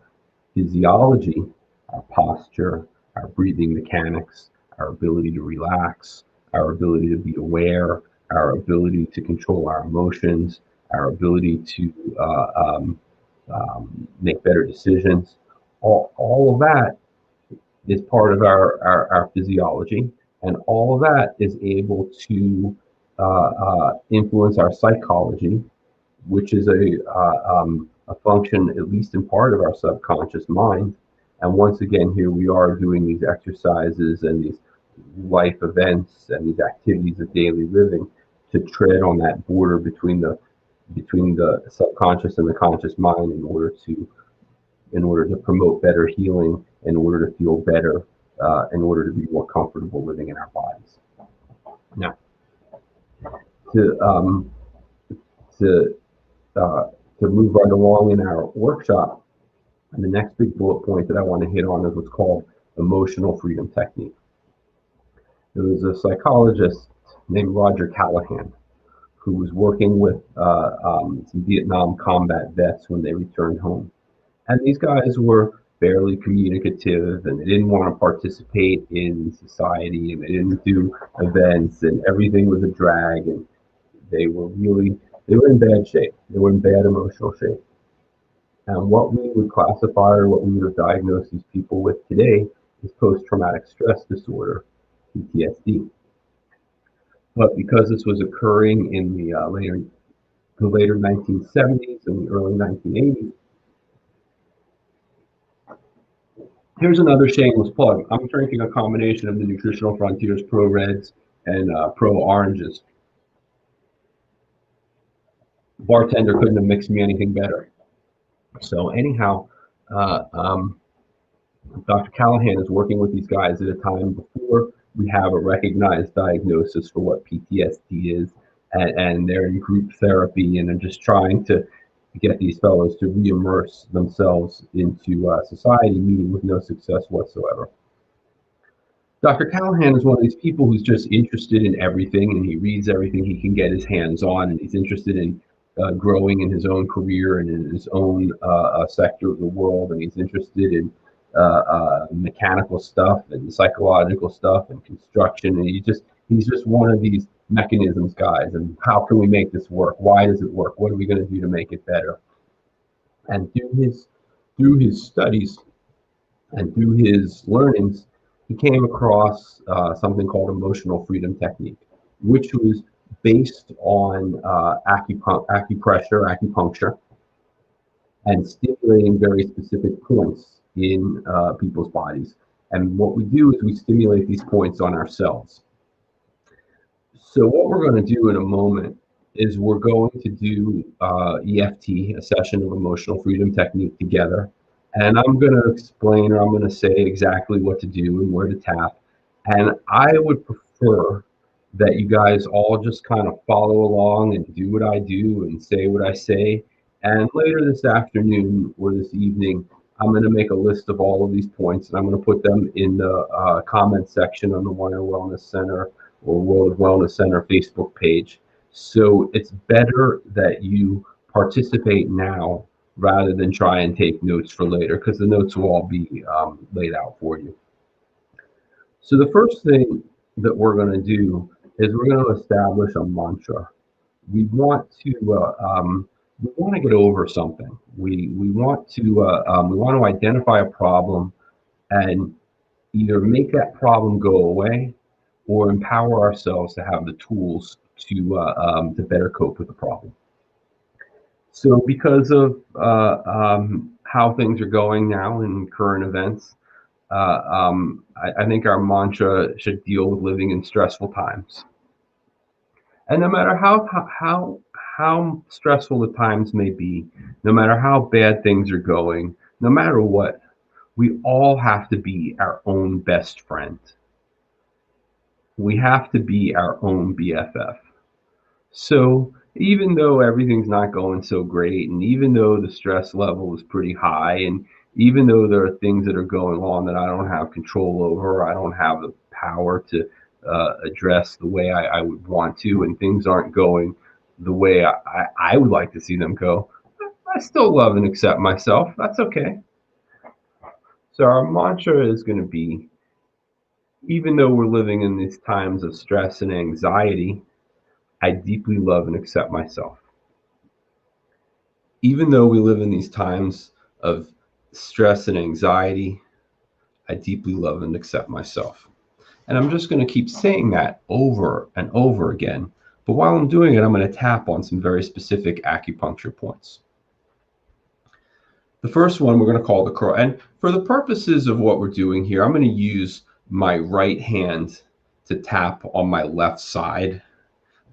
physiology, our posture, our breathing mechanics, our ability to relax, our ability to be aware, our ability to control our emotions, our ability to make better decisions. All of that is part of our physiology, and all of that is able to influence our psychology, which is a function, at least in part, of our subconscious mind. And once again, here we are doing these exercises and these life events and these activities of daily living to tread on that border between the subconscious and the conscious mind in order to promote better healing, in order to feel better, in order to be more comfortable living in our bodies. Now, to move right along in our workshop, and the next big bullet point that I want to hit on is what's called emotional freedom technique. There was a psychologist named Roger Callahan who was working with some Vietnam combat vets when they returned home. And these guys were barely communicative, and they didn't want to participate in society, and they didn't do events, and everything was a drag, and they were in bad shape. They were in bad emotional shape. And what we would classify, or what we would diagnose these people with today, is post-traumatic stress disorder, PTSD. But because this was occurring in the later 1970s and the early 1980s, here's another shameless plug. I'm drinking a combination of the Nutritional Frontiers Pro Reds and Pro Oranges. The bartender couldn't have mixed me anything better. So anyhow, Dr. Callahan is working with these guys at a time before we have a recognized diagnosis for what PTSD is, and they're in group therapy, and they're just trying to get these fellows to re-immerse themselves into society, meeting with no success whatsoever. Dr. Callahan is one of these people who's just interested in everything, and he reads everything he can get his hands on, and he's interested in growing in his own career and in his own sector of the world, and he's interested in mechanical stuff and psychological stuff and construction, and he's just one of these mechanisms guys. And how can we make this work? Why does it work? What are we going to do to make it better? And through his studies and through his learnings, he came across something called emotional freedom technique, which was based on acupuncture, and stimulating very specific points in people's bodies. And what we do is we stimulate these points on ourselves. So what we're going to do in a moment is we're going to do EFT, a session of emotional freedom technique together. And I'm going to explain, or I'm going to say exactly what to do and where to tap. And I would prefer that you guys all just kind of follow along and do what I do and say what I say. And later this afternoon or this evening, I'm going to make a list of all of these points, and I'm going to put them in the comment section on the Weiner Wellness Center or World of Wellness Center Facebook page. So it's better that you participate now rather than try and take notes for later, because the notes will all be laid out for you. So the first thing that we're going to do is we're going to establish a mantra. We want to get over something. We want to identify a problem and either make that problem go away or empower ourselves to have the tools to better cope with the problem. So because of how things are going now in current events, I think our mantra should deal with living in stressful times. And no matter how stressful the times may be, no matter how bad things are going, no matter what, we all have to be our own best friend. We have to be our own BFF. So even though everything's not going so great, and even though the stress level is pretty high, and even though there are things that are going on that I don't have control over, I don't have the power to address the way I would want to, and things aren't going the way I would like to see them go, I still love and accept myself. That's okay. So our mantra is going to be, even though we're living in these times of stress and anxiety, I deeply love and accept myself. Even though we live in these times of stress and anxiety, I deeply love and accept myself. And I'm just going to keep saying that over and over again. But while I'm doing it, I'm going to tap on some very specific acupuncture points. The first one we're going to call the crow. And for the purposes of what we're doing here, I'm going to use my right hand to tap on my left side.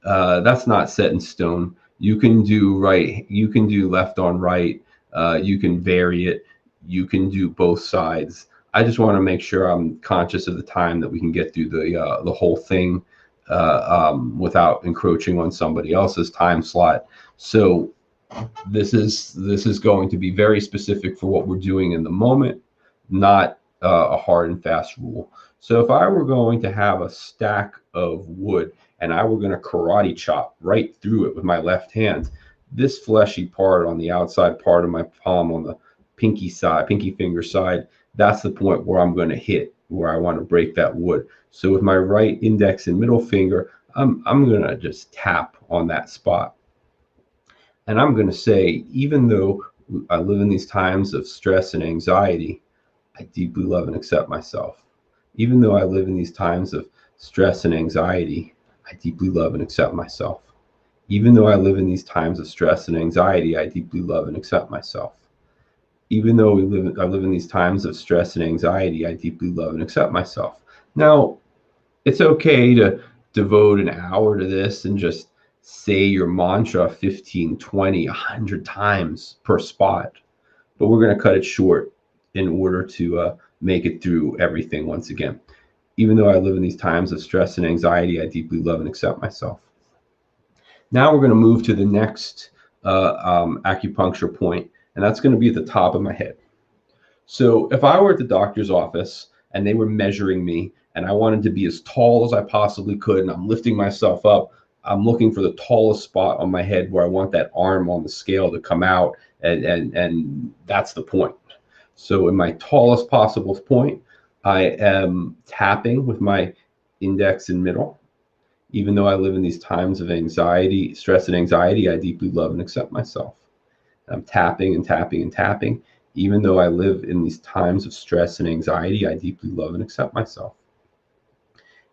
That's not set in stone. You can do left on right. You can vary it. You can do both sides. I just want to make sure I'm conscious of the time that we can get through the whole thing without encroaching on somebody else's time slot. So this is going to be very specific for what we're doing in the moment, not a hard and fast rule. So if I were going to have a stack of wood and I were going to karate chop right through it with my left hand, this fleshy part on the outside part of my palm on the pinky finger side, that's the point where I'm going to hit, where I want to break that wood. So with my right index and middle finger, I'm going to just tap on that spot. And I'm going to say, even though I live in these times of stress and anxiety, I deeply love and accept myself. Even though I live in these times of stress and anxiety, I deeply love and accept myself. Even though I live in these times of stress and anxiety, I deeply love and accept myself. Even though I live in these times of stress and anxiety, I deeply love and accept myself. Now, it's okay to devote an hour to this and just say your mantra 15, 20, 100 times per spot. But we're going to cut it short in order to make it through everything once again. Even though I live in these times of stress and anxiety, I deeply love and accept myself. Now we're going to move to the next acupuncture point, and that's going to be at the top of my head. So if I were at the doctor's office and they were measuring me and I wanted to be as tall as I possibly could, and I'm lifting myself up, I'm looking for the tallest spot on my head where I want that arm on the scale to come out, and that's the point. So in my tallest possible point, I am tapping with my index and middle. Even though I live in these times of anxiety, stress and anxiety, I deeply love and accept myself. I'm tapping and tapping and tapping. Even though I live in these times of stress and anxiety, I deeply love and accept myself.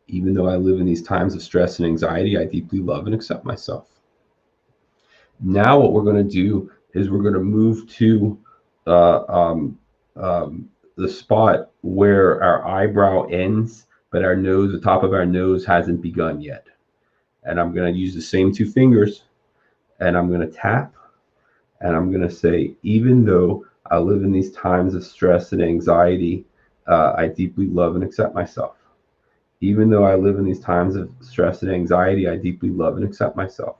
Even though I live in these times of stress and anxiety, I deeply love and accept myself. Now what we're going to do is we're going to move to the spot where our eyebrow ends, but our nose, the top of our nose hasn't begun yet. And I'm going to use the same two fingers, and I'm going to tap, and I'm going to say, even though I live in these times of stress and anxiety. I deeply love and accept myself. Even though I live in these times of stress and anxiety, I deeply love and accept myself.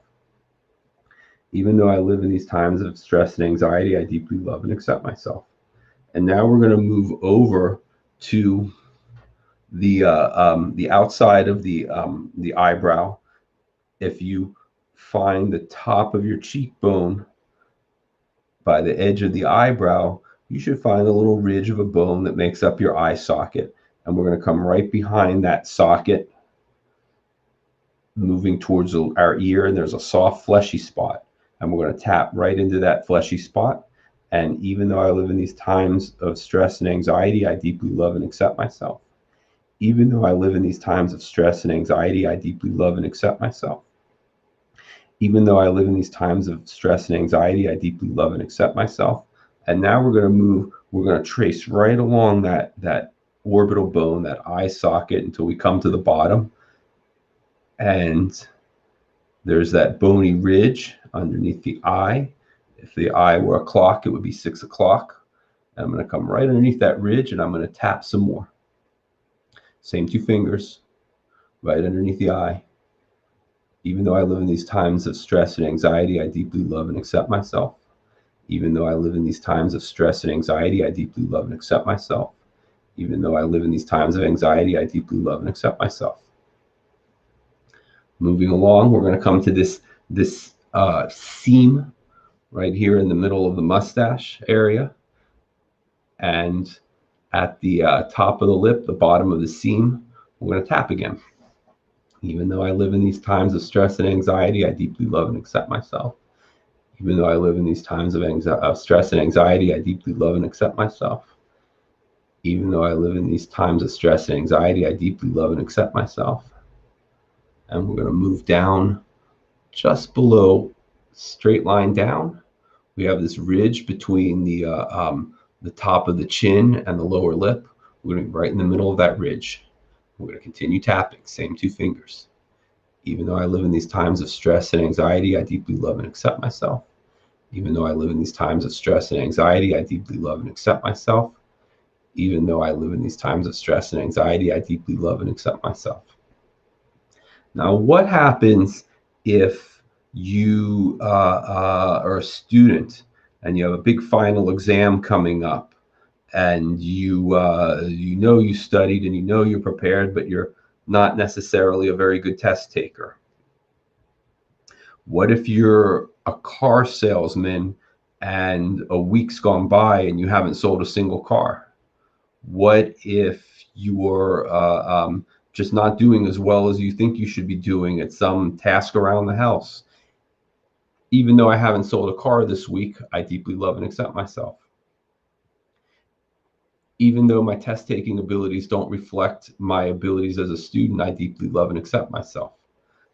Even though I live in these times of stress and anxiety, I deeply love and accept myself. And now we're going to move over to the outside of the eyebrow. If you find the top of your cheekbone by the edge of the eyebrow, you should find a little ridge of a bone that makes up your eye socket. And we're going to come right behind that socket, moving towards our ear, and there's a soft fleshy spot. And we're going to tap right into that fleshy spot. And even though I live in these times of stress and anxiety, I deeply love and accept myself. Even though I live in these times of stress and anxiety, I deeply love and accept myself. Even though I live in these times of stress and anxiety, I deeply love and accept myself. And now we're going to trace right along that orbital bone, that eye socket, until we come to the bottom. And there's that bony ridge underneath the eye. If the eye were a clock, it would be 6 o'clock. And I'm going to come right underneath that ridge, and I'm going to tap some more. Same 2 fingers, right underneath the eye. Even though I live in these times of stress and anxiety, I deeply love and accept myself. Even though I live in these times of stress and anxiety, I deeply love and accept myself. Even though I live in these times of anxiety, I deeply love and accept myself. Moving along, we're going to come to this seam right here in the middle of the mustache area. And at the top of the lip, the bottom of the seam, we're going to tap again. Even though I live in these times of stress and anxiety, I deeply love and accept myself. Even though I live in these times of stress and anxiety, I deeply love and accept myself. Even though I live in these times of stress and anxiety, I deeply love and accept myself. And we're going to move down just below, straight line down. We have this ridge between the top of the chin and the lower lip. We're going to be right in the middle of that ridge. We're going to continue tapping, same 2 fingers. Even though I live in these times of stress and anxiety, I deeply love and accept myself. Even though I live in these times of stress and anxiety, I deeply love and accept myself. Even though I live in these times of stress and anxiety, I deeply love and accept myself. Now, what happens if you are a student and you have a big final exam coming up, and you know you studied and you know you're prepared, but you're not necessarily a very good test taker? What if you're a car salesman and a week's gone by and you haven't sold a single car? What if you're just not doing as well as you think you should be doing at some task around the house? Even though I haven't sold a car this week, I deeply love and accept myself. Even though my test taking abilities don't reflect my abilities as a student, I deeply love and accept myself.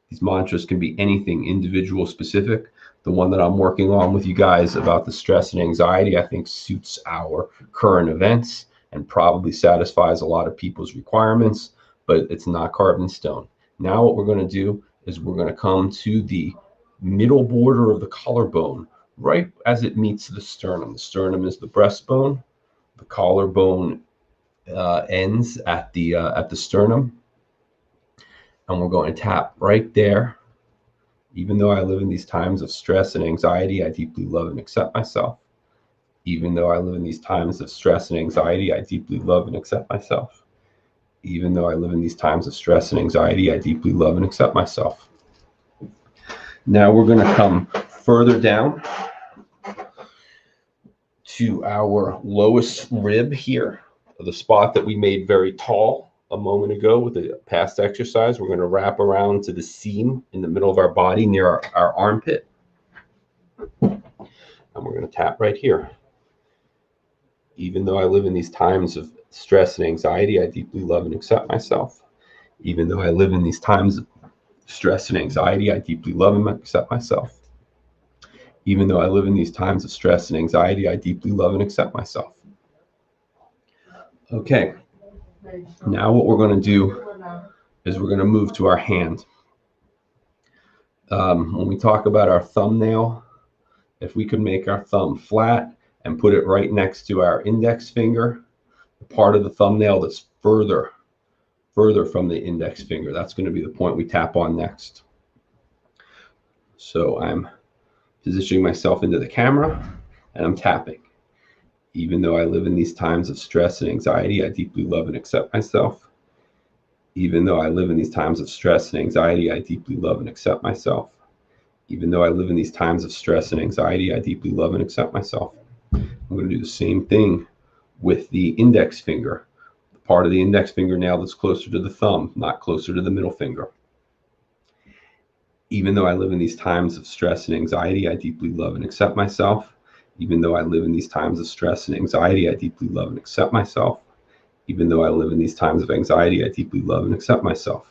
These mantras can be anything, individual, specific. The one that I'm working on with you guys about the stress and anxiety, I think suits our current events and probably satisfies a lot of people's requirements, but it's not carved in stone. Now what we're going to do is we're going to come to the middle border of the collarbone, right as it meets the sternum. The sternum is the breastbone. The collarbone ends at the sternum, and we're going to tap right there. Even though I live in these times of stress and anxiety, I deeply love and accept myself. Even though I live in these times of stress and anxiety, I deeply love and accept myself. Even though I live in these times of stress and anxiety, I deeply love and accept myself. Now we're going to come further down to our lowest rib here, the spot that we made very tall a moment ago with the past exercise. We're going to wrap around to the seam in the middle of our body near our armpit. And we're going to tap right here. Even though I live in these times of stress and anxiety, I deeply love and accept myself. Even though I live in these times of stress and anxiety, I deeply love and accept myself. Even though I live in these times of stress and anxiety, I deeply love and accept myself. Okay, now what we're going to do is we're going to move to our hand. When we talk about our thumbnail, if we could make our thumb flat and put it right next to our index finger, the part of the thumbnail that's further from the index finger. That's going to be the point we tap on next. So I'm positioning myself into the camera and I'm tapping. Even though I live in these times of stress and anxiety, I deeply love and accept myself. Even though I live in these times of stress and anxiety, I deeply love and accept myself. Even though I live in these times of stress and anxiety, I deeply love and accept myself. I'm going to do the same thing with the index finger, the part of the index fingernail that's closer to the thumb, not closer to the middle finger. Even though I live in these times of stress and anxiety, I deeply love and accept myself. Even though I live in these times of stress and anxiety, I deeply love and accept myself. Even though I live in these times of anxiety, I deeply love and accept myself.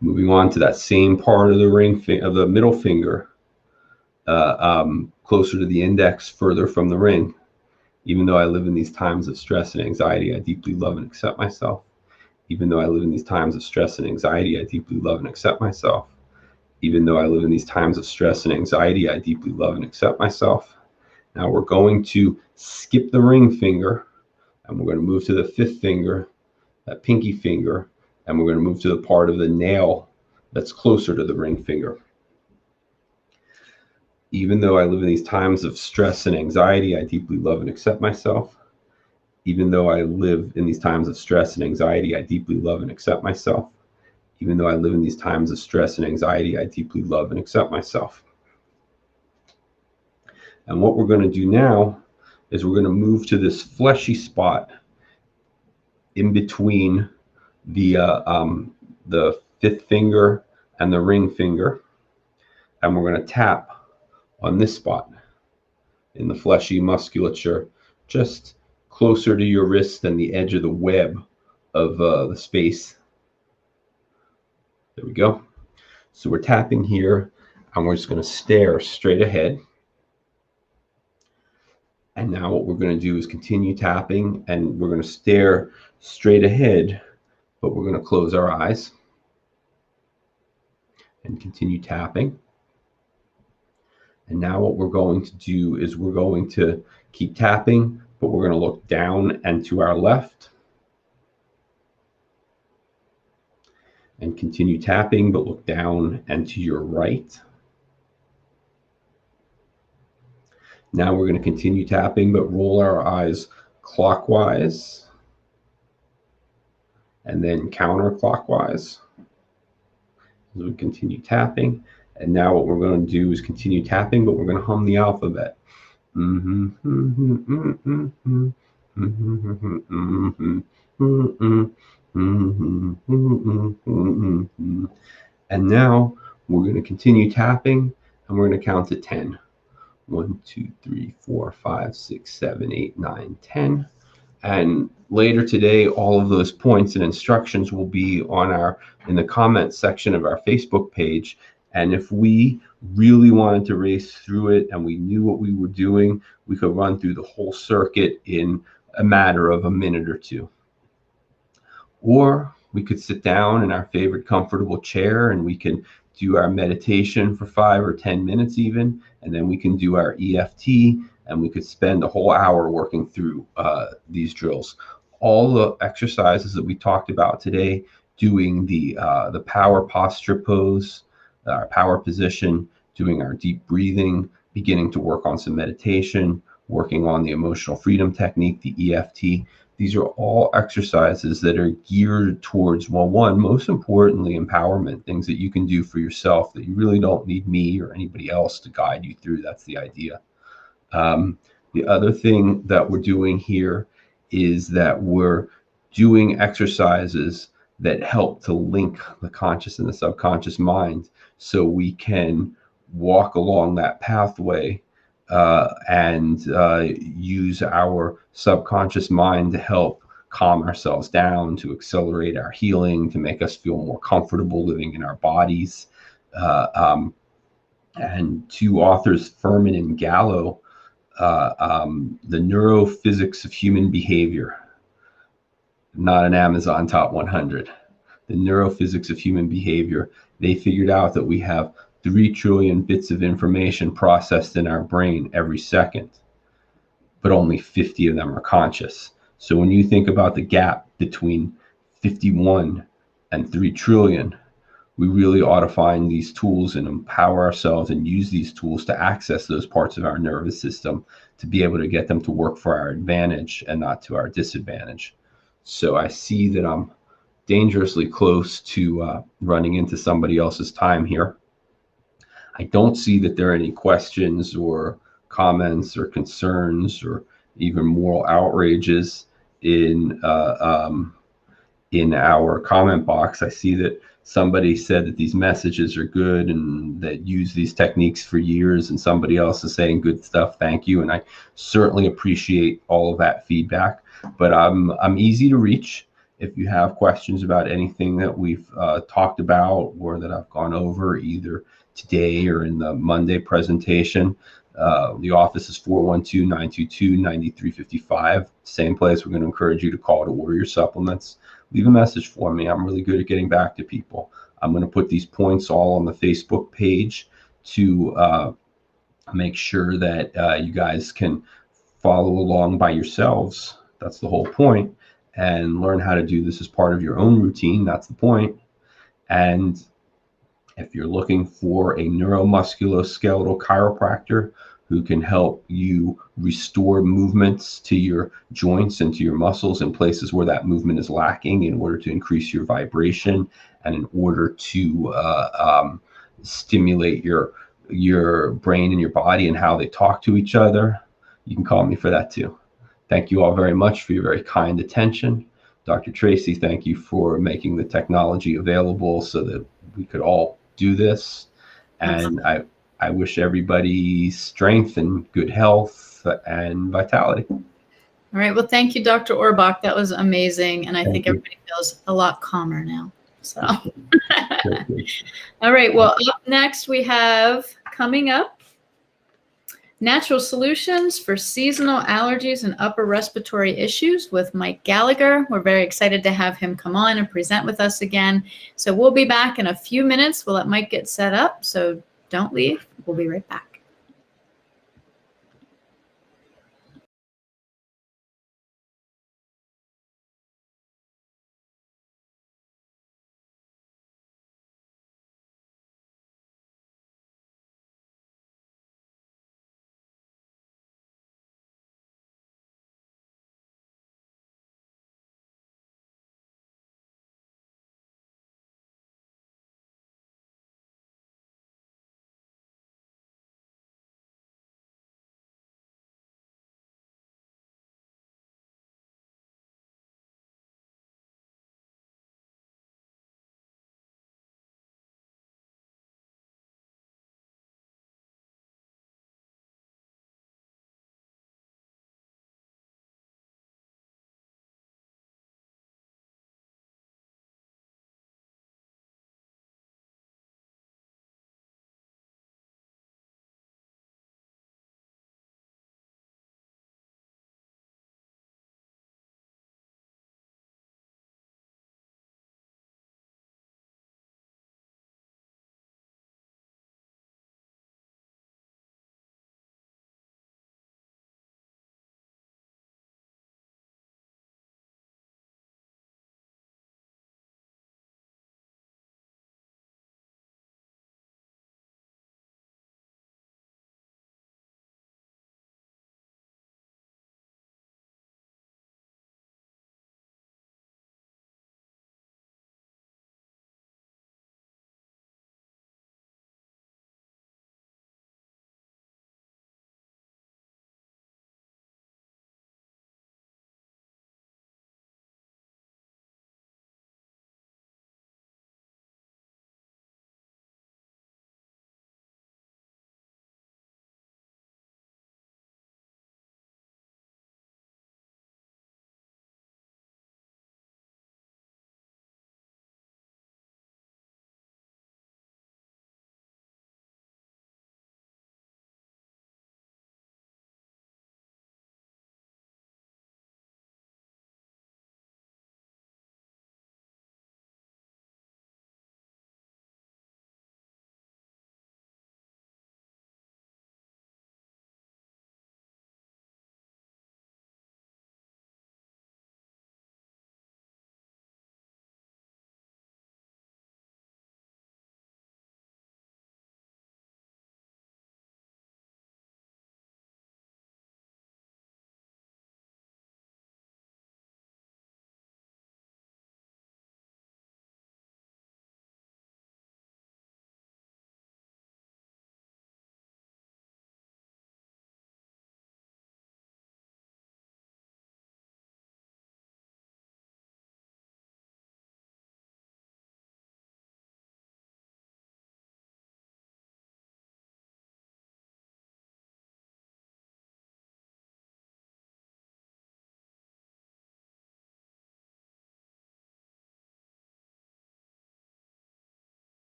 Moving on to that same part of the of the middle finger, closer to the index, further from the ring. Even though I live in these times of stress and anxiety, I deeply love and accept myself. Even though I live in these times of stress and anxiety, I deeply love and accept myself. Even though I live in these times of stress and anxiety, I deeply love and accept myself. Now we're going to skip the ring finger, and we're going to move to the fifth finger, that pinky finger, and we're going to move to the part of the nail that's closer to the ring finger. Even though I live in these times of stress and anxiety, I deeply love and accept myself. Even though I live in these times of stress and anxiety, I deeply love and accept myself. Even though I live in these times of stress and anxiety, I deeply love and accept myself. And what we're going to do now is we're going to move to this fleshy spot in between the fifth finger and the ring finger. And we're going to tap on this spot in the fleshy musculature, just closer to your wrist than the edge of the web of the space. There we go. So we're tapping here, and we're just going to stare straight ahead. And now what we're going to do is continue tapping, and we're going to stare straight ahead, but we're going to close our eyes and continue tapping. And now what we're going to do is we're going to keep tapping, but we're going to look down and to our left. And continue tapping, but look down and to your right. Now we're going to continue tapping, but roll our eyes clockwise and then counterclockwise as we continue tapping. And now what we're going to do is continue tapping, but we're going to hum the alphabet. And now we're going to continue tapping, and we're going to count to 10. 1, 2, 3, 4, 5, 6, 7, 8, 9, 10. And later today, all of those points and instructions will be on in the comments section of our Facebook page. And if we really wanted to race through it and we knew what we were doing, we could run through the whole circuit in a matter of a minute or two. Or we could sit down in our favorite comfortable chair and we can do our meditation for 5 or 10 minutes even, and then we can do our EFT, and we could spend a whole hour working through these drills. All the exercises that we talked about today, doing the power posture pose, our power position, doing our deep breathing, beginning to work on some meditation, working on the emotional freedom technique, the EFT. These are all exercises that are geared towards, well, one, most importantly, empowerment, things that you can do for yourself that you really don't need me or anybody else to guide you through. That's the idea. The other thing that we're doing here is that we're doing exercises that help to link the conscious and the subconscious mind so we can walk along that pathway and use our subconscious mind to help calm ourselves down, to accelerate our healing, to make us feel more comfortable living in our bodies. And two authors, Furman and Gallo, The Neurophysics of Human Behavior, not an Amazon Top 100. The Neurophysics of Human Behavior. They figured out that we have 3 trillion bits of information processed in our brain every second. but only 50 of them are conscious. So when you think about the gap between 51 and 3 trillion, we really ought to find these tools and empower ourselves and use these tools to access those parts of our nervous system to be able to get them to work for our advantage and not to our disadvantage. So I see that I'm dangerously close to running into somebody else's time here. I don't see that there are any questions or comments or concerns or even moral outrages in our comment box. I see that somebody said that these messages are good and that use these techniques for years, and somebody else is saying good stuff. Thank you, and I certainly appreciate all of that feedback. But I'm easy to reach if you have questions about anything that we've talked about or that I've gone over either today or in the Monday presentation. The office is 412-922-9355. Same place. We're going to encourage you to call to order your supplements. Leave a message for me. I'm really good at getting back to people. I'm going to put these points all on the Facebook page to make sure that you guys can follow along by yourselves. That's the whole point. And learn how to do this as part of your own routine. That's the point. And if you're looking for a neuromusculoskeletal chiropractor who can help you restore movements to your joints and to your muscles in places where that movement is lacking in order to increase your vibration and in order to stimulate your brain and your body and how they talk to each other, you can call me for that too. Thank you all very much for your very kind attention. Dr. Tracy, thank you for making the technology available so that we could all do this. And I wish everybody strength and good health and vitality. All right. Well, thank you, Dr. Orbach. That was amazing. And I think everybody feels a lot calmer now. So, all right. Well, up next we have coming up Natural Solutions for Seasonal Allergies and Upper Respiratory Issues with Mike Gallagher. We're very excited to have him come on and present with us again. So we'll be back in a few minutes. We'll let Mike get set up. So don't leave. We'll be right back.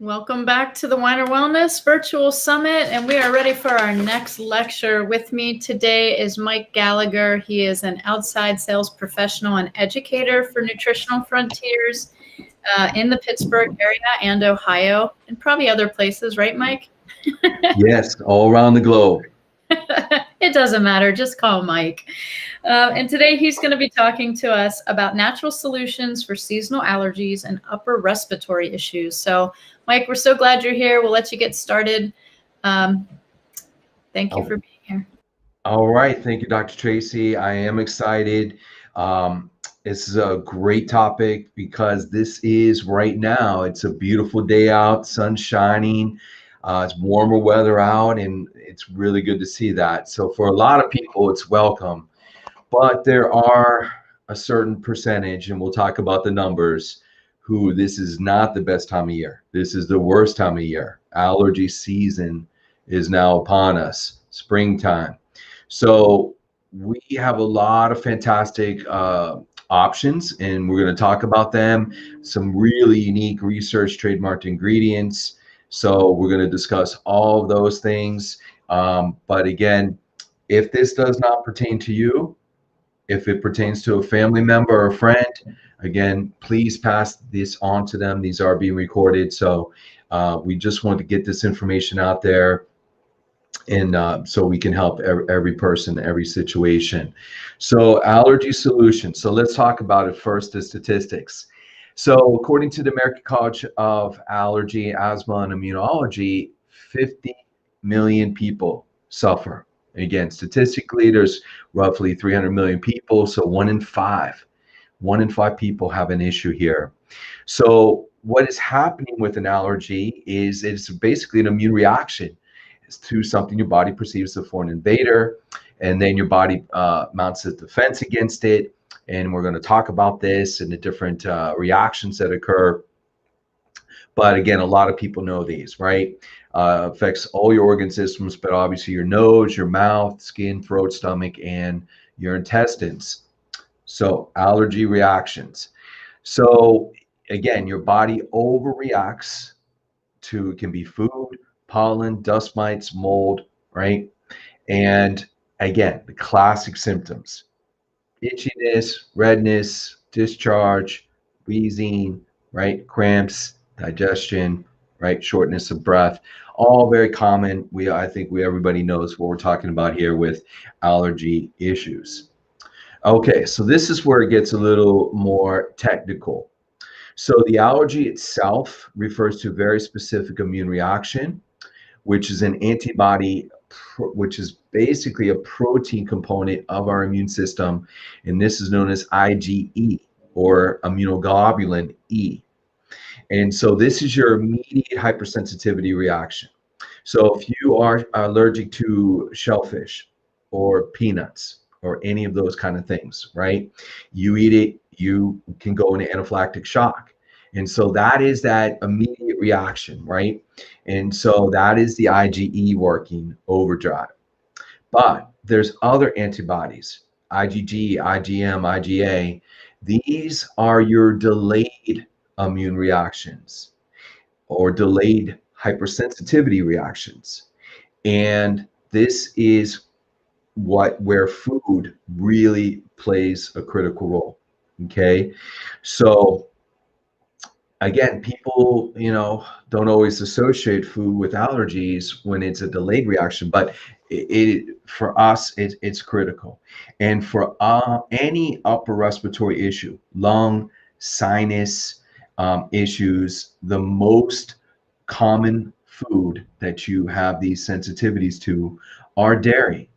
Welcome back to the Weiner Wellness Virtual Summit, and we are ready for our next lecture. With me today is Mike Gallagher. He is an outside sales professional and educator for Nutritional Frontiers in the Pittsburgh area and Ohio, and probably other places, right, Mike? Yes, all around the globe. It doesn't matter. Just call Mike. And today he's going to be talking to us about natural solutions for seasonal allergies and upper respiratory issues. So, Mike, we're so glad you're here. We'll let you get started. Thank you for being here. All right. Thank you, Dr. Tracy. I am excited. This is a great topic because this is right now. It's a beautiful day out, sun shining. It's warmer weather out, and it's really good to see that. So for a lot of people, it's welcome. But there are a certain percentage, and we'll talk about the numbers, who this is not the best time of year. This is the worst time of year. Allergy season is now upon us, springtime. So we have a lot of fantastic options, and we're going to talk about them. Some really unique research trademarked ingredients. So we're going to discuss all of those things. But again, if this does not pertain to you, if it pertains to a family member or a friend, again, please pass this on to them. These are being recorded. So we just want to get this information out there, and so we can help every person, every situation. So allergy solutions. So let's talk about it first, the statistics. So according to the American College of Allergy, Asthma, and Immunology, 50 million people suffer. Again, statistically, there's roughly 300 million people, so 1 in 5 people have an issue here. So what is happening with an allergy is it's basically an immune reaction to something your body perceives as a foreign invader, and then your body mounts a defense against it. And we're going to talk about this and the different reactions that occur. But again, a lot of people know these, right? Affects all your organ systems, but obviously your nose, your mouth, skin, throat, stomach, and your intestines. So allergy reactions. So again, your body overreacts to, it can be food, pollen, dust mites, mold, right? And again, the classic symptoms: itchiness, redness, discharge, wheezing, right? Cramps, digestion, right? Shortness of breath, all very common. I think everybody knows what we're talking about here with allergy issues. Okay, so this is where it gets a little more technical. So the allergy itself refers to a very specific immune reaction, which is an antibody, which is basically a protein component of our immune system, and this is known as IgE, or immunoglobulin E. And so this is your immediate hypersensitivity reaction. So if you are allergic to shellfish or peanuts or any of those kind of things, right? You eat it, you can go into anaphylactic shock. And so that is that immediate reaction, right? And so that is the IgE working overdrive. But there's other antibodies, IgG, IgM, IgA. These are your delayed immune reactions or delayed hypersensitivity reactions. And this is where food really plays a critical role. Okay. So again, people, don't always associate food with allergies when it's a delayed reaction, but for us, it's critical. And for any upper respiratory issue, lung, sinus issues, the most common food that you have these sensitivities to are dairy.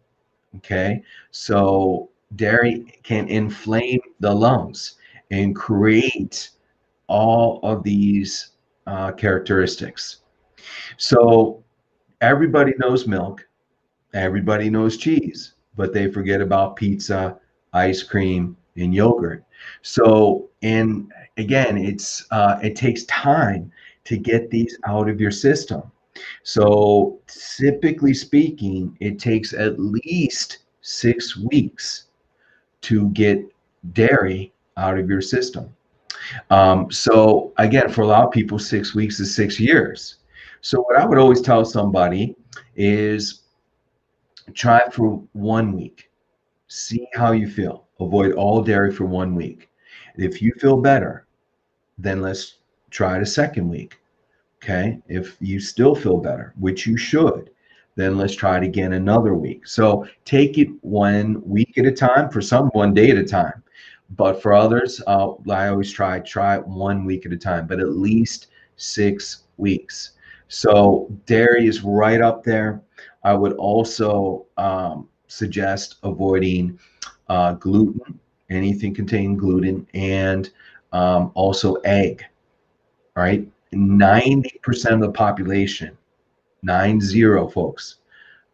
Okay, so dairy can inflame the lungs and create all of these characteristics. So everybody knows milk, everybody knows cheese, but they forget about pizza, ice cream, and yogurt. So, and again, it takes time to get these out of your system. So typically speaking, it takes at least 6 weeks to get dairy out of your system. So again, for a lot of people, 6 weeks is 6 years. So what I would always tell somebody is try it for 1 week. See how you feel. Avoid all dairy for 1 week. If you feel better, then let's try it a second week. Okay. If you still feel better, which you should, then let's try it again another week. So take it 1 week at a time, for some 1 day at a time. But for others, I always try it 1 week at a time, but at least 6 weeks. So dairy is right up there. I would also suggest avoiding gluten, anything containing gluten, and also egg, right? 90% of the population, 90 folks,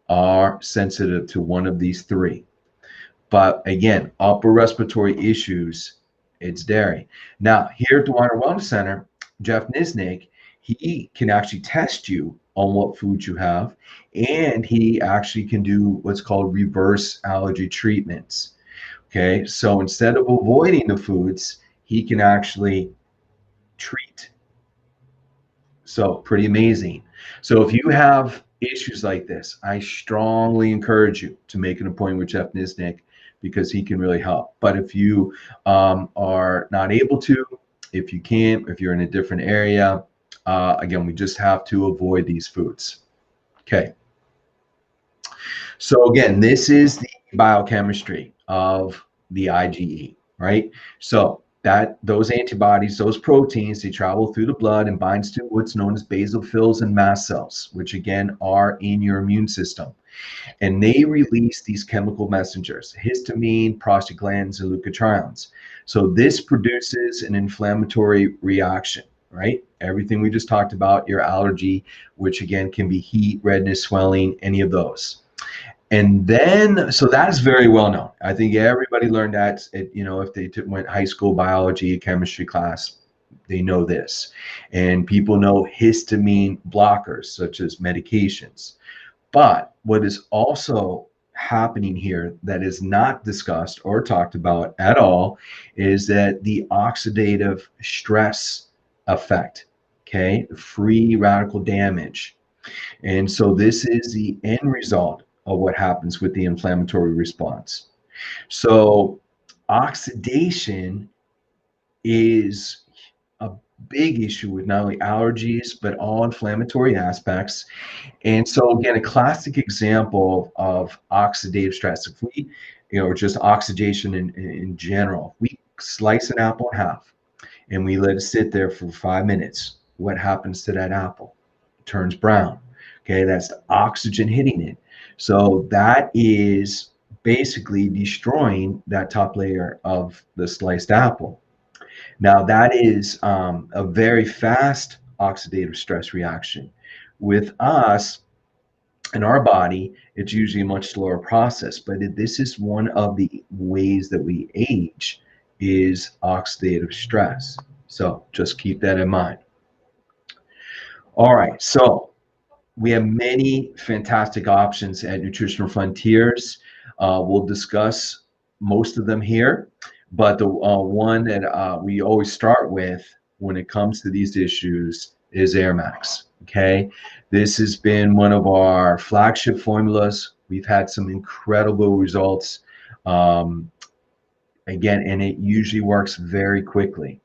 are sensitive to one of these three. But again, upper respiratory issues, it's dairy. Now, here at the Water Wellness Center, Jeff Niznik, he can actually test you on what foods you have, and he actually can do what's called reverse allergy treatments. Okay, so instead of avoiding the foods, he can actually treat. So pretty amazing. So if you have issues like this, I strongly encourage you to make an appointment with Jeff Niznik, because he can really help. But if you are not able to, if you can't, if you're in a different area, again, we just have to avoid these foods. Okay. So again, this is the biochemistry of the IgE, right? So that those antibodies, those proteins, they travel through the blood and binds to what's known as basophils and mast cells, which again are in your immune system. And they release these chemical messengers, histamine, prostaglandins, and leukotrienes. So this produces an inflammatory reaction, right? Everything we just talked about, your allergy, which again can be heat, redness, swelling, any of those. And then, so that is very well known. I think everybody learned that, if they went high school biology, chemistry class, they know this. And people know histamine blockers, such as medications. But what is also happening here that is not discussed or talked about at all is that the oxidative stress effect, okay, free radical damage. And so this is the end result of what happens with the inflammatory response. So oxidation is a big issue with not only allergies, but all inflammatory aspects. And so again, a classic example of oxidative stress, if we, just oxidation in general, we slice an apple in half and we let it sit there for 5 minutes. What happens to that apple? It turns brown. Okay, that's the oxygen hitting it. So that is basically destroying that top layer of the sliced apple. Now that is a very fast oxidative stress reaction. With us, in our body, it's usually a much slower process, but this is one of the ways that we age, is oxidative stress. So just keep that in mind. All right, so we have many fantastic options at Nutritional Frontiers. We'll discuss most of them here, but the one that we always start with when it comes to these issues is AirMax. Okay, this has been one of our flagship formulas. We've had some incredible results. Again, and it usually works very quickly.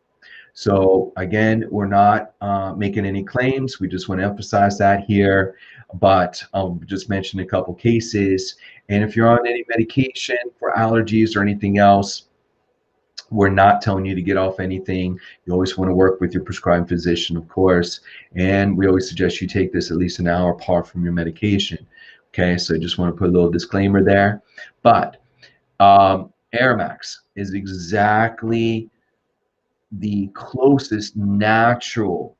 So again, we're not making any claims. We just want to emphasize that here, but I'll just mention a couple cases. And if you're on any medication for allergies or anything else, we're not telling you to get off anything. You always want to work with your prescribing physician, of course. And we always suggest you take this at least an hour apart from your medication. Okay, so I just want to put a little disclaimer there. But AirMax is exactly the closest natural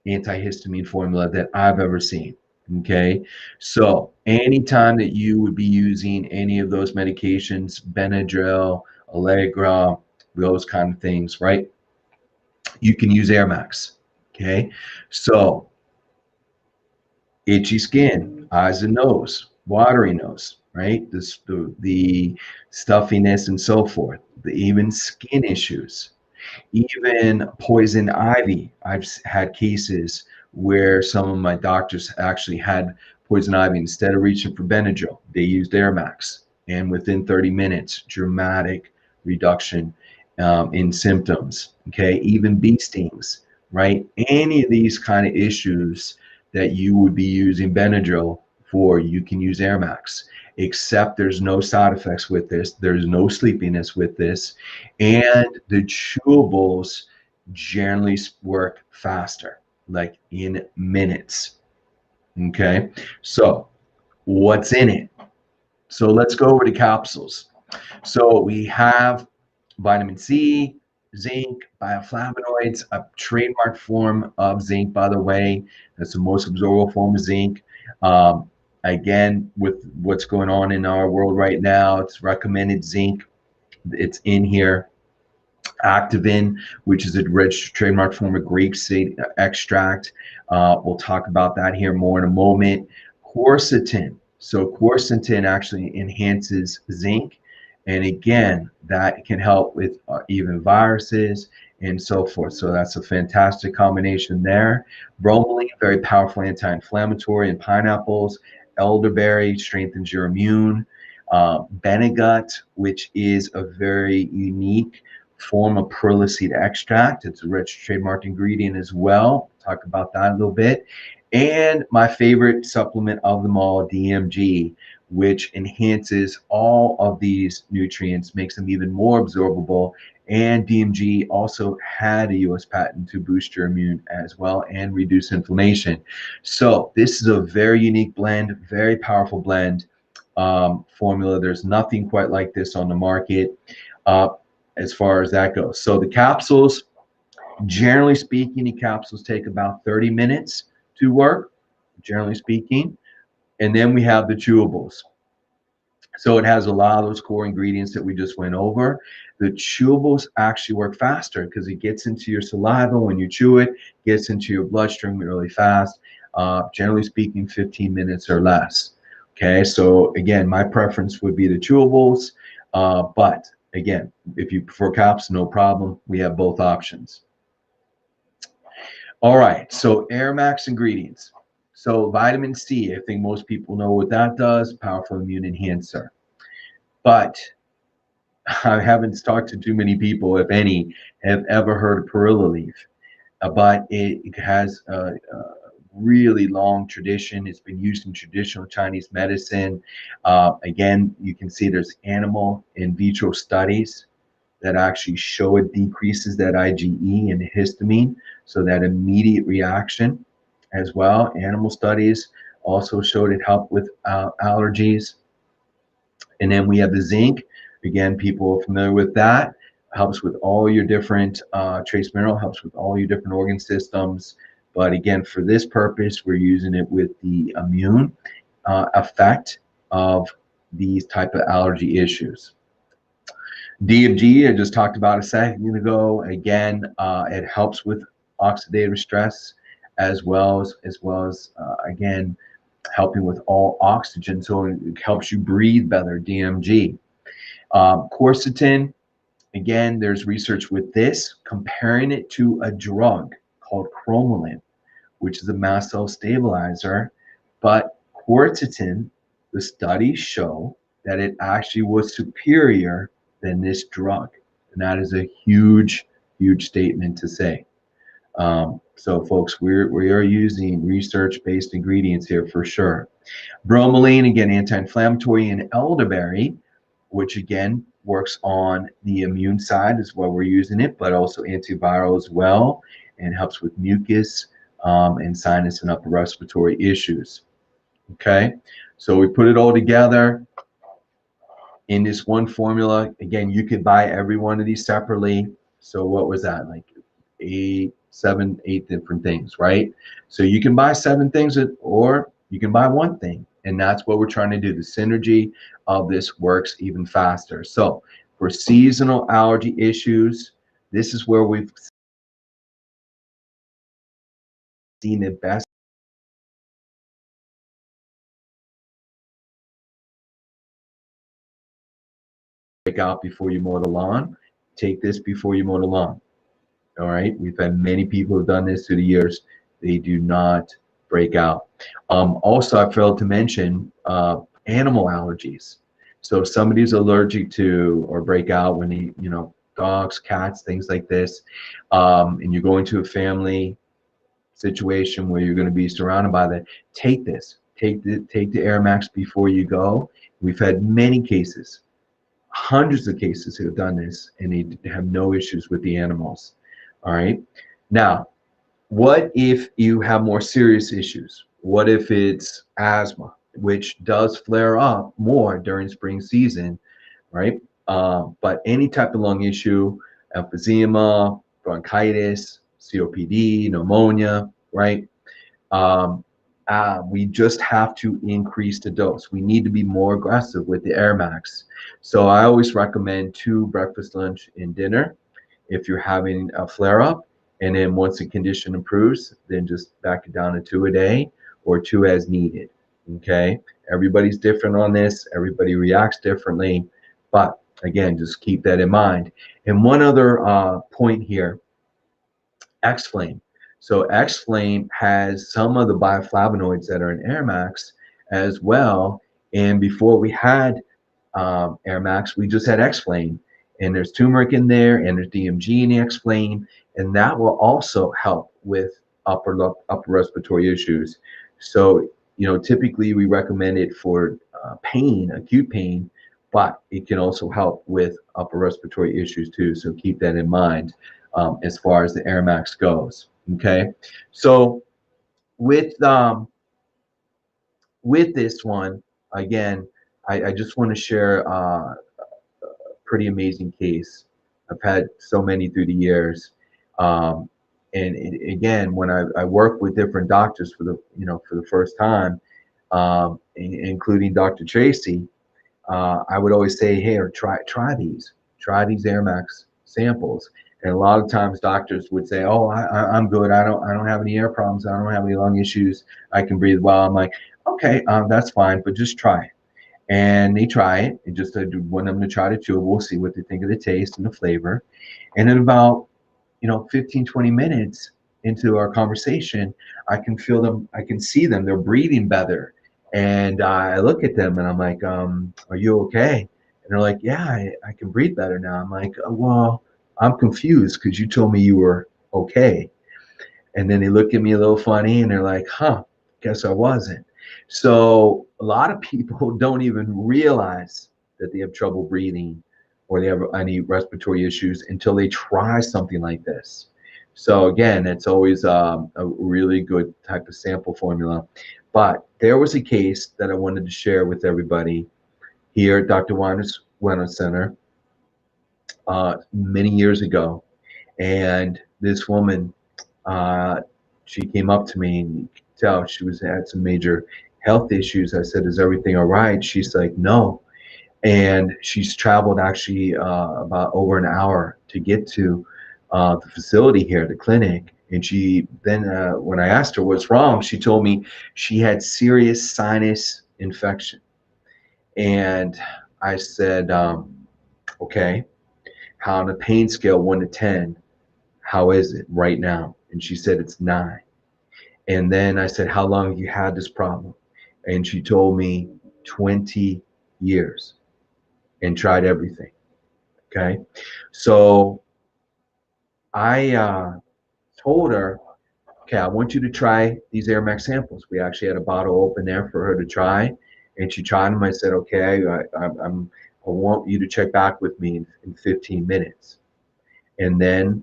antihistamine formula that I've ever seen. Okay, so anytime that you would be using any of those medications, Benadryl, Allegra, those kind of things, right? You can use AirMax. Okay, so itchy skin, eyes and nose, watery nose, right? The stuffiness and so forth, even skin issues. Even poison ivy. I've had cases where some of my doctors actually had poison ivy. Instead of reaching for Benadryl, they used Air Max, and within 30 minutes, dramatic reduction in symptoms. Okay, even bee stings, right? Any of these kind of issues that you would be using Benadryl for, you can use Air Max. Except there's no side effects with this. There's no sleepiness with this, and the chewables generally work faster, like in minutes. Okay, so what's in it? So let's go over to capsules. So we have vitamin C, zinc, bioflavonoids, a trademark form of zinc, by the way. That's the most absorbable form of zinc. Again, with what's going on in our world right now, it's recommended zinc. It's in here. Activin, which is a registered trademark form of grapeseed extract. We'll talk about that here more in a moment. Quercetin. So quercetin actually enhances zinc. And again, that can help with even viruses and so forth. So that's a fantastic combination there. Bromelain, very powerful anti-inflammatory in pineapples. Elderberry strengthens your immune. Benegut, which is a very unique form of perla seed extract. It's a rich trademarked ingredient as well. Talk about that a little bit. And my favorite supplement of them all, DMG, which enhances all of these nutrients, makes them even more absorbable. And DMG also had a US patent to boost your immune as well and reduce inflammation. So this is a very unique blend, very powerful blend formula. There's nothing quite like this on the market as far as that goes. So the capsules, generally speaking, the capsules take about 30 minutes to work, generally speaking. And then we have the chewables. So it has a lot of those core ingredients that we just went over. The chewables actually work faster because it gets into your saliva when you chew it, gets into your bloodstream really fast. Generally speaking, 15 minutes or less. Okay, so again, my preference would be the chewables, but again, if you prefer caps, no problem. We have both options. All right, so Air Max ingredients. So vitamin C, I think most people know what that does, powerful immune enhancer. But I haven't talked to too many people, if any, have ever heard of perilla leaf. But it has a really long tradition. It's been used in traditional Chinese medicine. Again, you can see there's animal in vitro studies that actually show it decreases that IgE and histamine, so that immediate reaction as well. Animal studies also showed it helped with allergies. And then we have the zinc. Again, people are familiar with that. Helps with all your different trace mineral, helps with all your different organ systems. But again, for this purpose, we're using it with the immune effect of these type of allergy issues. DMG, I just talked about a second ago. Again, it helps with oxidative stress as well as again, helping with all oxygen, so it helps you breathe better, DMG. Quercetin, again, there's research with this, comparing it to a drug called cromolyn, which is a mast cell stabilizer. But quercetin, the studies show that it actually was superior than this drug. And that is a huge, huge statement to say. So folks, we are using research-based ingredients here for sure. Bromelain, again, anti-inflammatory, and elderberry, which again works on the immune side is why we're using it, but also antiviral as well, and helps with mucus and sinus and upper respiratory issues. Okay, so we put it all together in this one formula. Again, you could buy every one of these separately. So what was that, like 7, 8 different things, right? So you can buy 7 things, or you can buy one thing, and that's what we're trying to do. The synergy of this works even faster. So for seasonal allergy issues, this is where we've seen the best break out before you mow the lawn. Take this before you mow the lawn. All right. We've had many people who've done this through the years. They do not break out. Also, I failed to mention animal allergies. So if somebody's allergic to or break out when they, dogs, cats, things like this, and you're going to a family situation where you're going to be surrounded by that, take this. Take the Air Max before you go. We've had many cases, hundreds of cases who have done this, and they have no issues with the animals. All right. Now, what if you have more serious issues? What if it's asthma, which does flare up more during spring season, right? But any type of lung issue, emphysema, bronchitis, COPD, pneumonia, right? We just have to increase the dose. We need to be more aggressive with the Air Max. So I always recommend 2 breakfast, lunch, and dinner if you're having a flare-up. And then once the condition improves, then just back it down to 2 a day or 2 as needed. Okay? Everybody's different on this. Everybody reacts differently. But again, just keep that in mind. And one other point here, X-Flame. So X-Flame has some of the bioflavonoids that are in Air Max as well. And before we had Air Max, we just had X-Flame. And there's turmeric in there, and there's DMG in the X-Flame, and that will also help with upper respiratory issues. So, typically we recommend it for pain, acute pain, but it can also help with upper respiratory issues too. So keep that in mind as far as the Air Max goes. Okay, so with this one, again, I just want to share a pretty amazing case. I've had so many through the years. And again, when I work with different doctors for the first time, including Dr. Tracy, I would always say, hey, or try these Air Max samples. And a lot of times doctors would say, oh, I'm good. I don't have any air problems. I don't have any lung issues. I can breathe well. I'm like, okay, that's fine, but just try it. And they try it. And just want them to try the 2. We'll see what they think of the taste and the flavor. And in about 15, 20 minutes into our conversation, I can feel them. I can see them. They're breathing better. And I look at them and I'm like, are you okay? And they're like, yeah, I can breathe better now. I'm like, well, I'm confused because you told me you were okay. And then they look at me a little funny and they're like, guess I wasn't. So a lot of people don't even realize that they have trouble breathing or they have any respiratory issues until they try something like this. So again, it's always a really good type of sample formula. But there was a case that I wanted to share with everybody here at Dr. Weiner's Wellness Center many years ago. And this woman, she came up to me and you could tell she had some major health issues. I said, is everything all right? She's like, no. And she's traveled actually about over an hour to get to the facility here, the clinic. And she then, when I asked her what's wrong, she told me she had serious sinus infection. And I said, okay, how on a pain scale 1 to 10, how is it right now? And she said it's 9. And then I said, how long have you had this problem? And she told me 20 years and tried everything. Okay. So I told her, okay, I want you to try these Air Max samples. We actually had a bottle open there for her to try. And she tried them. I said, okay, I want you to check back with me in 15 minutes. And then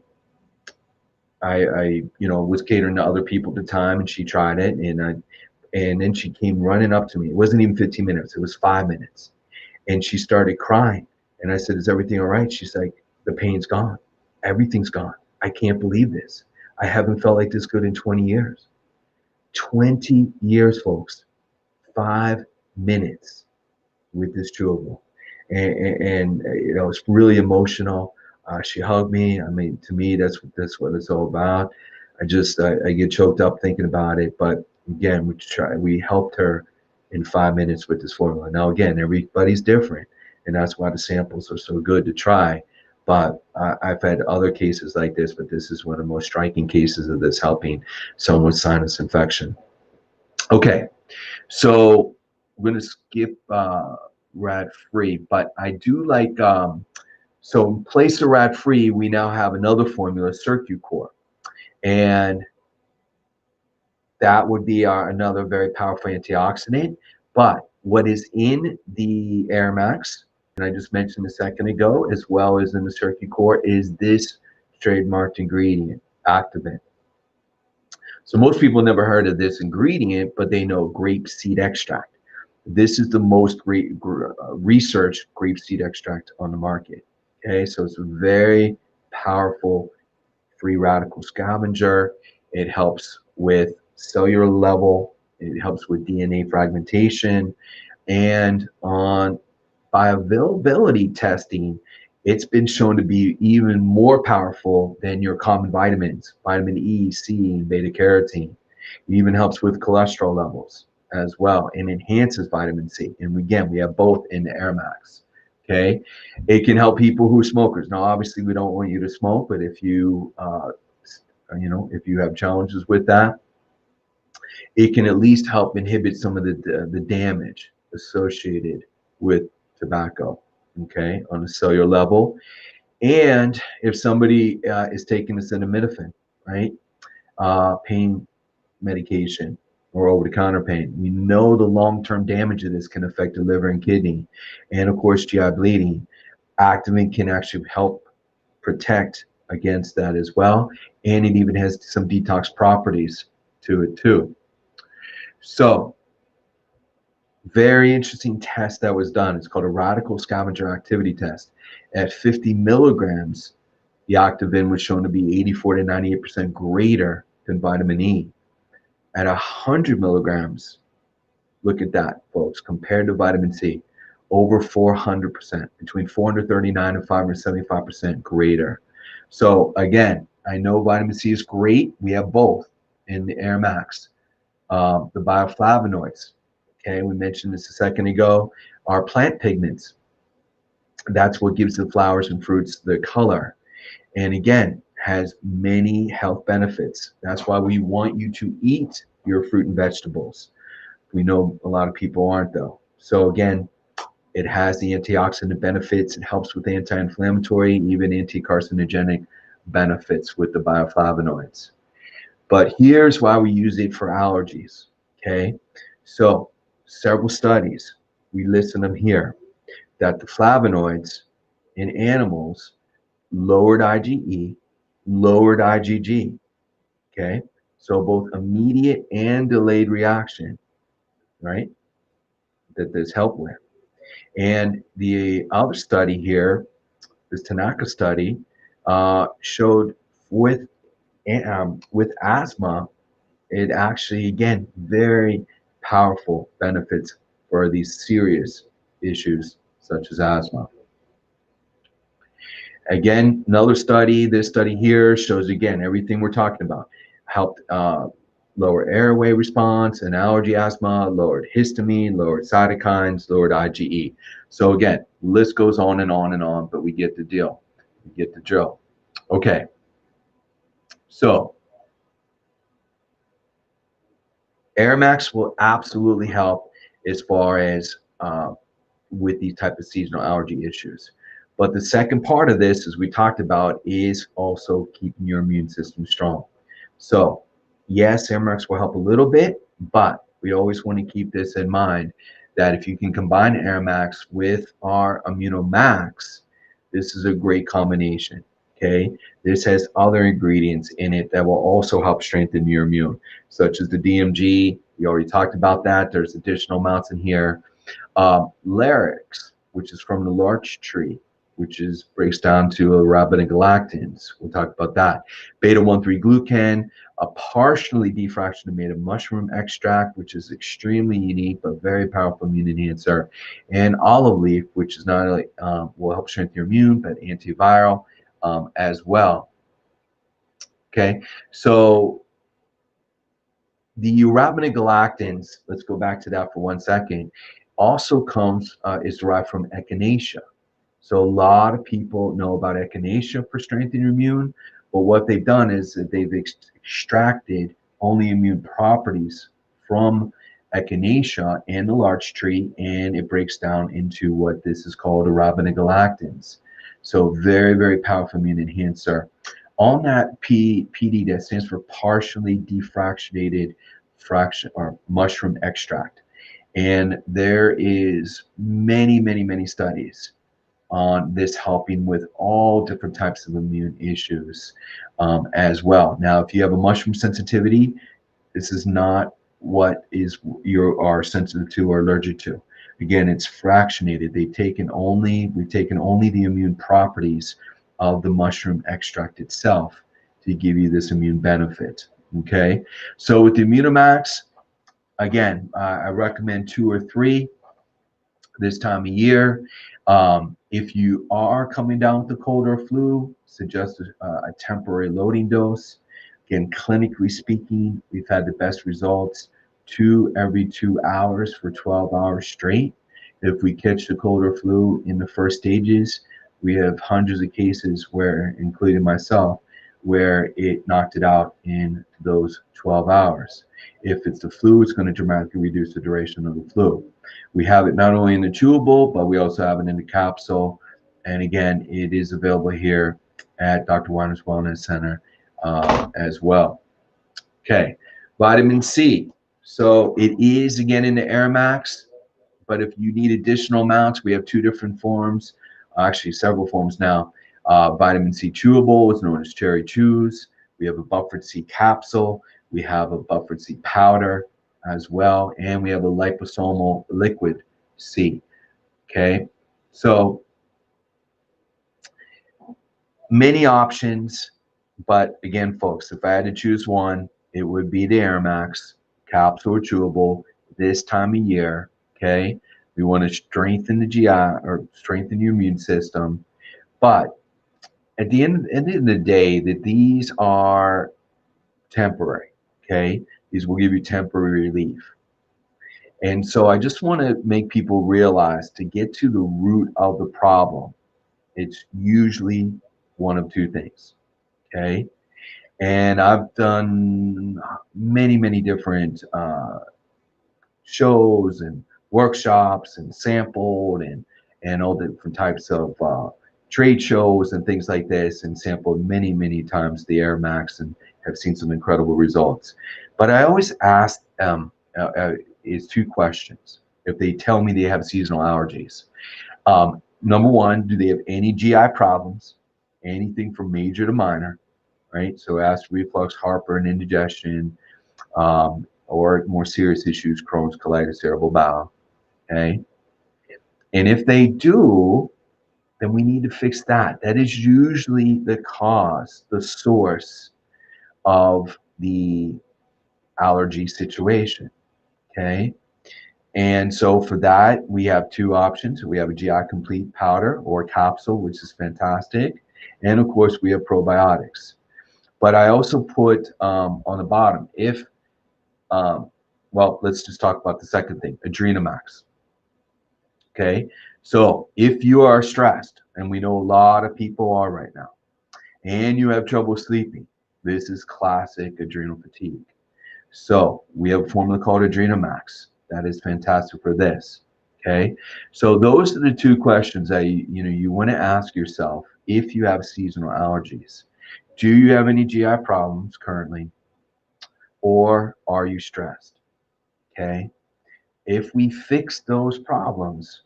I was catering to other people at the time, and she tried it, and then she came running up to me. It wasn't even 15 minutes; it was 5 minutes, and she started crying. And I said, "Is everything all right?" She's like, "The pain's gone, everything's gone. I can't believe this. I haven't felt like this good in 20 years. 20 years, folks. 5 minutes with this chewable, and it's really emotional." She hugged me. I mean, to me, that's what it's all about. I get choked up thinking about it. But again, we helped her in 5 minutes with this formula. Now, again, everybody's different, and that's why the samples are so good to try. but I've had other cases like this, but this is one of the most striking cases of this helping someone with sinus infection. Okay, so we're going to skip rat-free, but I do like, so in place of rat-free, we now have another formula, CircuCore, and that would be another very powerful antioxidant. But what is in the Air Max, and I just mentioned a second ago, as well as in the CircuCore, is this trademarked ingredient, Activin. So most people never heard of this ingredient, but they know grape seed extract. This is the most researched grape seed extract on the market. Okay, so it's a very powerful free radical scavenger. It helps with cellular level. It helps with DNA fragmentation. And on bioavailability testing, it's been shown to be even more powerful than your common vitamins, vitamin E, C, and beta carotene. It even helps with cholesterol levels as well and enhances vitamin C. And again, we have both in the Air Max. Okay, it can help people who are smokers. Now, obviously, we don't want you to smoke, but if you, if you have challenges with that, it can at least help inhibit some of the damage associated with tobacco. Okay, on a cellular level. And if somebody is taking acetaminophen, right, pain medication or over-the-counter pain, we know the long-term damage of this can affect the liver and kidney, and of course GI bleeding. Activin can actually help protect against that as well, and it even has some detox properties to it too. So very interesting test that was done. It's called a radical scavenger activity test. At 50 milligrams, the Activin was shown to be 84 to 98% greater than vitamin E. At 100 milligrams, look at that, folks, compared to vitamin C, over 400%, between 439 and 575% greater. So again, I know vitamin C is great. We have both in the Air Max. The bioflavonoids, okay, we mentioned this a second ago, are plant pigments. That's what gives the flowers and fruits the color. And again, has many health benefits. That's why we want you to eat your fruit and vegetables. We know a lot of people aren't though. So again, it has the antioxidant benefits. It helps with anti-inflammatory, even anti-carcinogenic benefits with the bioflavonoids. But here's why we use it for allergies, okay? So several studies, we listed them here, that the flavonoids in animals lowered IgE, lowered IgG, okay? So both immediate and delayed reaction, right, that this helped with. And the other study here, this Tanaka study, showed with asthma, it actually, again, very powerful benefits for these serious issues such as asthma. Again, another study, this study here shows, again, everything we're talking about. Helped lower airway response and allergy asthma, lowered histamine, lowered cytokines, lowered IgE. So again, list goes on and on and on, but we get the deal. We get the drill. Okay. So Air Max will absolutely help as far as with these type of seasonal allergy issues. But the second part of this, as we talked about, is also keeping your immune system strong. So yes, Air Max will help a little bit, but we always want to keep this in mind that if you can combine Air Max with our Immunomax, this is a great combination. Okay, this has other ingredients in it that will also help strengthen your immune, such as the DMG. We already talked about that. There's additional amounts in here. Larix, which is from the larch tree, which breaks down to arabinogalactans. We'll talk about that. Beta-1,3-glucan, a partially defractionated mushroom extract, which is extremely unique but very powerful immune enhancer, and olive leaf, which is not only will help strengthen your immune but antiviral as well. Okay, so the arabinogalactans, let's go back to that for 1 second, also is derived from echinacea. So a lot of people know about echinacea for strengthening your immune, but what they've done is that they've extracted only immune properties from echinacea and the larch tree, and it breaks down into what this is called arabinogalactans. So very, very powerful immune enhancer. On that PD, that stands for partially defractionated fraction or mushroom extract. And there is many studies on this helping with all different types of immune issues as well. Now, if you have a mushroom sensitivity, this is not what is you are sensitive to or allergic to. Again, it's fractionated. We've taken only the immune properties of the mushroom extract itself to give you this immune benefit. Okay, so with the Immunomax, again, I recommend 2 or 3 this time of year. If you are coming down with the cold or flu, suggest a temporary loading dose. Again, clinically speaking, we've had the best results 2 every 2 hours for 12 hours straight. If we catch the cold or flu in the first stages, we have hundreds of cases where, including myself, where it knocked it out in those 12 hours. If it's the flu, it's going to dramatically reduce the duration of the flu. We have it not only in the chewable, but we also have it in the capsule. And again, it is available here at Dr. Weiner's Wellness Center as well. Okay, vitamin C. So it is again in the AirMax, but if you need additional amounts, we have 2 different forms, actually several forms now. Vitamin C chewable is known as Cherry Chews. We have a buffered C capsule. We have a buffered C powder as well, and we have a liposomal liquid C. Okay, so many options, but again, folks, if I had to choose one, it would be the AirMax capsule or chewable this time of year. Okay, we want to strengthen the GI or strengthen your immune system, but at the end of the day, that these are temporary. Okay, these will give you temporary relief. And so I just want to make people realize, to get to the root of the problem, it's usually one of 2 things. Okay, and I've done many different shows and workshops and sampled and all the different types of trade shows and things like this, and sampled many times the AirMax and have seen some incredible results. But I always ask is 2 questions if they tell me they have seasonal allergies. Number 1, do they have any GI problems, anything from major to minor, right? So acid reflux, heartburn, indigestion, or more serious issues, Crohn's, colitis, irritable bowel, okay? And if they do, then we need to fix that. That is usually the cause, the source of the allergy situation, okay? And so for that, we have 2 options. We have a GI Complete powder or capsule, which is fantastic. And of course, we have probiotics. But I also put on the bottom, well, let's just talk about the second thing, Adrenamax. Okay, so if you are stressed, and we know a lot of people are right now, and you have trouble sleeping, this is classic adrenal fatigue. So we have a formula called Adrenamax. That is fantastic for this. Okay, so those are the 2 questions that you want to ask yourself if you have seasonal allergies. Do you have any GI problems currently, or are you stressed? Okay, if we fix those problems,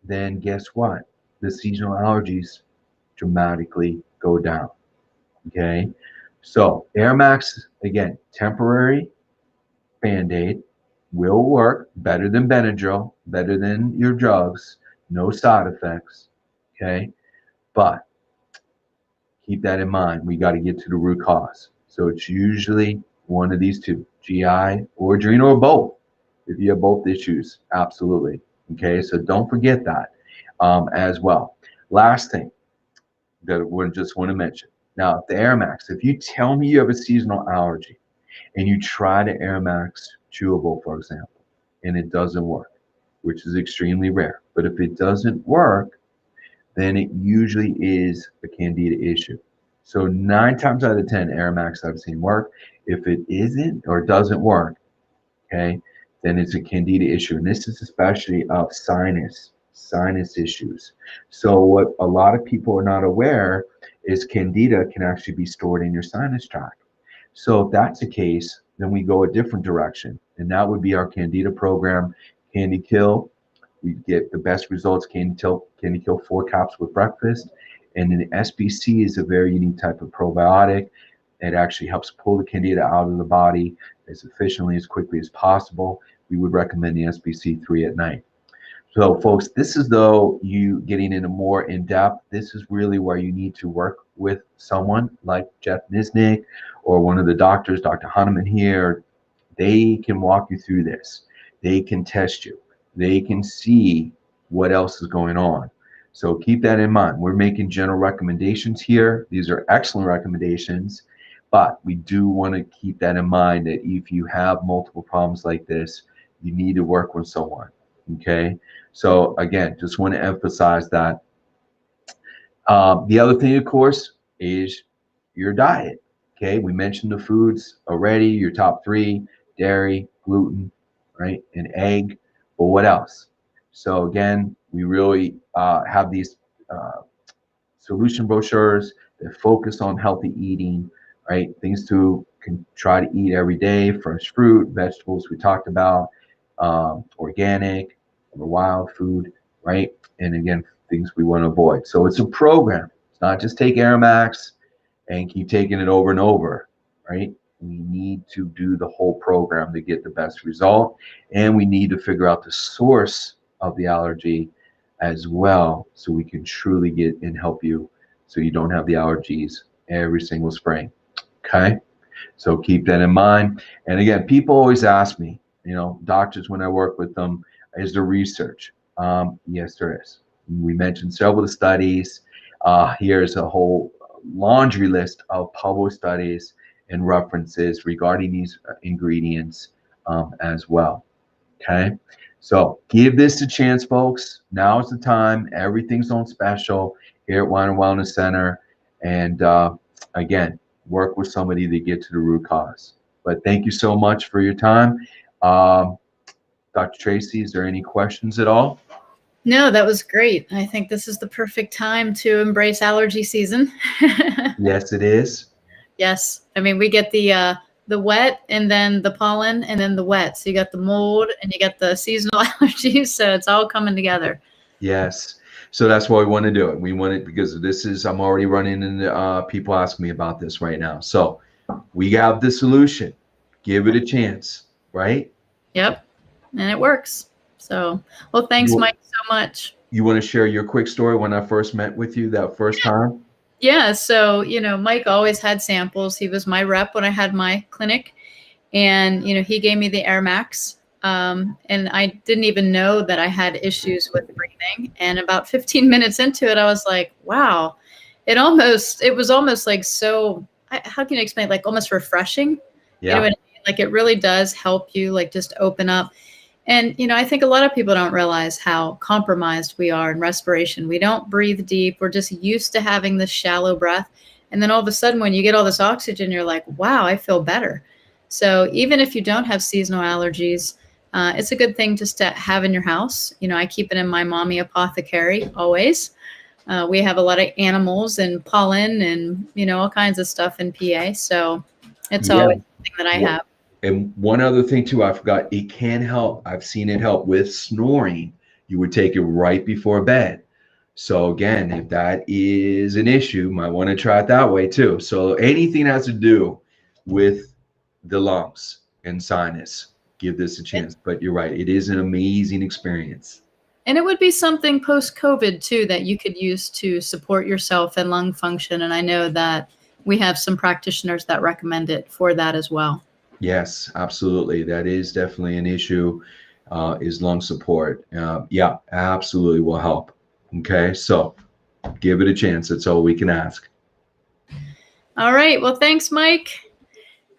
then guess what? The seasonal allergies dramatically go down. Okay, so AirMax, again, temporary Band-Aid, will work better than Benadryl, better than your drugs, no side effects. Okay, but keep that in mind. We got to get to the root cause. So it's usually one of these 2, GI or adrenal or both. If you have both issues, absolutely. Okay, so don't forget that as well. Last thing that we just want to mention. Now, the AirMax, if you tell me you have a seasonal allergy and you try the AirMax chewable, for example, and it doesn't work, which is extremely rare, but if it doesn't work, then it usually is a candida issue. So 9 times out of 10 Aromax I've seen work. If it isn't or doesn't work, okay, then it's a candida issue. And this is especially of sinus issues. So what a lot of people are not aware is candida can actually be stored in your sinus tract. So if that's the case, then we go a different direction. And that would be our candida program, Candy Kill. We get the best results, Candy Kill 4 caps with breakfast. And then SBC is a very unique type of probiotic. It actually helps pull the candida out of the body as efficiently, as quickly as possible. We would recommend the SBC 3 at night. So folks, this is though you getting into more in depth. This is really where you need to work with someone like Jeff Niznik or one of the doctors, Dr. Honigman here. They can walk you through this. They can test you. They can see what else is going on. So keep that in mind. We're making general recommendations here. These are excellent recommendations, but we do want to keep that in mind that if you have multiple problems like this, you need to work with someone, okay? So again, just want to emphasize that. The other thing, of course, is your diet, okay? We mentioned the foods already, your top 3, dairy, gluten, right, and egg, but what else? So again, we really have these solution brochures that focus on healthy eating, right? Things to try to eat every day, fresh fruit, vegetables we talked about, organic, or wild food, right? And again, things we want to avoid. So it's a program. It's not just take Aromax and keep taking it over and over, right? We need to do the whole program to get the best result. And we need to figure out the source of the allergy as well, so we can truly get and help you so you don't have the allergies every single spring. Okay, so keep that in mind. And again, people always ask me, you know, doctors, when I work with them, is there research? Yes, there is. We mentioned several of the studies. Here's a whole laundry list of published studies and references regarding these ingredients as well. Okay, so give this a chance, folks. Now is the time. Everything's on special here at Wine and Wellness Center. And again, work with somebody to get to the root cause. But thank you so much for your time. Dr. Tracy, is there any questions at all? No, that was great. I think this is the perfect time to embrace allergy season. Yes, it is. Yes. I mean, we get the wet and then the pollen and then the wet. So you got the mold and you got the seasonal allergies. So it's all coming together. Yes. So that's why we want to do it. We want it because this is, I'm already running into people asking me about this right now. So we have the solution. Give it a chance, right? Yep. And it works. So, well, thanks, Mike, so much. You want to share your quick story when I first met with you that first time? Yeah. So, you know, Mike always had samples. He was my rep when I had my clinic. And, you know, he gave me the Aromax. And I didn't even know that I had issues with breathing. And about 15 minutes into it, I was like, wow, it was almost like, so how can you explain it? Like almost refreshing? Yeah. You know what I mean? Like it really does help you like just open up. And, you know, I think a lot of people don't realize how compromised we are in respiration. We don't breathe deep. We're just used to having this shallow breath. And then all of a sudden, when you get all this oxygen, you're like, wow, I feel better. So even if you don't have seasonal allergies, it's a good thing just to have in your house. You know, I keep it in my mommy apothecary always. We have a lot of animals and pollen and, you know, all kinds of stuff in PA. So it's always something that I have. And one other thing too, I forgot, it can help. I've seen it help with snoring. You would take it right before bed. So again, if that is an issue, might want to try it that way too. So anything that has to do with the lungs and sinus, give this a chance. But you're right, it is an amazing experience. And it would be something post-COVID too that you could use to support yourself and lung function. And I know that we have some practitioners that recommend it for that as well. Yes, absolutely. That is definitely an issue, is lung support. Yeah, absolutely will help. Okay, so give it a chance. That's all we can ask. All right. Well, thanks, Mike.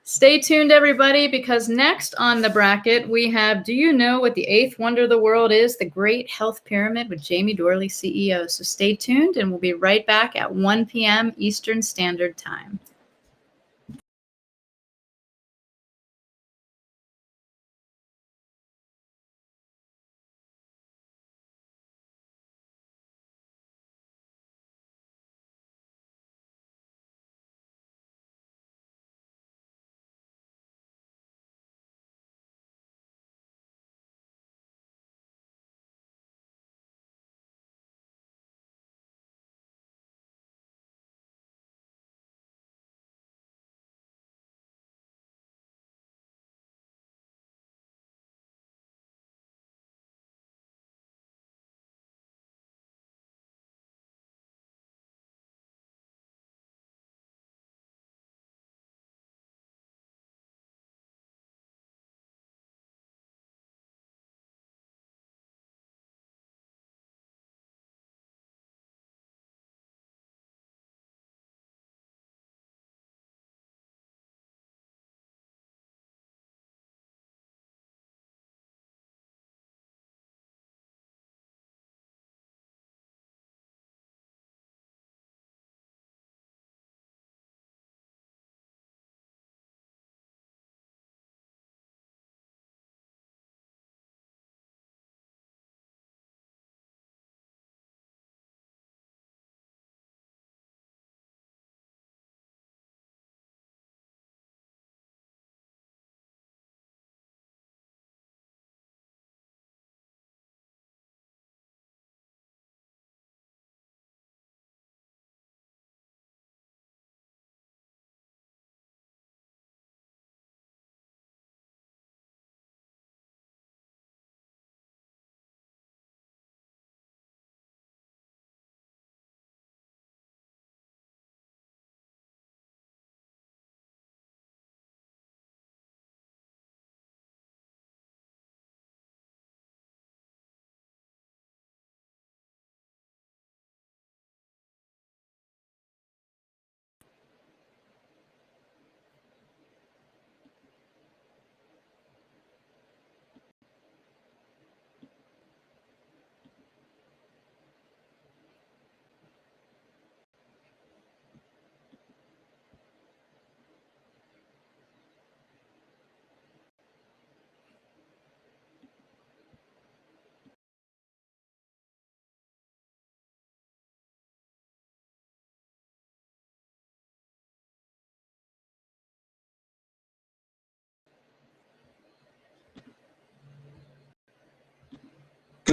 Stay tuned, everybody, because next on the bracket, we have, do you know what the 8th wonder of the world is? The Great Health Pyramid with Jamie Dorley, CEO. So stay tuned, and we'll be right back at 1 p.m. Eastern Standard Time.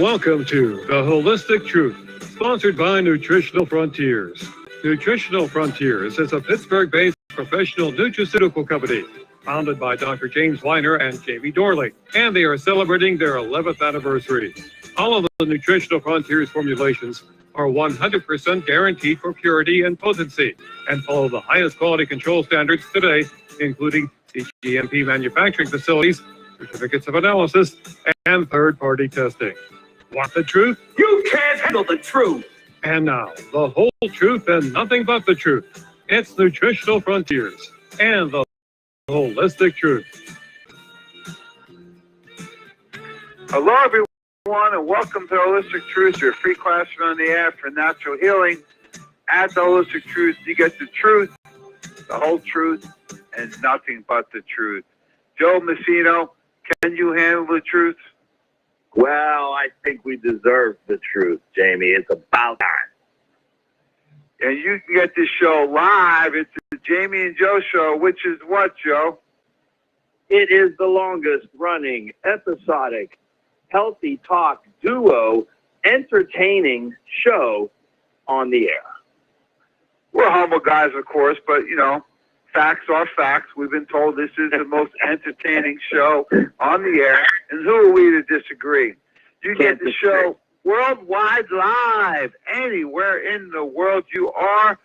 Welcome to The Holistic Truth, sponsored by Nutritional Frontiers. Nutritional Frontiers is a Pittsburgh-based professional nutraceutical company founded by Dr. James Weiner and Jamie Dorley, and they are celebrating their 11th anniversary. All of the Nutritional Frontiers formulations are 100% guaranteed for purity and potency and follow the highest quality control standards today, including GMP manufacturing facilities, certificates of analysis, and third-party testing. Want the truth? You can't handle the truth! And now, the whole truth and nothing but the truth. It's Nutritional Frontiers and the Holistic Truth. Hello, everyone, and welcome to Holistic Truth, your free classroom on the air for natural healing. At the Holistic Truth, you get the truth, the whole truth, and nothing but the truth. Joe Messino, can you handle the truth? Well, I think we deserve the truth, Jamie. It's about time. And you can get this show live. It's the Jamie and Joe show, which is what, Joe? It is the longest running, episodic, healthy talk duo, entertaining show on the air. We're humble guys, of course, but, you know, facts are facts. We've been told this is the most entertaining show on the air, and who are we to disagree? You get the show worldwide live, anywhere in the world you are.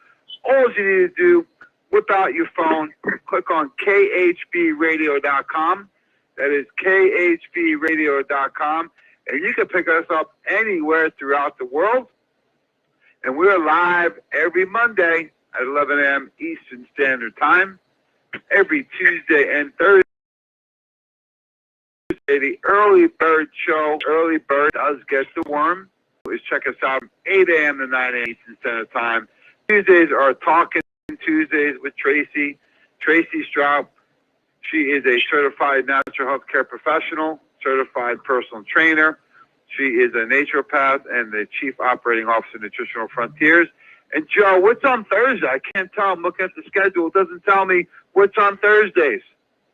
All you need to do, whip out your phone, click on khbradio.com. That is khbradio.com, and you can pick us up anywhere throughout the world. And we're live every Monday at 11 a.m. Eastern Standard Time. every Tuesday and Thursday. The Early Bird Show. Early Bird does get the worm. Please check us out from 8 a.m. to 9 a.m. Eastern Standard Time. Tuesdays are Talking Tuesdays with Tracy. Tracy Straub. She is a certified natural health care professional, certified personal trainer. She is a naturopath and the Chief Operating Officer of Nutritional Frontiers. And Joe, what's on Thursday? I can't tell. I'm looking at the schedule. It doesn't tell me what's on Thursdays.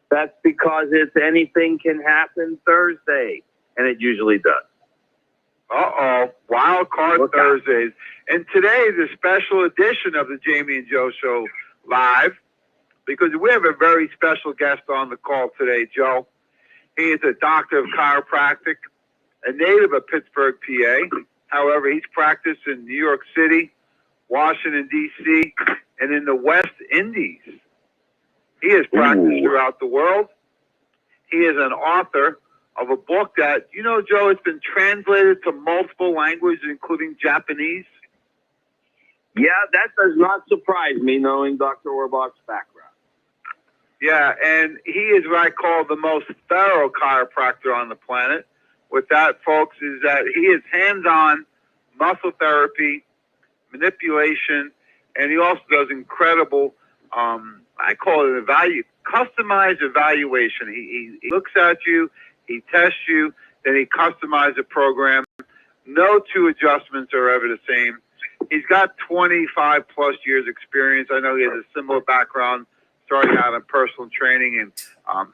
That's because it's anything can happen Thursday, and it usually does. Uh-oh. Wild Card Thursdays. And today is a special edition of the Jamie and Joe Show Live, because we have a very special guest on the call today, Joe. He is a doctor of chiropractic, a native of Pittsburgh, PA. However, he's practiced in New York City, Washington, D.C., and in the West Indies. He has practiced throughout the world. He is an author of a book that, you know, Joe, it's been translated to multiple languages, including Japanese. Yeah, that does not surprise me, knowing Dr. Orbach's background. Yeah, and he is what I call the most thorough chiropractor on the planet. With that, folks, is that he is hands-on muscle therapy, manipulation, and he also does incredible, I call it customized evaluation. He looks at you, he tests you, then he customizes a program. No two adjustments are ever the same. He's got 25 plus years experience. I know he has a similar background, starting out in personal training and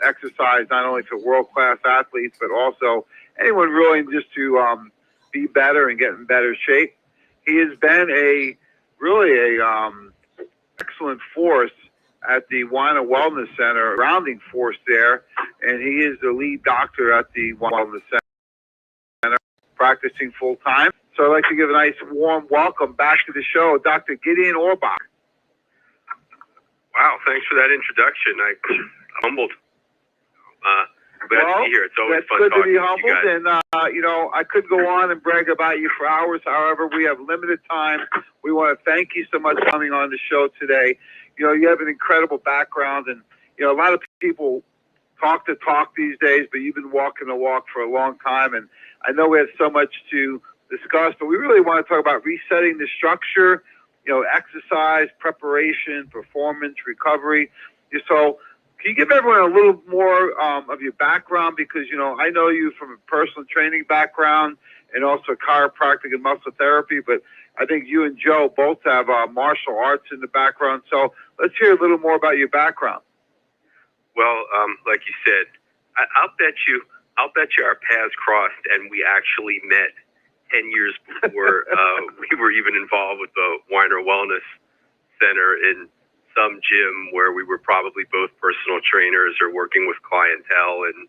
exercise, not only for world-class athletes, but also anyone really just to be better and get in better shape. He has been a excellent force at the Weiner Wellness Center, grounding force there, and he is the lead doctor at the Wellness Center, practicing full-time. So I'd like to give a nice warm welcome back to the show, Dr. Gideon Orbach. Wow, thanks for that introduction. I'm humbled. Glad to be here. It's always fun good to talking be to you humbled, guys. and you know, I could go on and brag about you for hours. However, we have limited time. We want to thank you so much for coming on the show today. You know, you have an incredible background, and you know, a lot of people talk the talk these days, but you've been walking the walk for a long time, and I know we have so much to discuss, but we really want to talk about resetting the structure, you know, exercise, preparation, performance, recovery. So can you give everyone a little more of your background? Because, you know, I know you from a personal training background and also chiropractic and muscle therapy, but I think you and Joe both have martial arts in the background. So let's hear a little more about your background. Well, like you said, I'll bet you our paths crossed, and we actually met 10 years before we were even involved with the Weiner Wellness Center in some gym where we were probably both personal trainers or working with clientele and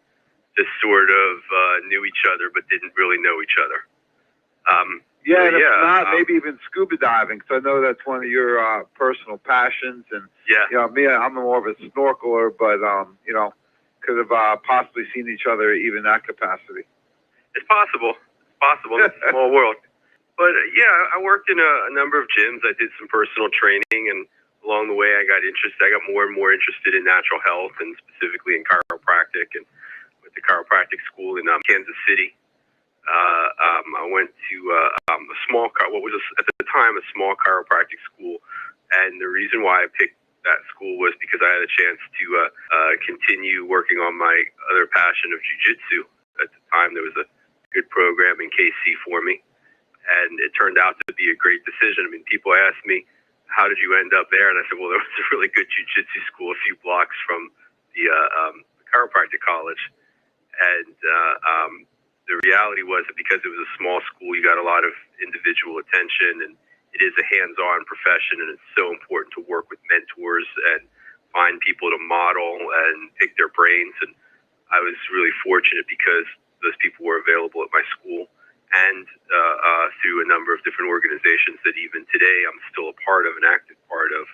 just sort of knew each other but didn't really know each other. And if not, maybe even scuba diving, because I know that's one of your personal passions. And you know, me, I'm more of a snorkeler, but you know, could have possibly seen each other even in that capacity. It's possible. In a small world. But I worked in a number of gyms. I did some personal training, and along the way I got more and more interested in natural health, and specifically in chiropractic, and went to chiropractic school in Kansas City. I went to at the time a small chiropractic school, and the reason why I picked that school was because I had a chance to continue working on my other passion of jiu-jitsu. At the time, there was a good program in KC for me, and it turned out to be a great decision. I mean, people ask me, how did you end up there? And I said, well, there was a really good jiu-jitsu school a few blocks from the chiropractic college. And the reality was that because it was a small school, you got a lot of individual attention, and it is a hands-on profession, and it's so important to work with mentors and find people to model and pick their brains. And I was really fortunate because those people were available at my school, and through a number of different organizations that even today I'm still a part of, an active part of.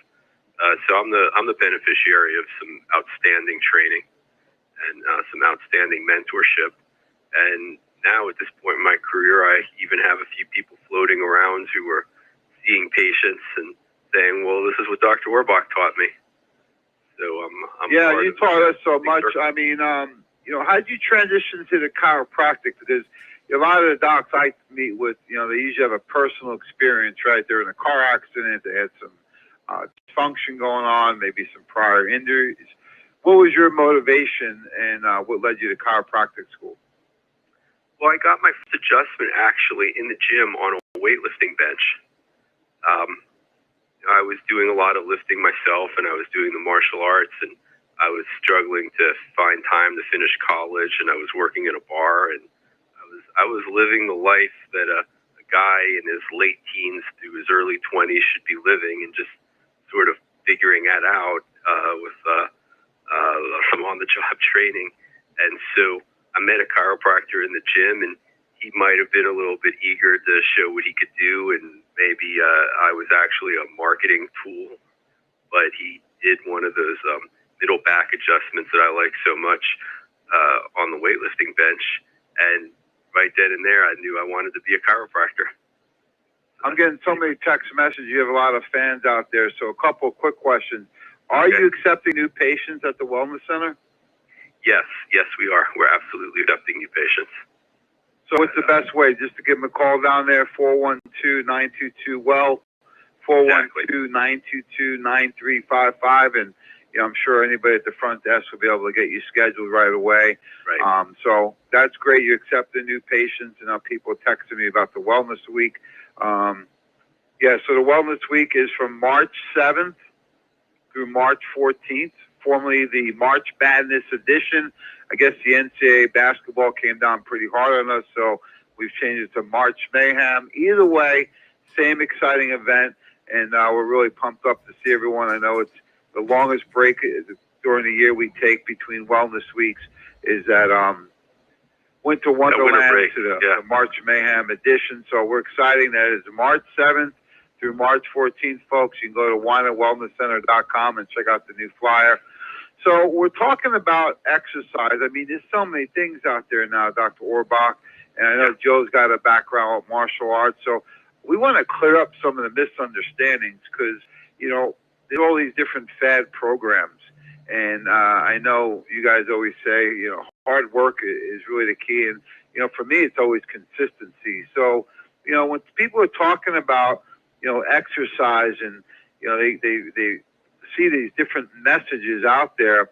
So I'm the beneficiary of some outstanding training and some outstanding mentorship. And now at this point in my career, I even have a few people floating around who are seeing patients and saying, well, this is what Dr. Orbach taught me. So I'm yeah, part you of the taught us so big much. circle. I mean, how did you transition to the chiropractic? Because a lot of the docs I meet with, they usually have a personal experience, right? They're in a car accident, they had some dysfunction going on, maybe some prior injuries. What was your motivation, and what led you to chiropractic school? Well, I got my first adjustment actually in the gym on a weightlifting bench. I was doing a lot of lifting myself, and I was doing the martial arts, and I was struggling to find time to finish college, and I was working in a bar, and I was living the life that a guy in his late teens through his early 20s should be living, and just sort of figuring that out with some on-the-job training. And so I met a chiropractor in the gym, and he might have been a little bit eager to show what he could do, and maybe I was actually a marketing tool, but he did one of those middle back adjustments that I like so much on the weightlifting bench, and right then and there I knew I wanted to be a chiropractor. I'm getting so many text messages. You have a lot of fans out there, so a couple of quick questions. Are you accepting new patients at the Wellness Center? Yes, we are. We're absolutely accepting new patients. So what's the best way? Just to give them a call down there, 412-922-WELL, 412-922-9355, and I'm sure anybody at the front desk will be able to get you scheduled right away. Right. So that's great. You accept the new patients, and people texting me about the Wellness Week. So the Wellness Week is from March 7th through March 14th, formerly the March Madness edition. I guess the NCAA basketball came down pretty hard on us, so we've changed it to March Mayhem. Either way, same exciting event, and we're really pumped up to see everyone. I know it's the longest break during the year we take between Wellness Weeks is that Winter Wonderland break, to the March Mayhem edition. So we're excited that it's March 7th through March 14th, folks. You can go to wineandwellnesscenter.com and check out the new flyer. So we're talking about exercise. I mean, there's so many things out there now, Dr. Orbach, and I know Joe's got a background with martial arts. So we want to clear up some of the misunderstandings because, there's all these different fad programs. And I know you guys always say, hard work is really the key. And, for me, it's always consistency. So, when people are talking about, exercise and, they see these different messages out there,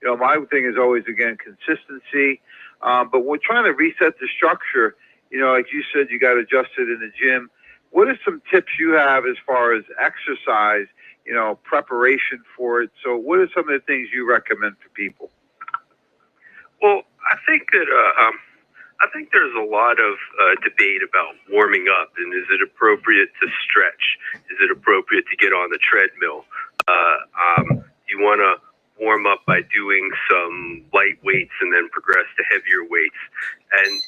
my thing is always, again, consistency. But we're trying to reset the structure. Like you said, you got adjusted in the gym. What are some tips you have as far as exercise, preparation for it? So what are some of the things you recommend for people? Well, I think that there's a lot of debate about warming up, and is it appropriate to stretch? Is it appropriate to get on the treadmill? You want to warm up by doing some light weights and then progress to heavier weights. And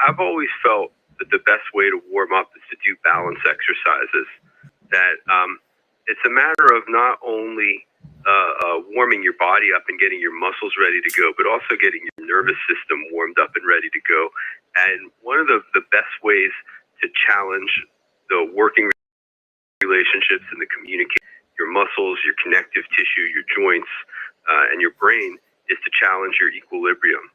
I've always felt that the best way to warm up is to do balance exercises. That it's a matter of not only warming your body up and getting your muscles ready to go, but also getting your nervous system warmed up and ready to go. And one of the best ways to challenge the working relationships and the communication, your muscles, your connective tissue, your joints, and your brain is to challenge your equilibrium.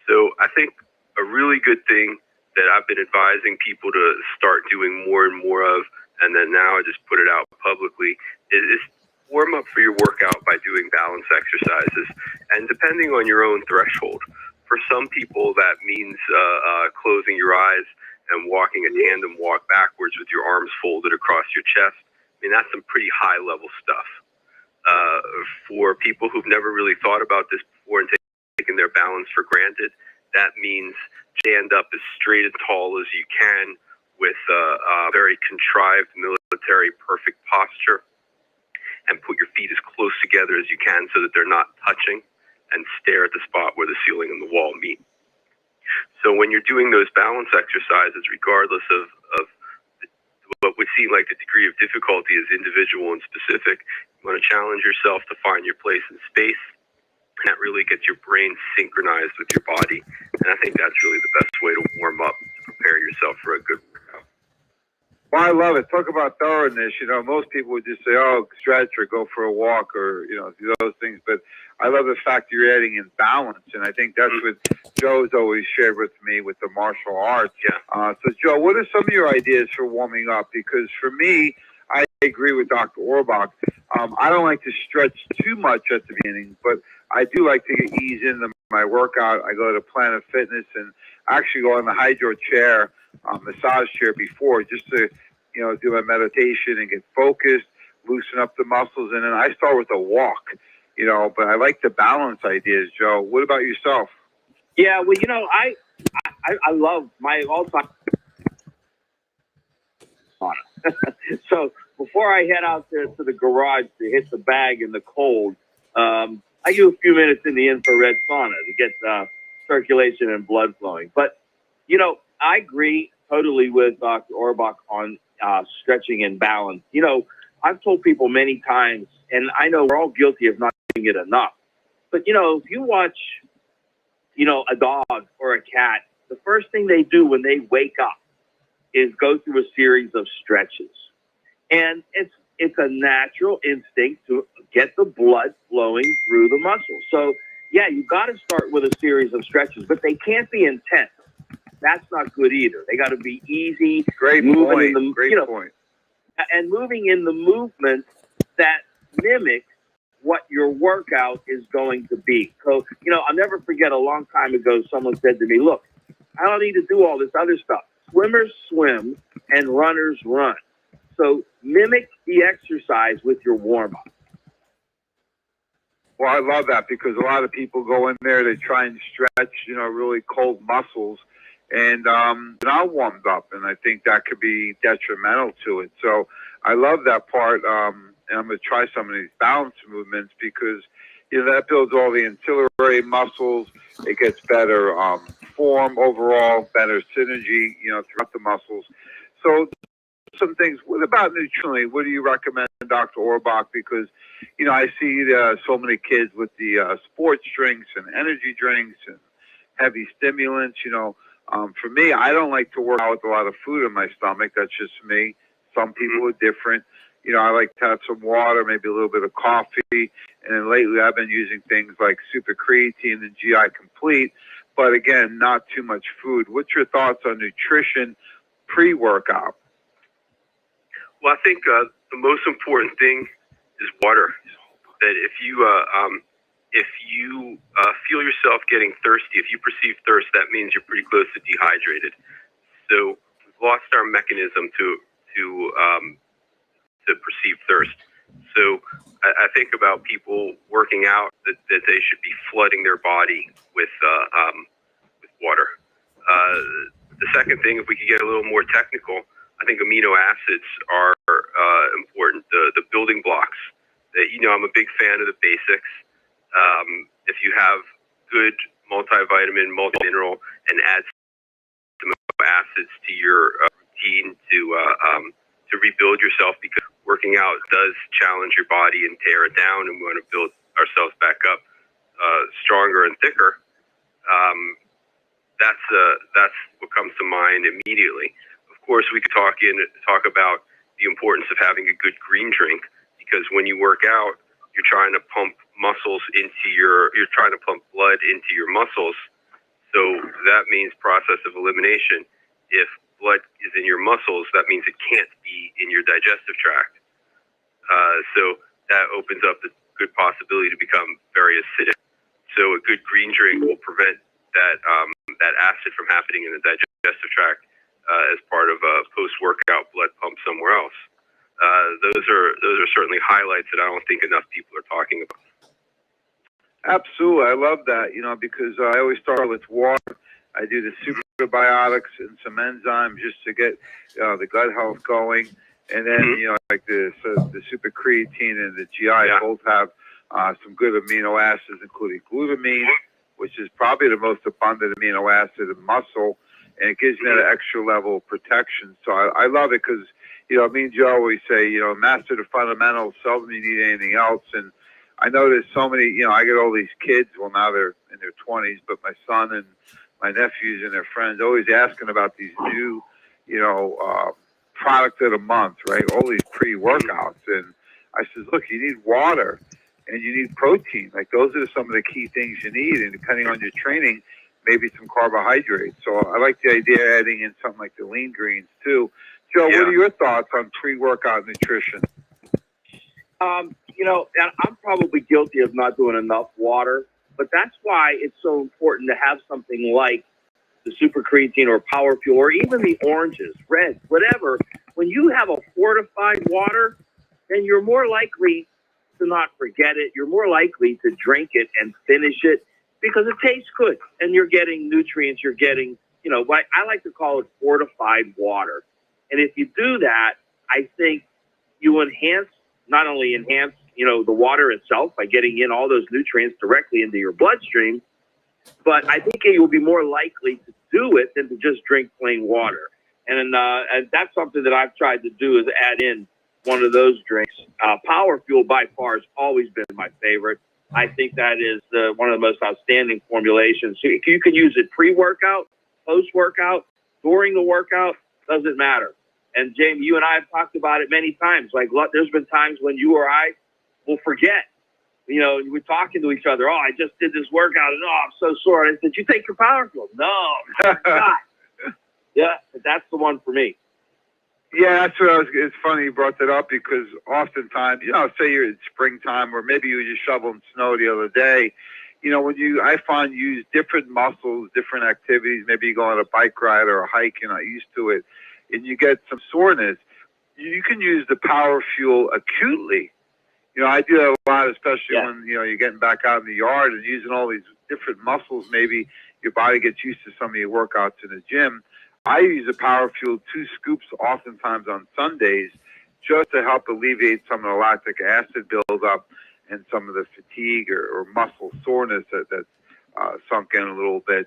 So I think a really good thing that I've been advising people to start doing more and more of, and then now I just put it out publicly, is warm up for your workout by doing balance exercises. And depending on your own threshold, for some people that means closing your eyes and walking a tandem walk backwards with your arms folded across your chest. I mean, that's some pretty high level stuff. For people who've never really thought about this before and taken their balance for granted, that means stand up as straight and tall as you can with a very contrived military perfect posture, and put your feet as close together as you can so that they're not touching, and stare at the spot where the ceiling and the wall meet. So when you're doing those balance exercises, regardless of what would seem like the degree of difficulty is individual and specific, you want to challenge yourself to find your place in space. And that really gets your brain synchronized with your body. And I think that's really the best way to warm up, to prepare yourself for a good workout. Well, I love it. Talk about thoroughness. You know, most people would just say, oh, stretch or go for a walk or, you know, do those things. But I love the fact you're adding in balance. And I think that's what Joe's always shared with me with the martial arts. Yeah. So, Joe, what are some of your ideas for warming up? Because for me, I agree with Dr. Orbach. I don't like to stretch too much at the beginning, but I do like to ease into my workout. I go to Planet Fitness and actually go on the hydro chair, massage chair before, just to, you know, do my meditation and get focused, loosen up the muscles. And then I start with a walk, you know, but I like the balance ideas, Joe. What about yourself? Yeah, well, you know, I love my all-time sauna. So before I head out there to the garage to hit the bag in the cold, I do a few minutes in the infrared sauna to get circulation and blood flowing. But, you know, I agree totally with Dr. Orbach on stretching and balance. You know, I've told people many times, and I know we're all guilty of not doing it enough. But, you know, if you watch, you know, a dog or a cat, the first thing they do when they wake up is go through a series of stretches. And it's a natural instinct to get the blood flowing through the muscles. So, yeah, you've got to start with a series of stretches, but they can't be intense. That's not good either. They got to be easy. Great point. Great point. And moving in the movement that mimics what your workout is going to be. So, you know, I'll never forget a long time ago, someone said to me, look, I don't need to do all this other stuff. Swimmers swim and runners run. So mimic the exercise with your warm-up. Well, I love that because a lot of people go in there, they try and stretch, you know, really cold muscles, and not warmed up, and I think that could be detrimental to it. So I love that part, and I'm going to try some of these balance movements because, you know, that builds all the ancillary muscles. It gets better form overall, better synergy, you know, throughout the muscles. So some things. What about nutritionally? What do you recommend, Dr. Orbach? Because, you know, I see so many kids with the sports drinks and energy drinks and heavy stimulants. You know, for me, I don't like to work out with a lot of food in my stomach. That's just me. Some people are different. You know, I like to have some water, maybe a little bit of coffee. And then lately I've been using things like super creatine and GI Complete. But again, not too much food. What's your thoughts on nutrition pre-workout? Well, I think the most important thing is water. That if you feel yourself getting thirsty, if you perceive thirst, that means you're pretty close to dehydrated. So we've lost our mechanism to perceive thirst. So I think about people working out that they should be flooding their body with water. The second thing, if we could get a little more technical, I think amino acids are important, the building blocks. That, you know, I'm a big fan of the basics. If you have good multivitamin, multi-mineral, and add some amino acids to your routine to rebuild yourself, because working out does challenge your body and tear it down, and we want to build ourselves back up stronger and thicker. That's what comes to mind immediately. Of course, we could talk about the importance of having a good green drink, because when you work out, you're trying to pump you're trying to pump blood into your muscles. So that means process of elimination. If blood is in your muscles, that means it can't be in your digestive tract. So that opens up the good possibility to become very acidic. So a good green drink will prevent that acid from happening in the digestive tract as part of a post-workout blood pump somewhere else. Those are certainly highlights that I don't think enough people are talking about. Absolutely. I love that, you know, because I always start with water. I do the superbiotics and some enzymes just to get the gut health going. And then, you know, like the super creatine and the GI both have some good amino acids, including glutamine, which is probably the most abundant amino acid in muscle. And it gives you that extra level of protection. So I love it because, you know, me and Joe always say, you know, master the fundamentals, seldom you need anything else. And I know there's so many, you know, I get all these kids, well, now they're in their 20s, but my son and my nephews and their friends always asking about these new, you know, product of the month, right? All these pre-workouts. And I says, look, you need water and you need protein. Like those are some of the key things you need. And depending on your training, maybe some carbohydrates. So I like the idea of adding in something like the lean greens too. Joe, what are your thoughts on pre-workout nutrition? You know, and I'm probably guilty of not doing enough water, but that's why it's so important to have something like the super creatine or power fuel or even the oranges, red, whatever. When you have a fortified water, then you're more likely to not forget it. You're more likely to drink it and finish it because it tastes good and you're getting nutrients. You're getting, you know, what I like to call it fortified water. And if you do that, I think you not only enhance, you know, the water itself by getting in all those nutrients directly into your bloodstream, but I think you'll be more likely to do it than to just drink plain water. And that's something that I've tried to do is add in one of those drinks. Power Fuel by far has always been my favorite. I think that is one of the most outstanding formulations. So you can use it pre-workout, post-workout, during the workout, doesn't matter. And Jamie, you and I have talked about it many times. Like, there's been times when you or I will forget. You know, we're talking to each other. Oh, I just did this workout, and oh, I'm so sore. And I said, "You take your Power Fuel?" No, God. Yeah, that's the one for me. Yeah, that's what it's funny you brought that up because oftentimes, you know, say you're in springtime or maybe you were just shoveling snow the other day, you know, I find you use different muscles, different activities, maybe you go on a bike ride or a hike, you're not used to it, and you get some soreness, you can use the Power Fuel acutely. You know, I do that a lot, especially when, you know, you're getting back out in the yard and using all these different muscles. Maybe your body gets used to some of your workouts in the gym. I use the Power Fuel 2 scoops oftentimes on Sundays just to help alleviate some of the lactic acid buildup and some of the fatigue or muscle soreness that's sunk in a little bit.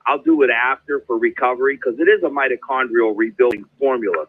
I'll do it after for recovery because it is a mitochondrial rebuilding formula.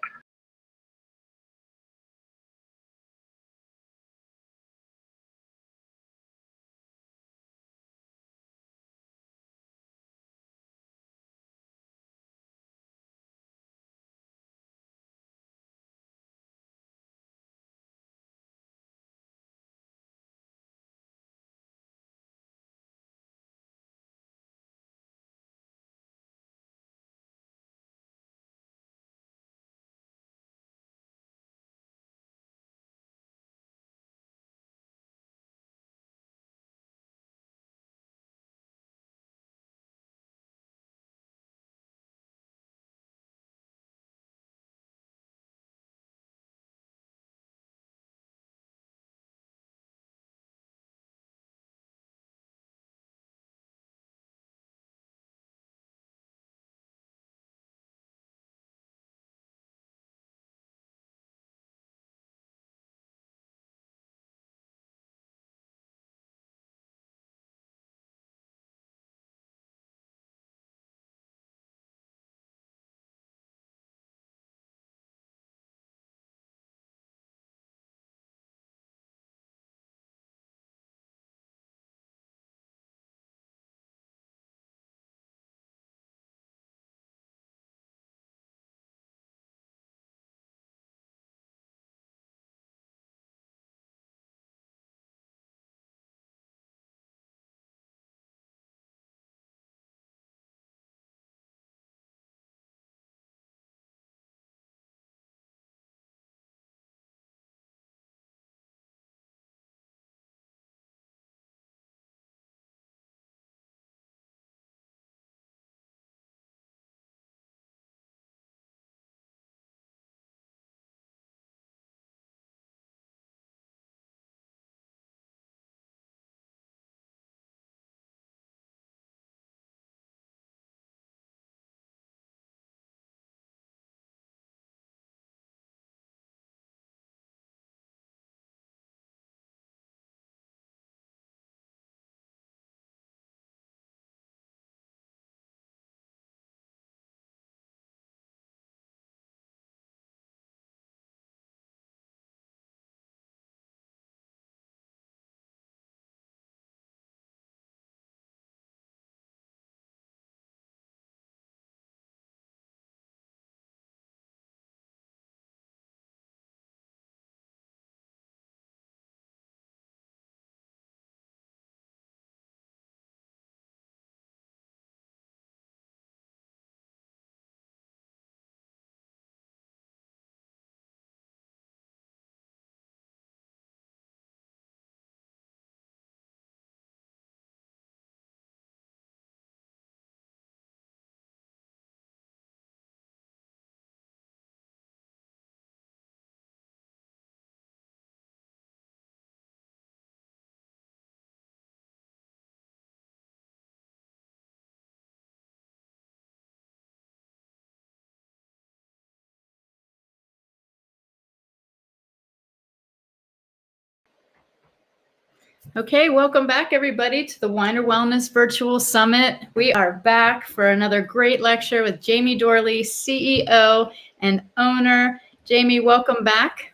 Okay, welcome back, everybody, to the Weiner Wellness Virtual Summit. We are back for another great lecture with Jamie Dorley, CEO and owner. Jamie, welcome back.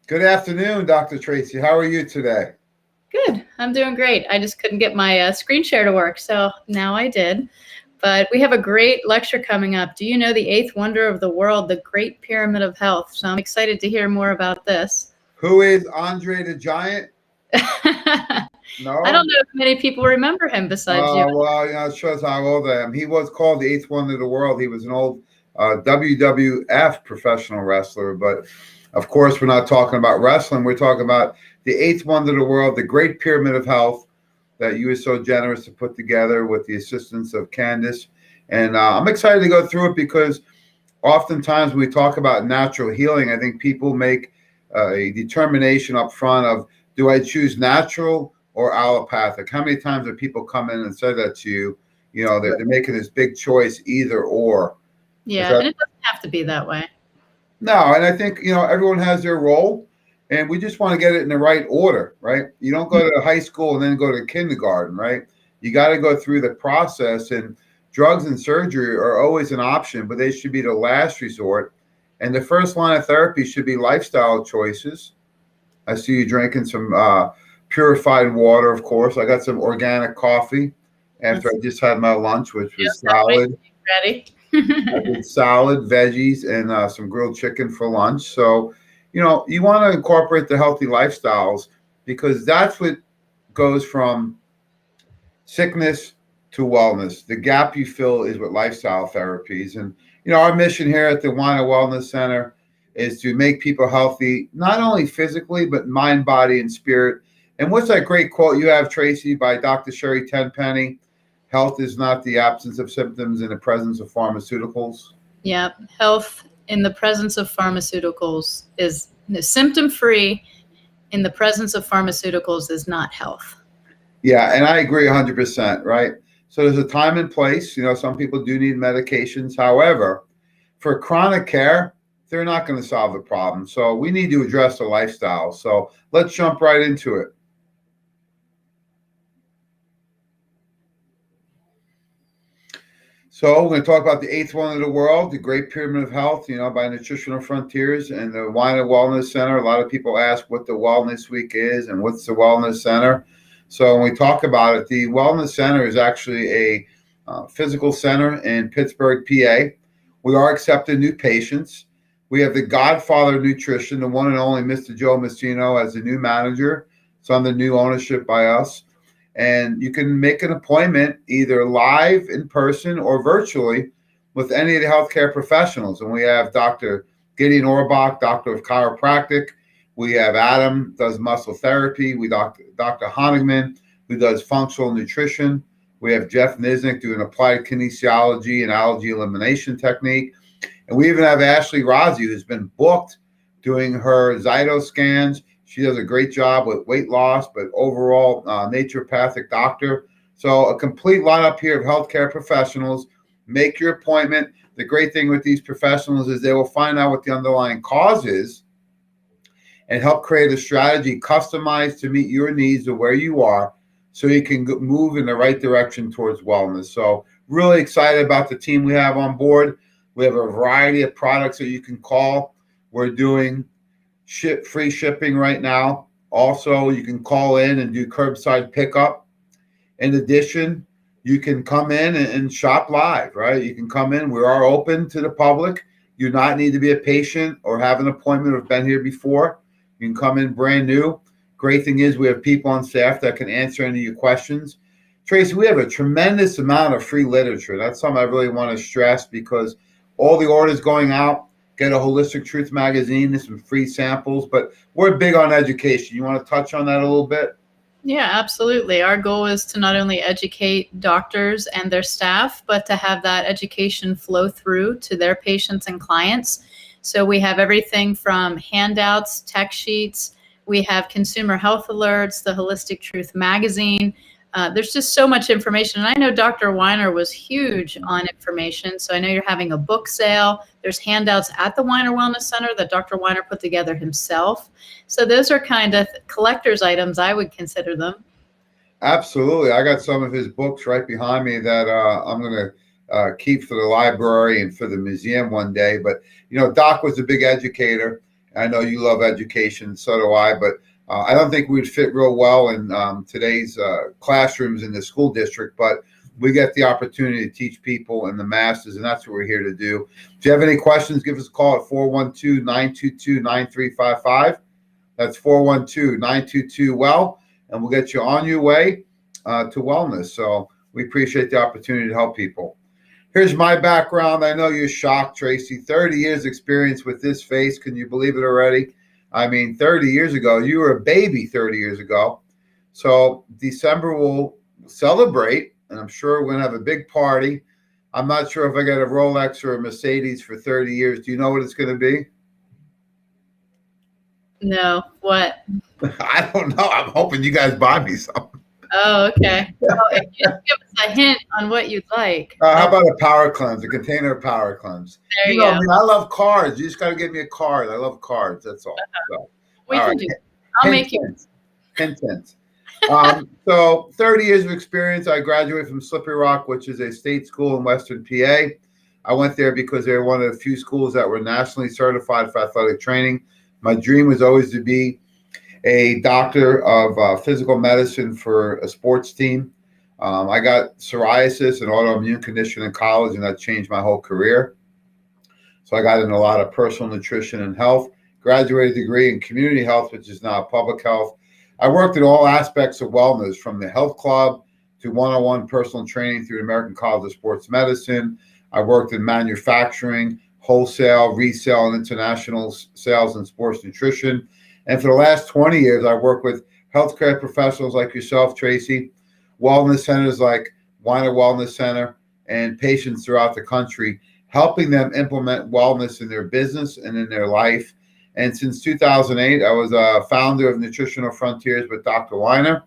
Good afternoon, Dr. Tracy. How are you today? Good. I'm doing great. I just couldn't get my screen share to work, so now I did. But we have a great lecture coming up. Do you know the eighth wonder of the world, the Great Pyramid of Health? So I'm excited to hear more about this. Who is Andre the Giant? No? I don't know if many people remember him besides you. Well, it shows how old I am. He was called the eighth wonder of the world. He was an old WWF professional wrestler. But, of course, we're not talking about wrestling. We're talking about the eighth wonder of the world, the Great Pyramid of Health that you were so generous to put together with the assistance of Candace. And I'm excited to go through it because oftentimes when we talk about natural healing, I think people make a determination up front of, do I choose natural or allopathic? How many times have people come in and said that to you? You know, they're making this big choice, either or. Yeah, and it doesn't have to be that way. No, and I think, everyone has their role, and we just want to get it in the right order, right? You don't go to high school and then go to kindergarten, right? You got to go through the process, and drugs and surgery are always an option, but they should be the last resort. And the first line of therapy should be lifestyle choices. I see you drinking some purified water, of course. I got some organic coffee after I just had my lunch, which was salad. Ready? I did salad, veggies, and some grilled chicken for lunch. So, you want to incorporate the healthy lifestyles because that's what goes from sickness to wellness. The gap you fill is with lifestyle therapies. And, our mission here at the Weiner Wellness Center is to make people healthy, not only physically, but mind, body, and spirit. And what's that great quote you have, Tracy, by Dr. Sherry Tenpenny? Health is not the absence of symptoms in the presence of pharmaceuticals. Yeah, health in the presence of pharmaceuticals is symptom-free. In the presence of pharmaceuticals is not health. Yeah, and I agree 100%, right? So there's a time and place. Some people do need medications. However, for chronic care, they're not going to solve the problem. So we need to address the lifestyle. So let's jump right into it. So we're going to talk about the eighth wonder of the world, the Great Pyramid of Health, by Nutritional Frontiers and the Weiner Wellness Center. A lot of people ask what the Wellness Week is and what's the Wellness Center. So when we talk about it, the Wellness Center is actually a physical center in Pittsburgh, PA. We are accepting new patients. We have the godfather of nutrition, the one and only Mr. Joe Messino as the new manager. It's under new ownership by us. And you can make an appointment either live in person or virtually with any of the healthcare professionals. And we have Dr. Gideon Orbach, doctor of chiropractic. We have Adam, does muscle therapy. We Dr. Honigman, who does functional nutrition. We have Jeff Niznik doing applied kinesiology and allergy elimination technique. And we even have Ashley Razi, who's been booked doing her Zyto scans. She does a great job with weight loss, but overall naturopathic doctor. So a complete lineup here of healthcare professionals. Make your appointment. The great thing with these professionals is they will find out what the underlying cause is and help create a strategy customized to meet your needs of where you are so you can move in the right direction towards wellness. So really excited about the team we have on board. We have a variety of products that you can call. We're doing free shipping right now. Also, you can call in and do curbside pickup. In addition, you can come in and shop live, right? You can come in. We are open to the public. You do not need to be a patient or have an appointment or been here before. You can come in brand new. Great thing is we have people on staff that can answer any of your questions. Tracy, we have a tremendous amount of free literature. That's something I really want to stress because all the orders going out, get a Holistic Truth magazine and some free samples, but we're big on education. You want to touch on that a little bit? Yeah, absolutely. Our goal is to not only educate doctors and their staff, but to have that education flow through to their patients and clients. So we have everything from handouts, tech sheets. We have consumer health alerts, the Holistic Truth magazine. there's just so much information. And I know Dr. Weiner was huge on information. So I know you're having a book sale. There's handouts at the Weiner Wellness Center that Dr. Weiner put together himself. So those are kind of collector's items, I would consider them. Absolutely. I got some of his books right behind me that I'm going to keep for the library and for the museum one day. But, you know, Doc was a big educator. I know you love education, so do I. But I don't think we'd fit real well in today's classrooms in the school district. But we get the opportunity to teach people and the masses, and that's what we're here to do. If you have any questions, give us a call at 412-922-9355. That's 412-922-WELL. And we'll get you on your way to wellness. So we appreciate the opportunity to help people. Here's my background. I know you're shocked, Tracy. 30 years experience with this face. Can you believe it already? I mean, 30 years ago, you were a baby 30 years ago. So December we'll celebrate, and I'm sure we're going to have a big party. I'm not sure if I get a Rolex or a Mercedes for 30 years. Do you know what it's going to be? No, what? I don't know. I'm hoping you guys buy me something. Oh, okay. Well, if you just give us a hint on what you'd like. How about a power cleanse, a container of power cleanse? There you go. I mean, I love cards. You just got to give me a card. I love cards. That's all. So, We can do it. I'll make you. Hint. So 30 years of experience. I graduated from Slippery Rock, which is a state school in Western PA. I went there because they were one of the few schools that were nationally certified for athletic training. My dream was always to be a doctor of physical medicine for a sports team. I got psoriasis and autoimmune condition in college, and that changed my whole career. So I got into a lot of personal nutrition and health, graduated degree in community health, which is now public health. I worked in all aspects of wellness, from the health club to one-on-one personal training through the American College of Sports Medicine. I worked in manufacturing, wholesale, resale, and international sales in sports nutrition. And for the last 20 years, I worked with healthcare professionals like yourself, Tracy, wellness centers like Weiner Wellness Center, and patients throughout the country, helping them implement wellness in their business and in their life. And since 2008, I was a founder of Nutritional Frontiers with Dr. Weiner,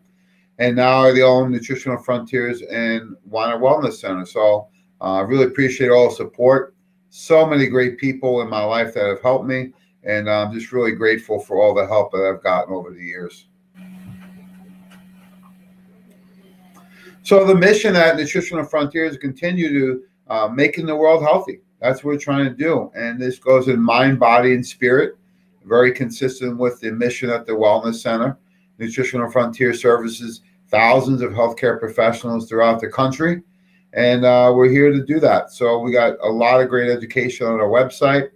and now I own Nutritional Frontiers and Weiner Wellness Center. So I really appreciate all the support. So many great people in my life that have helped me, and I'm just really grateful for all the help that I've gotten over the years. So the mission at Nutritional Frontiers is to continue to making the world healthy. That's what we're trying to do. And this goes in mind, body, and spirit, very consistent with the mission at the Wellness Center. Nutritional Frontier services thousands of healthcare professionals throughout the country, and we're here to do that. So we got a lot of great education on our website.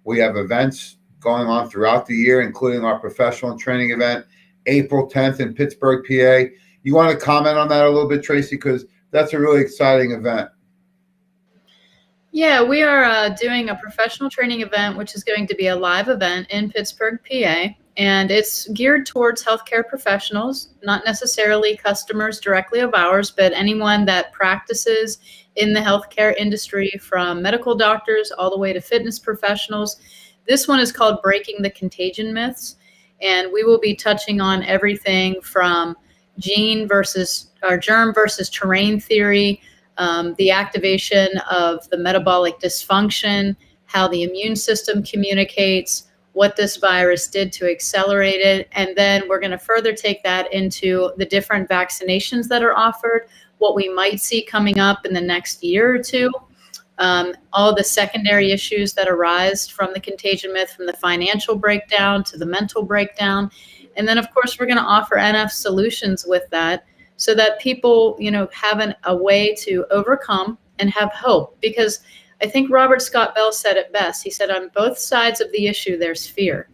We have events going on throughout the year, including our professional training event, April 10th in Pittsburgh, PA. You want to comment on that a little bit, Tracy, because that's a really exciting event. Yeah, we are doing a professional training event, which is going to be a live event in Pittsburgh, PA, and it's geared towards healthcare professionals, not necessarily customers directly of ours, but anyone that practices in the healthcare industry, from medical doctors all the way to fitness professionals. This one is called Breaking the Contagion Myths, and we will be touching on everything from germ versus terrain theory, the activation of the metabolic dysfunction, how the immune system communicates, what this virus did to accelerate it. And then we're going to further take that into the different vaccinations that are offered, what we might see coming up in the next year or two, all the secondary issues that arise from the contagion myth, from the financial breakdown to the mental breakdown. And then, of course, we're going to offer NF solutions with that, so that people, have a way to overcome and have hope. Because I think Robert Scott Bell said it best. He said, on both sides of the issue, there's fear.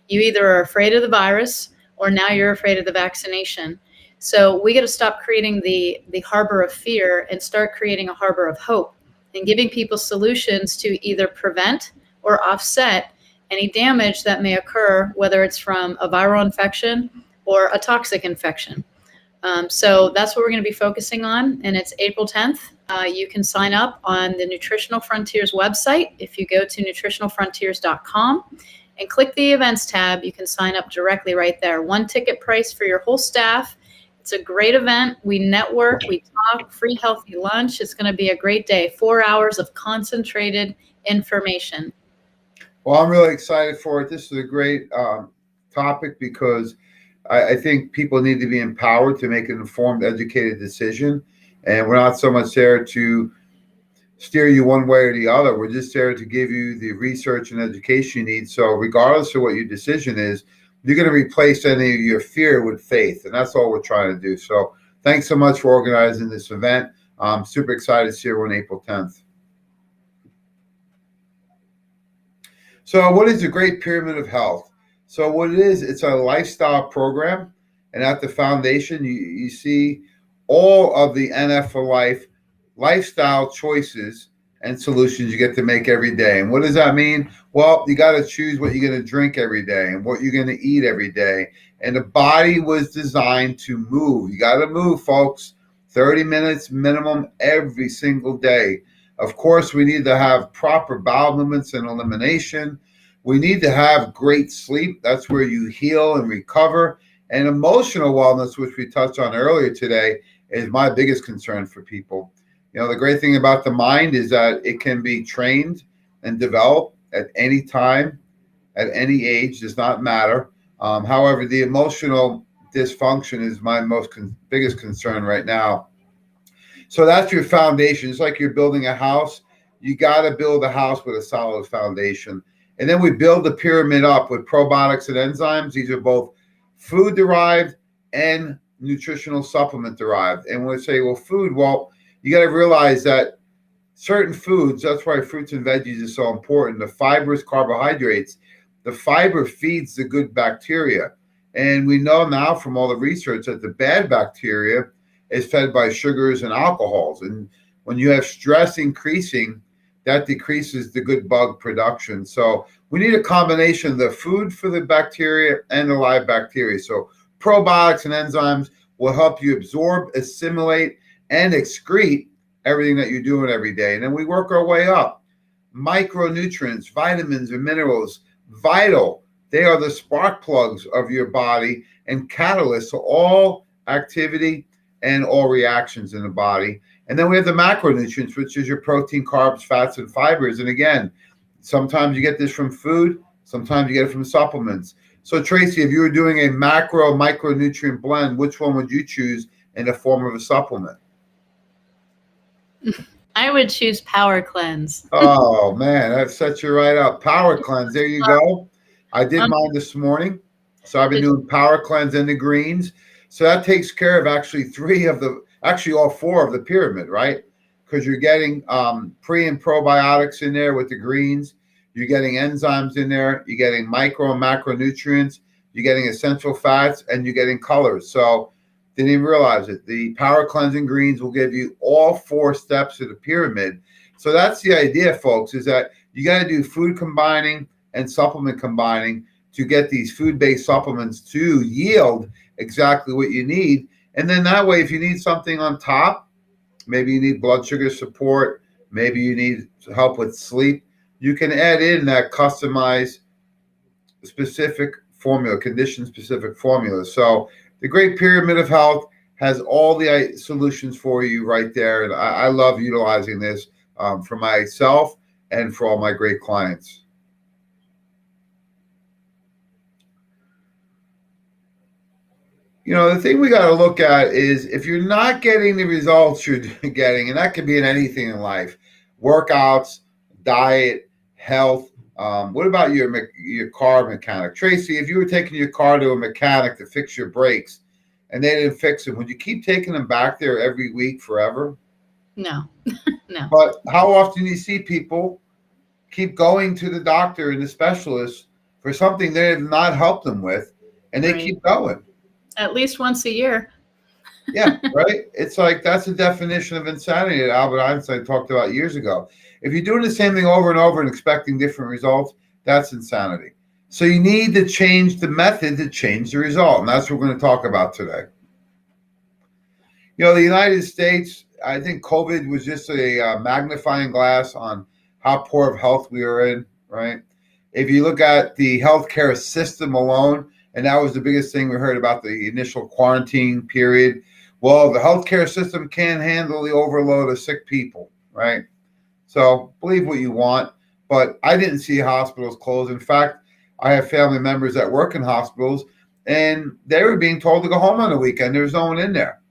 You either are afraid of the virus, or now you're afraid of the vaccination. So we got to stop creating the harbor of fear and start creating a harbor of hope, and giving people solutions to either prevent or offset any damage that may occur, whether it's from a viral infection or a toxic infection. So that's what we're going to be focusing on, and it's April 10th. You can sign up on the Nutritional Frontiers website. If you go to nutritionalfrontiers.com and click the events tab, you can sign up directly right there. One ticket price for your whole staff, It's a great event. We network, we talk, free healthy lunch. It's going to be a great day. 4 hours of concentrated information. Well, I'm really excited for it. This is a great topic because I think people need to be empowered to make an informed, educated decision. And we're not so much there to steer you one way or the other. We're just there to give you the research and education you need. So regardless of what your decision is, you're going to replace any of your fear with faith. And that's all we're trying to do. So thanks so much for organizing this event. I'm super excited to see you on April 10th. So what is a great pyramid of health? So what it is, it's a lifestyle program. And at the foundation, you see all of the NF for Life lifestyle choices and solutions you get to make every day. And what does that mean? Well, you got to choose what you're going to drink every day and what you're going to eat every day. And the body was designed to move. You got to move, folks. 30 minutes minimum every single day. Of course, we need to have proper bowel movements and elimination. We need to have great sleep. That's where you heal and recover. And emotional wellness, which we touched on earlier today, is my biggest concern for people. You know, the great thing about the mind is that it can be trained and developed at any time, at any age, does not matter. However, the emotional dysfunction is my biggest concern right now. So that's your foundation. It's like you're building a house. You got to build a house with a solid foundation. And then we build the pyramid up with probiotics and enzymes. These are both food-derived and nutritional supplement derived. And when we say, well, food, well, you got to realize that certain foods, that's why fruits and veggies is so important. The fibrous carbohydrates, the fiber feeds the good bacteria. And we know now from all the research that the bad bacteria is fed by sugars and alcohols. And when you have stress increasing, that decreases the good bug production. So we need a combination of the food for the bacteria and the live bacteria. So probiotics and enzymes will help you absorb, assimilate, and excrete everything that you're doing every day. And then we work our way up. Micronutrients, vitamins, and minerals, vital. They are the spark plugs of your body and catalysts to all activity and all reactions in the body. And then we have the macronutrients, which is your protein, carbs, fats, and fibers. And again, sometimes you get this from food, sometimes you get it from supplements. So Tracy, if you were doing a micronutrient blend, which one would you choose in the form of a supplement? I would choose Power Cleanse. Oh man, that sets you right up. Power Cleanse, there you go. I did mine this morning. So I've been doing Power Cleanse and the greens. So that takes care of actually all four of the pyramid, right? Because you're getting pre and probiotics in there with the greens. You're getting enzymes in there. You're getting micro and macronutrients. You're getting essential fats, and you're getting colors. So didn't even realize it. The Power Cleansing Greens will give you all four steps of the pyramid. So that's the idea, folks, is that you got to do food combining and supplement combining to get these food-based supplements to yield exactly what you need. And then that way, if you need something on top, maybe you need blood sugar support, maybe you need help with sleep, you can add in that customized specific formula, condition-specific formula. So the Great Pyramid of Health has all the solutions for you right there. And I love utilizing this for myself and for all my great clients. You know, the thing we got to look at is if you're not getting the results you're getting, and that could be in anything in life, workouts, diet, health. What about your car mechanic? Tracy, if you were taking your car to a mechanic to fix your brakes and they didn't fix them, would you keep taking them back there every week forever? No, no. But how often do you see people keep going to the doctor and the specialist for something they have not helped them with, and they keep going? At least once a year. Yeah, right? It's like that's the definition of insanity that Albert Einstein talked about years ago. If you're doing the same thing over and over and expecting different results, that's insanity. So you need to change the method to change the result, and that's what we're going to talk about today. You know, the United States, I think COVID was just a magnifying glass on how poor of health we are in, right? If you look at the healthcare system alone, And that was the biggest thing we heard about the initial quarantine period. Well, the healthcare system can't handle the overload of sick people, right? So believe what you want, but I didn't see hospitals close. In fact, I have family members that work in hospitals, and they were being told to go home on the weekend. There was no one in there.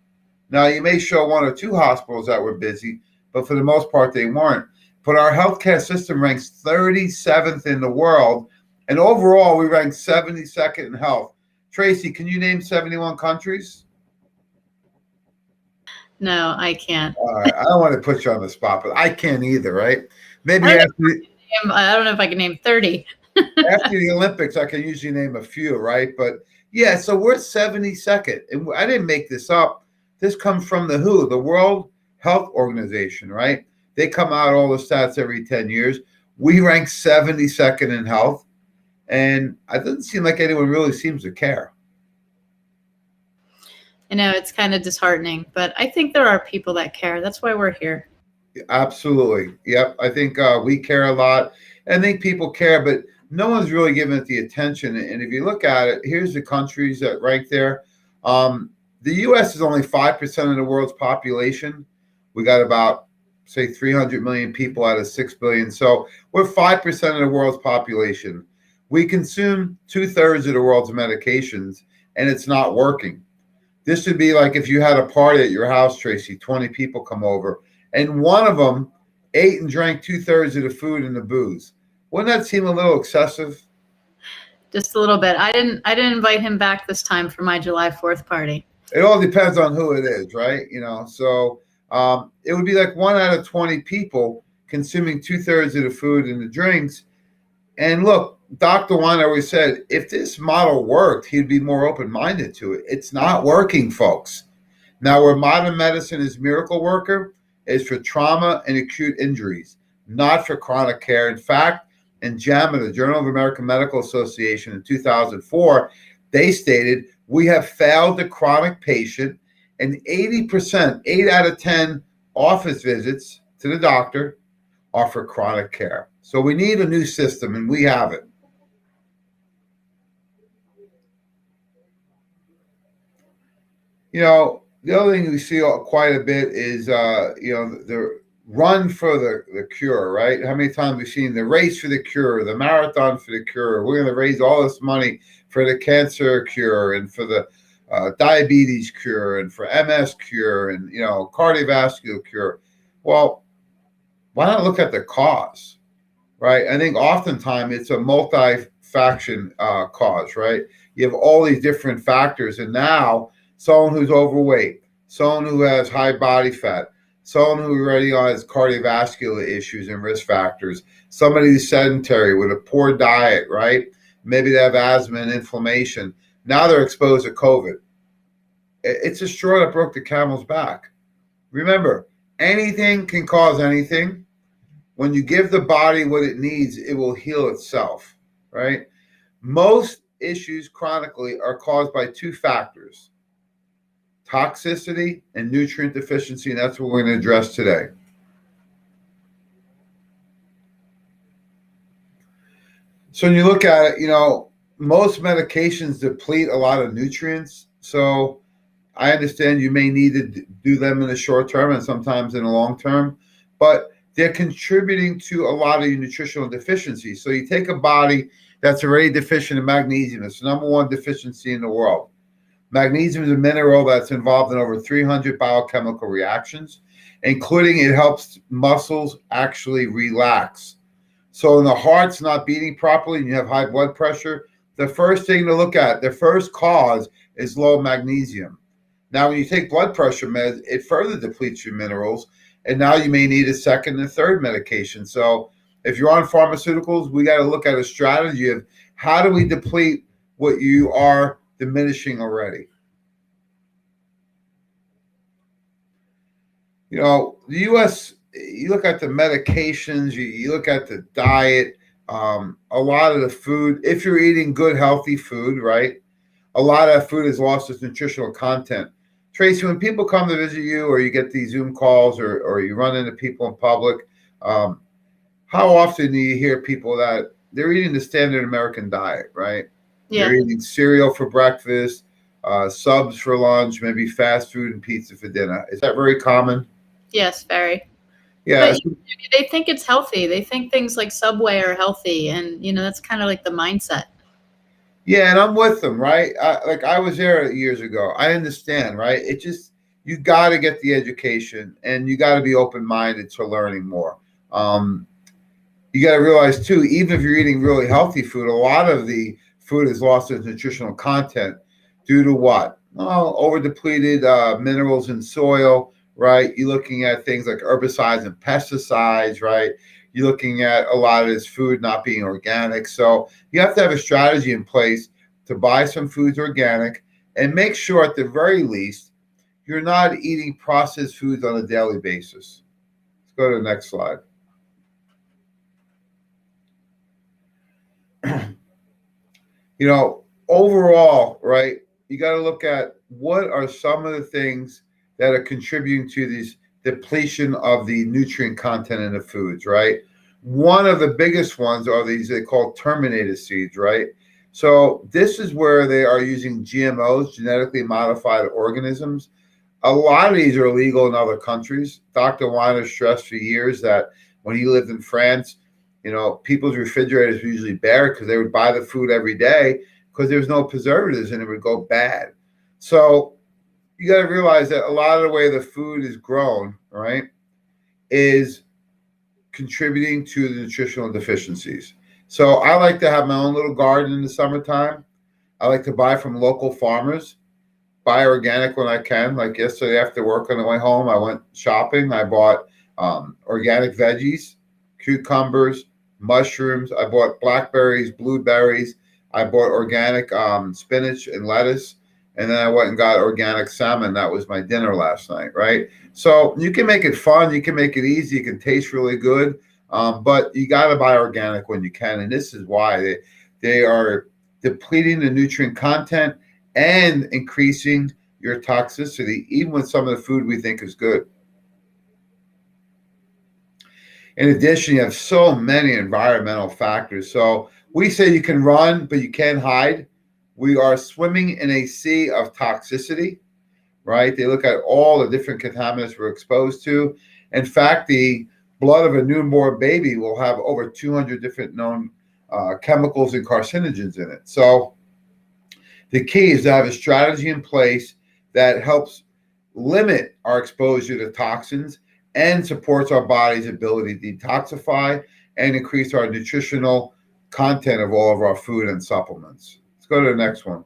Now, you may show one or two hospitals that were busy, but for the most part, they weren't. But our healthcare system ranks 37th in the world, and overall, we rank 72nd in health. Tracy, can you name 71 countries? No, I can't. All right, I don't want to put you on the spot, but I can't either, right? Maybe I after don't know if I can name 30. after the Olympics, I can usually name a few, right? But yeah, so we're 72nd, and I didn't make this up. This comes from the WHO, the World Health Organization, right? They come out all the stats every 10 years. We rank 72nd in health, and it doesn't seem like anyone really seems to care. I know it's kind of disheartening, but I think there are people that care. That's why we're here. Absolutely. Yep. I think we care a lot. I think people care, but no one's really giving it the attention. And if you look at it, here's the countries that rank there. The U.S. is only 5% of the world's population. We got about, say, 300 million people out of 6 billion. So we're 5% of the world's population. We consume 2/3 of the world's medications, and it's not working. This would be like if you had a party at your house, Tracy, 20 people come over, and one of them ate and drank 2/3 of the food and the booze. Wouldn't that seem a little excessive? Just a little bit. I didn't invite him back this time for my July 4th party. It all depends on who it is, right? You know, so it would be like 1 out of 20 people consuming 2/3 of the food and the drinks. And look, Dr. Wine always said, if this model worked, he'd be more open-minded to it. It's not working, folks. Now, where modern medicine is miracle worker is for trauma and acute injuries, not for chronic care. In fact, in JAMA, the Journal of American Medical Association, in 2004, they stated, we have failed the chronic patient, and 80%, 8 out of 10 office visits to the doctor are for chronic care. So we need a new system, and we have it. You know, the other thing we see quite a bit is, you know, the run for the cure, right? How many times we've seen the race for the cure, the marathon for the cure. We're going to raise all this money for the cancer cure and for the diabetes cure and for MS cure and, you know, cardiovascular cure. Well, why not look at the cause, right? I think oftentimes it's a multi-faction cause, right? You have all these different factors, and now someone who's overweight, someone who has high body fat, someone who already has cardiovascular issues and risk factors, somebody who's sedentary with a poor diet, right? Maybe they have asthma and inflammation. Now they're exposed to COVID. It's a straw that broke the camel's back. Remember, anything can cause anything. When you give the body what it needs, it will heal itself, right? Most issues chronically are caused by two factors: toxicity and nutrient deficiency, and that's what we're going to address today. So when you look at it, you know, most medications deplete a lot of nutrients. So I understand you may need to do them in the short term and sometimes in the long term, but they're contributing to a lot of your nutritional deficiencies. So you take a body that's already deficient in magnesium. It's the #1 deficiency in the world. Magnesium is a mineral that's involved in over 300 biochemical reactions, including it helps muscles actually relax. So when the heart's not beating properly and you have high blood pressure, the first thing to look at, the first cause is low magnesium. Now, when you take blood pressure meds, it further depletes your minerals, and now you may need a second and third medication. So if you're on pharmaceuticals, we got to look at a strategy of how do we deplete what you are diminishing already. You know, the U.S., you look at the medications, you look at the diet, a lot of the food, if you're eating good, healthy food, right, a lot of that food has lost its nutritional content. Tracy, when people come to visit you or you get these Zoom calls or you run into people in public, how often do you hear people that they're eating the standard American diet, right? You're eating cereal for breakfast, subs for lunch, maybe fast food and pizza for dinner. Is that very common? Yes, very. Yeah. But they think it's healthy. They think things like Subway are healthy, and that's kind of like the mindset. Yeah, and I'm with them, right? I was there years ago. I understand, right? It just, you got to get the education, and you got to be open-minded to learning more. You got to realize too, even if you're eating really healthy food, a lot of the food has lost its nutritional content due to what? Well, over-depleted minerals in soil, right? You're looking at things like herbicides and pesticides, right? You're looking at a lot of this food not being organic. So you have to have a strategy in place to buy some foods organic and make sure at the very least you're not eating processed foods on a daily basis. Let's go to the next slide. Overall, right, you got to look at what are some of the things that are contributing to this depletion of the nutrient content in the foods, right? One of the biggest ones are these, they call terminated seeds, right? So this is where they are using GMOs, genetically modified organisms. A lot of these are illegal in other countries. Dr. Weiner stressed for years that when he lived in France, people's refrigerators were usually bare because they would buy the food every day because there was no preservatives and it would go bad. So you got to realize that a lot of the way the food is grown, right, is contributing to the nutritional deficiencies. So I like to have my own little garden in the summertime. I like to buy from local farmers, buy organic when I can. Like yesterday after work on the way home, I went shopping. I bought organic veggies, cucumbers, mushrooms. I bought blackberries, blueberries. I bought organic spinach and lettuce. And then I went and got organic salmon. That was my dinner last night, right? So you can make it fun. You can make it easy. It can taste really good. But you got to buy organic when you can. And this is why they are depleting the nutrient content and increasing your toxicity, even with some of the food we think is good. In addition, you have so many environmental factors. So we say you can run, but you can't hide. We are swimming in a sea of toxicity, right? They look at all the different contaminants we're exposed to. In fact, the blood of a newborn baby will have over 200 different known chemicals and carcinogens in it. So the key is to have a strategy in place that helps limit our exposure to toxins and supports our body's ability to detoxify and increase our nutritional content of all of our food and supplements. Let's go to the next one.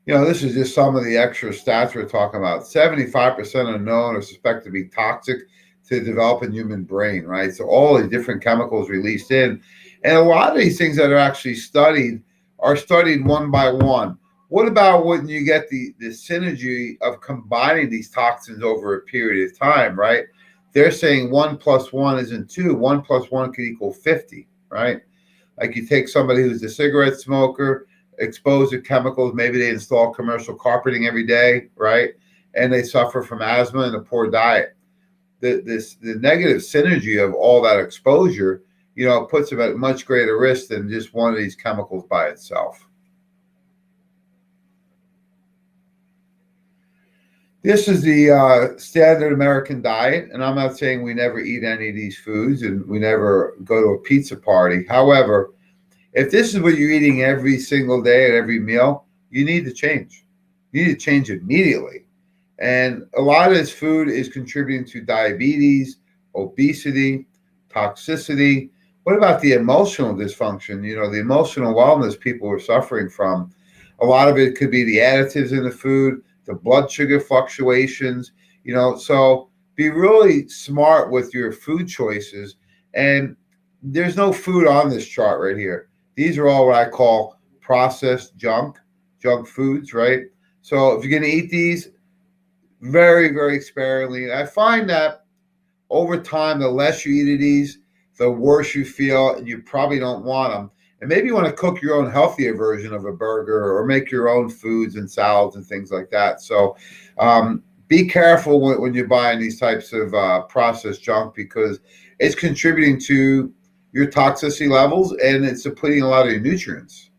This is just some of the extra stats we're talking about. 75% are known or suspected to be toxic to the developing human brain, right? So all the different chemicals released in. And a lot of these things that are actually studied are studied one by one. What about when you get the synergy of combining these toxins over a period of time, right? They're saying 1 + 1 isn't 2. 1 + 1 could equal 50, right? Like you take somebody who's a cigarette smoker, exposed to chemicals, maybe they install commercial carpeting every day, right? And they suffer from asthma and a poor diet. The negative synergy of all that exposure, puts them at much greater risk than just one of these chemicals by itself. This is the standard American diet, and I'm not saying we never eat any of these foods and we never go to a pizza party. However, if this is what you're eating every single day at every meal, you need to change. You need to change immediately. And a lot of this food is contributing to diabetes, obesity, toxicity. What about the emotional dysfunction? The emotional wellness people are suffering from. A lot of it could be the additives in the food, the blood sugar fluctuations, so be really smart with your food choices. And there's no food on this chart right here. These are all what I call processed junk foods, right? So if you're going to eat these, very, very sparingly. I find that over time, the less you eat of these, the worse you feel, and you probably don't want them. And maybe you want to cook your own healthier version of a burger or make your own foods and salads and things like that. So be careful when you're buying these types of processed junk, because it's contributing to your toxicity levels, and it's depleting a lot of your nutrients.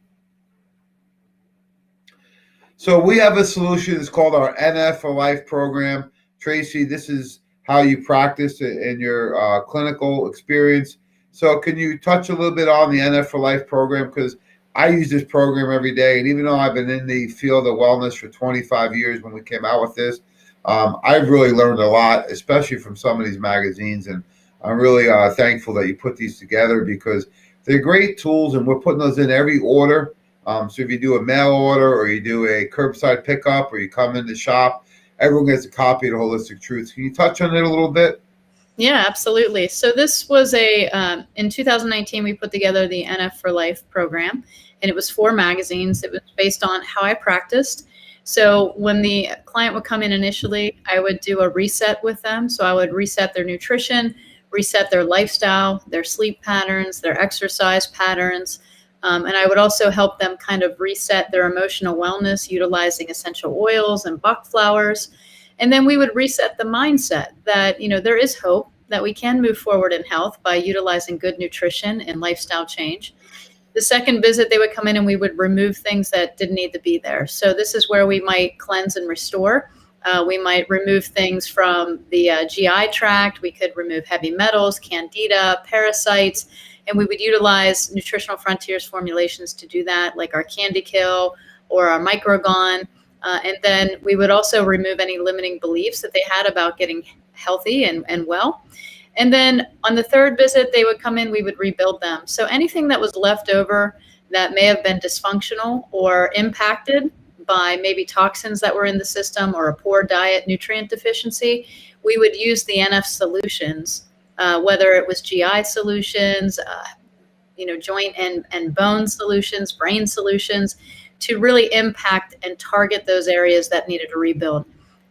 So we have a solution. It's called our NF for Life program. Tracy, this is how you practice in your clinical experience. So can you touch a little bit on the NF for Life program? Because I use this program every day. And even though I've been in the field of wellness for 25 years when we came out with this, I've really learned a lot, especially from some of these magazines. And I'm really thankful that you put these together because they're great tools, and we're putting those in every order. So if you do a mail order or you do a curbside pickup or you come in the shop, everyone gets a copy of the Holistic Truth. Can you touch on it a little bit? Yeah, absolutely. So this was in 2019, we put together the NF for Life program, and it was 4 magazines. It was based on how I practiced. So when the client would come in initially, I would do a reset with them. So I would reset their nutrition, reset their lifestyle, their sleep patterns, their exercise patterns. And I would also help them kind of reset their emotional wellness utilizing essential oils and Bach flowers. And then we would reset the mindset that, there is hope, that we can move forward in health by utilizing good nutrition and lifestyle change. The second visit, they would come in and we would remove things that didn't need to be there. So this is where we might cleanse and restore. We might remove things from the GI tract. We could remove heavy metals, candida, parasites, and we would utilize Nutritional Frontiers formulations to do that, like our Candy Kill or our Microgon. And then we would also remove any limiting beliefs that they had about getting healthy and well. And then on the third visit, they would come in, we would rebuild them. So anything that was left over that may have been dysfunctional or impacted by maybe toxins that were in the system or a poor diet, nutrient deficiency, we would use the NF solutions, whether it was GI solutions, joint and bone solutions, brain solutions, to really impact and target those areas that needed a rebuild.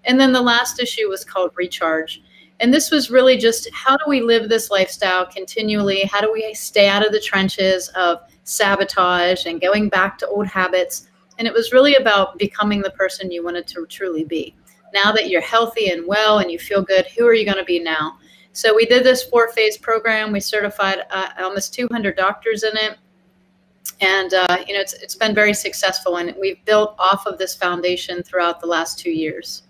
And then the last issue was called Recharge. And this was really just, how do we live this lifestyle continually? How do we stay out of the trenches of sabotage and going back to old habits? And it was really about becoming the person you wanted to truly be. Now that you're healthy and well and you feel good, who are you going to be now? So we did this 4-phase program. We certified almost 200 doctors in it. And, it's been very successful. And we've built off of this foundation throughout the last 2 years.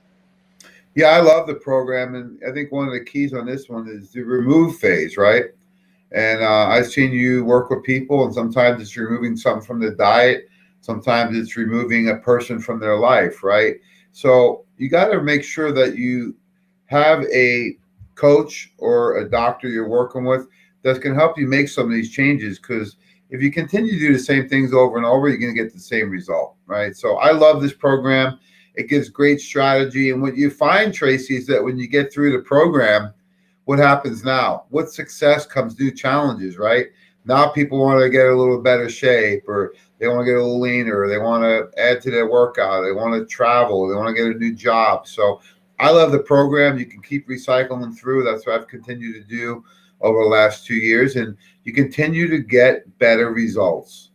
Yeah, I love the program. And I think one of the keys on this one is the remove phase, right? And I've seen you work with people, and sometimes it's removing something from the diet. Sometimes it's removing a person from their life, right? So you got to make sure that you have a coach or a doctor you're working with that can help you make some of these changes, because if you continue to do the same things over and over, you're going to get the same result, right? So I love this program. It gives great strategy. And what you find, Tracy, is that when you get through the program, what happens now? With success comes new challenges, right? Now people want to get a little better shape, or they want to get a little leaner, or they want to add to their workout, they want to travel, they want to get a new job. So I love the program. You can keep recycling through. That's what I've continued to do over the last 2 years, and you continue to get better results.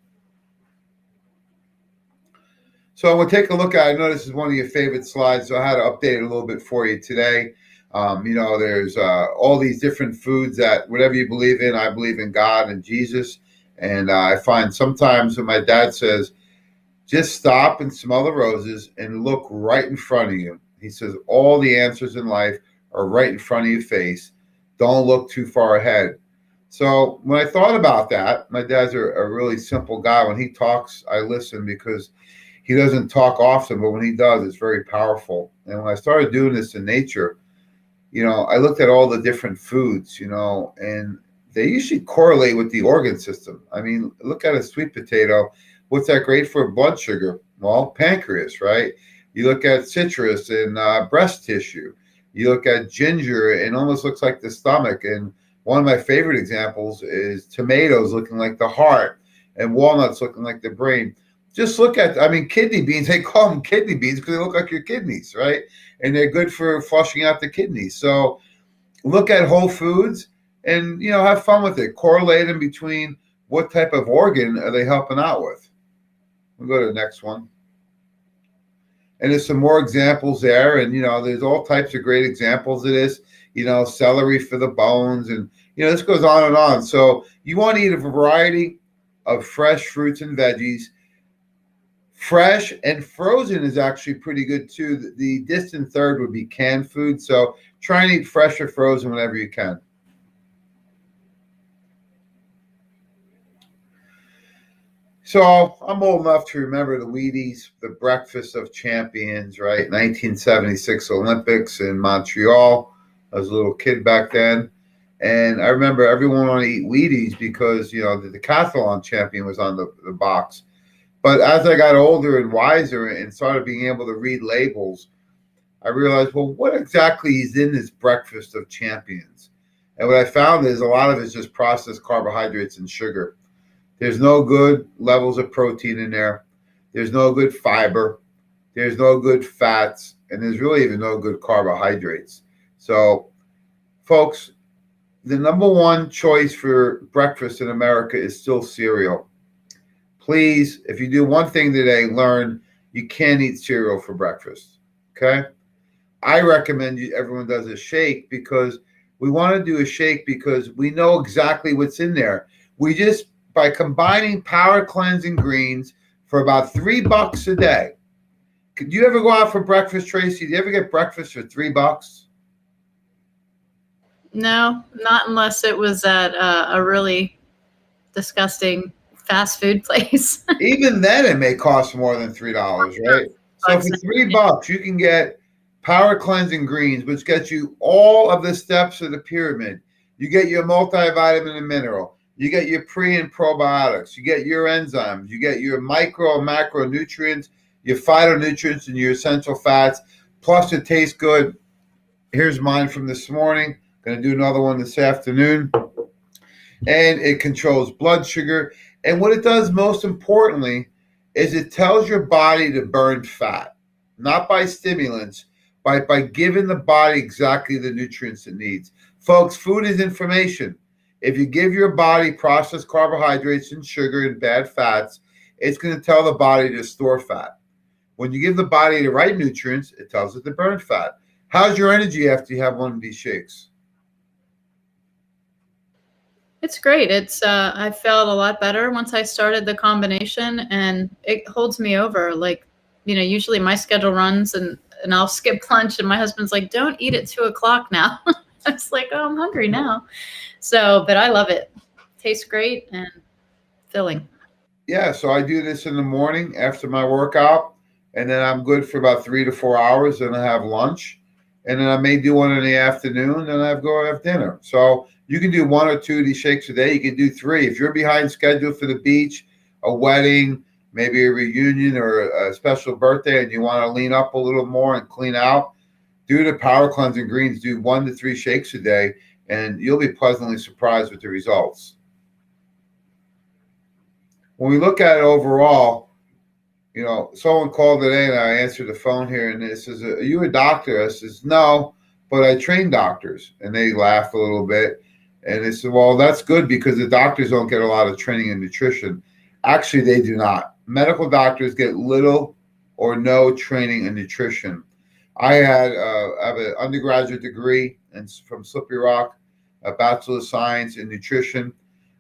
So I'm going to take a look at, I know this is one of your favorite slides, so I had to update it a little bit for you today. There's all these different foods that whatever you believe in, I believe in God and Jesus. And I find sometimes when my dad says, just stop and smell the roses and look right in front of you. He says, all the answers in life are right in front of your face. Don't look too far ahead. So when I thought about that, my dad's a really simple guy. When he talks, I listen, because he doesn't talk often, but when he does, it's very powerful. And when I started doing this in nature, I looked at all the different foods, and they usually correlate with the organ system. I mean, look at a sweet potato. What's that great for blood sugar? Well, pancreas, right? You look at citrus and breast tissue. You look at ginger, and it almost looks like the stomach. And one of my favorite examples is tomatoes looking like the heart, and walnuts looking like the brain. Just look at, kidney beans, they call them kidney beans because they look like your kidneys, right? And they're good for flushing out the kidneys. So look at whole foods and, have fun with it. Correlate them between what type of organ are they helping out with. We'll go to the next one. And there's some more examples there. And, there's all types of great examples of this, celery for the bones and This goes on and on. So you want to eat a variety of fresh fruits and veggies. Fresh and frozen is actually pretty good too. The distant third would be canned food. So try and eat fresh or frozen whenever you can. So I'm old enough to remember the Wheaties, the breakfast of champions, right? 1976 Olympics in Montreal. I was a little kid back then. And I remember everyone wanted to eat Wheaties because, the decathlon champion was on the box. But as I got older and wiser and started being able to read labels, I realized, well, what exactly is in this breakfast of champions? And what I found is a lot of it's just processed carbohydrates and sugar. There's no good levels of protein in there. There's no good fiber. There's no good fats. And there's really even no good carbohydrates. So, folks, the number one choice for breakfast in America is still cereal. Please, if you do one thing today, learn you can't eat cereal for breakfast, okay? I recommend everyone does a shake because we want to do a shake because we know exactly what's in there. We just, by combining power cleansing greens for about $3 a day. Could you ever go out for breakfast, Tracy? Do you ever get breakfast for $3? No, not unless it was at a really disgusting fast food place. Even then, it may cost more than $3, right? So for $3, you can get power cleansing greens, which gets you all of the steps of the pyramid. You get your multivitamin and mineral. You get your pre and probiotics. You get your enzymes. You get your micro and macronutrients, your phytonutrients, and your essential fats. Plus, it tastes good. Here's mine from this morning. Going to do another one this afternoon. And it controls blood sugar. And what it does most importantly is it tells your body to burn fat, not by stimulants, but by giving the body exactly the nutrients it needs. Folks, food is information. If you give your body processed carbohydrates and sugar and bad fats, it's going to tell the body to store fat. When you give the body the right nutrients, it tells it to burn fat. How's your energy after you have one of these shakes? It's great. I felt a lot better once I started the combination, and it holds me over. Like, usually my schedule runs and I'll skip lunch, and my husband's like, don't eat at 2:00 now. I was like, oh, I'm hungry now. So, but I love it. Tastes great and filling. Yeah, so I do this in the morning after my workout, and then I'm good for about 3 to 4 hours, and I have lunch, and then I may do one in the afternoon, and I go have dinner. So you can do 1 or 2 of these shakes a day. You can do 3. If you're behind schedule for the beach, a wedding, maybe a reunion or a special birthday, and you want to lean up a little more and clean out, do the power cleansing greens. Do 1 to 3 shakes a day, and you'll be pleasantly surprised with the results. When we look at it overall, someone called today and I answered the phone here and it says, are you a doctor? I says, no, but I train doctors. And they laughed a little bit. And they said, well, that's good because the doctors don't get a lot of training in nutrition. Actually, they do not. Medical doctors get little or no training in nutrition. I have an undergraduate degree from Slippery Rock, a Bachelor of Science in Nutrition.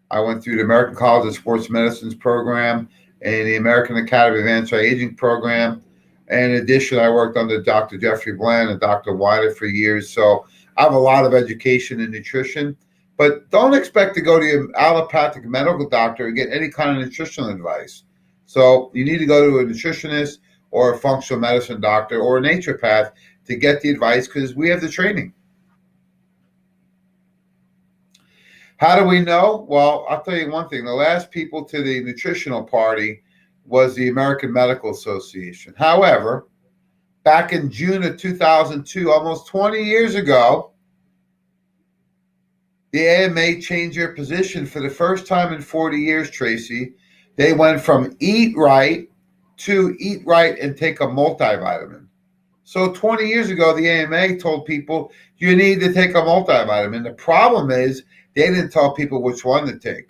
I went through the American College of Sports Medicine's program and the American Academy of Anti-Aging program. And in addition, I worked under Dr. Jeffrey Bland and Dr. Wilder for years. So I have a lot of education in nutrition. But don't expect to go to your allopathic medical doctor and get any kind of nutritional advice. So you need to go to a nutritionist or a functional medicine doctor or a naturopath to get the advice because we have the training. How do we know? Well, I'll tell you one thing. The last people to the nutritional party was the American Medical Association. However, back in June of 2002, almost 20 years ago, the AMA changed their position for the first time in 40 years, Tracy. They went from eat right to eat right and take a multivitamin. So 20 years ago, the AMA told people you need to take a multivitamin. The problem is they didn't tell people which one to take.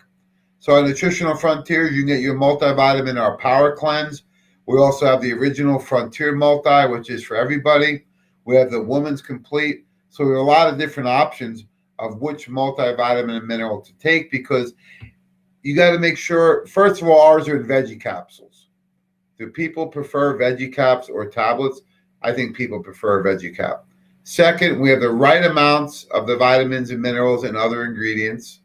So at Nutritional Frontiers, you can get your multivitamin or Power Cleanse. We also have the original Frontier Multi, which is for everybody. We have the Woman's Complete. So we have a lot of different options of which multivitamin and mineral to take, because you got to make sure, first of all, ours are in veggie capsules. Do people prefer veggie caps or tablets? I think people prefer a veggie cap. Second, we have the right amounts of the vitamins and minerals and other ingredients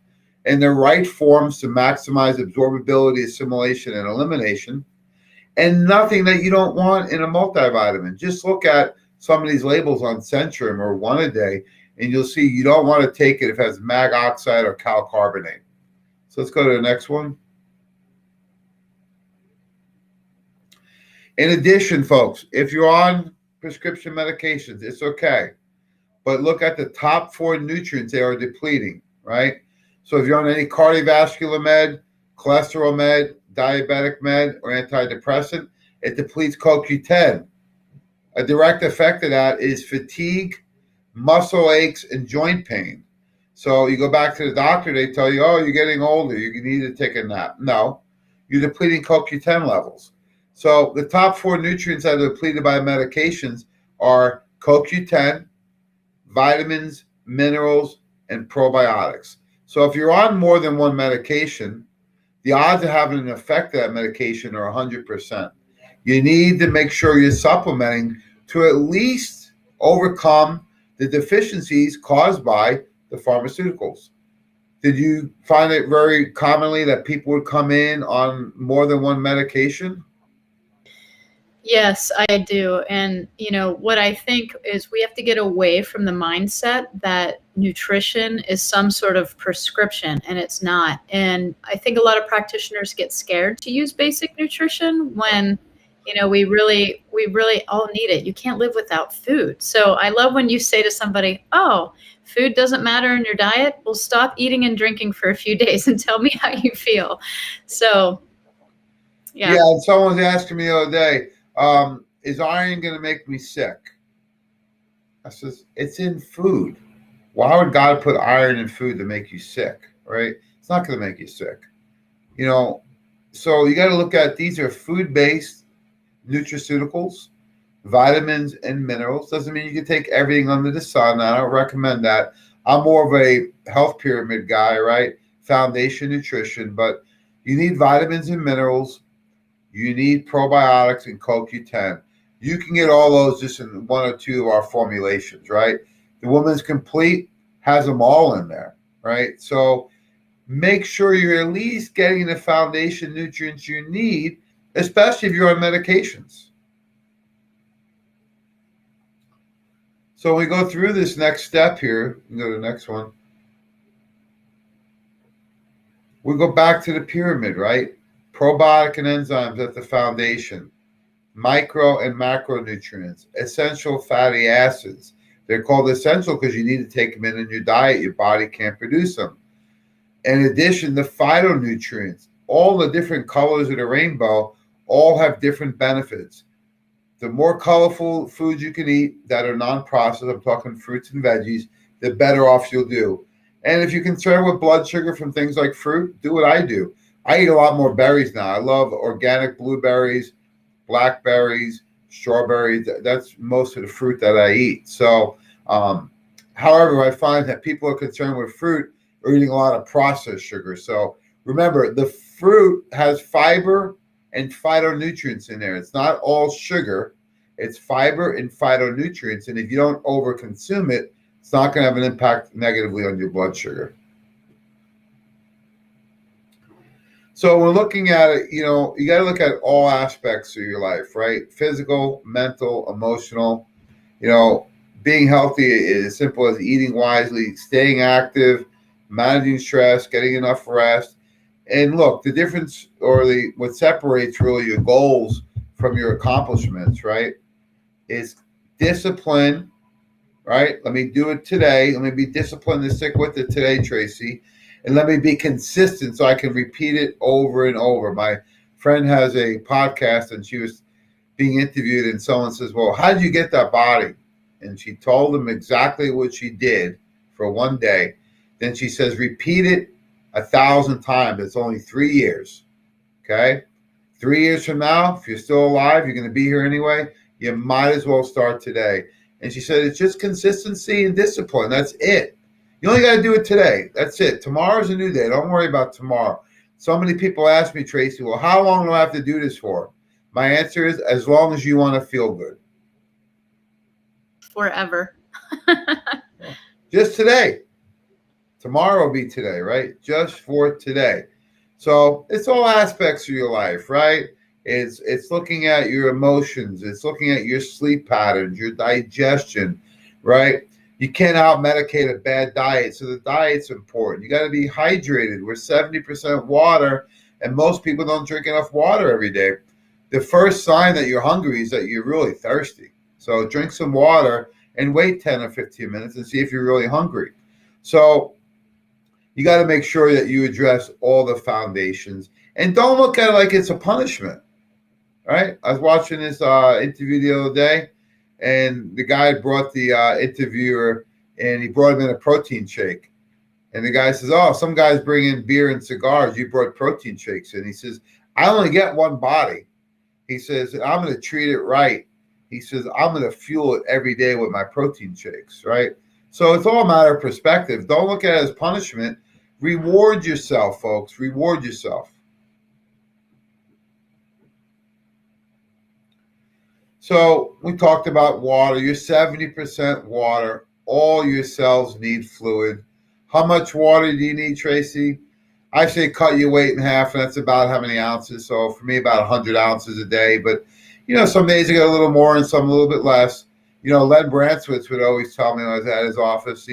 in the right forms to maximize absorbability, assimilation, and elimination, and nothing that you don't want in a multivitamin. Just look at some of these labels on Centrum or One A Day, and you'll see you don't want to take it if it has mag oxide or cal carbonate. So let's go to the next one. In addition, folks, if you're on prescription medications, it's okay. But look at the top 4 nutrients they are depleting, right? So if you're on any cardiovascular med, cholesterol med, diabetic med, or antidepressant, it depletes CoQ10. A direct effect of that is fatigue, muscle aches, and joint pain. So you go back to the doctor, they tell you, oh, you're getting older, you need to take a nap. No, you're depleting CoQ10 levels. So the top 4 nutrients that are depleted by medications are CoQ10, vitamins, minerals, and probiotics. So if you're on more than one medication, the odds of having an effect of that medication are 100%. You need to make sure you're supplementing to at least overcome the deficiencies caused by the pharmaceuticals. Did you find it very commonly that people would come in on more than one medication? Yes, I do. And, what I think is we have to get away from the mindset that nutrition is some sort of prescription, and it's not. And I think a lot of practitioners get scared to use basic nutrition when, we really all need it. You can't live without food. So I love when you say to somebody, oh, food doesn't matter in your diet. Well, stop eating and drinking for a few days and tell me how you feel. So, yeah. Yeah, and someone was asking me the other day, is iron going to make me sick? I says, it's in food. Why would God put iron in food to make you sick, right? It's not going to make you sick. So you got to look at, these are food-based nutraceuticals, vitamins, and minerals. Doesn't mean you can take everything under the sun. I don't recommend that. I'm more of a health pyramid guy, right? Foundation nutrition, but you need vitamins and minerals. You need probiotics and CoQ10. You can get all those just in 1 or 2 of our formulations, right? The Woman's Complete has them all in there, right? So make sure you're at least getting the foundation nutrients you need, especially if you're on medications. So we go through this next step here. We go to the next one. We go back to the pyramid, right? Probiotic and enzymes at the foundation, micro and macronutrients, essential fatty acids. They're called essential because you need to take them in your diet. Your body can't produce them. In addition, the phytonutrients, all the different colors of the rainbow, all have different benefits. The more colorful foods you can eat that are non-processed, I'm talking fruits and veggies, the better off you'll do. And if you're concerned with blood sugar from things like fruit, do what I do. I eat a lot more berries now. I love organic blueberries, blackberries, strawberries. That's most of the fruit that I eat. So, however, I find that people are concerned with fruit are eating a lot of processed sugar. So remember, the fruit has fiber and phytonutrients in there. It's not all sugar. It's fiber and phytonutrients. And if you don't overconsume it, it's not going to have an impact negatively on your blood sugar. So we're looking at it, you got to look at all aspects of your life, right? Physical, mental, emotional. Being healthy is as simple as eating wisely, staying active, managing stress, getting enough rest. And look, the difference what separates really your goals from your accomplishments, right, is discipline, right? Let me do it today. Let me be disciplined to stick with it today, Tracy. And let me be consistent so I can repeat it over and over. My friend has a podcast and she was being interviewed and someone says, well, how did you get that body? And she told them exactly what she did for one day. Then she says, repeat it 1,000 times. It's only 3 years. Okay? 3 years from now, if you're still alive, you're going to be here anyway, you might as well start today. And she said, it's just consistency and discipline. That's it. You only got to do it today. That's it. Tomorrow's a new day. Don't worry about tomorrow. So many people ask me, Tracy, well, how long do I have to do this for? My answer is as long as you want to feel good. Forever. Just today. Tomorrow will be today, right? Just for today. So it's all aspects of your life, right? It's looking at your emotions. It's looking at your sleep patterns, your digestion, right? You can't out-medicate a bad diet, so the diet's important. You got to be hydrated. We're 70% water, and most people don't drink enough water every day. The first sign that you're hungry is that you're really thirsty. So drink some water and wait 10 or 15 minutes and see if you're really hungry. So you got to make sure that you address all the foundations, and don't look at it like it's a punishment, right? I was watching this interview the other day, and the guy brought the interviewer, and he brought him in a protein shake. And the guy says, oh, some guys bring in beer and cigars. You brought protein shakes in. He says, I only get one body. He says, I'm going to treat it right. He says, I'm going to fuel it every day with my protein shakes, right? So it's all a matter of perspective. Don't look at it as punishment. Reward yourself, folks. Reward yourself. So we talked about water. You're 70% water. All your cells need fluid. How much water do you need, Tracy? I say cut your weight in half, and that's about how many ounces. So for me, about 100 ounces a day. But, some days I get a little more and some a little bit less. Len Branswitz would always tell me when I was at his office,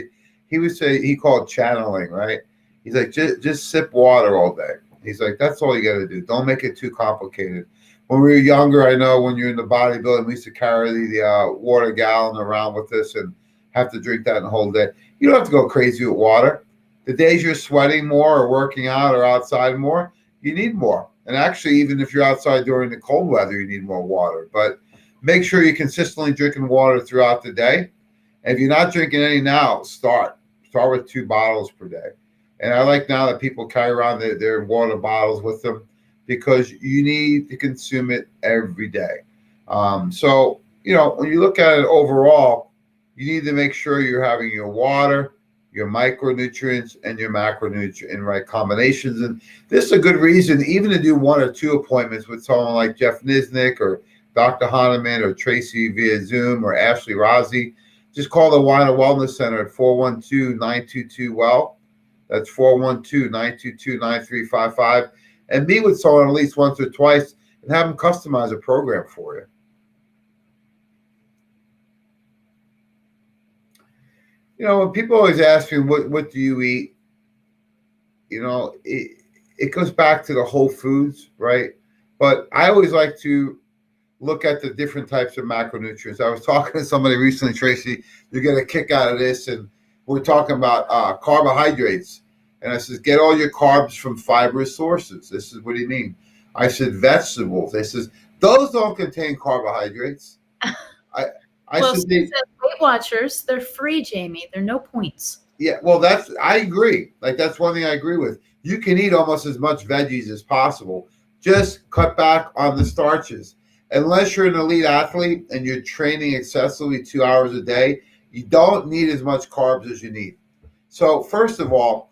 he would say, he called channeling, right? He's like, just sip water all day. He's like, that's all you got to do. Don't make it too complicated. When we were younger, I know when you're in the bodybuilding, we used to carry the water gallon around with us and have to drink that the whole day. You don't have to go crazy with water. The days you're sweating more or working out or outside more, you need more. And actually, even if you're outside during the cold weather, you need more water. But make sure you're consistently drinking water throughout the day. And if you're not drinking any now, start with 2 bottles per day. And I like now that people carry around their water bottles with them, because you need to consume it every day. So, when you look at it overall, you need to make sure you're having your water, your micronutrients, and your macronutrients in right combinations. And this is a good reason even to do 1 or 2 appointments with someone like Jeff Niznik or Dr. Honigman or Tracy via Zoom or Ashley Rozzi. Just call the Wine and Wellness Center at 412-922-WELL. That's 412-922-9355. And meet with someone at least once or twice and have them customize a program for you. When people always ask me, what do you eat? It goes back to the whole foods, right? But I always like to look at the different types of macronutrients. I was talking to somebody recently, Tracy, you get a kick out of this, and we're talking about carbohydrates. And I said, get all your carbs from fibrous sources. This is, what do you mean? I said, vegetables. They says, those don't contain carbohydrates. I said, Weight Watchers, they're free, Jamie. They're no points. Yeah, well, I agree. Like, that's one thing I agree with. You can eat almost as much veggies as possible. Just cut back on the starches. Unless you're an elite athlete and you're training excessively 2 hours a day, you don't need as much carbs as you need. So first of all,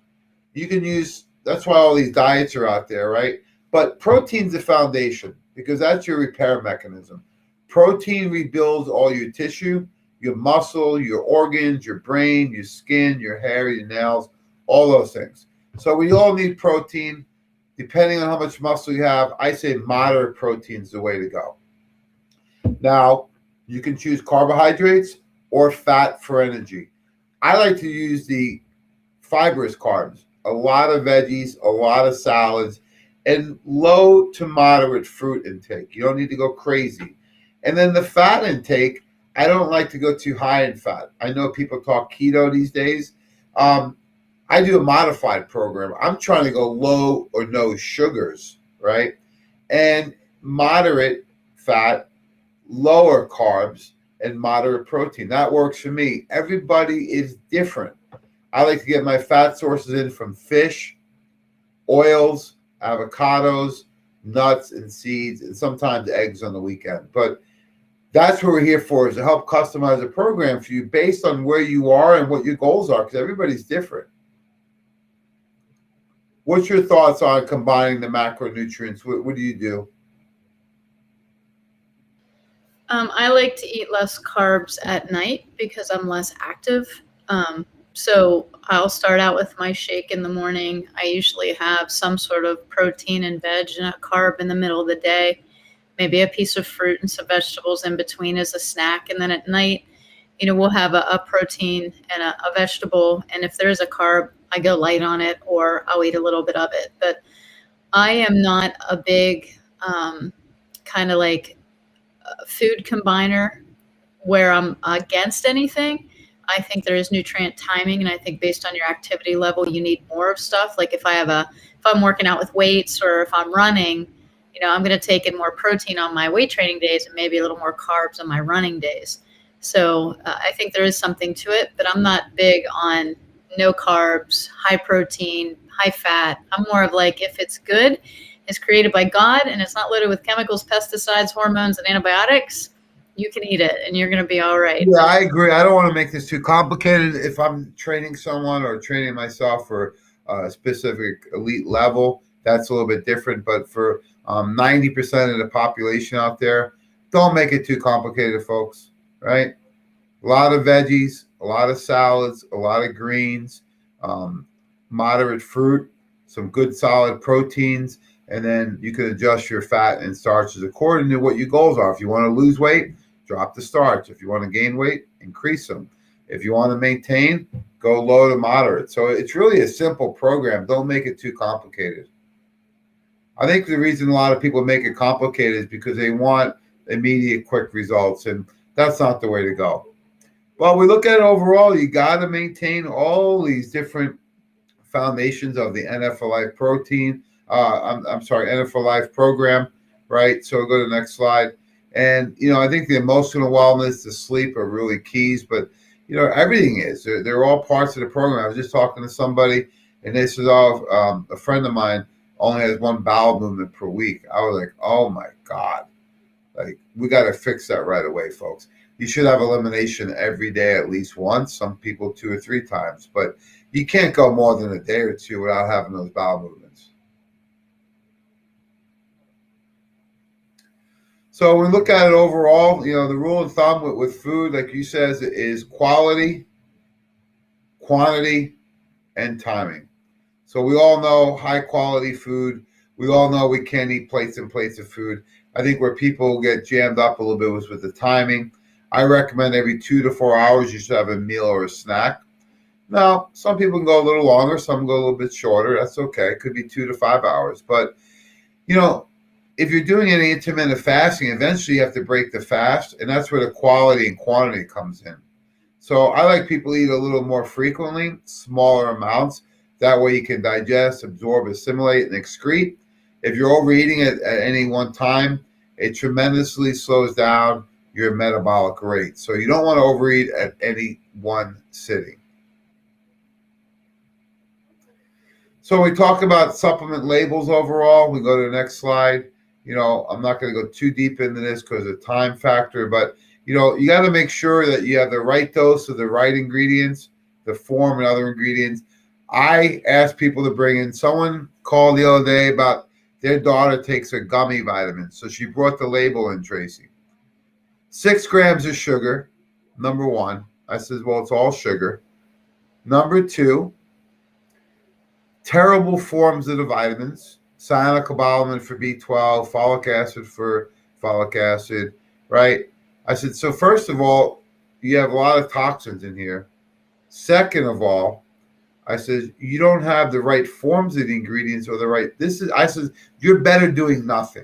you can use, that's why all these diets are out there, right? But protein's the foundation, because that's your repair mechanism. Protein rebuilds all your tissue, your muscle, your organs, your brain, your skin, your hair, your nails, all those things. So we all need protein. Depending on how much muscle you have, I say moderate protein is the way to go. Now, you can choose carbohydrates or fat for energy. I like to use the fibrous carbs, a lot of veggies, a lot of salads, and low to moderate fruit intake. You don't need to go crazy. And then the fat intake, I don't like to go too high in fat. I know people talk keto these days. I do a modified program. I'm trying to go low or no sugars, right? And moderate fat, lower carbs, and moderate protein. That works for me. Everybody is different. I like to get my fat sources in from fish, oils, avocados, nuts, and seeds, and sometimes eggs on the weekend. But That's what we're here for, is to help customize a program for you based on where you are and what your goals are, because everybody's different. What's your thoughts on combining the macronutrients? What do you do? I like to eat less carbs at night because I'm less active. So I'll start out with my shake in the morning. I usually have some sort of protein and veg and a carb in the middle of the day, maybe a piece of fruit and some vegetables in between as a snack. And then at night, we'll have a protein and a vegetable. And if there's a carb, I go light on it, or I'll eat a little bit of it. But I am not a big kind of like food combiner where I'm against anything. I think there is nutrient timing, and I think based on your activity level, you need more of stuff. Like if I'm working out with weights, or if I'm running, I'm going to take in more protein on my weight training days and maybe a little more carbs on my running days. So I think there is something to it, but I'm not big on no carbs, high protein, high fat. I'm more of like, if it's good, it's created by God, and it's not loaded with chemicals, pesticides, hormones, and antibiotics, you can eat it and you're going to be all right. Yeah, I agree. I don't want to make this too complicated. If I'm training someone or training myself for a specific elite level, that's a little bit different. But for 90% of the population out there, don't make it too complicated, folks, right? A lot of veggies, a lot of salads, a lot of greens, moderate fruit, some good solid proteins, and then you can adjust your fat and starches according to what your goals are. If you want to lose weight, drop the starch. If you want to gain weight, increase them. If you want to maintain, go low to moderate. So it's really a simple program. Don't make it too complicated. I think the reason a lot of people make it complicated is because they want immediate, quick results, and that's not the way to go. Well, we look at it overall, you got to maintain all these different foundations of the NFL Life protein. NFL Life program, right? So go to the next slide. And, I think the emotional wellness, the sleep are really keys, but, everything is. They're all parts of the program. I was just talking to somebody, and they said, a friend of mine only has one bowel movement per week. I was like, oh, my God. Like, we got to fix that right away, folks. You should have elimination every day at least once, some people 2 or 3 times, but you can't go more than a day or two without having those bowel movements. So when we look at it overall, the rule of thumb with food, like you said, is quality, quantity, and timing. So we all know high quality food. We all know we can't eat plates and plates of food. I think where people get jammed up a little bit was with the timing. I recommend every 2 to 4 hours you should have a meal or a snack. Now, some people can go a little longer, some go a little bit shorter. That's okay. It could be 2 to 5 hours. But, if you're doing any intermittent fasting, eventually you have to break the fast, and that's where the quality and quantity comes in. So I like people eat a little more frequently, smaller amounts. That way you can digest, absorb, assimilate, and excrete. If you're overeating at any one time, it tremendously slows down your metabolic rate. So you don't want to overeat at any one sitting. So we talk about supplement labels overall. We go to the next slide. I'm not going to go too deep into this because of the time factor, but, you got to make sure that you have the right dose of the right ingredients, the form and other ingredients. I ask people to bring in, someone called the other day about their daughter takes a gummy vitamin. So she brought the label in, Tracy. 6 grams of sugar, number one. I said, well, it's all sugar. Number 2, terrible forms of the vitamins. Cyanocobalamin for B12, folic acid for folic acid, right? I said, so first of all, you have a lot of toxins in here. Second of all, I said, you don't have the right forms of the ingredients or the right, I said, you're better doing nothing.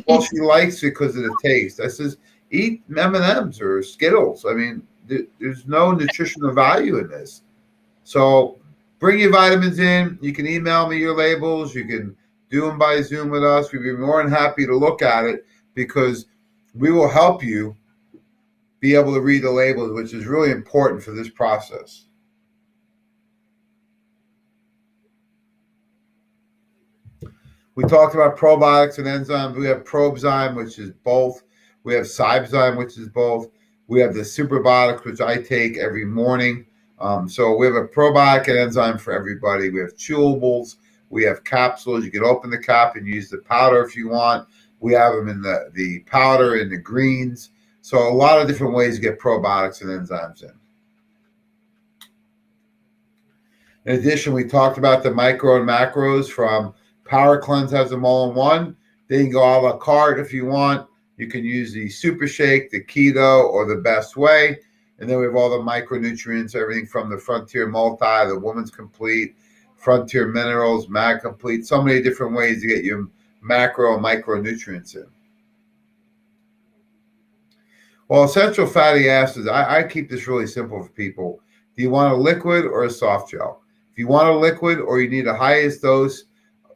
Well, she likes it because of the taste. I says, eat M&Ms or Skittles. I mean, there's no nutritional value in this. So bring your vitamins in. You can email me your labels. You can do them by Zoom with us. We'd be more than happy to look at it because we will help you be able to read the labels, which is really important for this process. We talked about probiotics and enzymes. We have Probzyme, which is both. We have Cybezyme, which is both. We have the Superbiotics, which I take every morning. So we have a probiotic and enzyme for everybody. We have chewables. We have capsules. You can open the cap and use the powder if you want. We have them in the powder in the greens. So a lot of different ways to get probiotics and enzymes in. In addition, we talked about the micro and macros from Power Cleanse has them all in one. They can go a la carte if you want. You can use the Super Shake, the Keto, or the Best Way. And then we have all the micronutrients, everything from the Frontier Multi, the Woman's Complete, Frontier Minerals, Mag Complete. So many different ways to get your macro and micronutrients in. Well, essential fatty acids, I keep this really simple for people. Do you want a liquid or a soft gel? If you want a liquid or you need the highest dose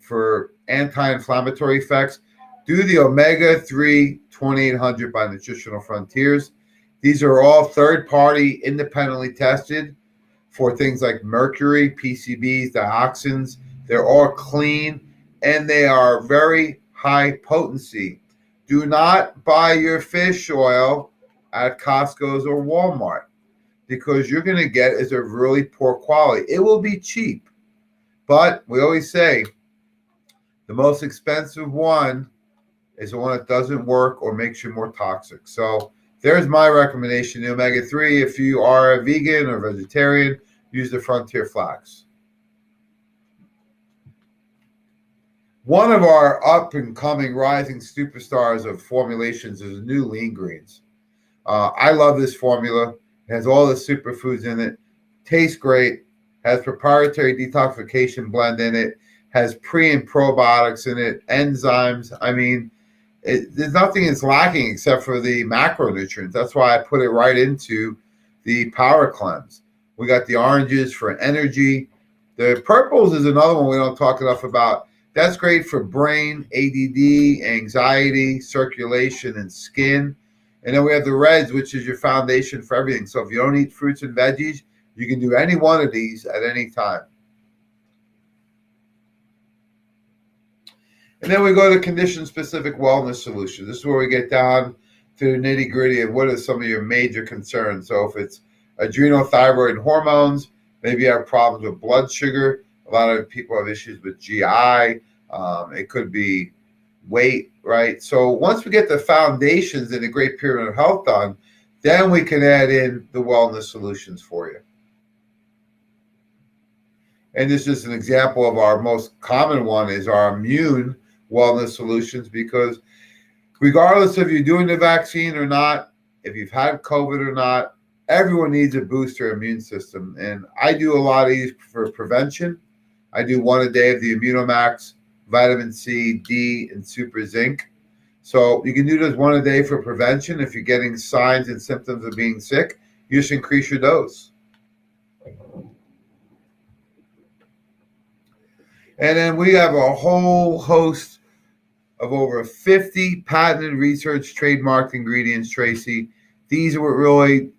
for anti-inflammatory effects, do the Omega-3 2800 by Nutritional Frontiers. These are all third-party, independently tested for things like mercury, PCBs, dioxins. They're all clean, and they are very high potency. Do not buy your fish oil at Costco's or Walmart, because you're going to get is a really poor quality. It will be cheap, but we always say the most expensive one is the one that doesn't work or makes you more toxic. So there's my recommendation. The omega-3, if you are a vegan or vegetarian, use the Frontier Flax. One of our up-and-coming rising superstars of formulations is New Lean Greens. I love this formula. It has all the superfoods in it. Tastes great. Has proprietary detoxification blend in it. Has pre and probiotics in it. Enzymes. I mean, there's nothing that's lacking except for the macronutrients. That's why I put it right into the Power Cleanse. We got the oranges for energy. The purples is another one we don't talk enough about. That's great for brain, ADD, anxiety, circulation, and skin. And then we have the reds, which is your foundation for everything. So if you don't eat fruits and veggies, you can do any one of these at any time. And then we go to condition-specific wellness solutions. This is where we get down to the nitty-gritty of what are some of your major concerns. So if it's adrenal, thyroid, and hormones, maybe you have problems with blood sugar. A lot of people have issues with GI. It could be weight, right? So once we get the foundations and a great pyramid of health done, then we can add in the wellness solutions for you. And this is an example of our most common one is our immune wellness solutions, because regardless if you're doing the vaccine or not, if you've had COVID or not, everyone needs a boost to their immune system. And I do a lot of these for prevention. I do one a day of the Immunomax, vitamin C, D, and Super Zinc. So you can do this one a day for prevention. If you're getting signs and symptoms of being sick, you just increase your dose. And then we have a whole host of over 50 patented, research, trademarked ingredients, Tracy. These are what really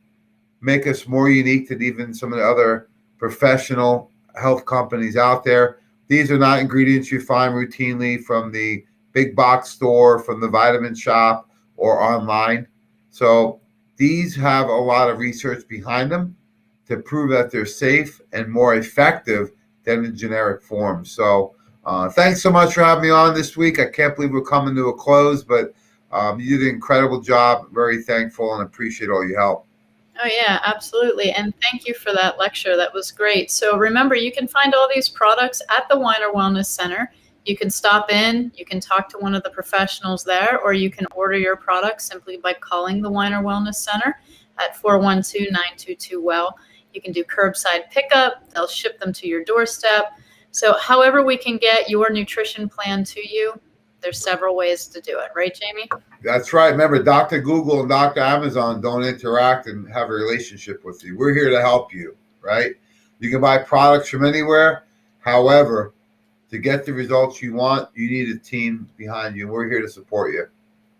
make us more unique than even some of the other professional health companies out there. These are not ingredients you find routinely from the big box store, from the vitamin shop, or online. So these have a lot of research behind them to prove that they're safe and more effective than in generic form. So thanks so much for having me on this week. I can't believe we're coming to a close, but you did an incredible job. Very thankful and appreciate all your help. Oh, yeah, absolutely. And thank you for that lecture. That was great. So remember, you can find all these products at the Weiner Wellness Center. You can stop in, you can talk to one of the professionals there, or you can order your products simply by calling the Weiner Wellness Center at 412-922-WELL. You can do curbside pickup. They'll ship them to your doorstep. So however we can get your nutrition plan to you, there's several ways to do it. Right, Jamie? That's right. Remember, Dr. Google and Dr. Amazon don't interact and have a relationship with you. We're here to help you, right? You can buy products from anywhere. However, to get the results you want, you need a team behind you. We're here to support you.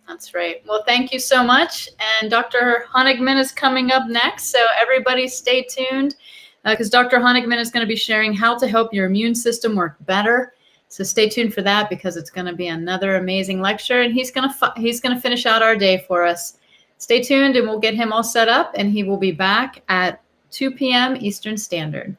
That's right. Well, thank you so much. And Dr. Honigman is coming up next. So everybody stay tuned because Dr. Honigman is going to be sharing how to help your immune system work better. So stay tuned for that because it's going to be another amazing lecture, and he's going to finish out our day for us. Stay tuned, and we'll get him all set up, and he will be back at 2 p.m. Eastern Standard.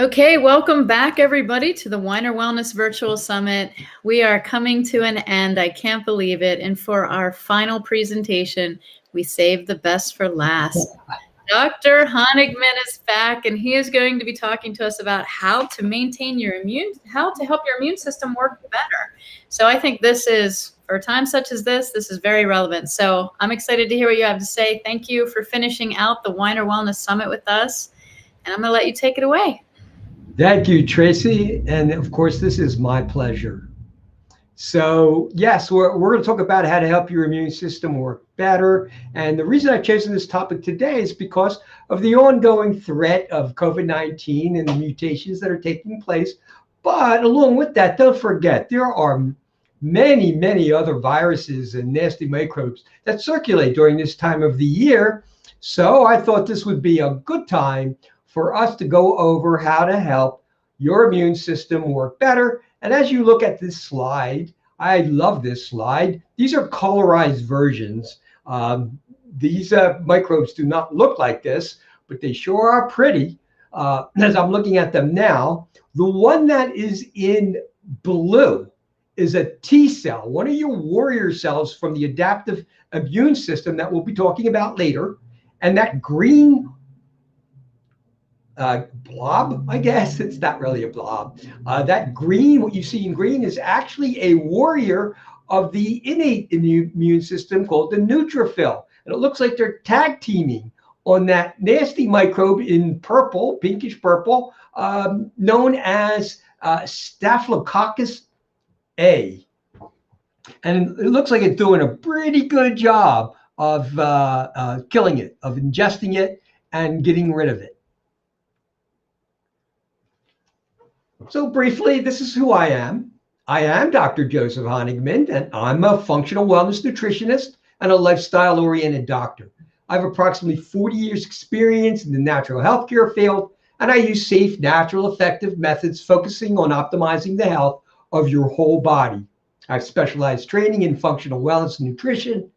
Okay, welcome back, everybody, to the Weiner Wellness Virtual Summit. We are coming to an end. I can't believe it. And for our final presentation, we saved the best for last. Dr. Honigman is back, and he is going to be talking to us about how to maintain how to help your immune system work better. So I think this is, for a time such as this is very relevant. So I'm excited to hear what you have to say. Thank you for finishing out the Weiner Wellness Summit with us. And I'm going to let you take it away. Thank you, Tracy. And of course, this is my pleasure. So yes, we're going to talk about how to help your immune system work better. And the reason I've chosen this topic today is because of the ongoing threat of COVID-19 and the mutations that are taking place. But along with that, don't forget, there are many, many other viruses and nasty microbes that circulate during this time of the year. So I thought this would be a good time for us to go over how to help your immune system work better. And as you look at this slide, I love this slide. These are colorized versions. These microbes do not look like this, but they sure are pretty. As I'm looking at them now, the one that is in blue is a T cell, one of your warrior cells from the adaptive immune system that we'll be talking about later. And that green blob, I guess it's not really a blob. That green, what you see in green, is actually a warrior of the innate immune system called the neutrophil. And it looks like they're tag teaming on that nasty microbe in purple, pinkish purple, known as Staphylococcus A. And it looks like it's doing a pretty good job of killing it, of ingesting it and getting rid of it. So briefly, this is who I am. I am Dr. Joseph Honigman, and I'm a functional wellness nutritionist and a lifestyle-oriented doctor. I have approximately 40 years experience in the natural healthcare field, and I use safe, natural, effective methods focusing on optimizing the health of your whole body. I have specialized training in functional wellness and nutrition,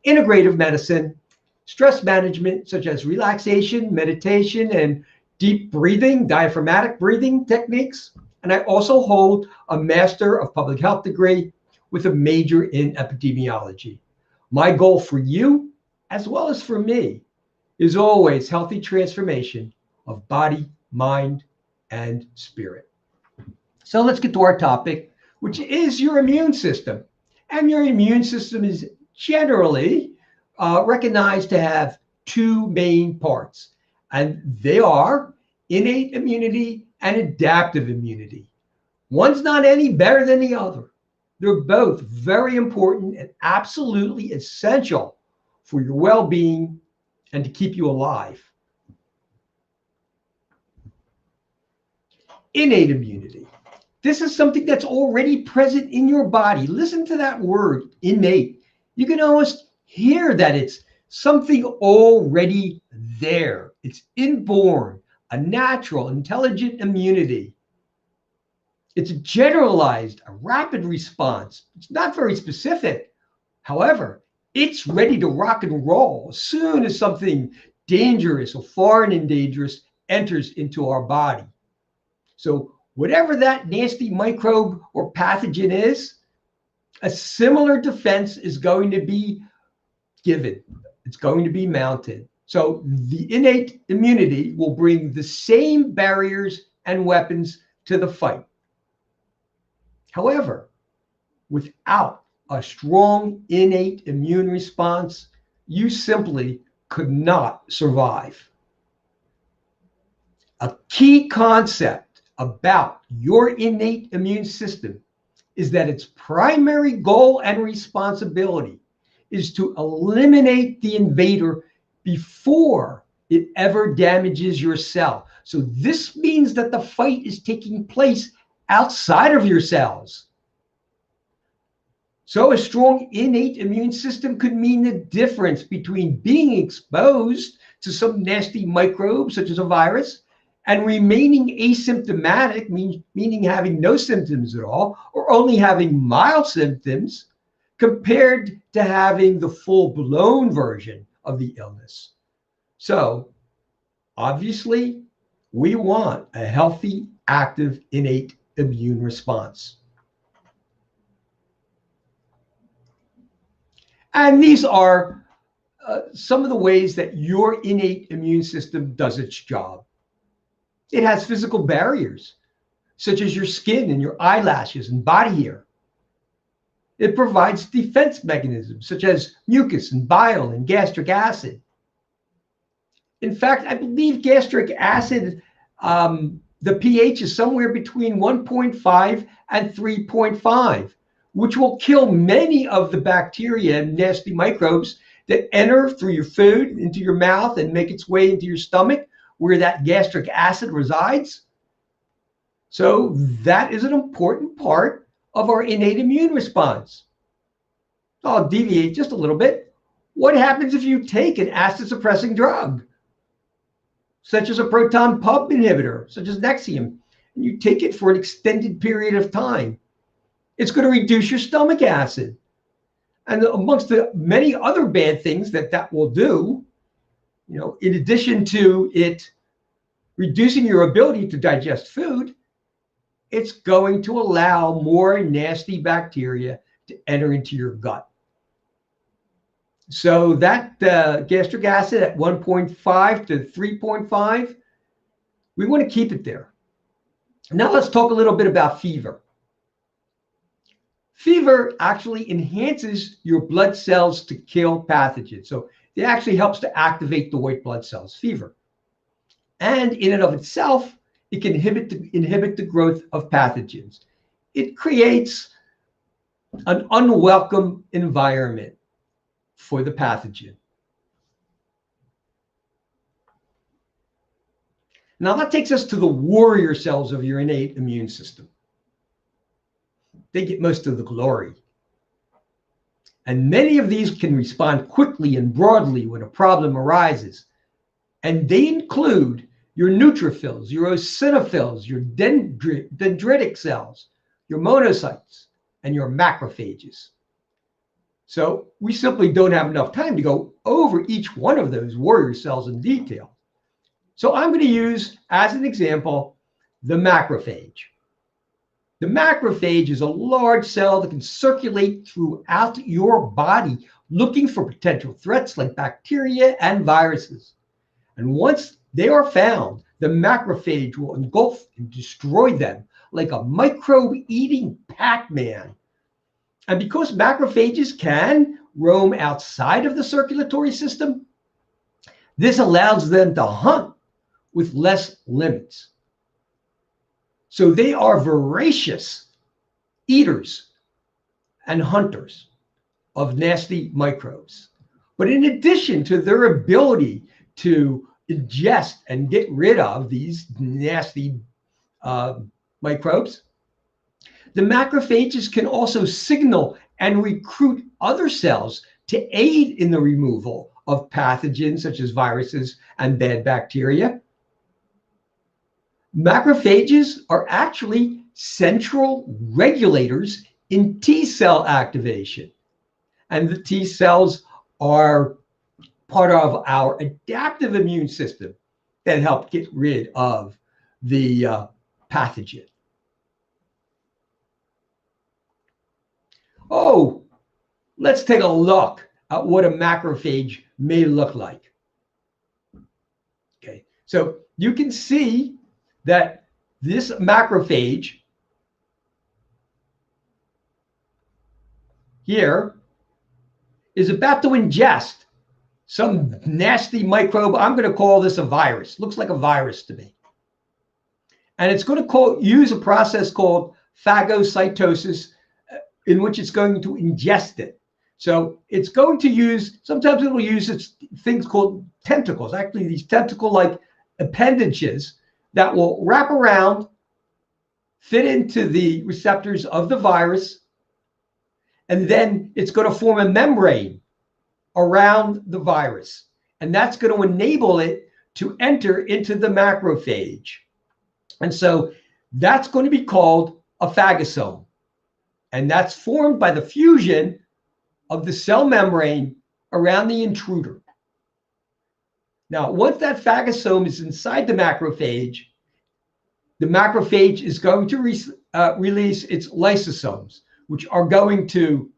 integrative medicine, stress management, such as relaxation, meditation, and deep breathing, diaphragmatic breathing techniques. And I also hold a Master of Public Health degree with a major in epidemiology. My goal for you, as well as for me, is always healthy transformation of body, mind, and spirit. So let's get to our topic, which is your immune system. And your immune system is generally recognized to have two main parts. And they are innate immunity and adaptive immunity. One's not any better than the other. They're both very important and absolutely essential for your well-being and to keep you alive. Innate immunity. This is something that's already present in your body. Listen to that word, innate. You can almost hear that it's something already there. It's inborn, a natural, intelligent immunity. It's a generalized, a rapid response. It's not very specific. However, it's ready to rock and roll as soon as something dangerous or foreign and dangerous enters into our body. So whatever that nasty microbe or pathogen is, a similar defense is going to be given. It's going to be mounted. So the innate immunity will bring the same barriers and weapons to the fight. However, without a strong innate immune response, you simply could not survive. A key concept about your innate immune system is that its primary goal and responsibility is to eliminate the invader before it ever damages your cell. So this means that the fight is taking place outside of your cells. So a strong innate immune system could mean the difference between being exposed to some nasty microbe, such as a virus, and remaining asymptomatic, meaning having no symptoms at all, or only having mild symptoms, compared to having the full-blown version of the illness. So, obviously, We want a healthy, active, innate immune response. And these are some of the ways that your innate immune system does its job. It has physical barriers, such as your skin and your eyelashes and body hair. It provides defense mechanisms, such as mucus and bile and gastric acid. In fact, I believe gastric acid, the pH is somewhere between 1.5 and 3.5, which will kill many of the bacteria and nasty microbes that enter through your food into your mouth and make its way into your stomach, where that gastric acid resides. So that is an important part of our innate immune response. I'll deviate just a little bit. What happens if you take an acid-suppressing drug, such as a proton pump inhibitor, such as Nexium, and you take it for an extended period of time? It's going to reduce your stomach acid. And amongst the many other bad things that will do, in addition to it reducing your ability to digest food, it's going to allow more nasty bacteria to enter into your gut. So that gastric acid at 1.5 to 3.5, we want to keep it there. Now let's talk a little bit about fever. Fever actually enhances your blood cells to kill pathogens. So it actually helps to activate the white blood cells, fever. And in and of itself, it can inhibit the growth of pathogens. It creates an unwelcome environment for the pathogen. Now that takes us to the warrior cells of your innate immune system. They get most of the glory. And many of these can respond quickly and broadly when a problem arises. And they include your neutrophils, your eosinophils, your dendritic cells, your monocytes, and your macrophages. So we simply don't have enough time to go over each one of those warrior cells in detail. So I'm going to use, as an example, the macrophage. The macrophage is a large cell that can circulate throughout your body looking for potential threats like bacteria and viruses. And once they are found, the macrophage will engulf and destroy them like a microbe-eating Pac-Man. And because macrophages can roam outside of the circulatory system, this allows them to hunt with less limits. So they are voracious eaters and hunters of nasty microbes. But in addition to their ability to ingest and get rid of these nasty microbes, the macrophages can also signal and recruit other cells to aid in the removal of pathogens such as viruses and bad bacteria. Macrophages are actually central regulators in T cell activation. And the T cells are part of our adaptive immune system that help get rid of the pathogen. Oh, let's take a look at what a macrophage may look like. Okay, so you can see that this macrophage here is about to ingest some nasty microbe. I'm going to call this a virus. Looks like a virus to me. And it's going to use a process called phagocytosis, in which it's going to ingest it. So it's going to use, sometimes it will use its things called tentacles, actually these tentacle-like appendages that will wrap around, fit into the receptors of the virus, and then it's going to form a membrane around the virus. And that's going to enable it to enter into the macrophage. And so that's going to be called a phagosome. And that's formed by the fusion of the cell membrane around the intruder. Now, once that phagosome is inside the macrophage is going to release its lysosomes, which are going to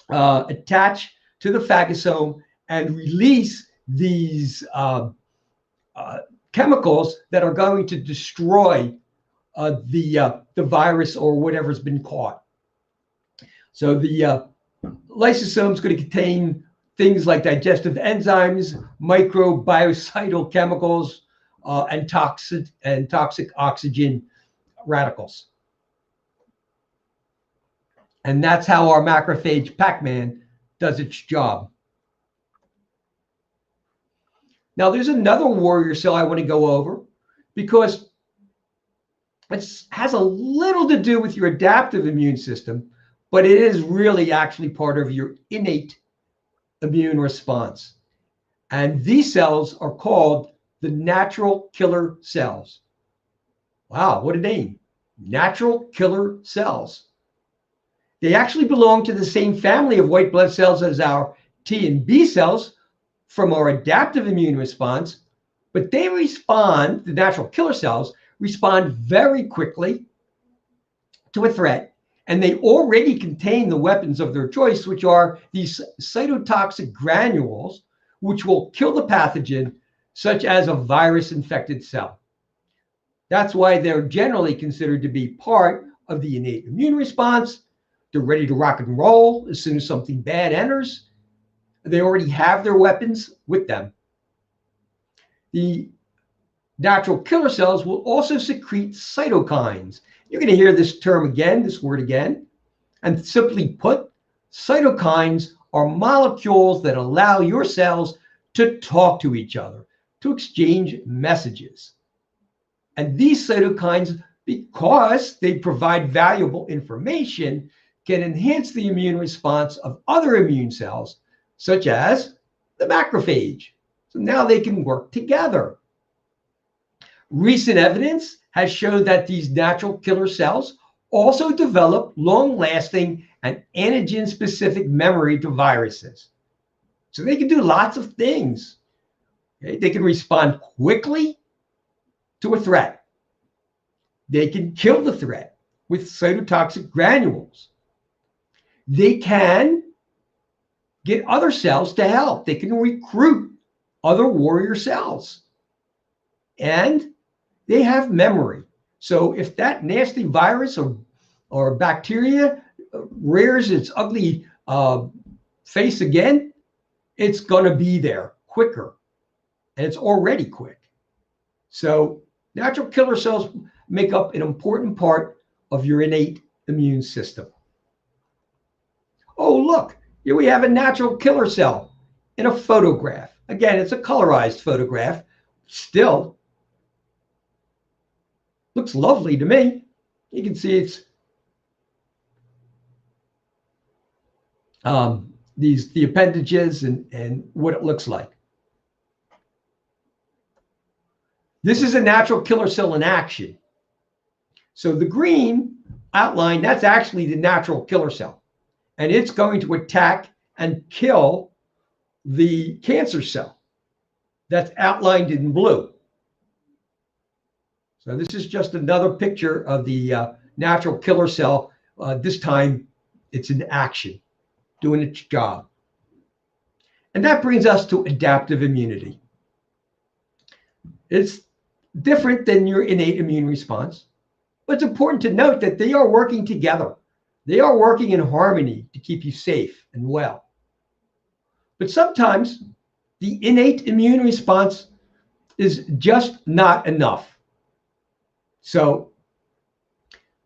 attach to the phagosome and release these chemicals that are going to destroy the virus or whatever's been caught. So the lysosome is going to contain things like digestive enzymes, microbiocidal chemicals, and toxic oxygen radicals. And that's how our macrophage Pac-Man does its job. Now, there's another warrior cell I want to go over because it has a little to do with your adaptive immune system, but it is really actually part of your innate immune response. And these cells are called the natural killer cells. Wow, what a name. Natural killer cells. They actually belong to the same family of white blood cells as our T and B cells from our adaptive immune response, but they respond, the natural killer cells respond very quickly to a threat, and they already contain the weapons of their choice, which are these cytotoxic granules, which will kill the pathogen, such as a virus-infected cell. That's why they're generally considered to be part of the innate immune response. They're ready to rock and roll as soon as something bad enters. They already have their weapons with them. The natural killer cells will also secrete cytokines. You're going to hear this term again, this word again. And simply put, cytokines are molecules that allow your cells to talk to each other, to exchange messages. And these cytokines, because they provide valuable information, can enhance the immune response of other immune cells, such as the macrophage. So now they can work together. Recent evidence has shown that these natural killer cells also develop long-lasting and antigen-specific memory to viruses. So they can do lots of things. Okay? They can respond quickly to a threat. They can kill the threat with cytotoxic granules. They can get other cells to help. They can recruit other warrior cells. And they have memory. So if that nasty virus or bacteria rears its ugly face again, it's going to be there quicker. And it's already quick. So natural killer cells make up an important part of your innate immune system. Oh, look, here we have a natural killer cell in a photograph. Again, it's a colorized photograph. Still, looks lovely to me. You can see it's the appendages and what it looks like. This is a natural killer cell in action. So the green outline, that's actually the natural killer cell. And it's going to attack and kill the cancer cell that's outlined in blue. So this is just another picture of the natural killer cell. This time it's in action, doing its job. And that brings us to adaptive immunity. It's different than your innate immune response, but it's important to note that they are working together. They are working in harmony to keep you safe and well. But sometimes the innate immune response is just not enough. So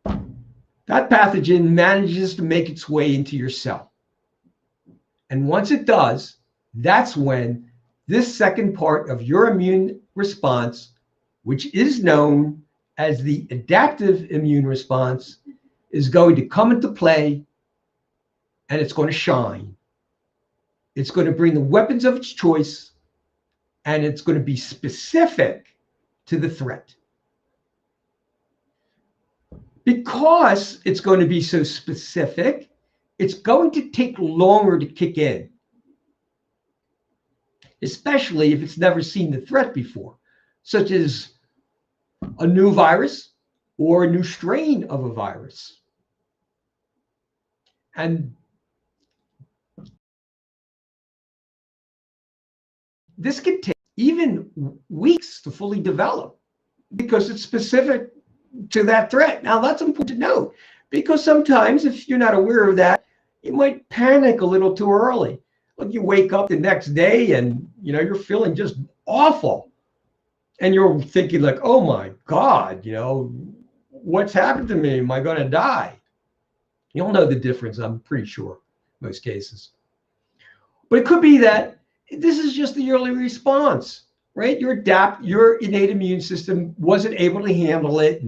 that pathogen manages to make its way into your cell. And once it does, that's when this second part of your immune response, which is known as the adaptive immune response, is going to come into play, and it's going to shine. It's going to bring the weapons of its choice, and it's going to be specific to the threat. Because it's going to be so specific, it's going to take longer to kick in. especially if it's never seen the threat before, such as a new virus or a new strain of a virus. And this can take even weeks to fully develop because it's specific to that threat. Now, that's important to note because sometimes if you're not aware of that, you might panic a little too early. Like you wake up the next day and you're feeling just awful. And you're thinking like, oh my God, what's happened to me? Am I going to die? You'll know the difference, I'm pretty sure, in most cases. But it could be that this is just the early response, right? Your innate immune system wasn't able to handle it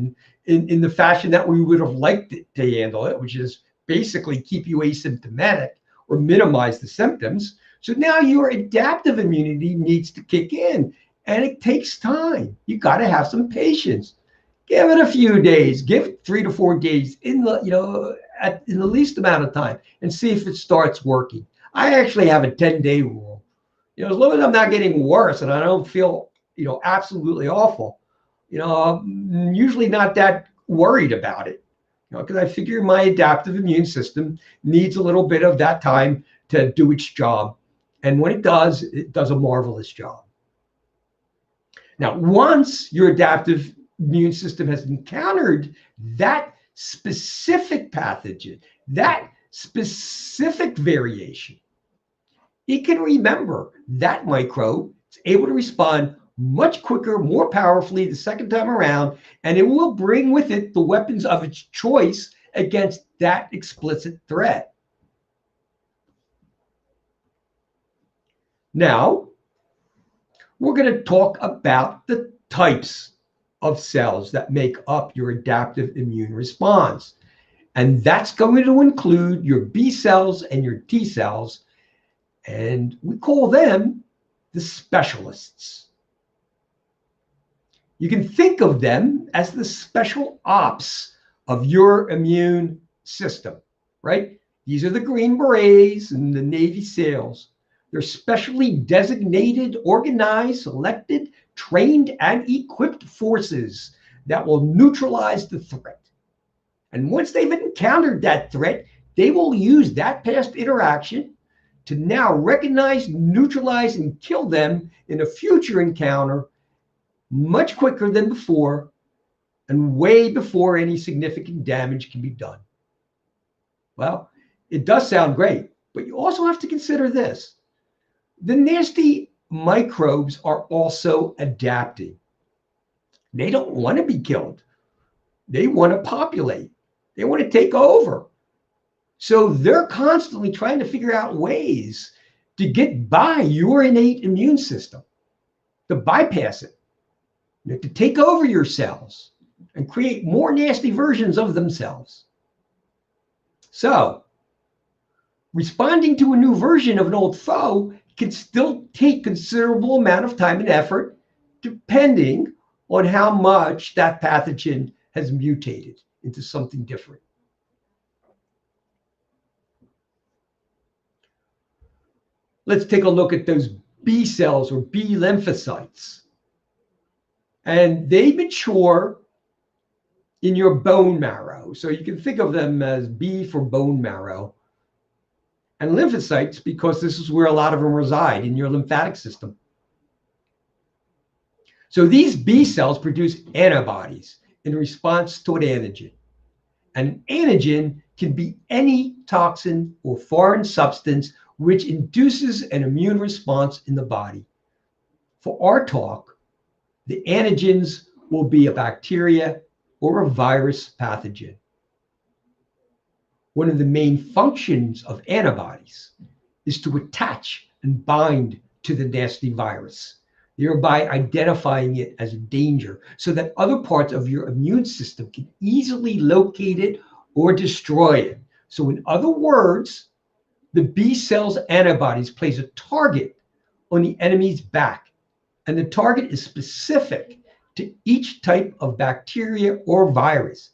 in the fashion that we would have liked it to handle it, which is basically keep you asymptomatic or minimize the symptoms. So now your adaptive immunity needs to kick in, and it takes time. You got to have some patience. Give it a few days. Give it 3 to 4 days in the least amount of time, and see if it starts working. I actually have a 10-day rule. As long as I'm not getting worse and I don't feel absolutely awful, I'm usually not that worried about it. Because I figure my adaptive immune system needs a little bit of that time to do its job. And when it does a marvelous job. Now, once your adaptive immune system has encountered that specific pathogen, that specific variation, it can remember that microbe. It's able to respond much quicker, more powerfully the second time around, and it will bring with it the weapons of its choice against that explicit threat. Now, we're going to talk about the types of cells that make up your adaptive immune response. And that's going to include your B cells and your T cells, and we call them the specialists. You can think of them as the special ops of your immune system, right? These are the Green Berets and the Navy SEALs. They're specially designated, organized, selected, trained, and equipped forces that will neutralize the threat. And once they've encountered that threat, they will use that past interaction to now recognize, neutralize, and kill them in a future encounter much quicker than before and way before any significant damage can be done. Well, it does sound great, but you also have to consider this. The nasty microbes are also adapting. They don't want to be killed. They want to populate. They want to take over. So they're constantly trying to figure out ways to get by your innate immune system, to bypass it, to take over your cells and create more nasty versions of themselves. So responding to a new version of an old foe can still take considerable amount of time and effort, depending on how much that pathogen has mutated into something different. Let's take a look at those B cells or B lymphocytes. And they mature in your bone marrow. So you can think of them as B for bone marrow. And lymphocytes, because this is where a lot of them reside, in your lymphatic system. So these B cells produce antibodies in response to an antigen. And an antigen can be any toxin or foreign substance which induces an immune response in the body. For our talk, the antigens will be a bacteria or a virus pathogen. One of the main functions of antibodies is to attach and bind to the nasty virus, thereby identifying it as a danger so that other parts of your immune system can easily locate it or destroy it. So in other words, the B cells antibodies place a target on the enemy's back, and the target is specific to each type of bacteria or virus.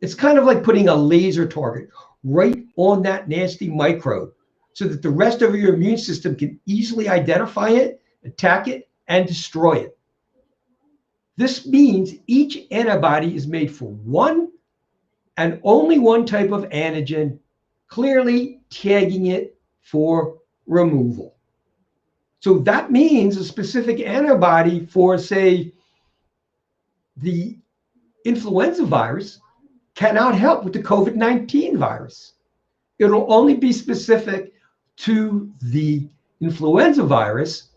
It's kind of like putting a laser target right on that nasty microbe so that the rest of your immune system can easily identify it attack it, and destroy it. This means each antibody is made for one and only one type of antigen, clearly tagging it for removal. So that means a specific antibody for, say, the influenza virus cannot help with the COVID-19 virus. It'll only be specific to the influenza virus,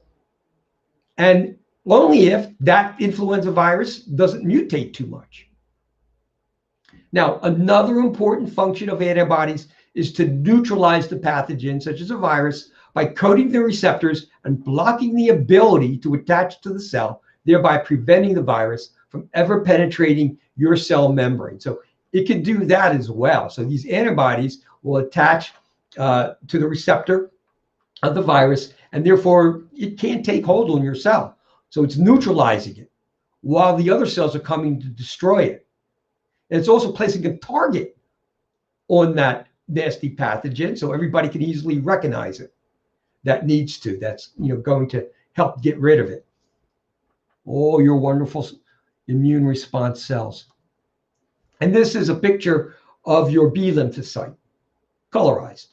and only if that influenza virus doesn't mutate too much. Now, another important function of antibodies is to neutralize the pathogen, such as a virus, by coating the receptors and blocking the ability to attach to the cell, thereby preventing the virus from ever penetrating your cell membrane. So it can do that as well. So these antibodies will attach to the receptor of the virus, and therefore it can't take hold on your cell. So it's neutralizing it while the other cells are coming to destroy it. And it's also placing a target on that nasty pathogen so everybody can easily recognize it. That's going to help get rid of it. Oh, your wonderful immune response cells. And this is a picture of your B lymphocyte, colorized.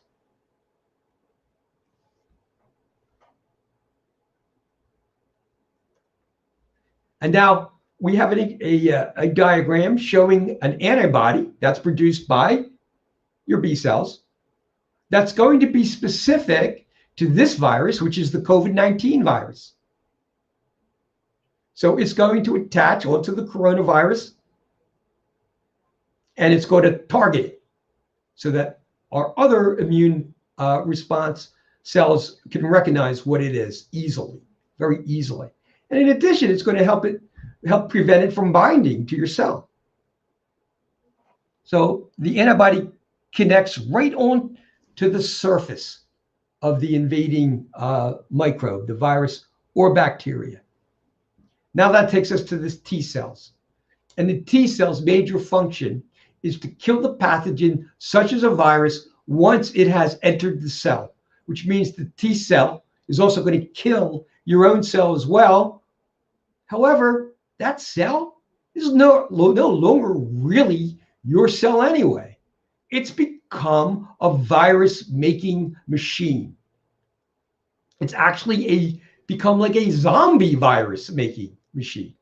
And now we have a diagram showing an antibody that's produced by your B cells that's going to be specific to this virus, which is the COVID-19 virus. So it's going to attach onto the coronavirus, and it's going to target it so that our other immune response cells can recognize what it is easily, very easily. And in addition, it's going to help prevent it from binding to your cell. So the antibody connects right on to the surface of the invading microbe, the virus or bacteria. Now that takes us to the T cells. And the T cells' major function is to kill the pathogen, such as a virus, once it has entered the cell, which means the T cell is also going to kill your own cell as well. However, that cell is no longer really your cell anyway. It's become a virus-making machine. It's actually become like a zombie virus-making machine.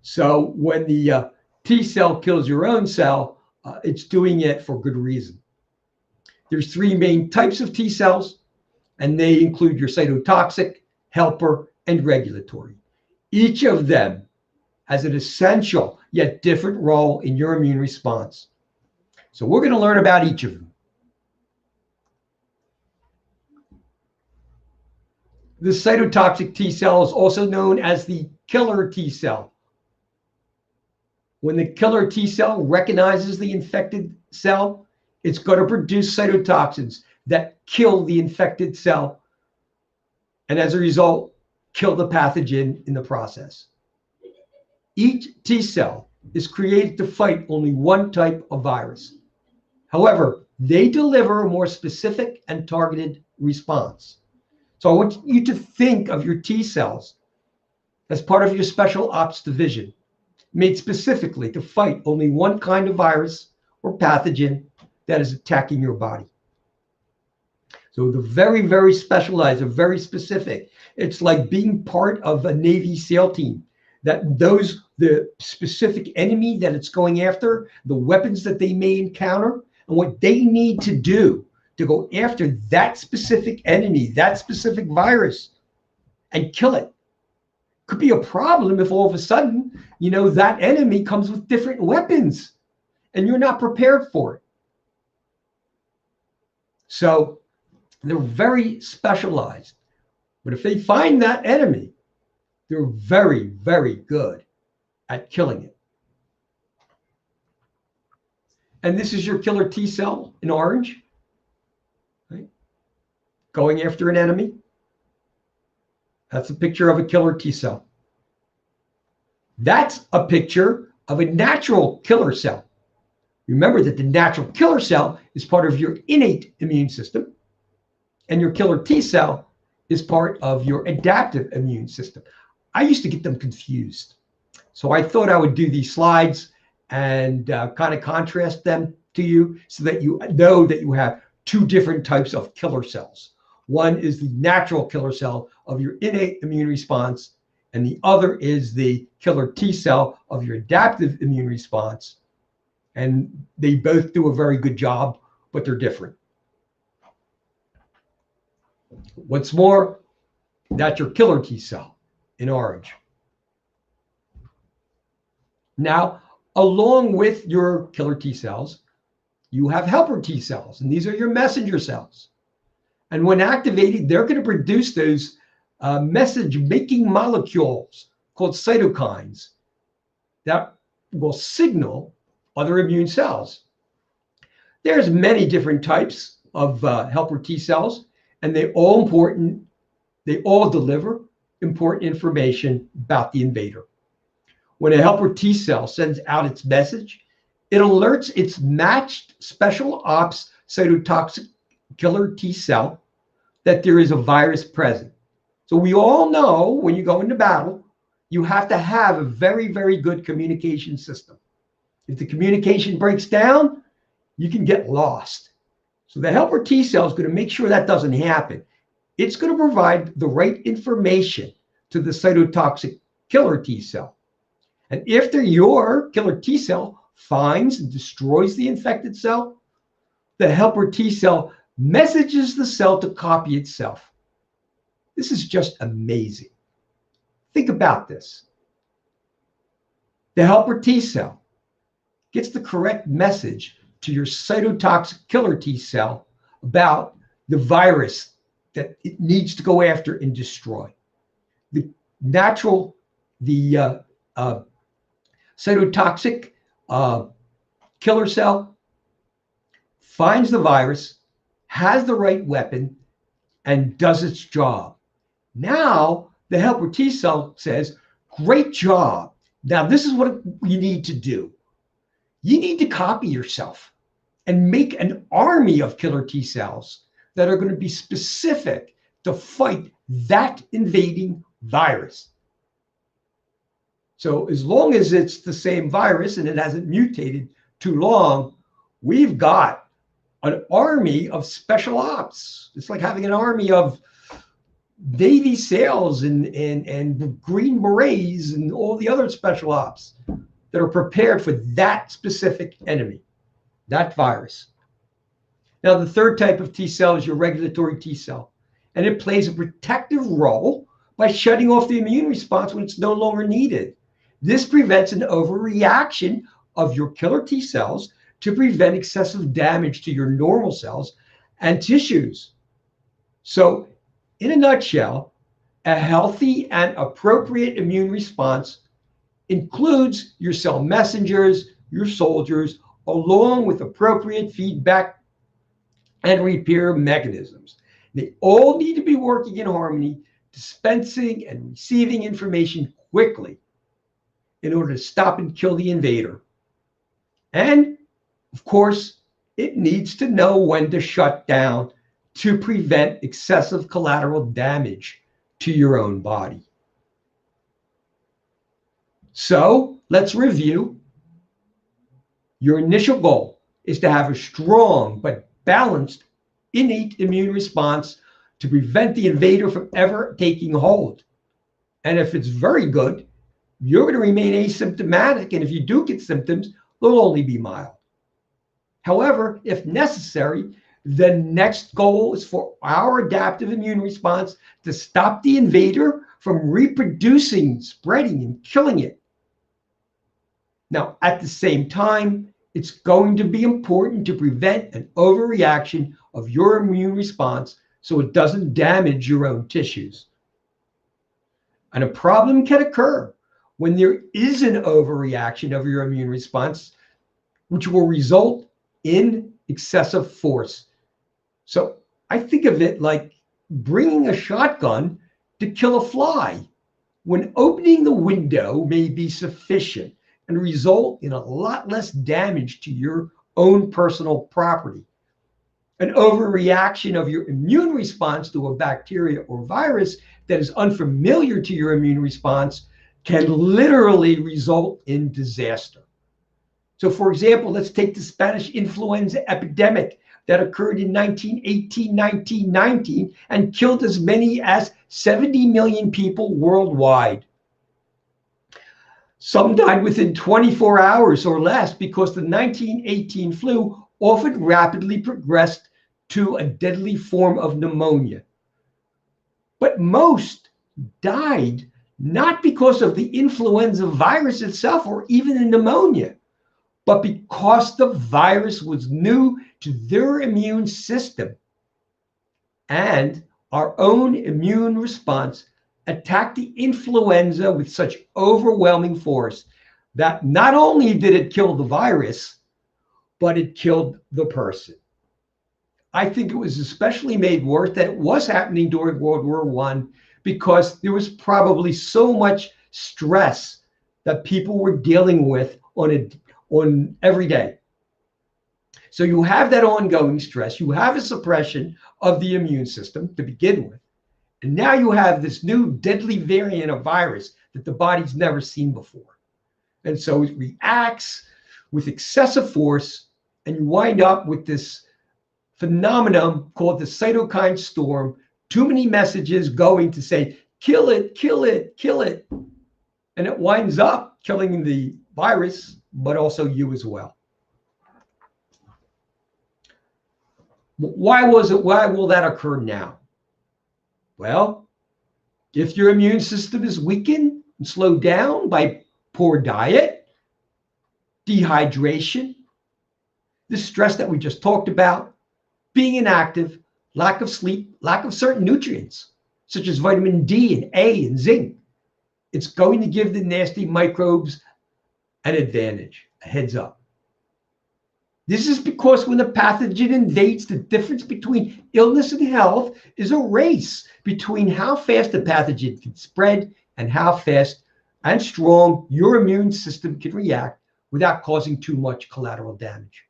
So when the T cell kills your own cell, it's doing it for good reason. There's three main types of T cells, and they include your cytotoxic, helper, and regulatory. Each of them has an essential yet different role in your immune response. So we're going to learn about each of them. The cytotoxic T cell is also known as the killer T cell. When the killer T cell recognizes the infected cell, it's going to produce cytotoxins that kill the infected cell, and as a result, kill the pathogen in the process. Each T cell is created to fight only one type of virus. However, they deliver a more specific and targeted response. So I want you to think of your T cells as part of your special ops division, made specifically to fight only one kind of virus or pathogen that is attacking your body. So they're very, very specialized, they're very specific. It's like being part of a Navy SEAL team that knows the specific enemy that it's going after, the weapons that they may encounter, and what they need to do to go after that specific enemy, that specific virus, and kill it. Could be a problem if all of a sudden, that enemy comes with different weapons and you're not prepared for it. So they're very specialized. But if they find that enemy, they're very, very good at killing it. And this is your killer T cell in orange, right? Going after an enemy. That's a picture of a killer T cell. That's a picture of a natural killer cell. Remember that the natural killer cell is part of your innate immune system, and your killer T cell is part of your adaptive immune system. I used to get them confused. So I thought I would do these slides and kind of contrast them to you so that you know that you have two different types of killer cells. One is the natural killer cell of your innate immune response, and the other is the killer T cell of your adaptive immune response. And they both do a very good job, but they're different. What's more, that's your killer T cell in orange. Now, along with your killer T cells, you have helper T cells, and these are your messenger cells. And when activated, they're going to produce those message-making molecules called cytokines that will signal other immune cells. There's many different types of helper T cells, and they all deliver important information about the invader. When a helper T cell sends out its message, it alerts its matched special ops cytotoxic killer T cell that there is a virus present. So we all know when you go into battle, you have to have a very, very good communication system. If the communication breaks down, you can get lost. So the helper T cell is going to make sure that doesn't happen. It's going to provide the right information to the cytotoxic killer T cell. And if your killer T cell finds and destroys the infected cell, the helper T cell messages the cell to copy itself. This is just amazing. Think about this. The helper T cell gets the correct message to your cytotoxic killer T cell about the virus that it needs to go after and destroy. The cytotoxic killer cell finds the virus, has the right weapon, and does its job. Now, the helper T cell says, great job. Now, this is what you need to do. You need to copy yourself and make an army of killer T cells that are going to be specific to fight that invading virus. So as long as it's the same virus and it hasn't mutated too long, we've got an army of special ops. It's like having an army of Navy SEALs and Green Berets and all the other special ops that are prepared for that specific enemy, that virus. Now, the third type of T cell is your regulatory T cell, and it plays a protective role by shutting off the immune response when it's no longer needed. This prevents an overreaction of your killer T cells to prevent excessive damage to your normal cells and tissues. So, in a nutshell, a healthy and appropriate immune response includes your cell messengers, your soldiers, along with appropriate feedback and repair mechanisms. They all need to be working in harmony, dispensing and receiving information quickly in order to stop and kill the invader. And, of course, it needs to know when to shut down to prevent excessive collateral damage to your own body. So let's review. Your initial goal is to have a strong but balanced innate immune response to prevent the invader from ever taking hold. And if it's very good, you're going to remain asymptomatic. And if you do get symptoms, they'll only be mild. However, if necessary, the next goal is for our adaptive immune response to stop the invader from reproducing, spreading, and killing it. Now, at the same time, it's going to be important to prevent an overreaction of your immune response so it doesn't damage your own tissues. And a problem can occur when there is an overreaction of your immune response, which will result in excessive force. So I think of it like bringing a shotgun to kill a fly, when opening the window may be sufficient and result in a lot less damage to your own personal property. An overreaction of your immune response to a bacteria or virus that is unfamiliar to your immune response can literally result in disaster. So, for example, let's take the Spanish influenza epidemic that occurred in 1918, 1919, and killed as many as 70 million people worldwide. Some died within 24 hours or less because the 1918 flu often rapidly progressed to a deadly form of pneumonia. But most died not because of the influenza virus itself or even the pneumonia, but because the virus was new to their immune system. And our own immune response attacked the influenza with such overwhelming force that not only did it kill the virus, but it killed the person. I think it was especially made worse that it was happening during World War I because there was probably so much stress that people were dealing with on every day. So you have that ongoing stress, you have a suppression of the immune system to begin with, and now you have this new deadly variant of virus that the body's never seen before. And so it reacts with excessive force, and you wind up with this phenomenon called the cytokine storm. Too many messages going to say, kill it, kill it, kill it. And it winds up killing the virus, but also you as well. Why will that occur now? Well, if your immune system is weakened and slowed down by poor diet, dehydration, the stress that we just talked about, being inactive, lack of sleep, lack of certain nutrients, such as vitamin D and A and zinc, it's going to give the nasty microbes an advantage, a heads up. This is because when a pathogen invades, the difference between illness and health is a race between how fast the pathogen can spread and how fast and strong your immune system can react without causing too much collateral damage.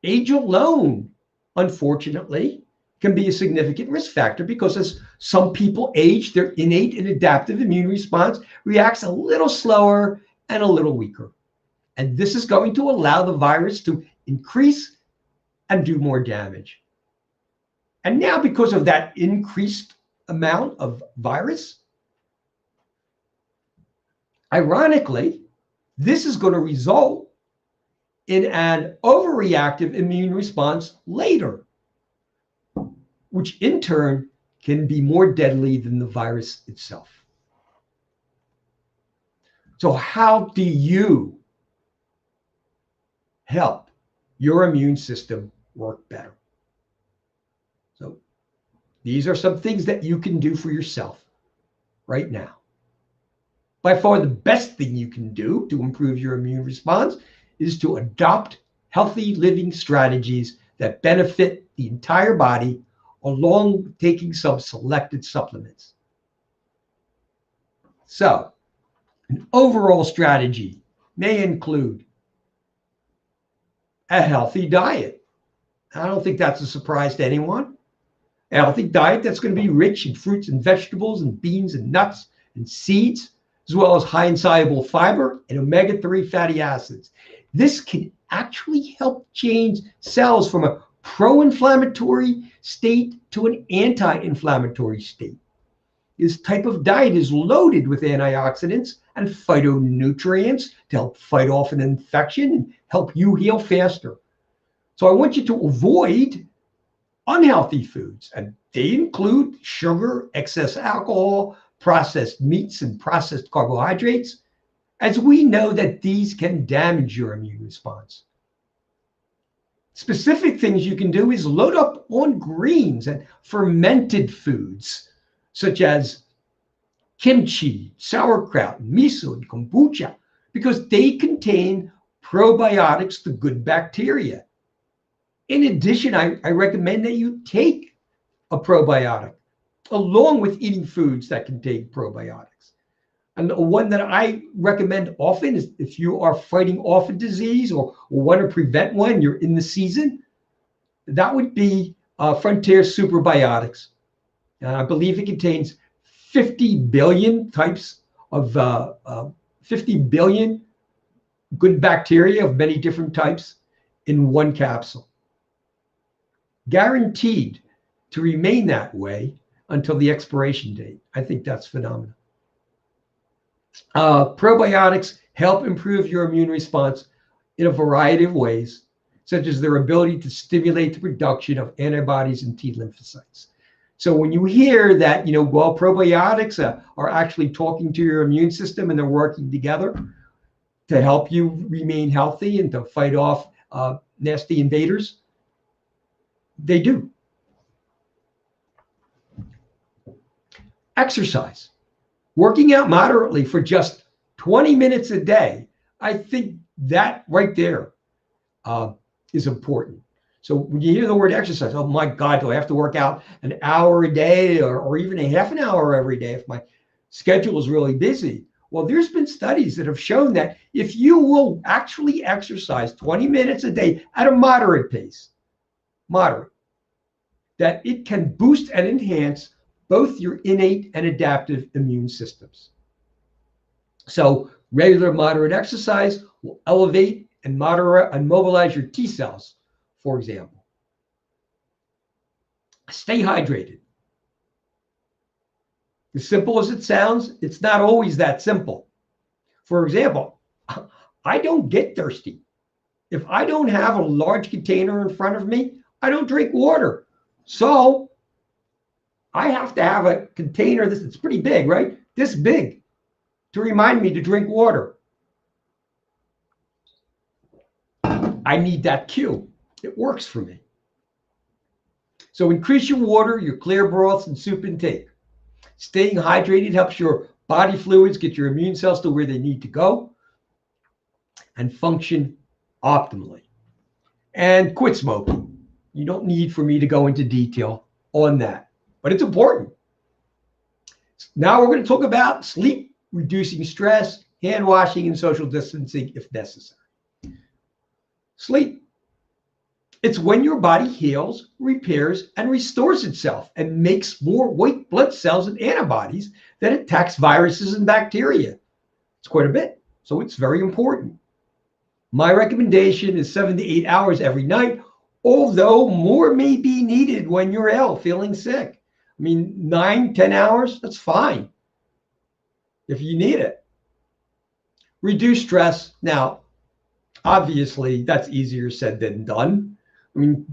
Age alone, unfortunately, can be a significant risk factor because as some people age, their innate and adaptive immune response reacts a little slower and a little weaker. And this is going to allow the virus to increase and do more damage. And now, because of that increased amount of virus, ironically, this is going to result in an overreactive immune response later, which in turn can be more deadly than the virus itself. So how do you help your immune system work better? So these are some things that you can do for yourself right now. By far the best thing you can do to improve your immune response is to adopt healthy living strategies that benefit the entire body, along with taking some selected supplements. So an overall strategy may include a healthy diet. I don't think that's a surprise to anyone. A healthy diet that's going to be rich in fruits and vegetables and beans and nuts and seeds, as well as high in soluble fiber and omega-3 fatty acids. This can actually help change cells from a pro-inflammatory state to an anti-inflammatory state. This type of diet is loaded with antioxidants and phytonutrients to help fight off an infection and help you heal faster. So I want you to avoid unhealthy foods, and they include sugar, excess alcohol, processed meats, and processed carbohydrates, as we know that these can damage your immune response. Specific things you can do is load up on greens and fermented foods, such as kimchi, sauerkraut, miso, and kombucha, because they contain probiotics, the good bacteria. In addition, I recommend that you take a probiotic along with eating foods that contain probiotics. And the one that I recommend often is if you are fighting off a disease or want to prevent one, you're in the season, that would be Frontier Superbiotics. I believe it contains 50 billion types of 50 billion good bacteria of many different types in one capsule. Guaranteed to remain that way until the expiration date. I think that's phenomenal. Probiotics help improve your immune response in a variety of ways, such as their ability to stimulate the production of antibodies and T lymphocytes. So when you hear that, well, probiotics are actually talking to your immune system and they're working together to help you remain healthy and to fight off nasty invaders, they do. Exercise. Working out moderately for just 20 minutes a day, I think that right there is important. So when you hear the word exercise, oh my God, do I have to work out an hour a day or even a half an hour every day if my schedule is really busy? Well, there's been studies that have shown that if you will actually exercise 20 minutes a day at a moderate pace, that it can boost and enhance both your innate and adaptive immune systems. So regular moderate exercise will elevate and mobilize your T cells, for example. Stay hydrated. As simple as it sounds, it's not always that simple. For example, I don't get thirsty. If I don't have a large container in front of me, I don't drink water. So I have to have a container it's pretty big, right? This big to remind me to drink water. I need that cue. It works for me. So increase your water, your clear broths, and soup intake. Staying hydrated helps your body fluids get your immune cells to where they need to go and function optimally. And quit smoking. You don't need for me to go into detail on that, but it's important. Now we're going to talk about sleep, reducing stress, hand washing, and social distancing if necessary. Sleep. It's when your body heals, repairs, and restores itself and makes more white blood cells and antibodies that attacks viruses and bacteria. It's quite a bit, so it's very important. My recommendation is 7 to 8 hours every night, although more may be needed when you're ill, feeling sick. I mean, 9, 10 hours, that's fine if you need it. Reduce stress. Now, obviously, that's easier said than done. I mean,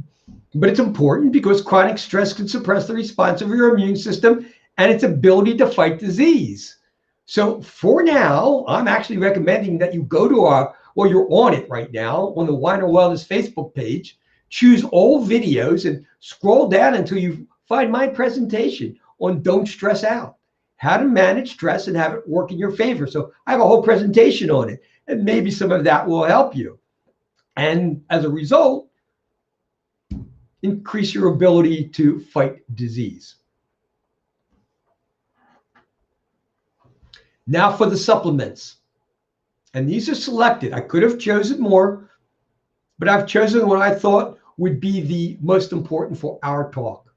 but it's important because chronic stress can suppress the response of your immune system and its ability to fight disease. So for now, I'm actually recommending that you go to you're on it right now, on the Weiner Wellness Facebook page, choose all videos and scroll down until you find my presentation on Don't Stress Out, how to manage stress and have it work in your favor. So I have a whole presentation on it, and maybe some of that will help you. And as a result, increase your ability to fight disease. Now for the supplements. And these are selected. I could have chosen more, but I've chosen what I thought would be the most important for our talk.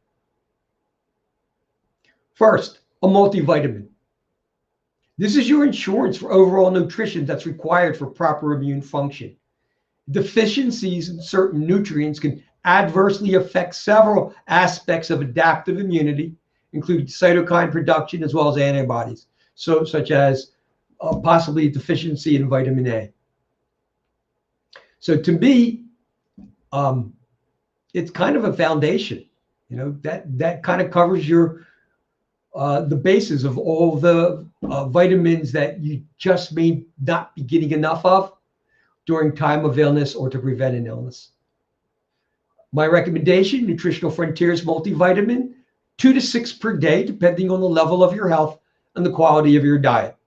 First, a multivitamin. This is your insurance for overall nutrition that's required for proper immune function. Deficiencies in certain nutrients can adversely affect several aspects of adaptive immunity, including cytokine production as well as antibodies, such as possibly deficiency in vitamin A. So to me, it's kind of a foundation, that kind of covers the basis of all the vitamins that you just may not be getting enough of during time of illness or to prevent an illness. My recommendation, Nutritional Frontiers multivitamin, 2 to 6 per day, depending on the level of your health and the quality of your diet.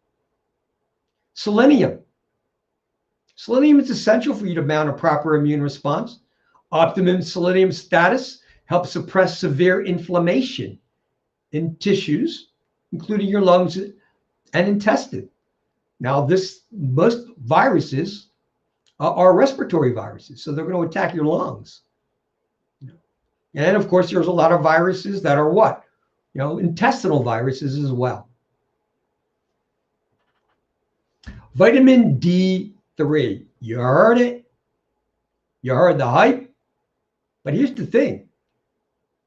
Selenium. Selenium is essential for you to mount a proper immune response. Optimum selenium status helps suppress severe inflammation in tissues, including your lungs and intestine. Now, most viruses are respiratory viruses, so they're going to attack your lungs. And of course, there's a lot of viruses that are what? Intestinal viruses as well. Vitamin D3. You heard it. You heard the hype. But here's the thing.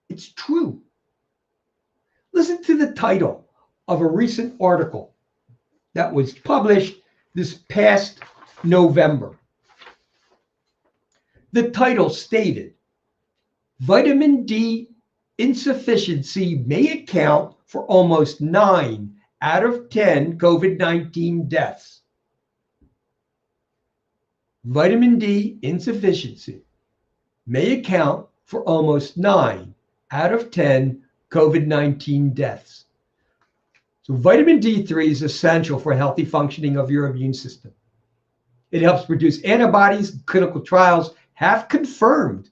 It's true. Listen to the title of a recent article that was published this past November. The title stated, vitamin D insufficiency may account for almost 9 out of 10 COVID-19 deaths. Vitamin D insufficiency may account for almost 9 out of 10 COVID-19 deaths. So vitamin D3 is essential for healthy functioning of your immune system. It helps produce antibodies. Clinical trials have confirmed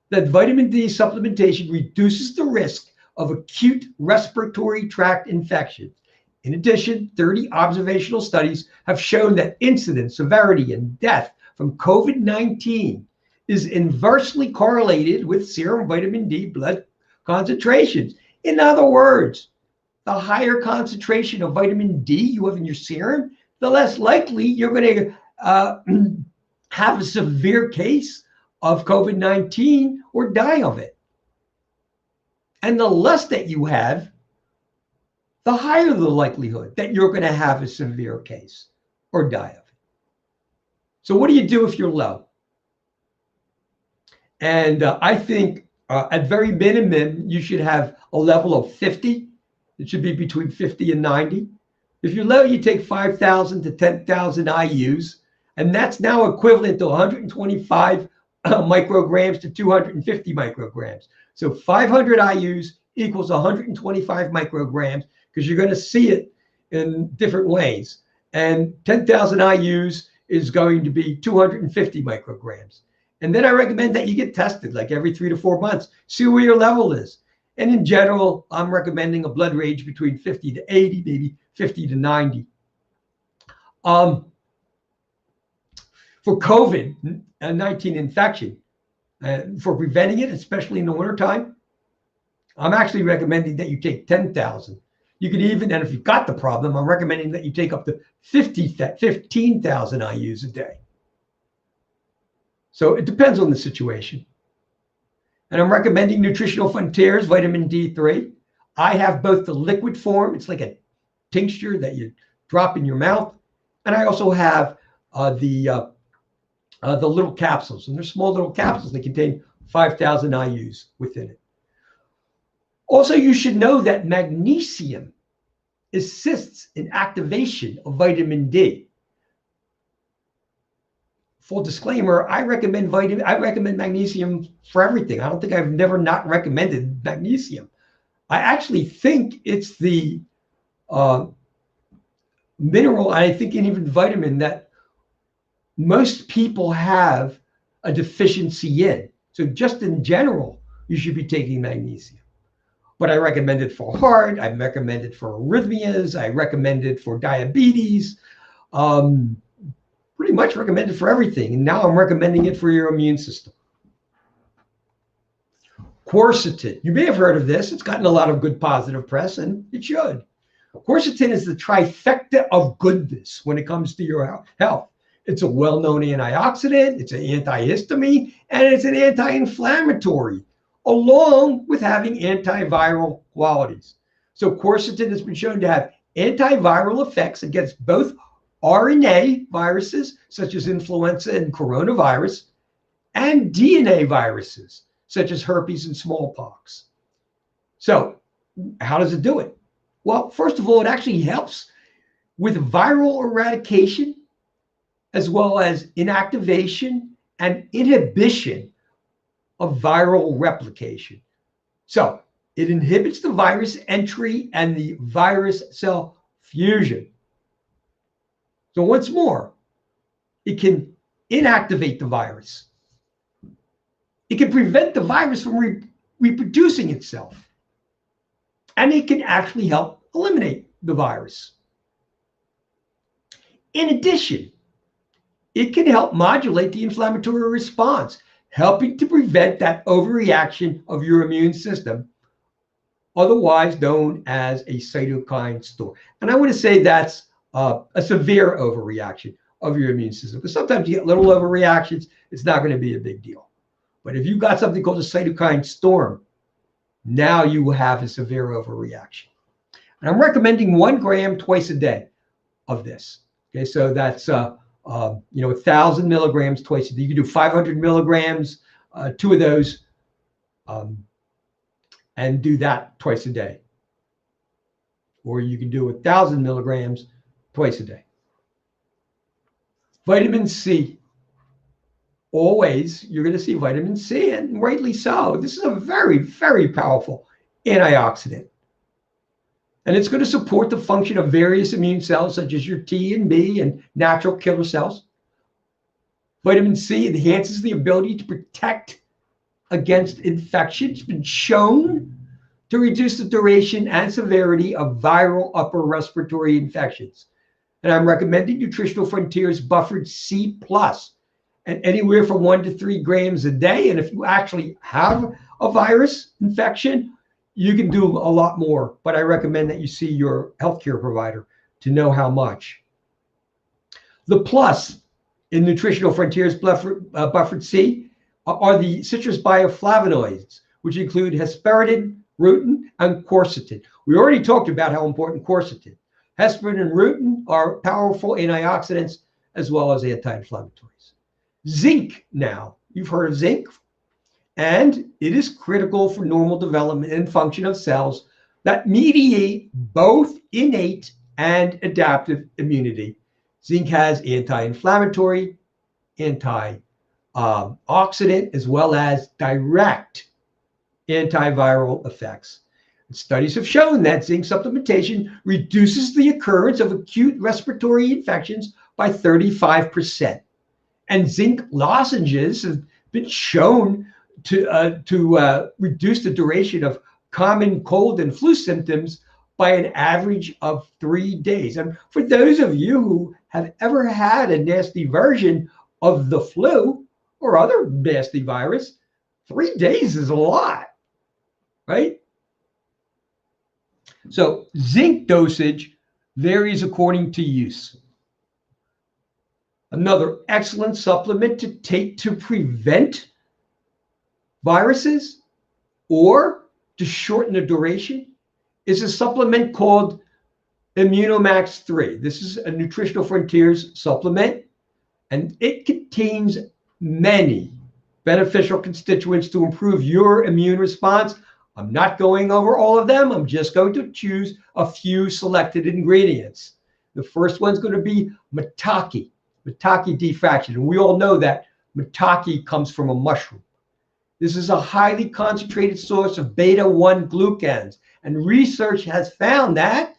that vitamin D supplementation reduces the risk of acute respiratory tract infections. In addition, 30 observational studies have shown that incidence, severity, and death from COVID-19 is inversely correlated with serum vitamin D blood concentrations. In other words, the higher concentration of vitamin D you have in your serum, the less likely you're going to have a severe case of COVID-19 or die of it. And the less that you have, the higher the likelihood that you're going to have a severe case or die of it. So what do you do if you're low? And I think at very minimum, you should have a level of 50. It should be between 50 and 90. If you're low, you take 5,000 to 10,000 IUs, and that's now equivalent to 125 micrograms to 250 micrograms. So 500 IUs equals 125 micrograms, because you're going to see it in different ways. And 10,000 IUs is going to be 250 micrograms. And then I recommend that you get tested like every 3 to 4 months, see where your level is. And in general, I'm recommending a blood range between 50 to 80, maybe 50 to 90. For COVID-19 infection, for preventing it, especially in the wintertime, I'm actually recommending that you take 10,000. You can even, and if you've got the problem, I'm recommending that you take up to 15,000 IUs a day. So it depends on the situation. And I'm recommending Nutritional Frontiers Vitamin D3. I have both the liquid form, it's like a tincture that you drop in your mouth, and I also have the little capsules, and they're small little capsules. They contain 5,000 IUs within it. Also, you should know that magnesium assists in activation of vitamin D. Full disclaimer, I recommend magnesium for everything. I don't think I've never not recommended magnesium. I actually think it's the mineral, I think, and even vitamin that most people have a deficiency in. So just in general, you should be taking magnesium. But I recommend it for heart, I recommend it for arrhythmias, I recommend it for diabetes, pretty much recommend it for everything. And now I'm recommending it for your immune system. Quercetin, you may have heard of this. It's gotten a lot of good positive press, and it should. Quercetin is the trifecta of goodness when it comes to your health. It's a well-known antioxidant, it's an antihistamine, and it's an anti-inflammatory, along with having antiviral qualities. So quercetin has been shown to have antiviral effects against both RNA viruses, such as influenza and coronavirus, and DNA viruses, such as herpes and smallpox. So how does it do it? Well, first of all, it actually helps with viral eradication, as well as inactivation and inhibition of viral replication. So it inhibits the virus entry and the virus cell fusion. So once more, it can inactivate the virus. It can prevent the virus from reproducing itself. And it can actually help eliminate the virus. In addition, it can help modulate the inflammatory response, helping to prevent that overreaction of your immune system, otherwise known as a cytokine storm. And I want to say that's a severe overreaction of your immune system, because sometimes you get little overreactions, it's not going to be a big deal. But if you've got something called a cytokine storm, now you have a severe overreaction. And I'm recommending 1 gram twice a day of this. Okay, so that's 1,000 milligrams twice a day. You can do 500 milligrams, 2 of those, and do that twice a day. Or you can do 1,000 milligrams twice a day. Vitamin C. Always, you're going to see vitamin C, and rightly so. This is a very, very powerful antioxidant. And it's going to support the function of various immune cells, such as your T and B and natural killer cells. Vitamin C enhances the ability to protect against infection. It's been shown to reduce the duration and severity of viral upper respiratory infections. And I'm recommending Nutritional Frontiers Buffered C+, and anywhere from 1 to 3 grams a day. And if you actually have a virus infection, you can do a lot more, but I recommend that you see your healthcare provider to know how much. The plus in Nutritional Frontiers Buffered C are the citrus bioflavonoids, which include hesperidin, rutin, and quercetin. We already talked about how important quercetin. Hesperidin and rutin are powerful antioxidants as well as anti-inflammatories. Zinc now, you've heard of zinc, and it is critical for normal development and function of cells that mediate both innate and adaptive immunity. Zinc has anti-inflammatory, antioxidant, as well as direct antiviral effects. Studies have shown that zinc supplementation reduces the occurrence of acute respiratory infections by 35%. And zinc lozenges have been shown to reduce the duration of common cold and flu symptoms by an average of 3 days. And for those of you who have ever had a nasty version of the flu or other nasty virus, 3 days is a lot, right? So zinc dosage varies according to use. Another excellent supplement to take to prevent viruses or to shorten the duration is a supplement called Immunomax 3. This is a Nutritional Frontiers supplement, and it contains many beneficial constituents to improve your immune response. I'm not going over all of them. I'm just going to choose a few selected ingredients. The first one's going to be maitake diffraction. And we all know that maitake comes from a mushroom. This is a highly concentrated source of beta-1 glucans. And research has found that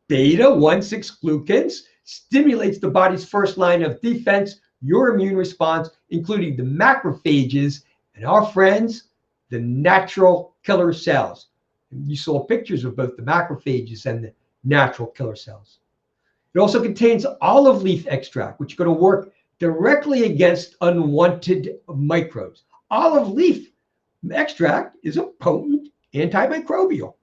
beta-1,6 glucans stimulates the body's first line of defense, your immune response, including the macrophages and our friends, the natural killer cells. And you saw pictures of both the macrophages and the natural killer cells. It also contains olive leaf extract, which is going to work directly against unwanted microbes. Olive leaf extract is a potent antimicrobial,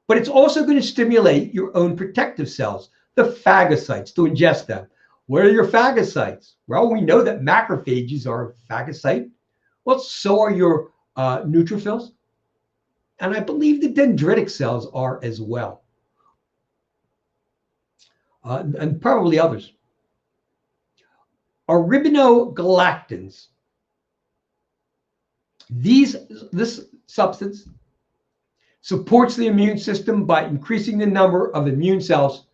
but it's also going to stimulate your own protective cells, the phagocytes, to ingest them. What are your phagocytes? Well, we know that macrophages are a phagocyte. Well, so are your neutrophils. And I believe the dendritic cells are as well. And probably others. Arabinogalactans. This substance supports the immune system by increasing the number of immune cells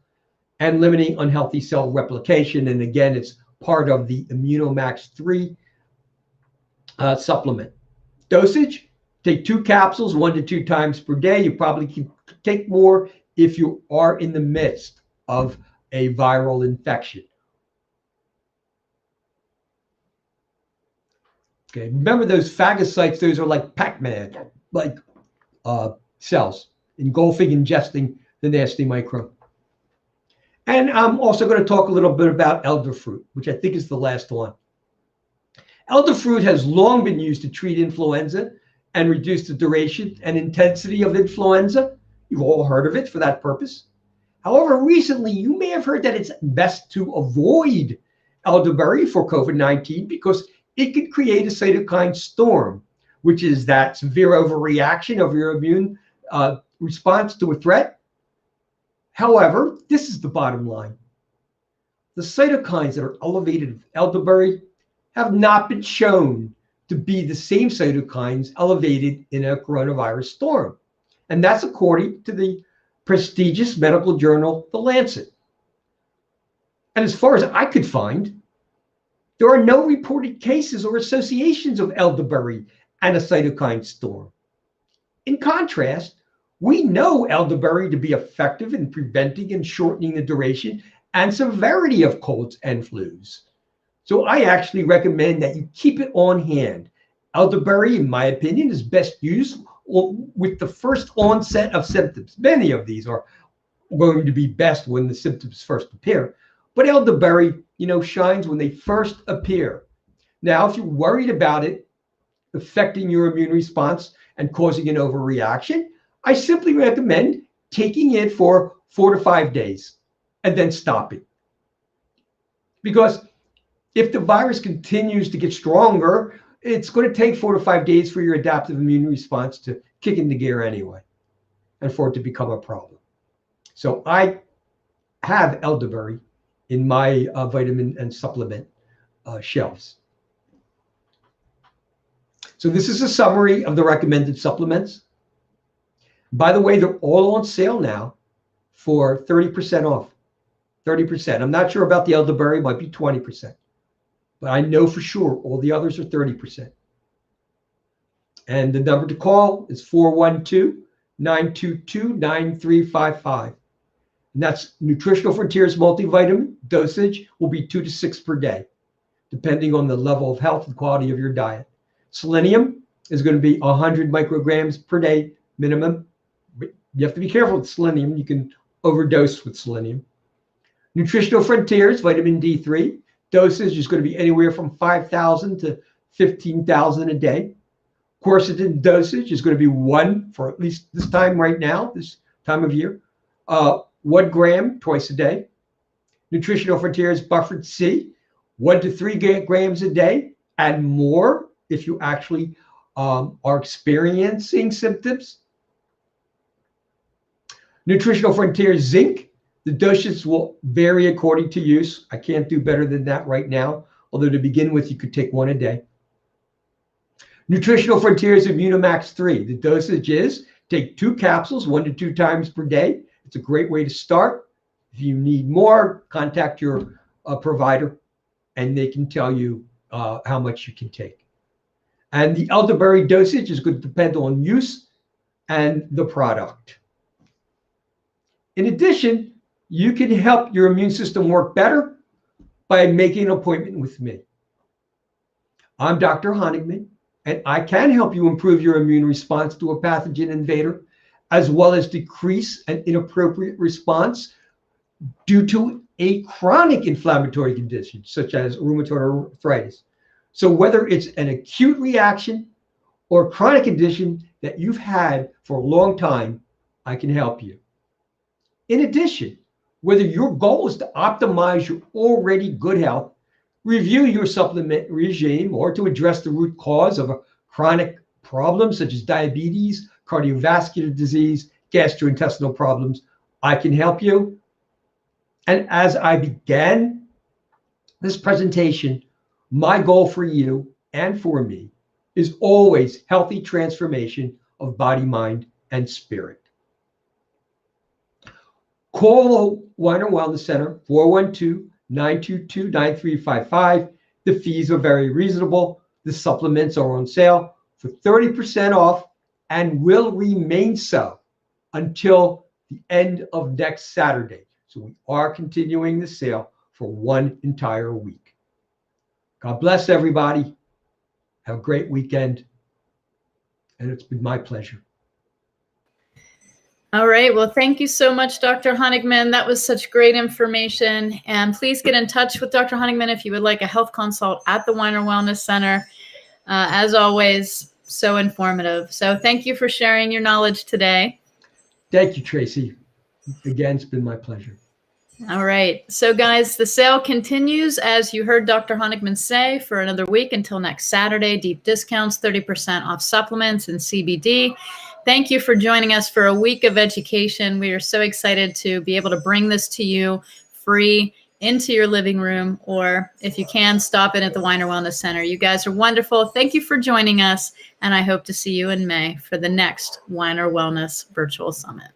and limiting unhealthy cell replication. And again, it's part of the Immunomax 3 supplement. Dosage, take 2 capsules 1 to 2 times per day. You probably can take more if you are in the midst of a viral infection. Okay, remember those phagocytes, those are like Pac-Man, like cells, engulfing, ingesting the nasty microbe. And I'm also going to talk a little bit about elderfruit, which I think is the last one. Elderfruit has long been used to treat influenza and reduce the duration and intensity of influenza. You've all heard of it for that purpose. However, recently you may have heard that it's best to avoid elderberry for COVID-19 because it could create a cytokine storm, which is that severe overreaction of your immune response to a threat. However, this is the bottom line. The cytokines that are elevated in elderberry have not been shown to be the same cytokines elevated in a coronavirus storm. And that's according to the prestigious medical journal, The Lancet. And as far as I could find, there are no reported cases or associations of elderberry and a cytokine storm. In contrast, we know elderberry to be effective in preventing and shortening the duration and severity of colds and flus. So I actually recommend that you keep it on hand. Elderberry, in my opinion, is best used with the first onset of symptoms. Many of these are going to be best when the symptoms first appear. But elderberry, shines when they first appear. Now, if you're worried about it affecting your immune response and causing an overreaction, I simply recommend taking it for 4 to 5 days and then stopping. Because if the virus continues to get stronger, it's going to take 4 to 5 days for your adaptive immune response to kick into gear anyway, and for it to become a problem. So I have elderberry in my vitamin and supplement shelves. So this is a summary of the recommended supplements. By the way, they're all on sale now for 30% off. 30%. I'm not sure about the elderberry, might be 20%. But I know for sure all the others are 30%. And the number to call is 412-922-9355. And that's Nutritional Frontiers multivitamin. Dosage will be 2 to 6 per day, depending on the level of health and quality of your diet. Selenium is going to be 100 micrograms per day minimum. You have to be careful with selenium. You can overdose with selenium. Nutritional Frontiers, vitamin D3. Dosage is going to be anywhere from 5,000 to 15,000 a day. Quercetin dosage is going to be 1 for at least this time right now, this time of year. 1 gram twice a day. Nutritional Frontiers Buffered C, 1 to 3 grams a day, and more if you actually are experiencing symptoms. Nutritional Frontiers Zinc, the doses will vary according to use. I can't do better than that right now, although to begin with, you could take 1 a day. Nutritional Frontiers Immunomax 3, the dosage is take 2 capsules 1 to 2 times per day. It's a great way to start. If you need more, contact your provider and they can tell you how much you can take. And the elderberry dosage is going to depend on use and the product. In addition, you can help your immune system work better by making an appointment with me. I'm Dr. Honigman, and I can help you improve your immune response to a pathogen invader, as well as decrease an inappropriate response due to a chronic inflammatory condition, such as rheumatoid arthritis. So whether it's an acute reaction or a chronic condition that you've had for a long time, I can help you. In addition, whether your goal is to optimize your already good health, review your supplement regime, or to address the root cause of a chronic problem such as diabetes, cardiovascular disease, gastrointestinal problems, I can help you. And as I began this presentation, my goal for you and for me is always healthy transformation of body, mind, and spirit. Call the Weiner Wellness Center, 412-922-9355. The fees are very reasonable. The supplements are on sale for 30% off and will remain so until the end of next Saturday. So we are continuing the sale for 1 entire week. God bless everybody. Have a great weekend. And it's been my pleasure. All right. Well, thank you so much, Dr. Honigman. That was such great information. And please get in touch with Dr. Honigman if you would like a health consult at the Weiner Wellness Center. As always, so informative. So thank you for sharing your knowledge today. Thank you, Tracy. Again, it's been my pleasure. All right. So guys, the sale continues, as you heard Dr. Honigman say, for another week until next Saturday. Deep discounts, 30% off supplements and CBD. Thank you for joining us for a week of education. We are so excited to be able to bring this to you free into your living room, or if you can, stop in at the Weiner Wellness Center. You guys are wonderful. Thank you for joining us, and I hope to see you in May for the next Weiner Wellness Virtual Summit.